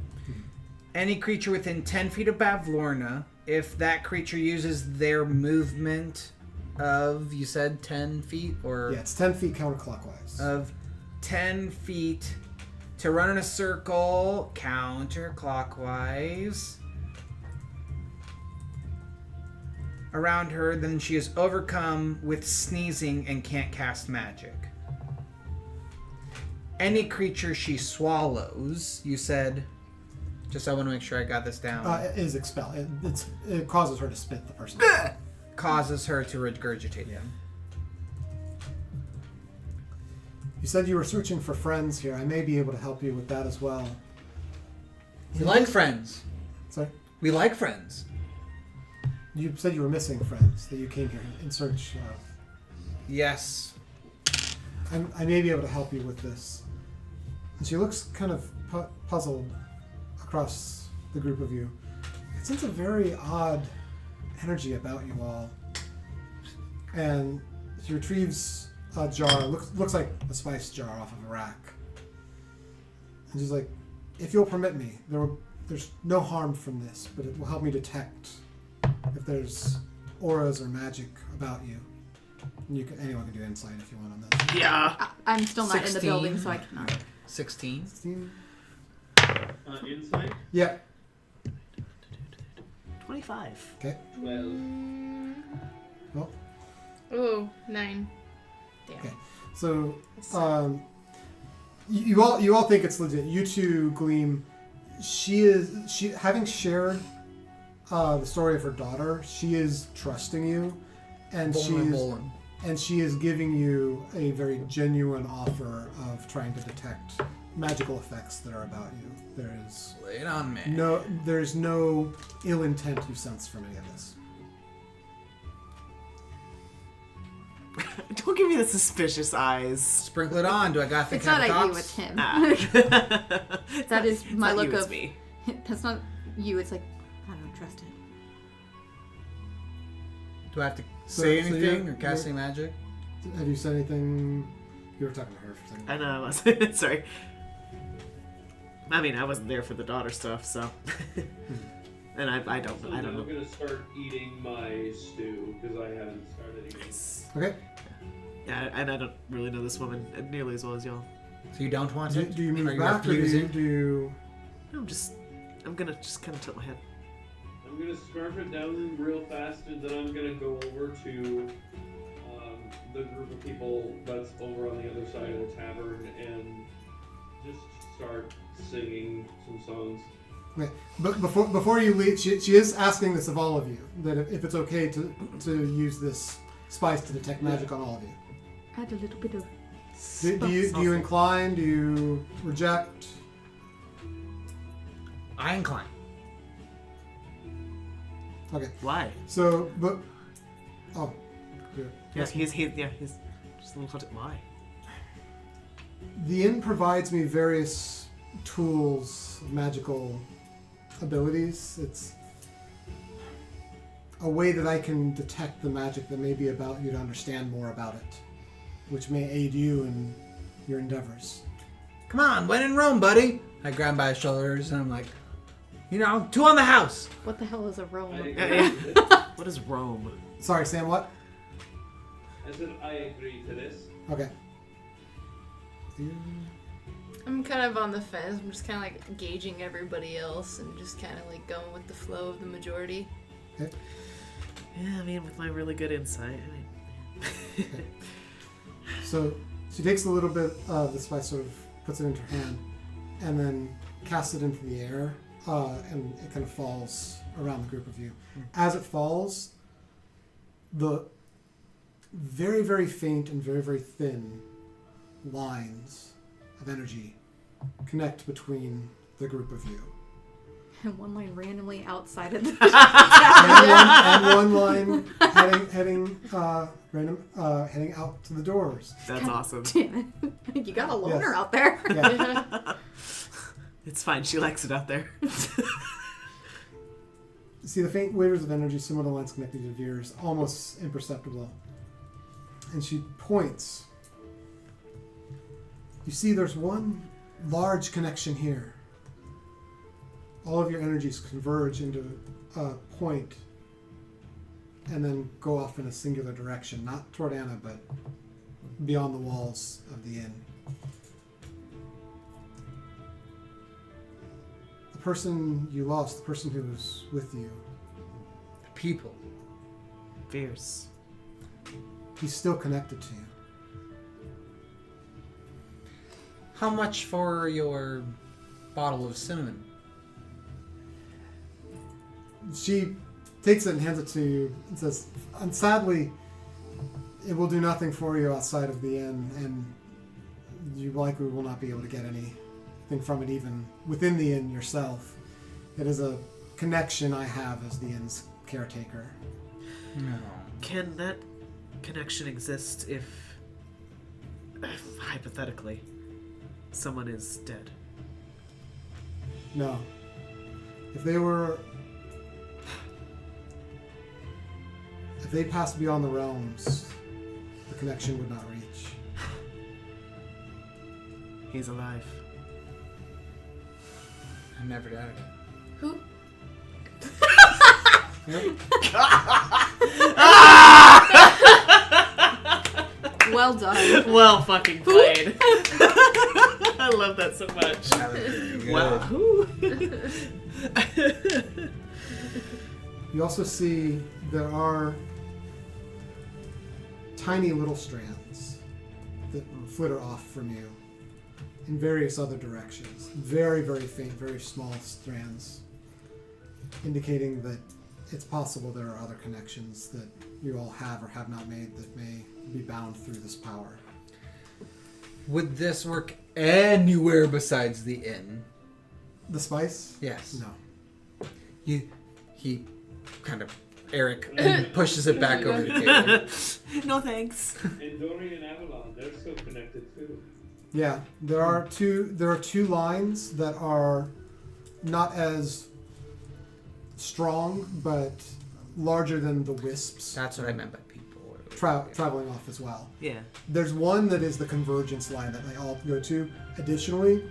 Any creature within 10 feet of Bavlorna, if that creature uses their movement of, you said 10 feet? Or Yeah, it's 10 feet counterclockwise. of 10 feet to run in a circle counterclockwise around her, then she is overcome with sneezing and can't cast magic. Any creature she swallows, you said, just I want to make sure I got this down, Is expelled. It causes her to spit the person. causes her to regurgitate them. You said you were searching for friends here. I may be able to help you with that as well. We like friends. Sorry? We like friends. You said you were missing friends, that you came here in search of. Yes. I may be able to help you with this. And she looks kind of puzzled across the group of you. It seems a very odd energy about you all. And she retrieves a jar, looks like a spice jar off of a rack. And she's like, if you'll permit me, there's no harm from this, but it will help me detect if there's auras or magic about you. And anyone can do insight if you want on this. Yeah. I'm still not in the 16. building, so I cannot. 16. 16? Insight? Yeah. 25. Okay. 12. Well, Oh, 9. Damn. okay. So, you all think it's legit. You two, Gleam. She having shared the story of her daughter. She is trusting you, and she is giving you a very genuine offer of trying to detect magical effects that are about you. Lay it on me. There's no ill intent you sense from any of this. Don't give me the suspicious eyes. Sprinkle it on. Do I got to think It's not have at you, thoughts? it's him. Ah. That is my It's not look you, it's of. me. That's not you. It's like I don't trust him. Do I have to So- say so anything you're- or cast any magic? Have you said anything? You were talking to her for a second. I know. I was sorry. I mean, I wasn't there for the daughter stuff, so. And I don't So know. I'm gonna start eating my stew because I haven't started eating. Okay. Yeah, and I don't really know this woman nearly as well as y'all. So you don't want Do, it? do you Are move you back, or refusing? do you? I'm gonna just kind of tilt my head. I'm gonna scarf it down real fast, and then I'm gonna go over to the group of people that's over on the other side of the tavern and just start singing some songs. Okay. But before you leave, she is asking this of all of you, that if it's okay to use this spice to detect magic on all of you. Add a little bit of. Do you incline? Do you reject? I incline. Okay. Why? So, but oh, good. Yeah, he's just a little. Why? The inn provides me various tools, magical abilities. It's a way that I can detect the magic that may be about you to understand more about it, which may aid you in your endeavors. Come on, when in Rome, buddy. I grab him by his shoulders and I'm like, 2 on the house. What the hell is a roll? What is Rome? Sorry, Sam, what? I said I agree to this. Okay. you? I'm kind of on the fence. I'm just kind of like gauging everybody else and just kind of like going with the flow of the majority. Okay. Yeah, I mean, with my really good insight. So she takes a little bit of the spice, sort of puts it into her hand, and then casts it into the air, and it kind of falls around the group of you. As it falls, the very, very faint and very, very thin lines of energy connect between the group of you. And one line randomly outside of the And one line heading out to the doors. That's awesome. Damn it. You got a loner Yes. out there. Yeah. It's fine. She likes it out there. See the faint waves of energy, similar to lines connecting to Veers, almost imperceptible. And she points. You see there's one large connection here. All of your energies converge into a point and then go off in a singular direction, not toward Anna, but beyond the walls of the inn. The person you lost, the person who was with you, The people. Fierce. he's still connected to you. How much for your bottle of cinnamon? She takes it and hands it to you and says, and sadly, it will do nothing for you outside of the inn, and you likely will not be able to get anything from it even within the inn yourself. It is a connection I have as the inn's caretaker. No. Can that connection exist if hypothetically, someone is dead? No. If they passed beyond the realms, the connection would not reach. He's alive. I never doubted it. Who? Well done. Well fucking played. I love that so much. That was pretty good. Wow. You also see there are tiny little strands that flitter off from you in various other directions. Very, very faint, very small strands, indicating that it's possible there are other connections that you all have or have not made that may be bound through this power. Would this work anywhere besides the inn? The spice? Yes. No. He kind of Eric pushes it back over the table. No thanks. And Dory and Avalon, they're still connected too. Yeah, there are two lines that are not as strong, but larger than the wisps. That's what I meant by people. Traveling off as well. Yeah. There's one that is the convergence line that they all go to. Additionally,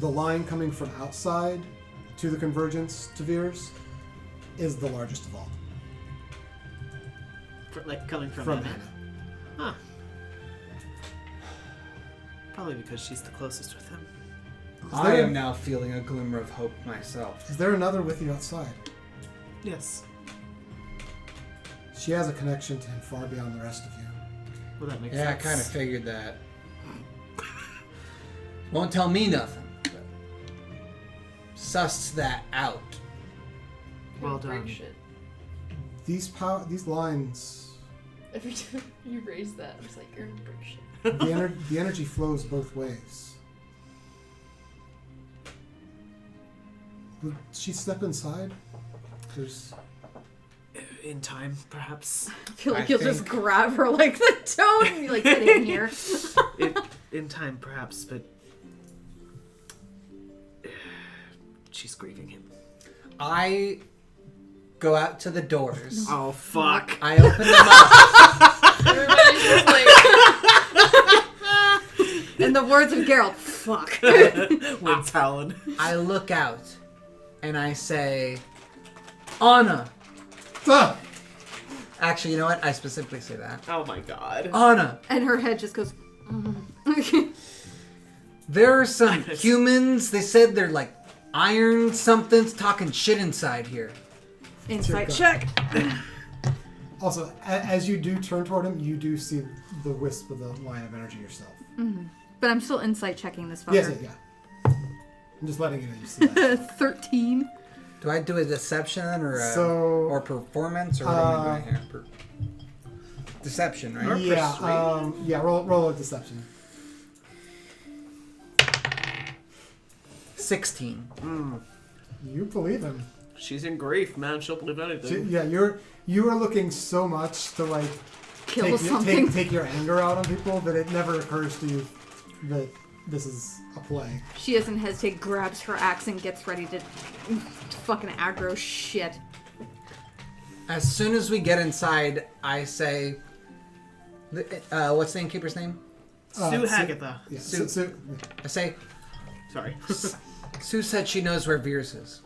the line coming from outside to the convergence to Veers is the largest of all. Like coming from From Anna? Anna. Huh. Probably because she's the closest with him. I am now feeling a glimmer of hope myself. Is there another with you outside? Yes. She has a connection to him far beyond the rest of you. Well, that makes Yeah, I sense. kind of figured that. Won't tell me nothing. But sussed that out. Well Break done. shit. These lines, Every time you raise that, I'm just like, you're gonna break shit. the energy flows both ways. Would she step inside? There's In time, perhaps. I feel like I you'll just think- grab her like the toe and be like, get in here. In time, perhaps, but she's grieving him. I go out to the doors. Oh fuck! I open them up. Everybody's just like, In the words of Geralt, fuck. Wind's howling. I look out, and I say, Anna. Ah! Actually, you know what? I specifically say that. Oh my god. Anna. And her head just goes, There are some humans. They said they're like iron something's talking shit inside here. Insight check. Also, as you do turn toward him, you do see the wisp of the line of energy yourself. But I'm still insight checking this fucker. Yes, yeah. I'm just letting you know you see that. 13. Do I do a deception or or performance or what am I doing here? Deception, right? Yeah, roll a deception. 16. You believe him. She's in grief, man. She'll believe anything. Yeah, you are looking so much to like Kill something. take your anger out on people that it never occurs to you that this is a play. She doesn't hesitate, grabs her axe, and gets ready to fucking aggro shit. As soon as we get inside, I say, what's the innkeeper's name? Sue Hagatha. Yeah, Sue. I say, Sorry. Sue said she knows where Veers is.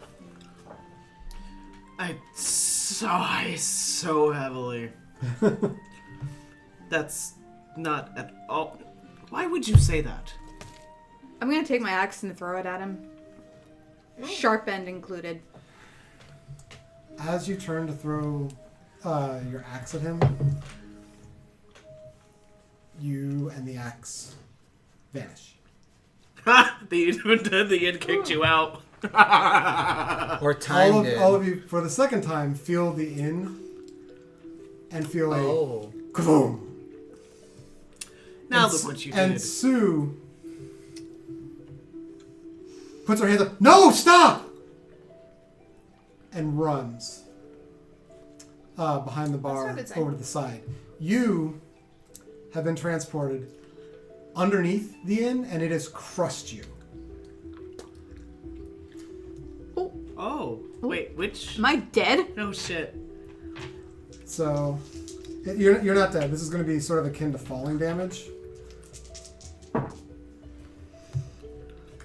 I sigh so heavily. That's not at all. Why would you say that? I'm gonna take my axe and throw it at him. Sharp end included. As you turn to throw your axe at him, you and the axe vanish. Ha! The inn kicked you out. Or time did. All of you, for the second time, feel the inn and feel a kaboom. Now look what you did. And Sue puts her hands up. No, stop! And runs behind the bar over to the side. You have been transported underneath the inn, and it has crushed you. Oh, wait, which? Am I dead? No shit. So, you're not dead. This is going to be sort of akin to falling damage.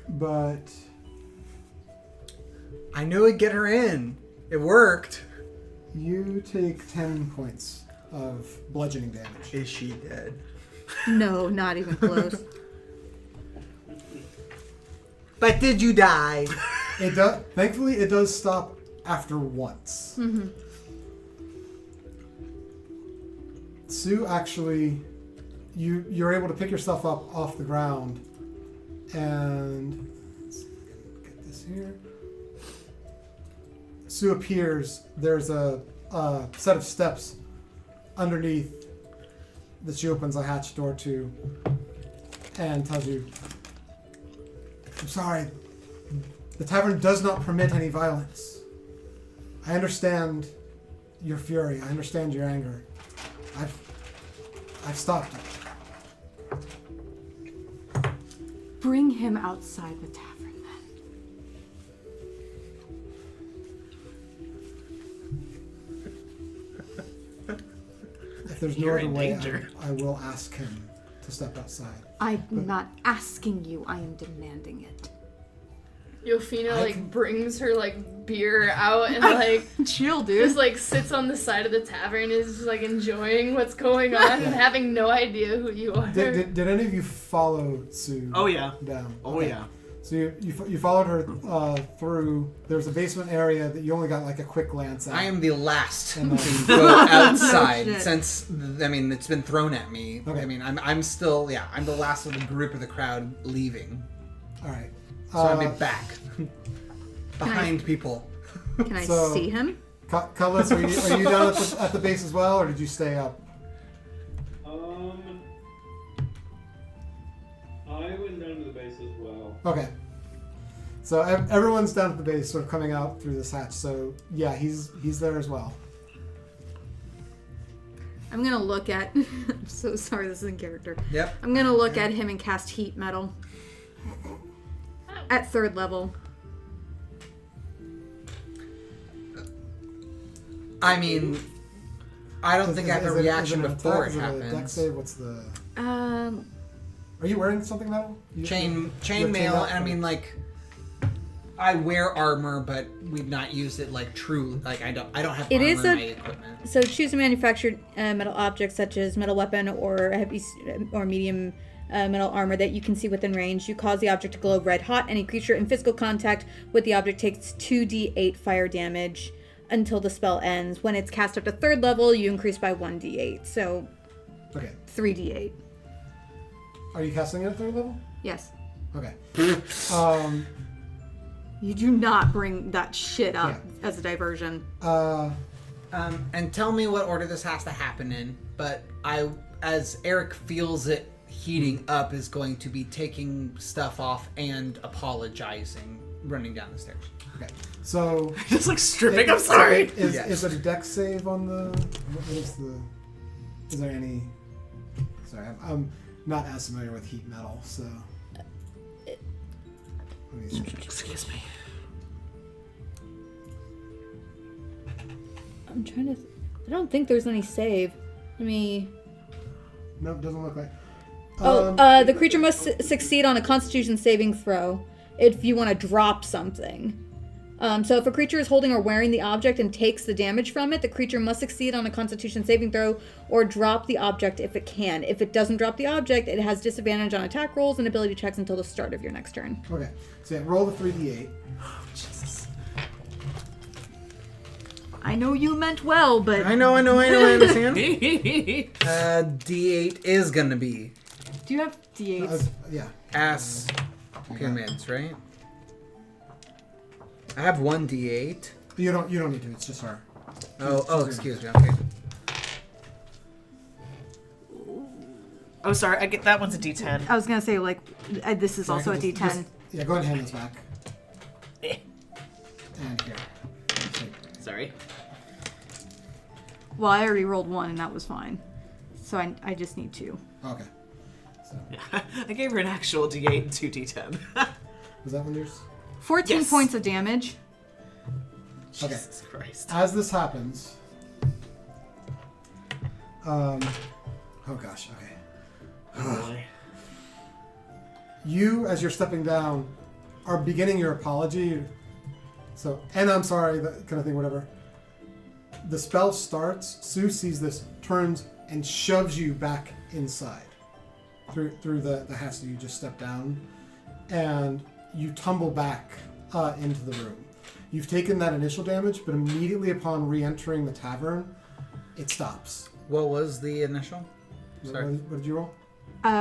But I knew it'd get her in. It worked. you take 10 points of bludgeoning damage. Is she dead? No, not even close. But did you die? It does. Thankfully, it does stop after once. Mm-hmm. Sue, actually, you're able to pick yourself up off the ground, and let's see if I can get this here. Sue appears. There's a set of steps underneath that she opens a hatch door to, and tells you, "I'm sorry. The tavern does not permit any violence. I understand your fury. I understand your anger. I've stopped it." Bring him outside the tavern then. If there's no You're other in way, danger. I will ask him to step outside. I'm not asking you, I am demanding it. Yofina brings her beer out and Chill, dude. just sits on the side of the tavern and is just enjoying what's going on and having no idea who you are. Did any of you follow Sue? Oh yeah. Down. Oh Okay. yeah. So you followed her through. There's a basement area that you only got a quick glance at. I am the last And, to go outside shit. since it's been thrown at me. Okay. I mean, I'm still I'm the last of the group of the crowd leaving. All right. So I'm back behind people. Can I So- see him? Cutlass, are you down at the base as well, or did you stay up? I went down to the base as well. Okay. So everyone's down at the base, sort of coming out through this hatch. So yeah, he's there as well. I'm gonna look at. I'm so sorry, this is in character. Yep. I'm gonna look at him and cast heat metal. At 3rd level. I mean, I don't think I have a reaction Is it before an it attack? Is it a dex happens. save? What's the? Um, Are you wearing something metal? Chain you have mail, chainmail? and I mean I wear armor, but we've not used it true. I don't have It armor is in a- my equipment. so choose a manufactured metal object such as metal weapon or heavy or medium metal armor that you can see within range. You cause the object to glow red hot. Any creature in physical contact with the object takes 2d8 fire damage until the spell ends. When it's cast up to 3rd level, you increase by 1d8. So Okay. 3d8. Are you casting it at 3rd level? Yes. Okay. You do not bring that shit up as a diversion. And tell me what order this has to happen in. But as Eric feels it heating up, is going to be taking stuff off and apologizing, running down the stairs. Okay. So Just like stripping. I'm sorry. Is it a dex save on the? What is the? Is there any? Sorry, I'm not as familiar with heat metal, so. Excuse me. I'm trying to. I don't think there's any save. Let me. No, it doesn't look like. The creature must succeed on a Constitution saving throw if you want to drop something. So if a creature is holding or wearing the object and takes the damage from it, the creature must succeed on a Constitution saving throw or drop the object if it can. If it doesn't drop the object, it has disadvantage on attack rolls and ability checks until the start of your next turn. Okay, so roll the 3d8. Jesus. I know you meant well, but... I know, I understand. D8 is gonna be Do you have D8s? Yeah. ass pyramids, right? I have 1 D8. You don't need to. It's just her. Oh, excuse me. Okay. Oh, sorry. I get that one's a D10. I was going to say, like, this is also a D10. Yeah, go ahead and hand this back. Eh. And here. Sorry. Well, I already rolled 1 and that was fine. So I just need 2. Okay. So, Yeah. I gave her an actual D8 and 2 D10. was that one yours? 14 Yes. points of damage. Okay. Jesus Christ. As this happens, oh gosh, okay. Oh boy. You, as you're stepping down, are beginning your apology. So, and I'm sorry, that kind of thing, whatever. The spell starts. Sue sees this, turns, and shoves you back inside through the hatch that you just stepped down, and you tumble back into the room. You've taken that initial damage, but immediately upon re-entering the tavern, it stops. What was the initial? Sorry. What did you roll?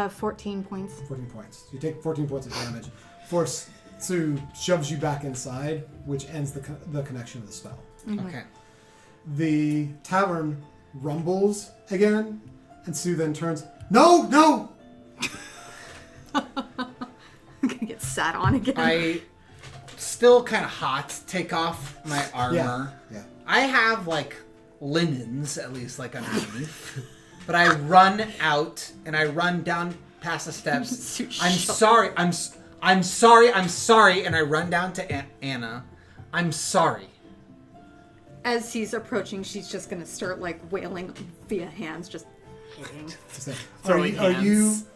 14 points. 14 points. You take 14 points of damage. Force Sue shoves you back inside, which ends the connection of the spell. Mm-hmm. Okay. The tavern rumbles again, and Sue then turns, No! I'm going to get sat on again. I still kind of hot. Take off my armor. Yeah. I have like linens at least like underneath, but I run out and I run down past the steps. I'm sorry. I'm sorry, and I run down to Anna. I'm sorry. As he's approaching, she's just going to start, like, wailing via hands, just hitting. Throwing hands.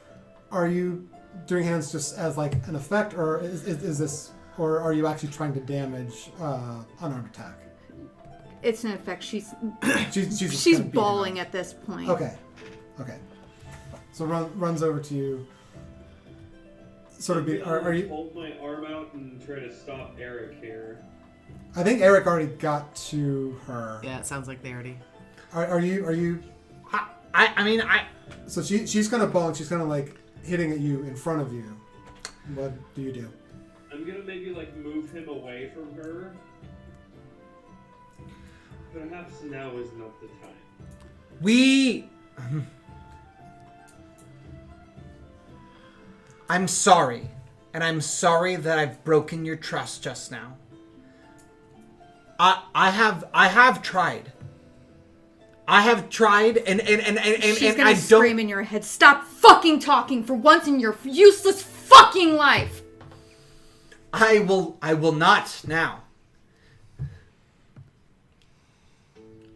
Are you doing hands just as like an effect, or is this, or are you actually trying to damage unarmed attack? It's an effect. She's She's just kinda beating bawling up. at this point. Okay. So runs over to you. Sort of are you? Hold my arm out and try to stop Eric here. I think Eric already got to her. Yeah, it sounds like they already. Are you? I mean. So she's kind of bawling. She's kind of like hitting at you in front of you. What do you do? I'm gonna maybe like move him away from her. Perhaps now is not the time. I'm sorry. And I'm sorry that I've broken your trust just now. I have tried. I have tried and She's and gonna I scream don't. in your head, "Stop fucking talking for once in your useless fucking life!" I will not now.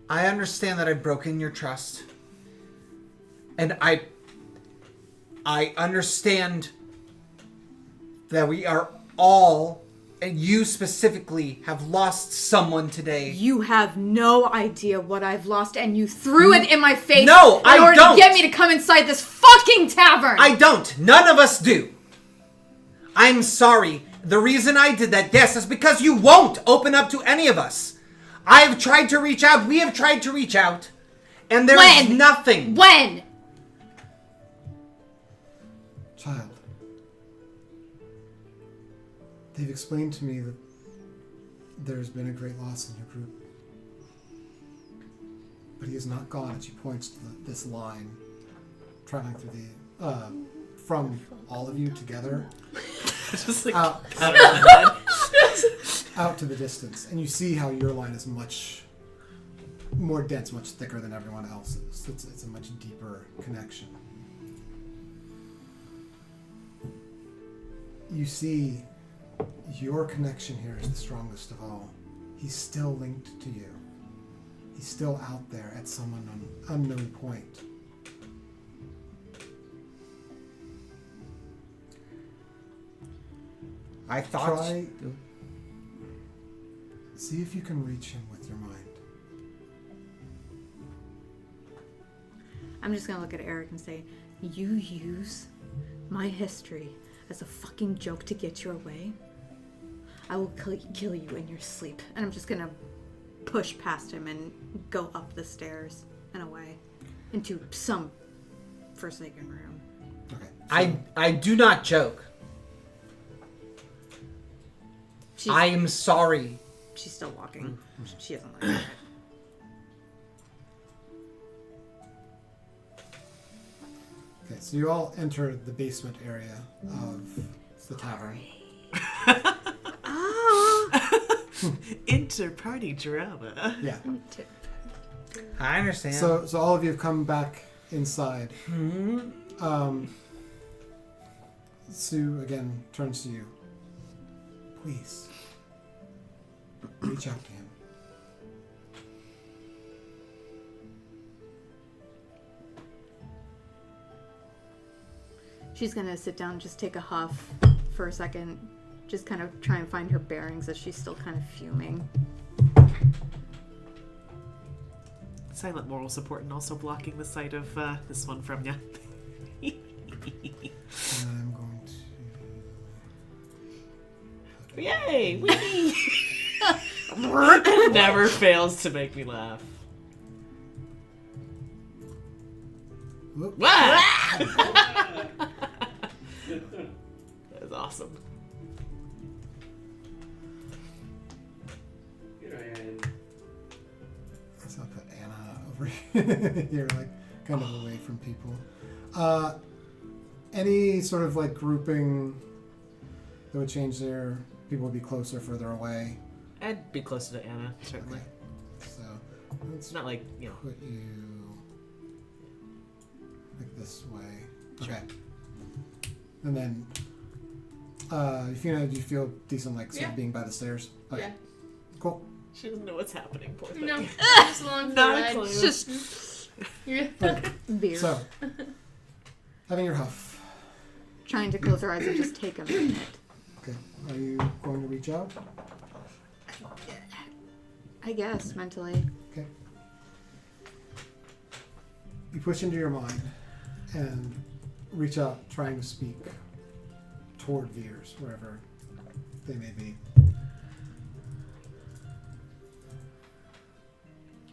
I understand that I've broken your trust. And I understand that we are all And you specifically have lost someone today. You have no idea what I've lost, and you threw it in my face No, I in order don't. to get me to come inside this fucking tavern! I don't. None of us do. I'm sorry. The reason I did that, yes, is because you won't open up to any of us. I've tried to reach out. We have tried to reach out. And there is nothing. When? Child, they've explained to me that there's been a great loss in your group. But he is not gone, and she points to this line traveling through the from all of you together Just like out to the distance, and you see how your line is much more dense, much thicker than everyone else's. It's a much deeper connection. You see, your connection here is the strongest of all. He's still linked to you. He's still out there at some unknown point. I thought... See if you can reach him with your mind. I'm just gonna look at Eric and say, you use my history as a fucking joke to get your way? I will kill you in your sleep. And I'm just gonna push past him and go up the stairs and away into some forsaken room. Okay. So I do not joke. I am sorry. She's still walking. She doesn't look at it. Okay, so you all enter the basement area of the tavern. inter-party drama. Yeah. I understand. So all of you have come back inside. Sue again turns to you. Please, reach out to him. She's gonna sit down, just take a huff for a second, just kind of try and find her bearings as she's still kind of fuming. Silent moral support and also blocking the sight of this one from ya. And I'm going to... Yay! Whee! Never fails to make me laugh. Whoop. That is awesome. Here I am. So I'll put Anna over here, like kind of away from people. Any sort of like grouping that would change there? People would be closer, further away. I'd be closer to Anna, certainly. Okay. So let's It's not like, put you like this way. Okay. And then, Yufina, do you feel decent, like sort of being by the stairs? Okay. Yeah. Cool. she doesn't know what's happening, poor thing. No, just along for the Not a ride. clue. It's just Beer. So, having your huff. Trying to close her eyes and just take a minute. Okay. Are you going to reach out? I guess, mentally. Okay. You push into your mind and reach out, trying to speak toward Veers, wherever they may be.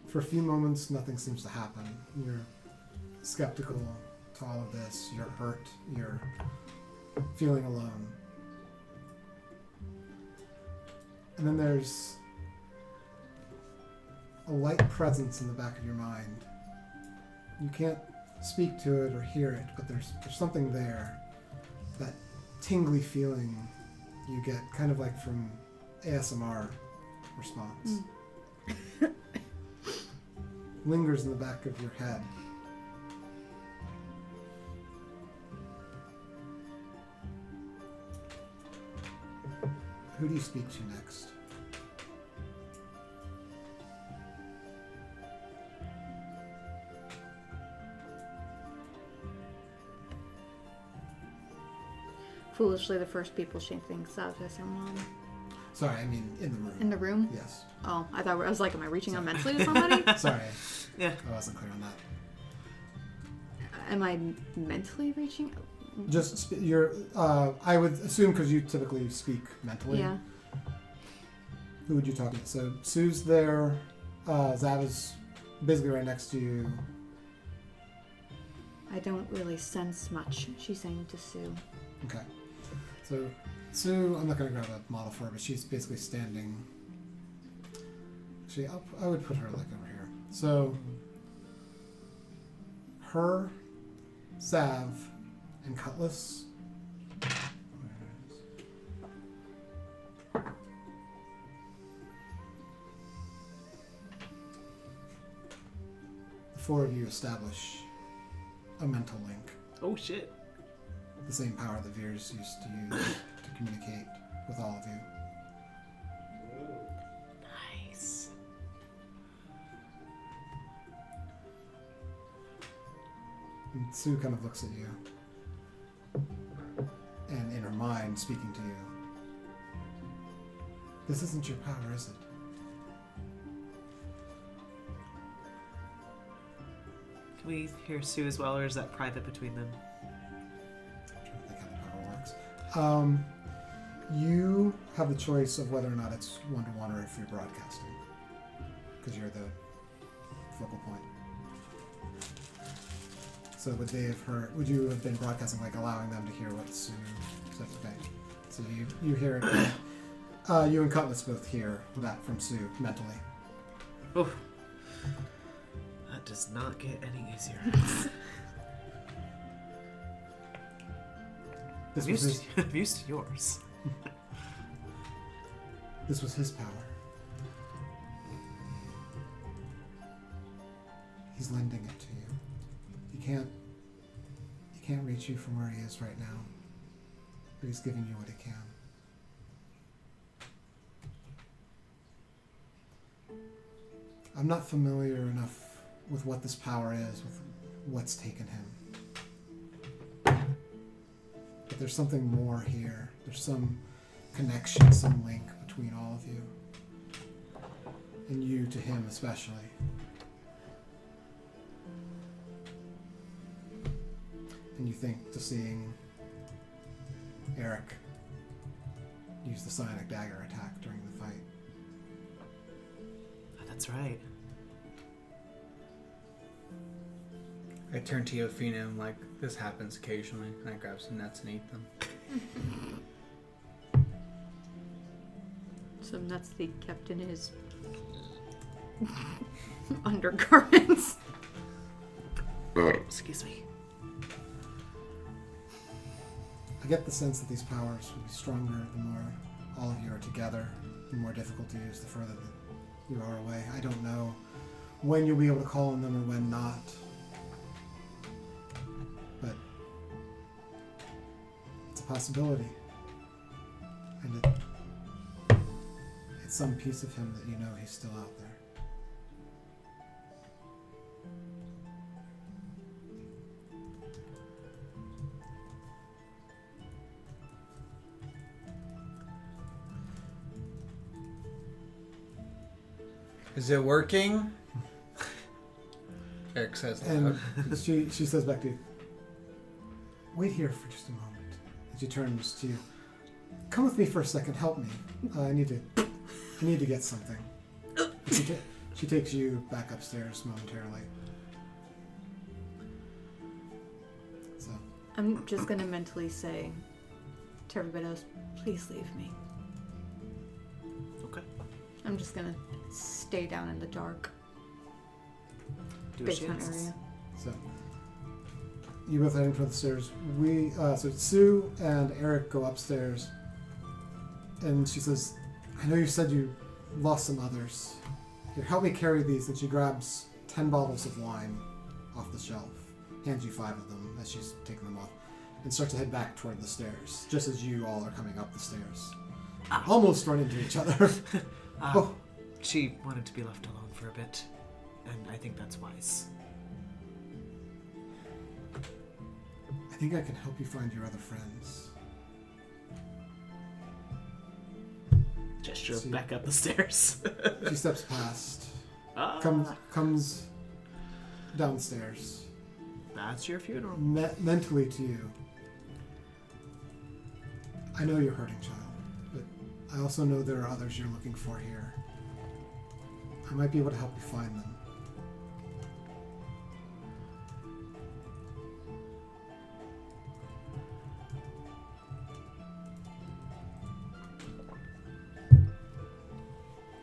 For a few moments, nothing seems to happen. You're skeptical to all of this. You're hurt. You're feeling alone. And then there's a light presence in the back of your mind. You can't speak to it or hear it, but there's something there. That tingly feeling you get, kind of like from ASMR response. Lingers in the back of your head. Who do you speak to next? Foolishly, the first people she thinks of is her mom. Sorry, I mean in the room. In the room? Yes. Oh, I was like, am I reaching out mentally to somebody? Sorry. Yeah. I wasn't clear on that. Am I mentally reaching? Just you're. I would assume because you typically speak mentally. Yeah. Who would you talk to? So Sue's there. Zav is basically right next to you. I don't really sense much, she's saying to Sue. Okay. So Sue, I'm not going to grab a model for her, but she's basically standing. Actually, I would put her like over here. So her, Zav, and Cutlass. The four of you establish a mental link. Oh shit. The same power that Veers used to use to communicate with all of you. Nice. And Sue kind of looks at you. And in her mind, speaking to you. This isn't your power, is it? Can we hear Sue as well, or is that private between them? I'm trying to think how the power works. You have the choice of whether or not it's one-to-one or if you're broadcasting. Because you're the focal point. So would they have heard? Would you have been broadcasting, like allowing them to hear what Sue said? Okay. So you hear it. You and Cutlass both hear that from Sue mentally. Oh, that does not get any easier. This I'm was his, I'm used to yours. this was his power. He's lending it to you. He can't reach you from where he is right now, but he's giving you what he can. I'm not familiar enough with what this power is, with what's taken him. But there's something more here. There's some connection, some link between all of you. And you to him especially. And you think to seeing Eric use the psionic dagger attack during the fight. Oh, that's right. I turn to Yofina and I'm like, this happens occasionally, and I grab some nuts and eat them. Some nuts that he kept in his undergarments. Excuse me. I get the sense that these powers will be stronger the more all of you are together, the more difficult to use the further that you are away. I don't know when you'll be able to call on them or when not. But it's a possibility. And it's some piece of him that you know he's still out there. Is it working? Eric says loud. And she says back to you, wait here for just a moment. And she turns to you, come with me for a second, help me. I need to get something. She takes you back upstairs momentarily. So I'm just gonna mentally say to everybody else, please leave me. Okay. I'm just gonna stay down in the dark Do as she basement asks. area. So you both heading toward the stairs. So Sue and Eric go upstairs, and she says, "I know you said you lost some others. Here, help me carry these." And she grabs 10 bottles of wine off the shelf, hands you 5 of them as she's taking them off, and starts to head back toward the stairs, just as you all are coming up the stairs. Almost run into each other. Oh. She wanted to be left alone for a bit, and I think that's wise. I think I can help you find your other friends. Gesture See. back up the stairs. She steps past. Ah, Comes downstairs. that's your funeral. Mentally to you. I know you're hurting, child, but I also know there are others you're looking for here. I might be able to help you find them.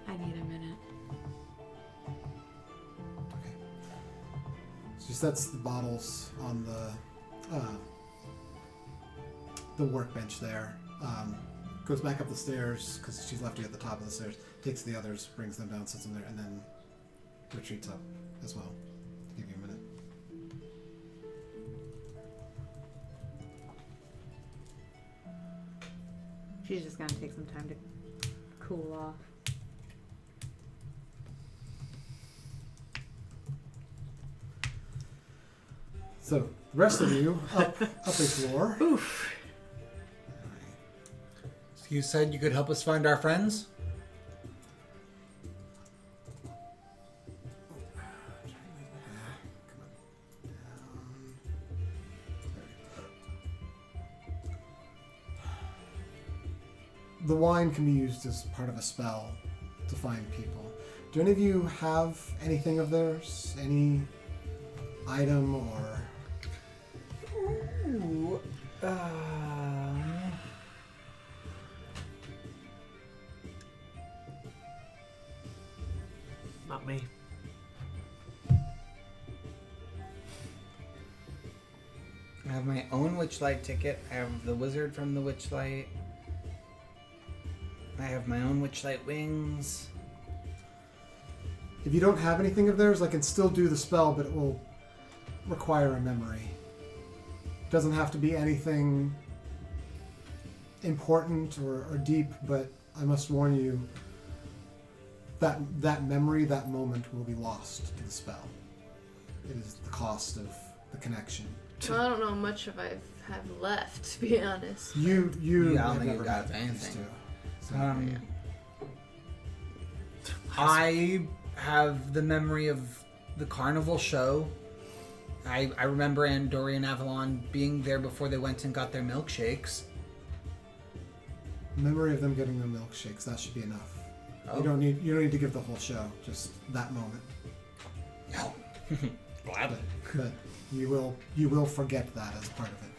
I need a minute. Okay. She sets the bottles on the workbench there. Goes back up the stairs because she's left you at the top of the stairs. Takes the others, brings them down, sets them there, and then retreats up as well. I'll give you a minute. She's just gonna take some time to cool off. So, the rest of you up a floor. Oof. You said you could help us find our friends? The wine can be used as part of a spell to find people. Do any of you have anything of theirs? Any item or... Ooh, Not me. I have my own Witchlight ticket. I have the wizard from the Witchlight. I have my own Witchlight wings. If you don't have anything of theirs, I can still do the spell, but it will require a memory. It doesn't have to be anything important or deep, but I must warn you that that memory, that moment, will be lost to the spell. It is the cost of the connection. Well, I don't know much if I have left, to be honest. You Yeah, I don't have think never you got had these anything. two, so- I have the memory of the carnival show. I remember Andori and Avalon being there before they went and got their milkshakes. Memory of them getting their milkshakes, that should be enough. Oh. You don't need to give the whole show, just that moment. No. Gladly. But you will forget that as part of it.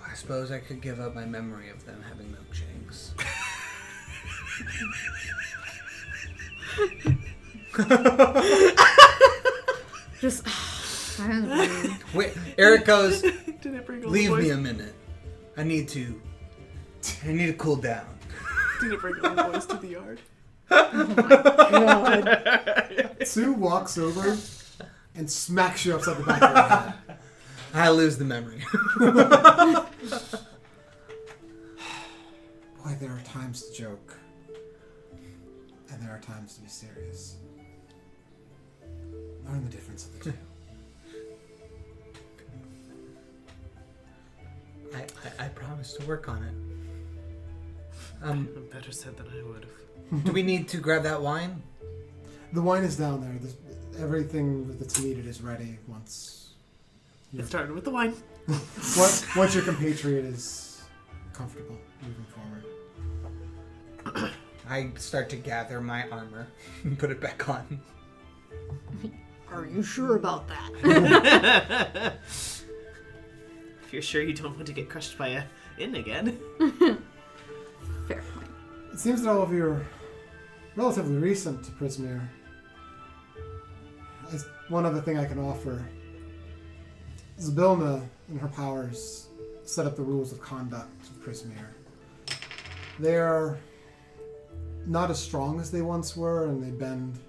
I suppose I could give up my memory of them having milkshakes. Just. Wait, Eric goes, Did it bring all leave the boys? me a minute. I need to cool down. Did it bring all the boys to the yard? Sue walks over and smacks you upside the back of the head. I lose the memory. Boy, there are times to joke. And there are times to be serious. Learn the difference of the two. I promise to work on it. Better said than I would have. Do we need to grab that wine? The wine is down there. Everything that's needed is ready once It started with the wine. once your compatriot is comfortable moving forward. I start to gather my armor and put it back on. Are you sure about that? If you're sure you don't want to get crushed by a inn again. Fair point. It seems that all of you are relatively recent to Prismere. As one other thing I can offer, Zabilna and her powers set up the rules of conduct of Prismere. They are not as strong as they once were, and they bend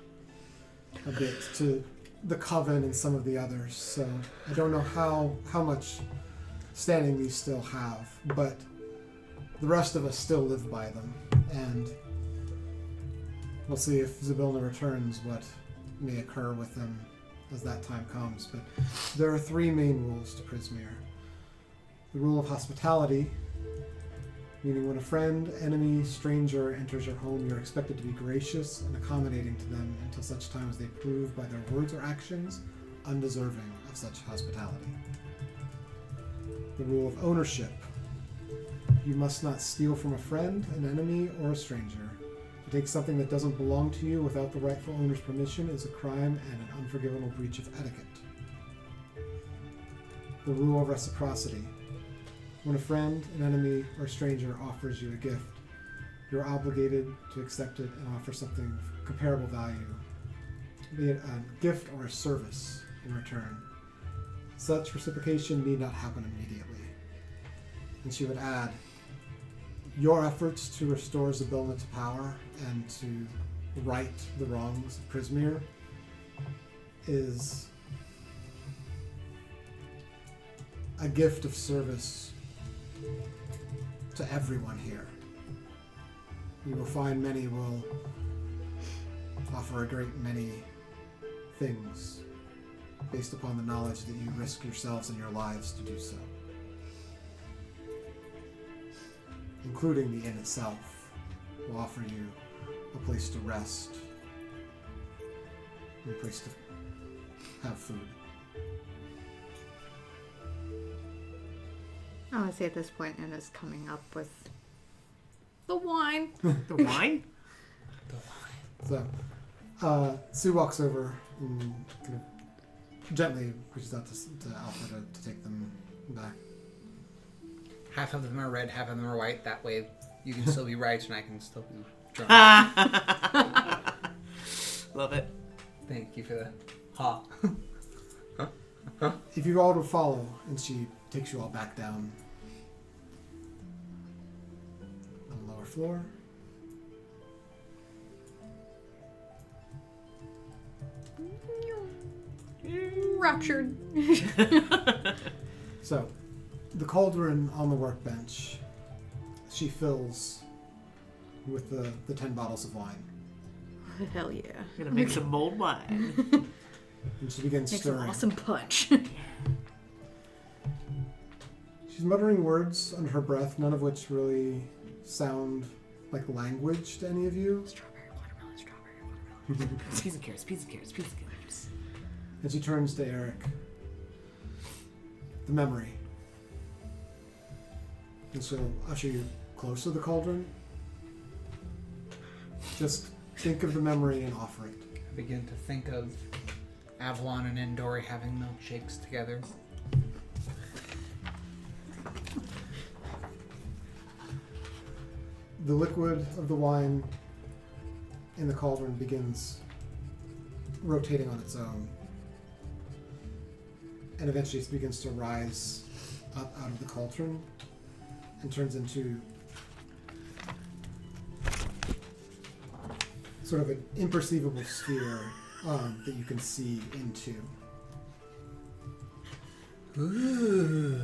a bit to the Coven and some of the others. So I don't know how much standing these still have, but the rest of us still live by them, and we'll see if Zabilna returns what may occur with them as that time comes. But there are three main rules to Prismere. The rule of hospitality, meaning when a friend, enemy, stranger enters your home, you're expected to be gracious and accommodating to them until such time as they prove by their words or actions undeserving of such hospitality. The rule of ownership. You must not steal from a friend, an enemy, or a stranger. To take something that doesn't belong to you without the rightful owner's permission is a crime and an unforgivable breach of etiquette. The rule of reciprocity. When a friend, an enemy, or stranger offers you a gift, you're obligated to accept it and offer something of comparable value, be it a gift or a service in return. Such reciprocation need not happen immediately. And she would add, your efforts to restore Zybilna to power and to right the wrongs of Prismere is a gift of service to everyone here. You will find many will offer a great many things based upon the knowledge that you risk yourselves and your lives to do so. Including the inn itself will offer you a place to rest and a place to have food. I would say at this point, Anna's coming up with the wine. The wine? So, Sue walks over and kind of gently reaches out to Alpha to take them back. Half of them are red, half of them are white. That way you can still be right and I can still be drunk. Love it. Thank you for the ha. If you all would follow, and she takes you all back down on the lower floor. Raptured. So, the cauldron on the workbench, she fills with the 10 bottles of wine. Hell yeah. Gonna make some mulled wine. And she begins Make stirring. some awesome punch. She's muttering words under her breath, none of which really sound like language to any of you. Strawberry, watermelon, strawberry, watermelon. Peas and carrots, peas and carrots, peas and carrots. And she turns to Eric. The memory. And she'll usher you close to the cauldron. Just think of the memory and offer it. I begin to think of Avalon and Endori having milkshakes together. The liquid of the wine in the cauldron begins rotating on its own. And eventually it begins to rise up out of the cauldron and turns into sort of an imperceivable sphere that you can see into. Ooh.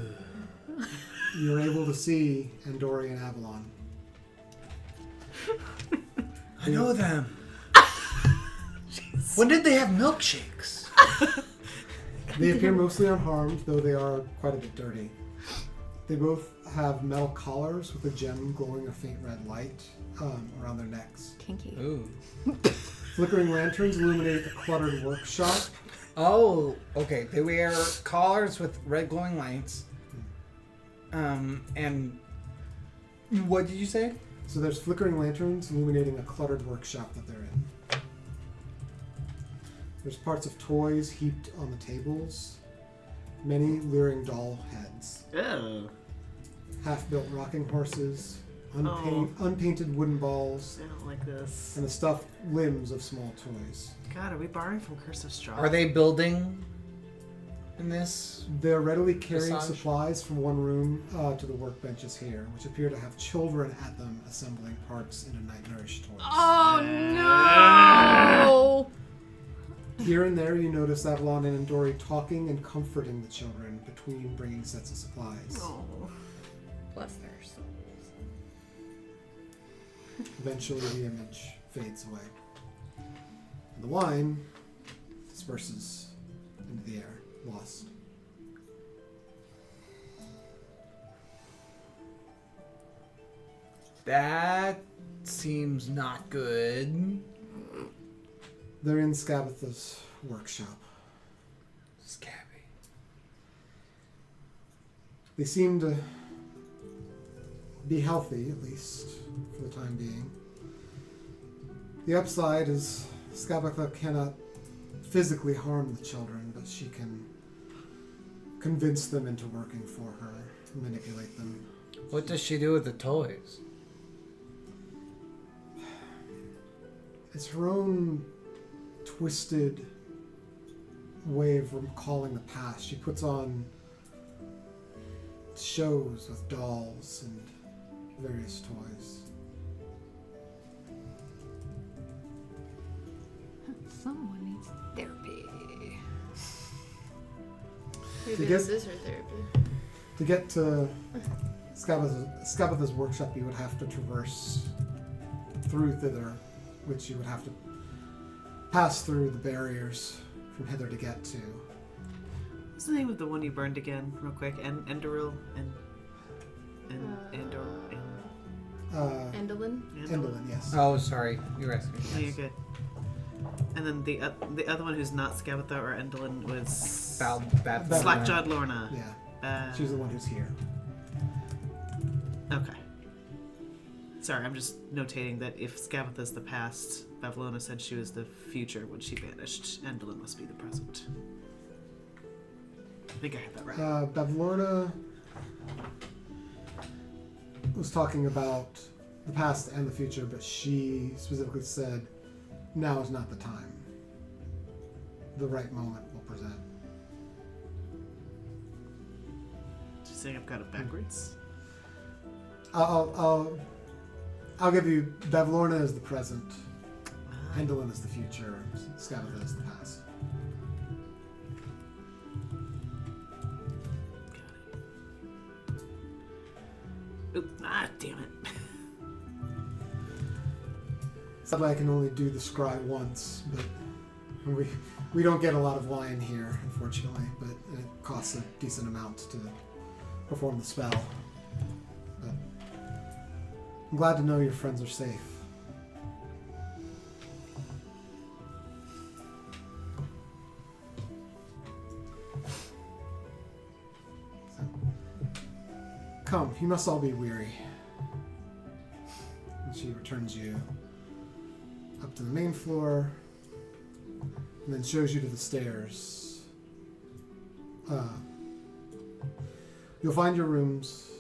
You're able to see Endori and Avalon. I know them. When did they have milkshakes? They appear mostly unharmed, though they are quite a bit dirty. They both have metal collars with a gem glowing a faint red light around their necks. Kinky. Ooh. Flickering lanterns illuminate a cluttered workshop. Oh, okay. They wear collars with red glowing lights. And what did you say? So there's flickering lanterns illuminating a cluttered workshop that they're in. There's parts of toys heaped on the tables. Many leering doll heads. Oh. Half-built rocking horses. Unpainted wooden balls. I don't like this. And the stuffed limbs of small toys. God, are we borrowing from Curse of Straw? Are they building in this? They're readily carrying Visage? supplies from one room to the workbenches here, which appear to have children at them assembling parts into nightmarish toys. Oh no! Here and there you notice Avalon and Endori talking and comforting the children between bringing sets of supplies. Oh. Bless their souls. Eventually the image fades away. And the wine disperses into the air, lost. That seems not good. They're in Skabatha's workshop. Scabby. They seem to be healthy, at least for the time being. The upside is Skabatha cannot physically harm the children, but she can convince them into working for her, manipulate them. What does she do with the toys? It's her own twisted way of recalling the past. She puts on shows with dolls and various toys. Someone needs therapy. Maybe guess- this is her therapy. To get to Skabatha's workshop, you would have to traverse through thither, which you would have to pass through the barriers from hither to get to. What's the name of the one you burned again, real quick? Endoril and Endolin? Endolin, yes. Oh, sorry. You were asking. Yeah, you're good. And then the other one who's not Skabatha or Endolin was Slackjawed Lorna. Yeah, Uh, she's the one who's here. Okay. Sorry, I'm just notating that if Skabatha's the past, Bavlona said she was the future when she vanished. Endolin must be the present. I think I had that right. Bavlorna was talking about the past and the future, but she specifically said, now is not the time. The right moment will present. Did you say I've got it backwards? I'll give you Bavlorna is the present, Endolin is the future, and Skabatha is the past. Damn it. Sadly, I can only do the scry once, but we don't get a lot of wine here, unfortunately, but it costs a decent amount to perform the spell. But I'm glad to know your friends are safe. So, come, you must all be weary. And she returns you up to the main floor, and then shows you to the stairs. You'll find your rooms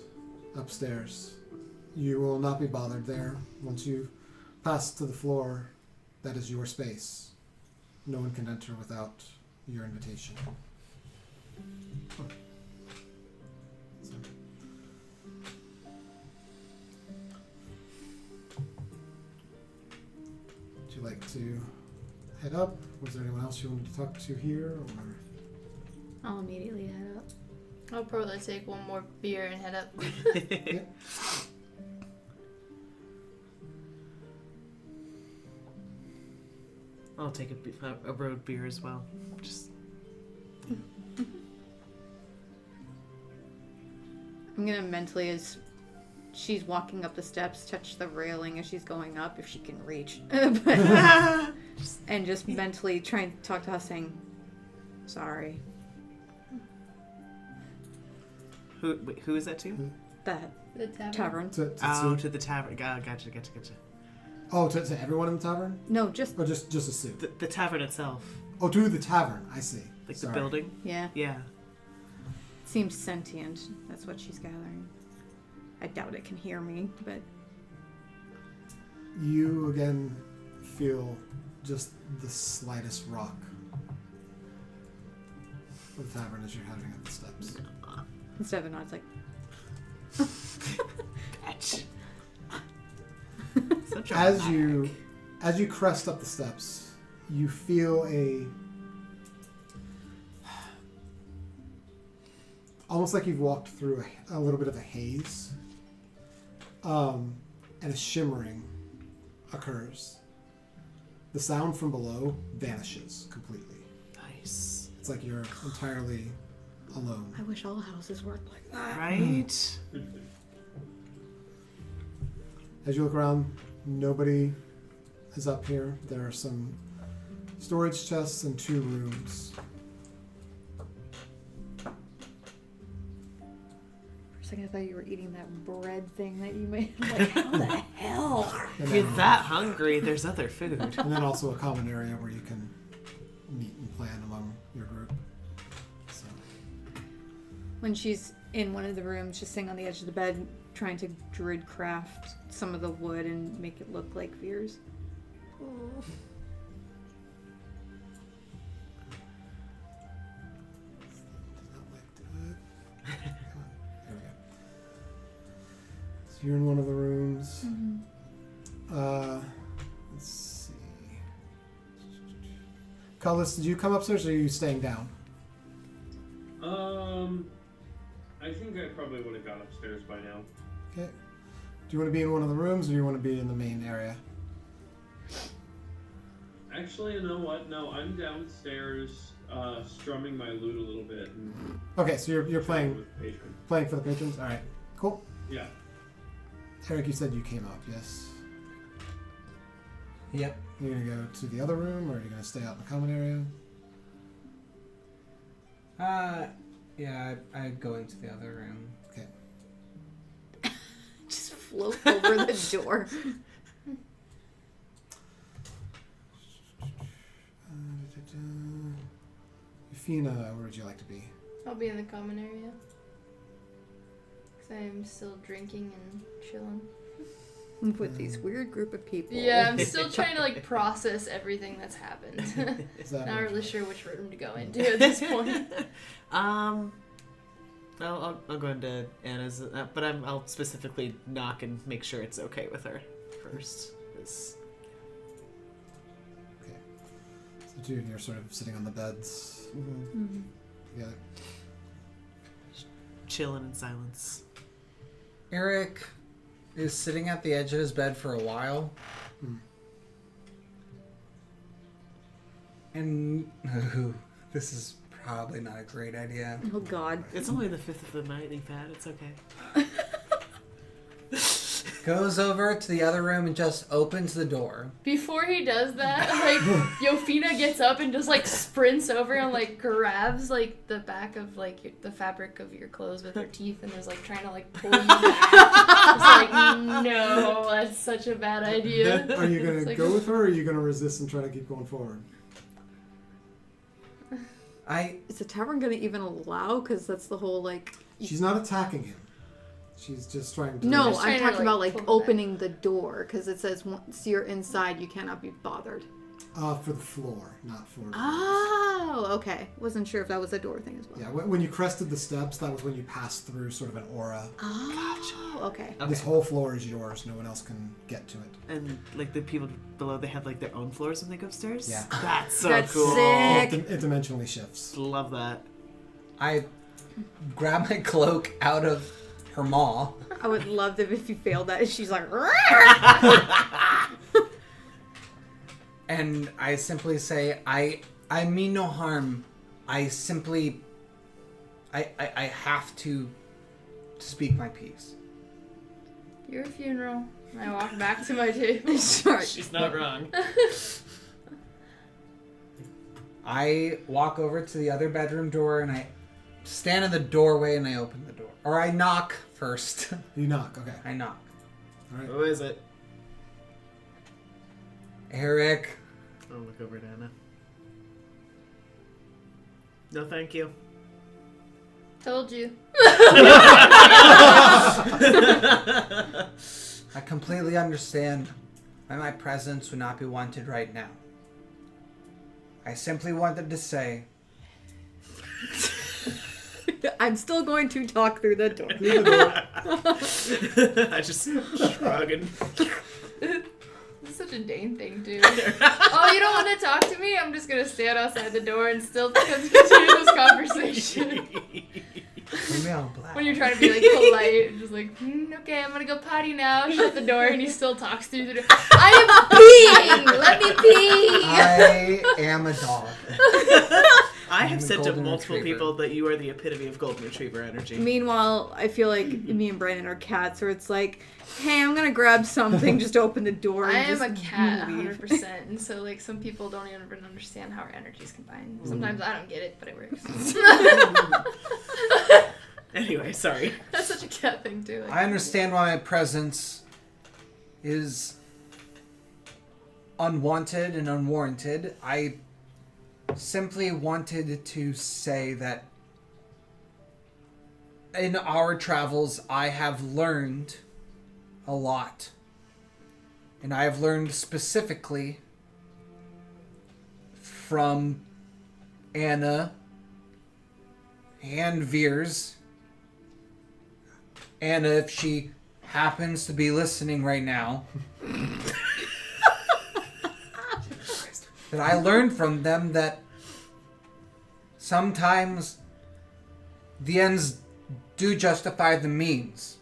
upstairs. You will not be bothered there. Once you've passed to the floor, that is your space. No one can enter without your invitation. So. Would you like to head up? Was there anyone else you wanted to talk to here? Or? I'll immediately head up. I'll probably take one more beer and head up. Yeah. I'll take a road beer as well. Just I'm gonna mentally, as she's walking up the steps, touch the railing as she's going up, if she can reach. But, and just mentally try and talk to her, saying, "Sorry." who is that to? That The tavern. tavern. To Oh, Sue? to the tavern. Gotcha. Oh, to everyone in the tavern? No, just Or just a Sue? The tavern itself, Oh, to the tavern. I see. like Sorry. the building. yeah. Yeah. Seems sentient. That's what she's gathering. I doubt it can hear me, but You again feel just the slightest rock of the tavern as you're heading up the steps. instead of a nod, it's like, Bitch. So As dramatic. you crest up the steps, you feel almost like you've walked through a little bit of a haze, and a shimmering occurs. The sound from below vanishes completely. Nice. It's like you're entirely alone. I wish all houses worked like that. Right? As you look around, nobody is up here. There are some storage chests and 2 rooms. For a second, I thought you were eating that bread thing that you made. I'm like, how the hell? And If you're then, that hungry, there's other food. and then also a common area where you can meet and plan among your group. So, When she's in one of the rooms, just sitting on the edge of the bed, trying to druid craft some of the wood and make it look like Veer's. There we go. So you're in one of the rooms. Let's see. Cullis, did you come upstairs or are you staying down? I think I probably would have got upstairs by now. Okay. Do you want to be in one of the rooms or do you want to be in the main area? Actually, you know what? No, I'm downstairs strumming my lute a little bit and Okay, so you're playing with the patron. playing for the patrons? Alright. Cool. Yeah. Eric, you said you came up, yes? Yep. You're gonna go to the other room or are you gonna stay out in the common area? Yeah, I go into the other room. Okay. Just float over the door. Yufina, where would you like to be? I'll be in the common area. Because I'm still drinking and chilling. With these weird group of people. Yeah, I'm still trying to like process everything that's happened. Is that Not what- really sure which room to go into at this point. I'll go into Anna's, but I'll specifically knock and make sure it's okay with her first. 'Cause Okay. So two of you are sort of sitting on the beds together. chilling in silence. Eric is sitting at the edge of his bed for a while. And this is probably not a great idea. Oh God. It's only the 5th of the night you've had. It's okay. Goes over to the other room and just opens the door. Before he does that, like, Yofina gets up and just, like, sprints over and, like, grabs, like, the back of, like, the fabric of your clothes with her teeth and is, like, trying to, like, pull you back. It's like, no, that's such a bad idea. Are you going It's to like- go with her or are you going to resist and try to keep going forward? Is the tavern gonna even allow? Because that's the whole like. She's not attacking him. She's just trying to... No, Just I'm trying to, talking like, about like pull it back. opening the door because it says once you're inside, you cannot be bothered. For the floor, not for... Oh, okay. Wasn't sure if that was a door thing as well. Yeah, when you crested the steps, that was when you passed through sort of an aura. Oh, okay. This whole floor is yours. No one else can get to it. And like the people below, they have like their own floors when they go upstairs. Yeah. That's so That's cool. sick. It dimensionally shifts. Love that. I grab my cloak out of her maw. I would love to if you failed that. She's like, And I simply say, I mean no harm. I simply... I have to speak my piece. Your funeral. I walk back to my table. sure. She's not wrong. I walk over to the other bedroom door and I stand in the doorway and I open the door. Or I knock first. You knock, okay. I knock. All right. Who is it? Eric. I'll look over at Anna. No, thank you. Told you. I completely understand why my presence would not be wanted right now. I simply wanted to say, I'm still going to talk through the door. I just shrug and... This is such a Dane thing, too. Oh, you don't want to talk to me? I'm just going to stand outside the door and still continue this conversation. maybe I'm black. When you're trying to be, like, polite. Just like, okay, I'm going to go potty now. Shut the door. And he still talks through the door. I am peeing! Let me pee! I am a dog. I have the said to golden multiple retriever. people that you are the epitome of golden retriever energy. Meanwhile, I feel like me and Brandon are cats, where it's like, hey, I'm gonna grab something, just open the door. I And am just a cat, leave. 100%. And so, like, some people don't even understand how our energies combine. Sometimes I don't get it, but it works. Anyway, sorry. That's such a cat thing, too. Like, I understand why my presence is unwanted and unwarranted. I simply wanted to say that in our travels, I have learned a lot. And I have learned specifically from Anna and Veers. Anna, if she happens to be listening right now, that I learned from them that sometimes the ends do justify the means.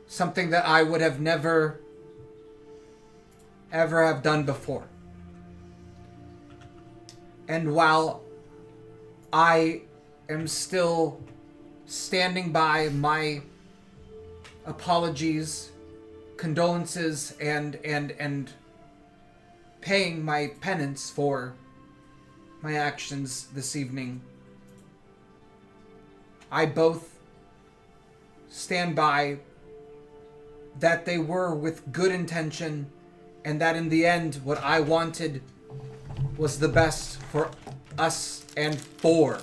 Something that I would have never, ever have done before. And while I am still standing by my apologies, condolences, and paying my penance for my actions this evening, I both stand by that they were with good intention, and that in the end, what I wanted was the best for us and for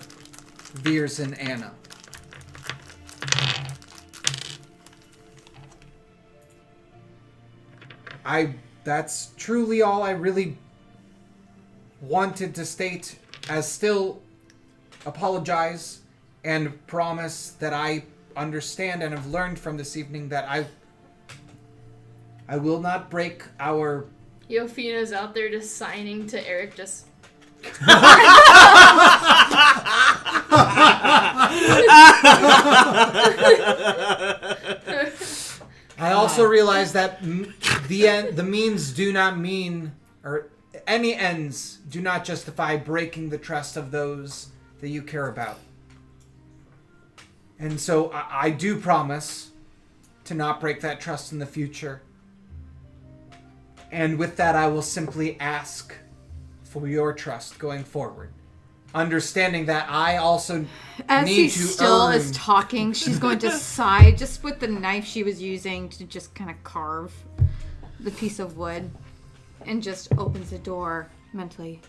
Veers and Anna. That's truly all I really wanted to state, as still apologize and promise that I understand and have learned from this evening that I will not break our... Yofina's out there just signing to Eric, just... I also realize that the means do not mean, or any ends do not justify breaking the trust of those that you care about. And so I do promise to not break that trust in the future. And with that, I will simply ask for your trust going forward. Understanding that I also As need he to still earn... is talking, she's going to sigh just with the knife she was using to just kind of carve the piece of wood, and just opens the door mentally.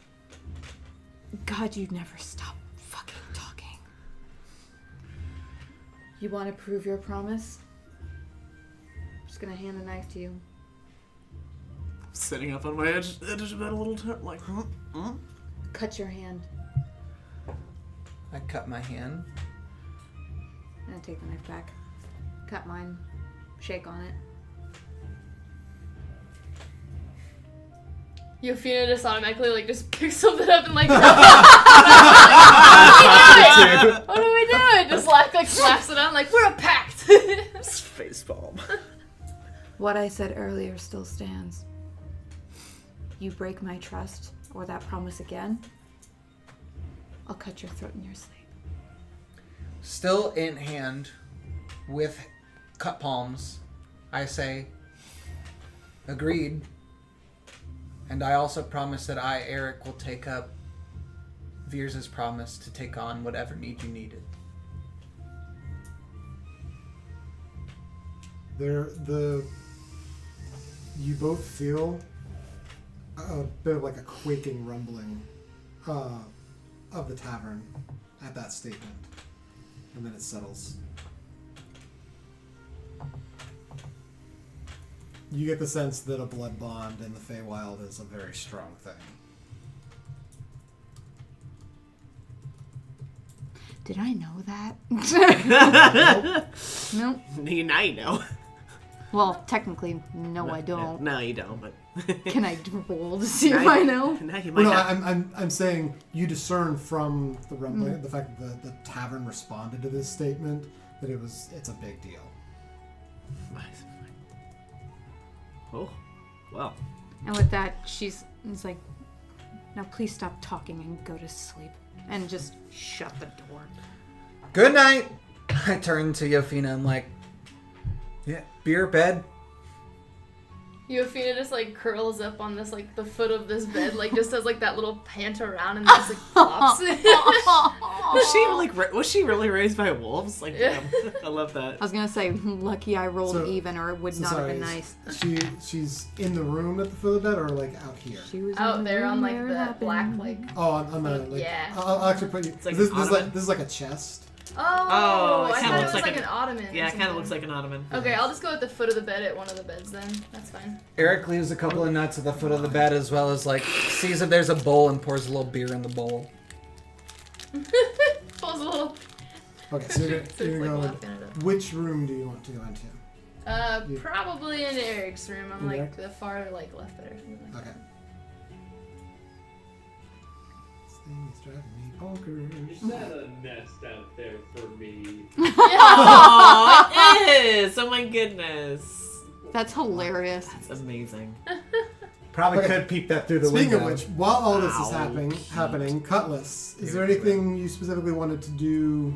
God, you'd never stop fucking talking. You want to prove your promise? I'm just gonna hand the knife to you. Sitting up on my edge of bed a little time, like, Cut your hand. I cut my hand. And I take the knife back. Cut mine. Shake on it. Yofina just automatically, like, just picks something up and, like, what do we do? Just, like slaps it on, like, we're a pact! Facepalm. What I said earlier still stands. You break my trust or that promise again, I'll cut your throat in your sleep. Still in hand, with cut palms, I say, agreed. And I also promise that I, Eric, will take up Veers' promise to take on whatever need you needed. You both feel a bit of like a quaking rumbling of the tavern at that statement, and then it settles. You get the sense that a blood bond in the Feywild is a very strong thing. Did I know that? Nope. Now you know. Well, technically, no, I don't. No, you don't, but... Can I roll to see if I know? Now you might Well, no, have. I'm saying you discern from the rumbling, the fact that the tavern responded to this statement, that it's a big deal. Oh, well. And with that, it's like, now please stop talking and go to sleep. and just shut the door. Good night. I turn to Yofina. I'm like, yeah, beer, bed. Eufina just like curls up on this like the foot of this bed, like just does like that little pant around and just like flops. Was she really raised by wolves? Like, damn. I love that. I was gonna say, lucky I rolled even, or it would not have been nice. She's in the room at the foot of the bed, or like out here? She was Out in the there room on like where it the happened. black like. Oh, on the like. Yeah. I'll actually put you. like This an is ottoman? this is like a chest. Oh, Oh, it I kinda thought it looks was like like an ottoman. Yeah, it kind of looks like an ottoman. Okay, I'll just go with the foot of the bed at one of the beds then. That's fine. Eric leaves a couple of nuts at the foot of the bed, as well as like sees if there's a bowl and pours a little beer in the bowl. Pulls a little. Okay, so you're So it's, like, gonna go. laughing it up. Which room do you want to go into? Yeah. Probably in Eric's room. I'm In like Eric? the far like left bed or something. Like Okay. This thing is driving me bonkers. Set a nest out there for me. Oh, it is! Oh my goodness. That's hilarious. That's amazing. Probably Okay. could peek that through the Speaking window. of which, while all this is Ow. happening, Cutlass, is there anything you specifically wanted to do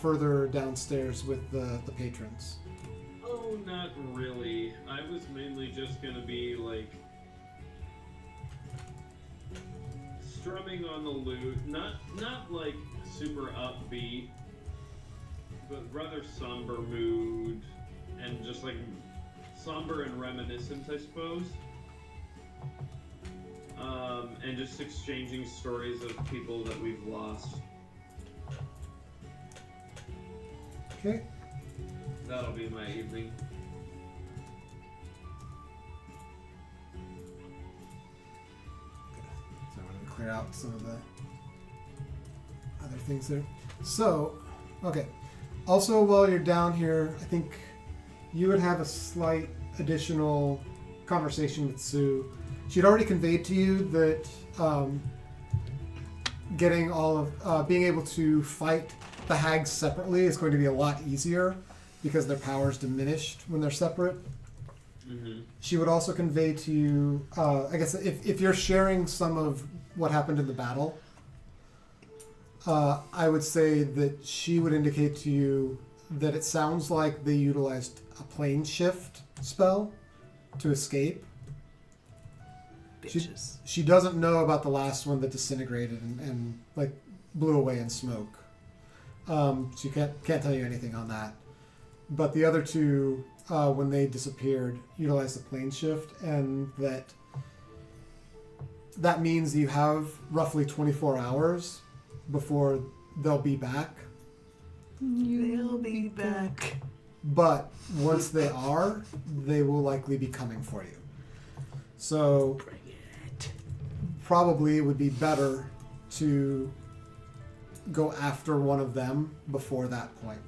further downstairs with the patrons? Oh, not really. I was mainly just gonna be like strumming on the lute, not like super upbeat, but rather somber mood, and just like somber and reminiscent, I suppose. And just exchanging stories of people that we've lost. Okay. That'll be my evening. So I'm going to clear out some of the other things there. So, okay. Also, while you're down here, I think you would have a slight additional conversation with Sue. She'd already conveyed to you that getting all of being able to fight the hags separately is going to be a lot easier because their power's diminished when they're separate. Mm-hmm. She would also convey to you, I guess, if you're sharing some of what happened in the battle, I would say that she would indicate to you that it sounds like they utilized a plane shift spell to escape. Bitches. She doesn't know about the last one that disintegrated and like blew away in smoke. She can't tell you anything on that. But the other two, when they disappeared, utilized the plane shift, and that means you have roughly 24 hours before they'll be back. They'll be back. But once they are, they will likely be coming for you. So probably it would be better to go after one of them before that point.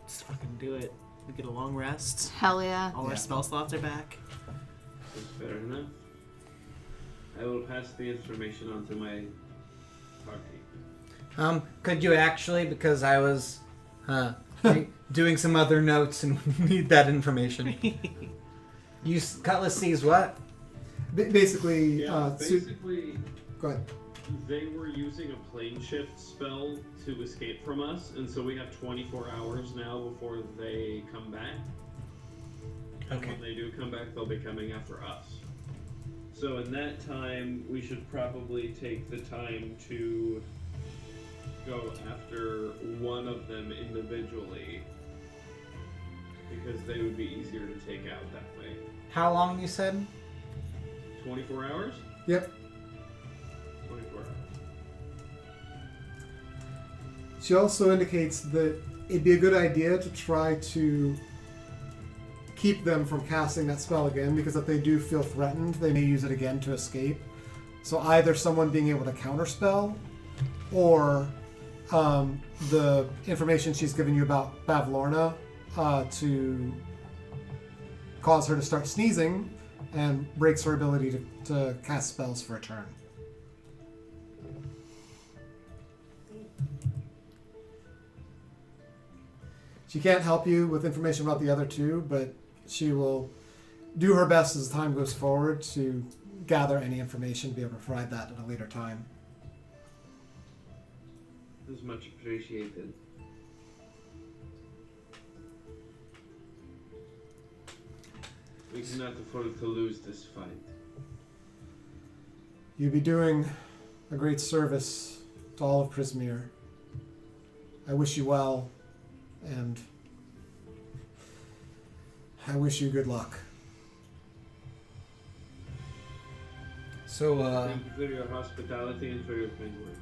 Let's fucking do it. We get a long rest. Hell yeah. All our spell slots are back. That's fair enough. I will pass the information on to my party. Could you actually, because I was doing some other notes and need that information. Cutlass sees what? Basically, Basically, go ahead. they were using a plane shift spell to escape from us, and so we have 24 hours now before they come back. And Okay. when they do come back, they'll be coming after us. So in that time, we should probably take the time to go after one of them individually, because they would be easier to take out that way. How long you said? 24 hours? Yep. 24 hours. She also indicates that it'd be a good idea to try to keep them from casting that spell again, because if they do feel threatened, they may use it again to escape. So either someone being able to counterspell, or the information she's given you about Bavlorna to cause her to start sneezing and breaks her ability to cast spells for a turn. She can't help you with information about the other two, but she will do her best as time goes forward to gather any information, be able to provide that at a later time. It is much appreciated. We cannot afford to lose this fight. You'd be doing a great service to all of Prismere. I wish you well, and I wish you good luck. So, Thank you for your hospitality and for your kind words.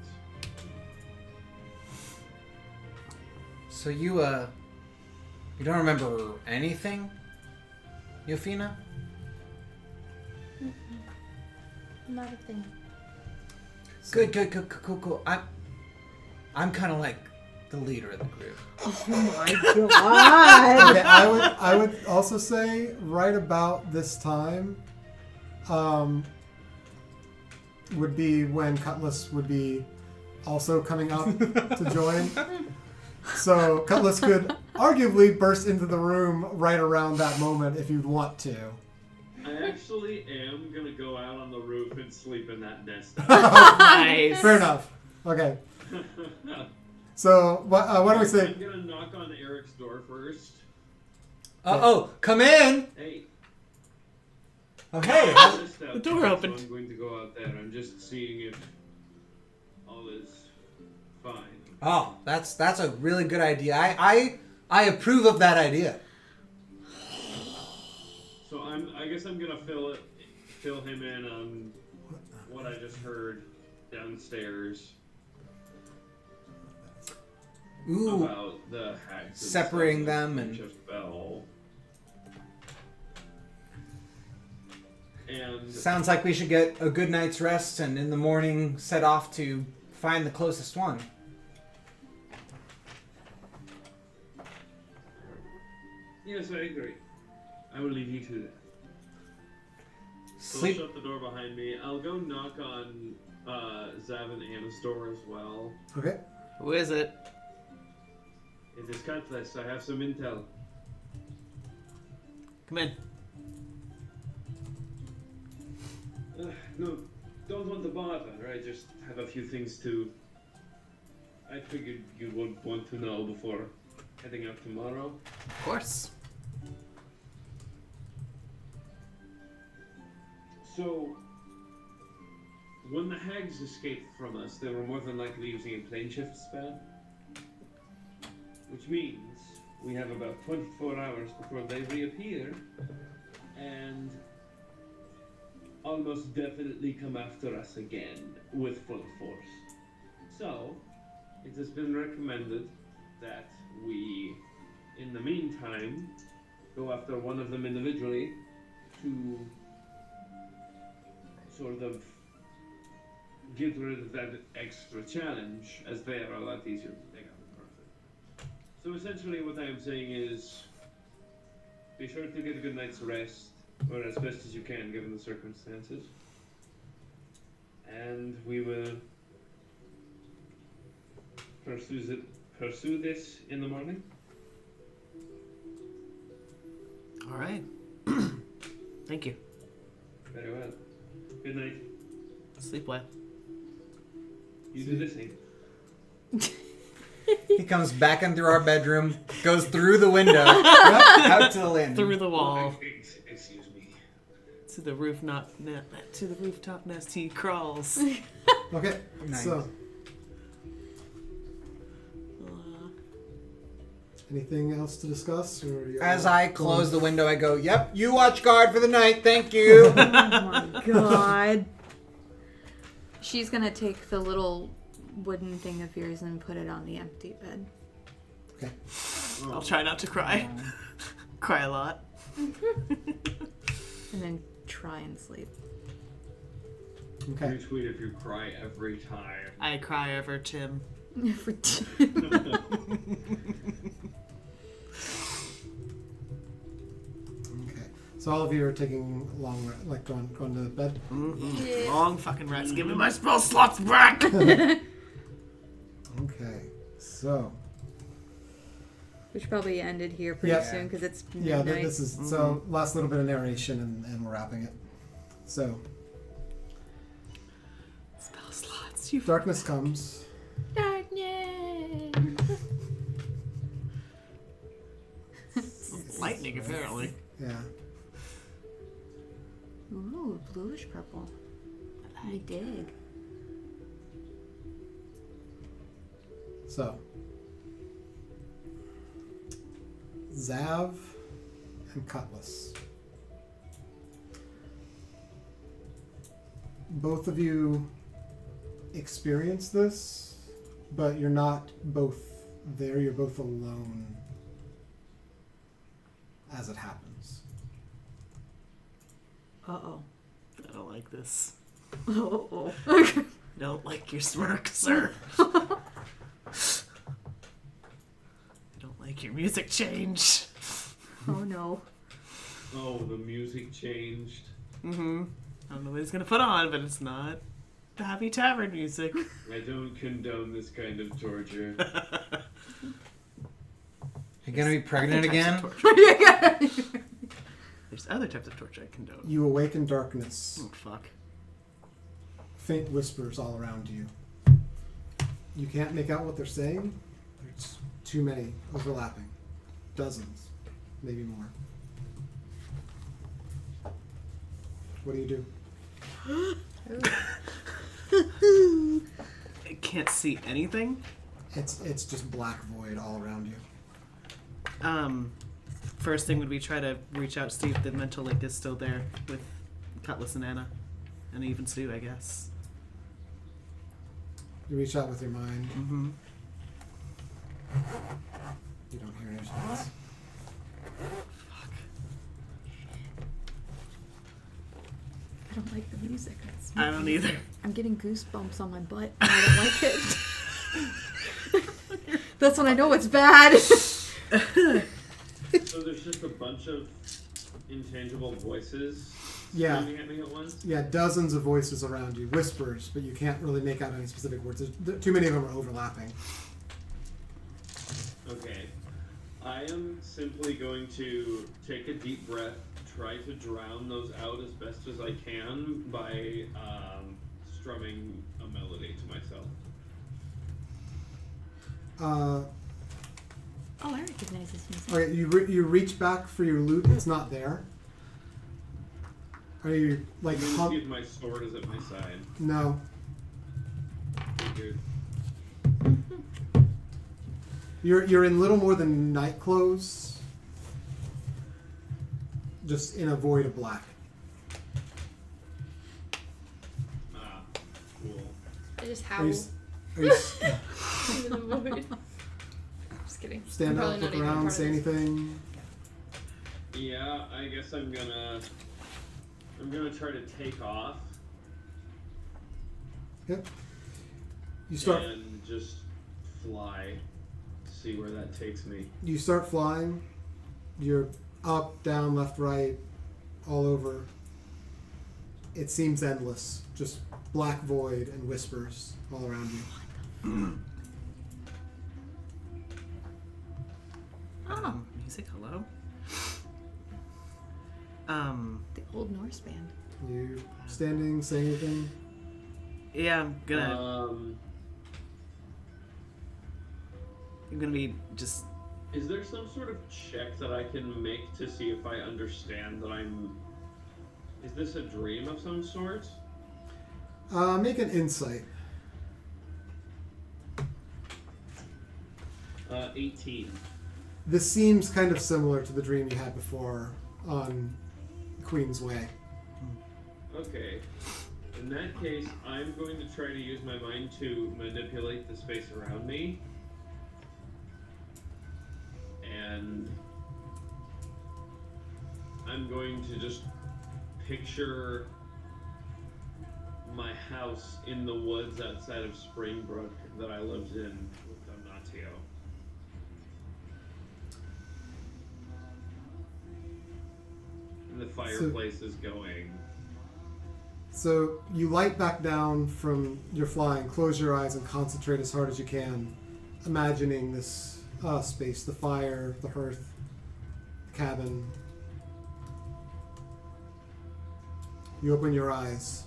so you don't remember anything, Yofina? Not a thing. Good, cool. I'm kind of like the leader of the group. Oh my god! Okay, I would also say right about this time would be when Cutlass would be also coming up to join. So Cutlass could arguably burst into the room right around that moment if you'd want to. I actually am gonna go out on the roof and sleep in that nest. Nice. Fair enough. Okay. So why don't we say? I'm gonna knock on Eric's door first. Come in. Hey. Oh, hey. The door opened. So I'm going to go out there. I'm just seeing if all is fine. Oh, that's a really good idea. I approve of that idea. So I guess I'm gonna fill him in on what I just heard downstairs Ooh, about the hags and separating stuff them that and- just fell. And sounds like we should get a good night's rest and in the morning set off to find the closest one. yes, I agree. I will leave you to that. So I'll Sleep. shut the door behind me. I'll go knock on Zav and Anna's door as well. Okay. Who is it? It is Cutlass. I have some intel. Come in. No, don't want to bother. I just have a few things to. I figured you would want to know before heading out tomorrow. Of course. So, when the hags escaped from us, they were more than likely using a plane shift spell. Which means we have about 24 hours before they reappear and almost definitely come after us again with full force. So, it has been recommended that we, in the meantime, go after one of them individually to sort of get rid of that extra challenge, as they are a lot easier to take out in person. So essentially what I am saying is, be sure to get a good night's rest, or as best as you can given the circumstances. And we will pursue this in the morning. All right. Thank you. Very well. Good night. Sleep well. You do the same. He comes back in through our bedroom, goes through the window, out to the landing. Through the wall. Excuse me. To the rooftop nest he crawls. Okay. Nice. So anything else to discuss, or you As I close the window, I go, "Yep, you watch guard for the night. Thank you." Oh my god. She's gonna take the little wooden thing of yours and put it on the empty bed. Okay. I'll try not to cry. Cry a lot. And then try and sleep. Okay. Retweet if you cry every time. I cry over Tim. For Okay. So all of you are taking long, like going to bed. Mm-hmm. Long fucking rest. Give me my spell slots back. Okay. So we should probably end it here pretty Yeah. soon because it's yeah, midnight. this is so last little bit of narration and we're wrapping it. So Spell slots. You darkness comes. Darkness. Well, I dig. So, Zav and Cutlass. Both of you experience this, but you're not both there. You're both alone as it happens. Uh-oh. I don't like this. Uh-oh. I don't like your smirk, sir. I don't like your music change. Oh, no. Oh, the music changed. Mm-hmm. I don't know what he's gonna put on, but it's not the happy tavern music. I don't condone this kind of torture. You're gonna be pregnant again? There's other types of torture I condone. You awake in darkness. Oh, fuck. Faint whispers all around you. You can't make out what they're saying. There's too many overlapping. Dozens, maybe more. What do you do? I can't see anything. It's just black void all around you. First thing would be try to reach out, see if the mental link is still there with Cutlass and Anna. And even Stu, I guess. You reach out with your mind. Mm-hmm. You don't hear any response. Fuck. I don't like the music. I don't either. I'm getting goosebumps on my butt, and I don't like it. That's when I know it's bad. So there's just a bunch of intangible voices Yeah. screaming at me at once? Yeah, dozens of voices around you. Whispers, but you can't really make out any specific words. Too many of them are overlapping. Okay. I am simply going to take a deep breath, try to drown those out as best as I can by strumming a melody to myself. Oh, I recognize this music. Okay, you reach back for your loot. It's not there. Are you like I'm gonna see if my sword is at my side. No. Figured. You're in little more than night clothes. Just in a void of black. Ah, cool. I just Are howl you, are you into the void. Just kidding. stand I'm up, probably look not even around, part say of this. anything? Yeah, I guess I'm gonna try to take off Yep. You start. and just fly. See where that takes me. You start flying. You're up, down, left, right, all over. It seems endless. Just black void and whispers all around you. Music, hello? The old Norse band. You standing, saying anything? Yeah, I'm gonna be just. Is there some sort of check that I can make to see if I understand that I'm... Is this a dream of some sort? Make an insight. 18. This seems kind of similar to the dream you had before on Queen's Way. Okay. In that case, I'm going to try to use my mind to manipulate the space around me. And I'm going to just picture my house in the woods outside of Springbrook that I lived in with Donatio. And the fireplace is going. So you light back down from your flying, close your eyes and concentrate as hard as you can, imagining this space, the fire, the hearth, the cabin. You open your eyes.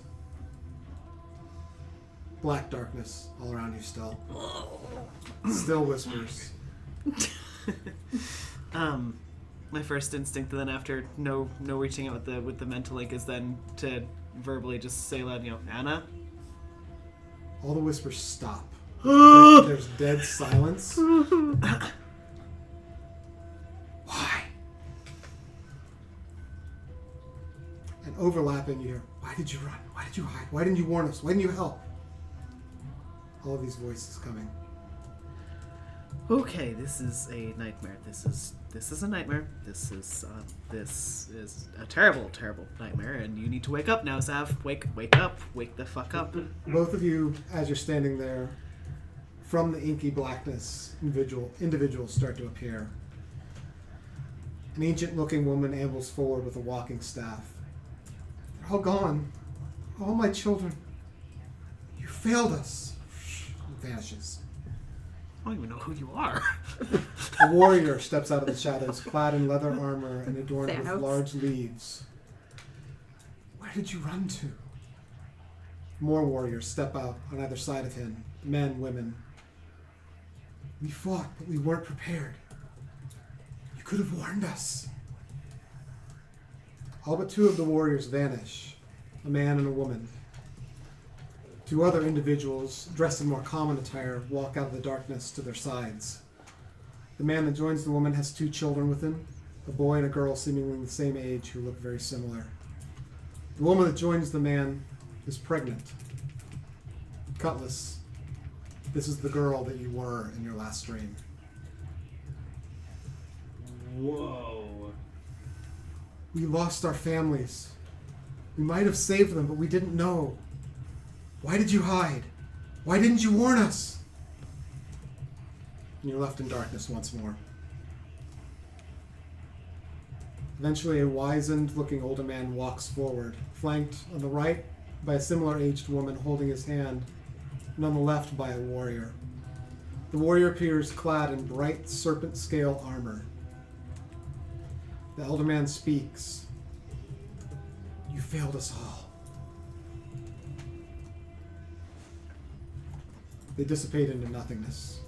Black darkness all around you still. Still whispers. My first instinct then after no reaching out with the mental link is then to verbally just say loud, Anna? All the whispers stop. There's dead silence. Why? And overlapping, you hear, why did you run? Why did you hide? Why didn't you warn us? Why didn't you help? All of these voices coming. Okay, this is a nightmare. This is a nightmare. This is a terrible, terrible nightmare, and you need to wake up now, Zav. Wake up. Wake the fuck up. Both of you, as you're standing there, from the inky blackness, individuals start to appear. An ancient-looking woman ambles forward with a walking staff. They're all gone. All my children. You failed us. Vanishes. I don't even know who you are. A warrior steps out of the shadows, clad in leather armor and adorned with Thanos. large leaves. Where did you run to? More warriors step out on either side of him, men, women. We fought, but we weren't prepared. You could have warned us. All but two of the warriors vanish, a man and a woman. Two other individuals, dressed in more common attire, walk out of the darkness to their sides. The man that joins the woman has two children with him, a boy and a girl seemingly the same age who look very similar. The woman that joins the man is pregnant. Cutlass, this is the girl that you were in your last dream. Whoa. We lost our families. We might have saved them, but we didn't know. Why did you hide? Why didn't you warn us? And you're left in darkness once more. Eventually, a wizened-looking older man walks forward, flanked on the right by a similar-aged woman holding his hand, and on the left by a warrior. The warrior appears clad in bright serpent-scale armor. The elder man speaks. You failed us all. They dissipate into nothingness.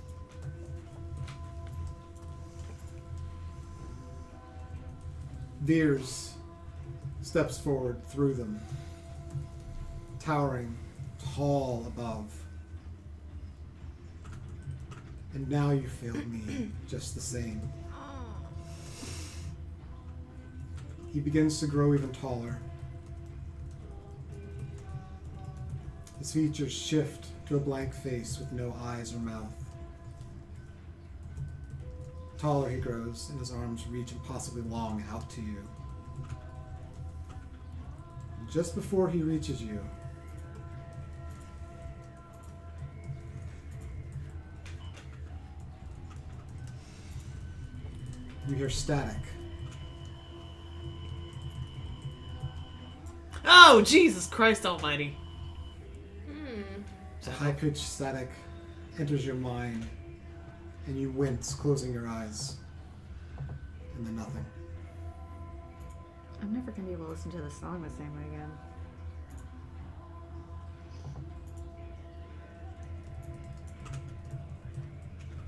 Veers steps forward through them, towering tall above. And now you failed me just the same. He begins to grow even taller. His features shift to a blank face with no eyes or mouth. Taller he grows, and his arms reach impossibly long out to you. Just before he reaches you, you hear static. Oh, Jesus Christ almighty. A high-pitched static enters your mind, and you wince, closing your eyes. And then nothing. I'm never going to be able to listen to the song the same way again.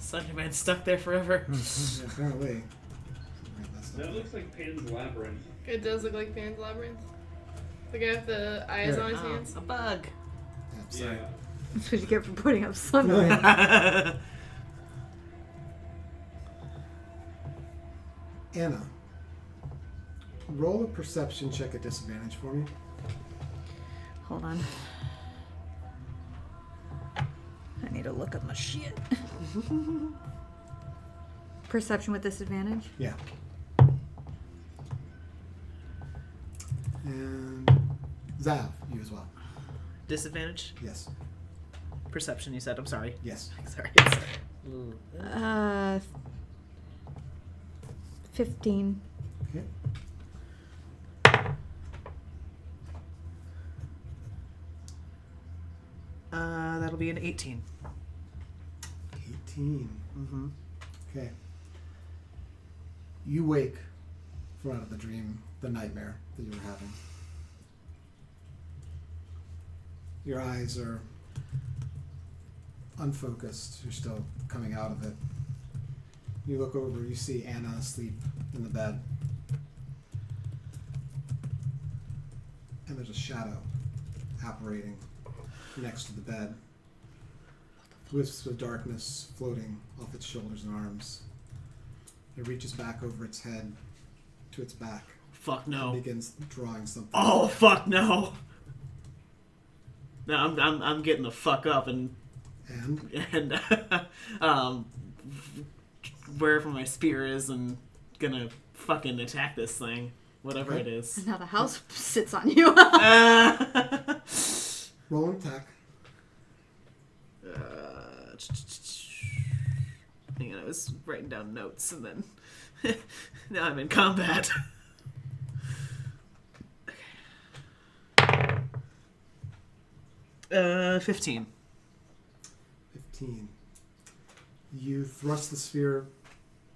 Slenderman's stuck there forever. Yeah, apparently. Right, that's not That looks like Pan's Labyrinth. It does look like Pan's Labyrinth. The guy with the eyes Yeah. on his Oh, hands. a bug. Yeah, sorry. Yeah. That's what you get for putting up Slender. Anna, roll a perception check at disadvantage for me. Hold on. I need to look up my shit. Perception with disadvantage? Yeah. And Zav, you as well. Disadvantage? Yes. Perception, you said. I'm sorry. Yes. Sorry. 15. Okay. That'll be an 18. 18. Mm-hmm. Okay. You wake from out of the dream, the nightmare that you were having. Your eyes are unfocused. You're still coming out of it. You look over, you see Anna asleep in the bed. And and there's a shadow apparating next to the bed. Wisps of darkness floating off its shoulders and arms. It reaches back over its head to its back. Fuck no. And begins drawing something. Oh fuck no. No, I'm getting the fuck up and wherever my spear is and gonna fucking attack this thing. Whatever it is. And now the house sits on you. Roll an attack. Hang on, I was writing down notes and then now I'm in combat. 15. 15. You thrust the sphere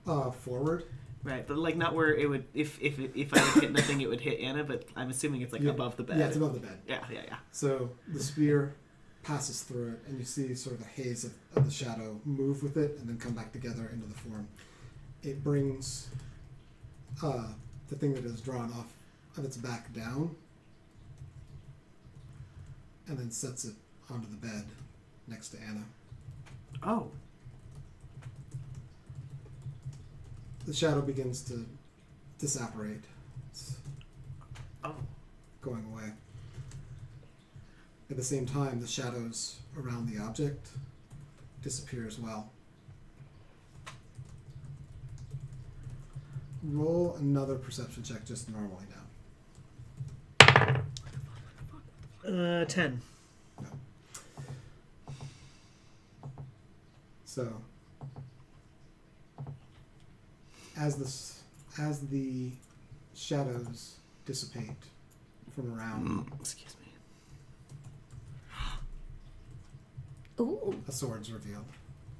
forward. Right, but like not where it would if I would hit nothing, it would hit Anna. But I'm assuming it's like above the bed. Yeah, it's above the bed. Yeah. So the spear passes through it, and you see sort of a haze of the shadow move with it, and then come back together into the form. It brings the thing that is drawn off of its back down, and then sets it onto the bed next to Anna. Oh. The shadow begins to disapparate. It's going away. At the same time, the shadows around the object disappear as well. Roll another perception check just normally now. 10. No. So, as the shadows dissipate from around, Excuse me. Ooh. a sword's revealed.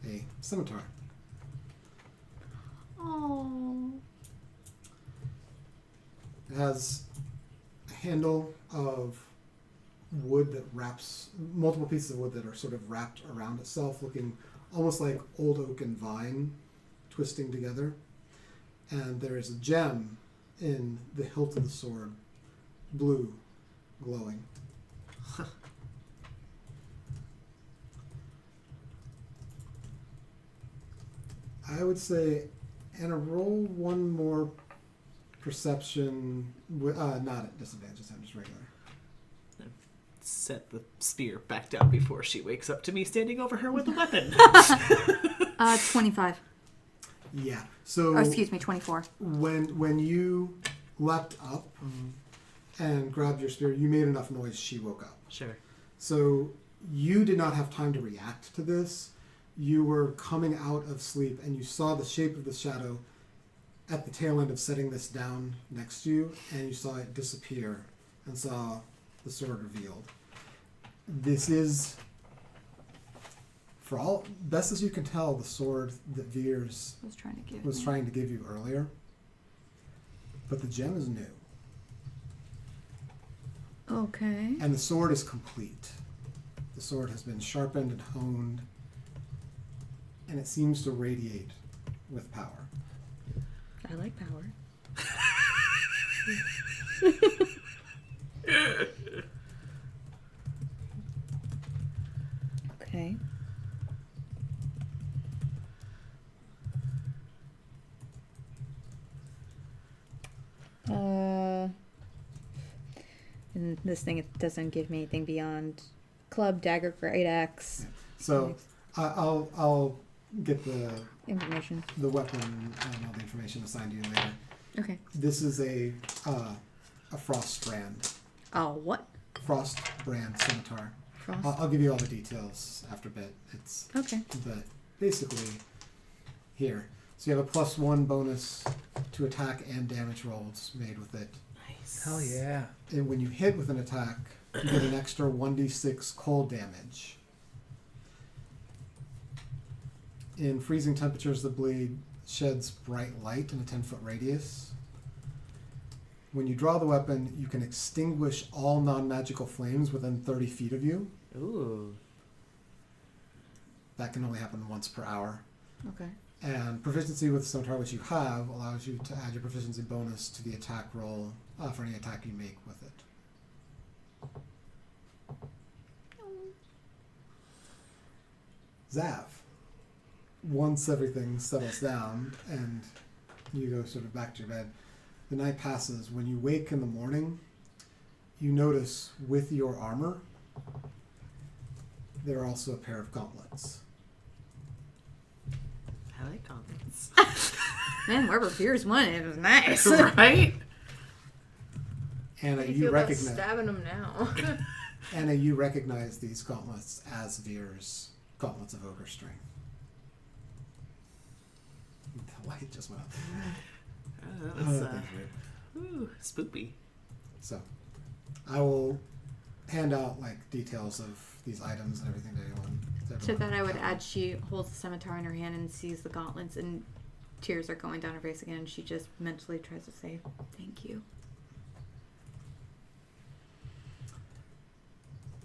A scimitar. Oh. It has a handle of wood that wraps, multiple pieces of wood that are sort of wrapped around itself, looking almost like old oak and vine twisting together. And there is a gem in the hilt of the sword, blue, glowing. I would say, Anna, roll one more perception, not at disadvantage, I'm just regular. Set the spear back down before she wakes up to me standing over her with a weapon. 25. Yeah. So. Or excuse me, 24. When you leapt up and grabbed your spear, you made enough noise. She woke up. Sure. So you did not have time to react to this. You were coming out of sleep, and you saw the shape of the shadow at the tail end of setting this down next to you, and you saw it disappear, and saw the sword revealed. This is, for all best as you can tell, the sword that Veers Was trying to give you earlier. But the gem is new. Okay. And the sword is complete. The sword has been sharpened and honed, and it seems to radiate with power. I like power. Okay. And this thing, it doesn't give me anything beyond club, dagger, great axe. So I'll get the Information. weapon and all the information assigned to you later. Okay. This is a frost brand. Oh, what? Frost brand scimitar. Frost? I'll give you all the details after a bit. It's Okay. but basically here. So you have a +1 bonus to attack and damage rolls made with it. Nice. Hell yeah. And when you hit with an attack, you get an extra 1d6 cold damage. In freezing temperatures, the blade sheds bright light in a 10-foot radius. When you draw the weapon, you can extinguish all non-magical flames within 30 feet of you. Ooh. That can only happen once per hour. Okay. And proficiency with scimitar, which you have, allows you to add your proficiency bonus to the attack roll for any attack you make with it. Zav, once everything settles down and you go sort of back to your bed, the night passes. When you wake in the morning, you notice with your armor, there are also a pair of gauntlets. I like comments. Man, whoever fears one, it was nice. Right? Anna, How do you you feel about recognize stabbing him now? Anna, you recognize these gauntlets as Veer's gauntlets of ogre strength. The light just went up. That's That's weird. ooh, spoopy. So, I will hand out like details of these items and everything to anyone. To that, I would add she holds the scimitar in her hand and sees the gauntlets, and tears are going down her face again. And she just mentally tries to say, "Thank you."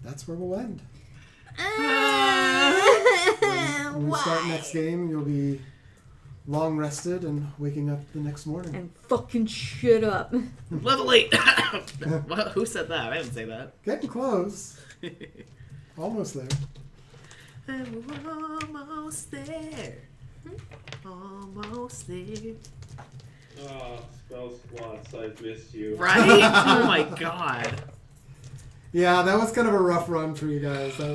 That's where we'll end. Ah. When we start next game, you'll be long rested and waking up the next morning. And fucking shut up. Level 8! Well, who said that? I didn't say that. Getting close. Almost there. And we're almost there. Almost there. Oh, spell slots, I've missed you. Right? Oh my god. Yeah, that was kind of a rough run for you guys. I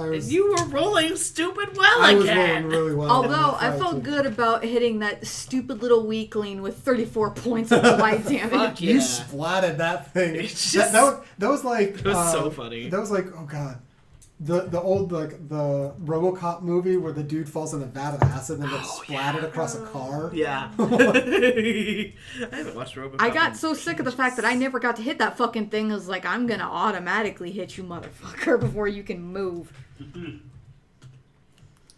was You were rolling stupid well I was again. rolling really well. Although in I that felt fight, too. good about hitting that stupid little weakling with 34 points of blight damage. Fuck You yeah. splatted that thing. It's That, just- that was like. It was so funny. That was like, oh god, the old like the RoboCop movie where the dude falls in a vat of acid and then gets splatted across a car. Yeah. I haven't watched RoboCop. I got in so sick of the fact that I never got to hit that fucking thing. I was like, I'm gonna automatically hit you, motherfucker, before you can move.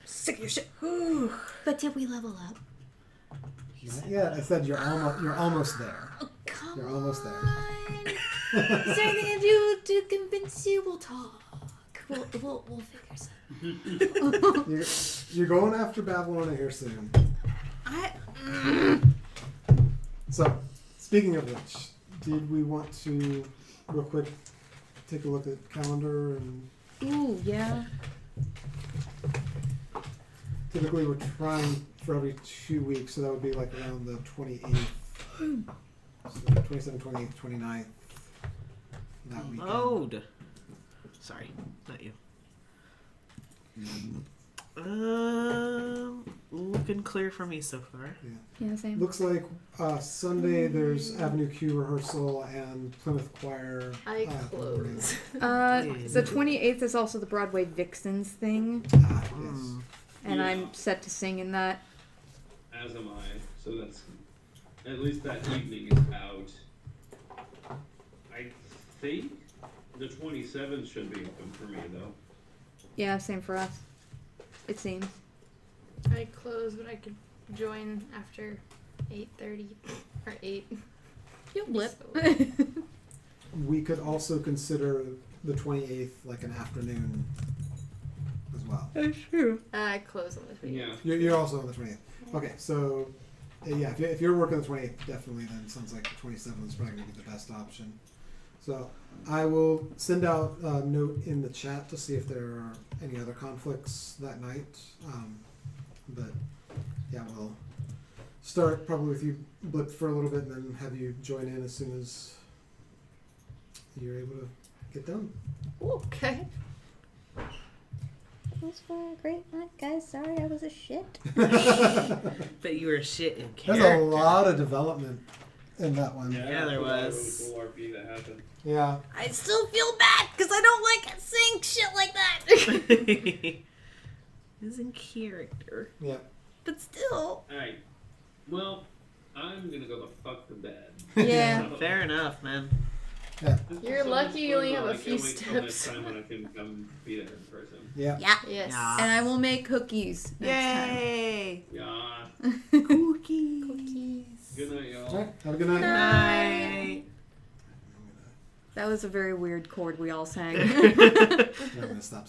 Sick of your shit. But did we level up? Yeah, I said you're almost there. Come You're almost there. on. Is there anything I do to convince you? We'll talk. We'll figure something. You're going after Babylon here soon. I. So, speaking of which, did we want to real quick take a look at the calendar and Ooh, yeah. typically we're trying for every 2 weeks, so that would be like around the 28th. So 27th, 28th, 29th. That weekend. Load. Sorry, not you. Looking clear for me so far. Yeah, same. Looks like Sunday there's Avenue Q rehearsal and Plymouth Choir. I morning. close. The 28th is also the Broadway Vixens thing, Yes. and Yeah. I'm set to sing in that. As am I. So that's at least that evening is out. I think the 27th should be open for me though. Yeah, same for us. It seems. I close, but I could join after 8:30 or 8. You'll blip. So, We could also consider the 28th like an afternoon as well. That's true. I close on the 28th. Yeah. You're also on the 28th. Okay, so yeah, if you're working the 28th, definitely then it sounds like the 27th is probably going to be the best option. So I will send out a note in the chat to see if there are any other conflicts that night. But yeah, we'll start probably with you blip for a little bit and then have you join in as soon as you're able to get done. Okay. Thanks for a great night, guys. Sorry I was a shit. But you were shit in There's character. a lot of development in that one. Yeah, there was. It was cool RP that happened. Yeah. I still feel bad because I don't like saying shit like that. Is in character. Yeah. But still. Alright. Well, I'm gonna go the fuck to bed. Yeah. Fair enough, man. You're So lucky much you only fun, have though. a I few can't wait till next steps. time when I can come be there in person. Yeah. Yeah. Yes. Yeah. And I will make cookies next time. Yay! Yeah. Cookies. Good night, y'all. All right. Have a good night. Night. That was a very weird chord we all sang. I'm going to stop streaming.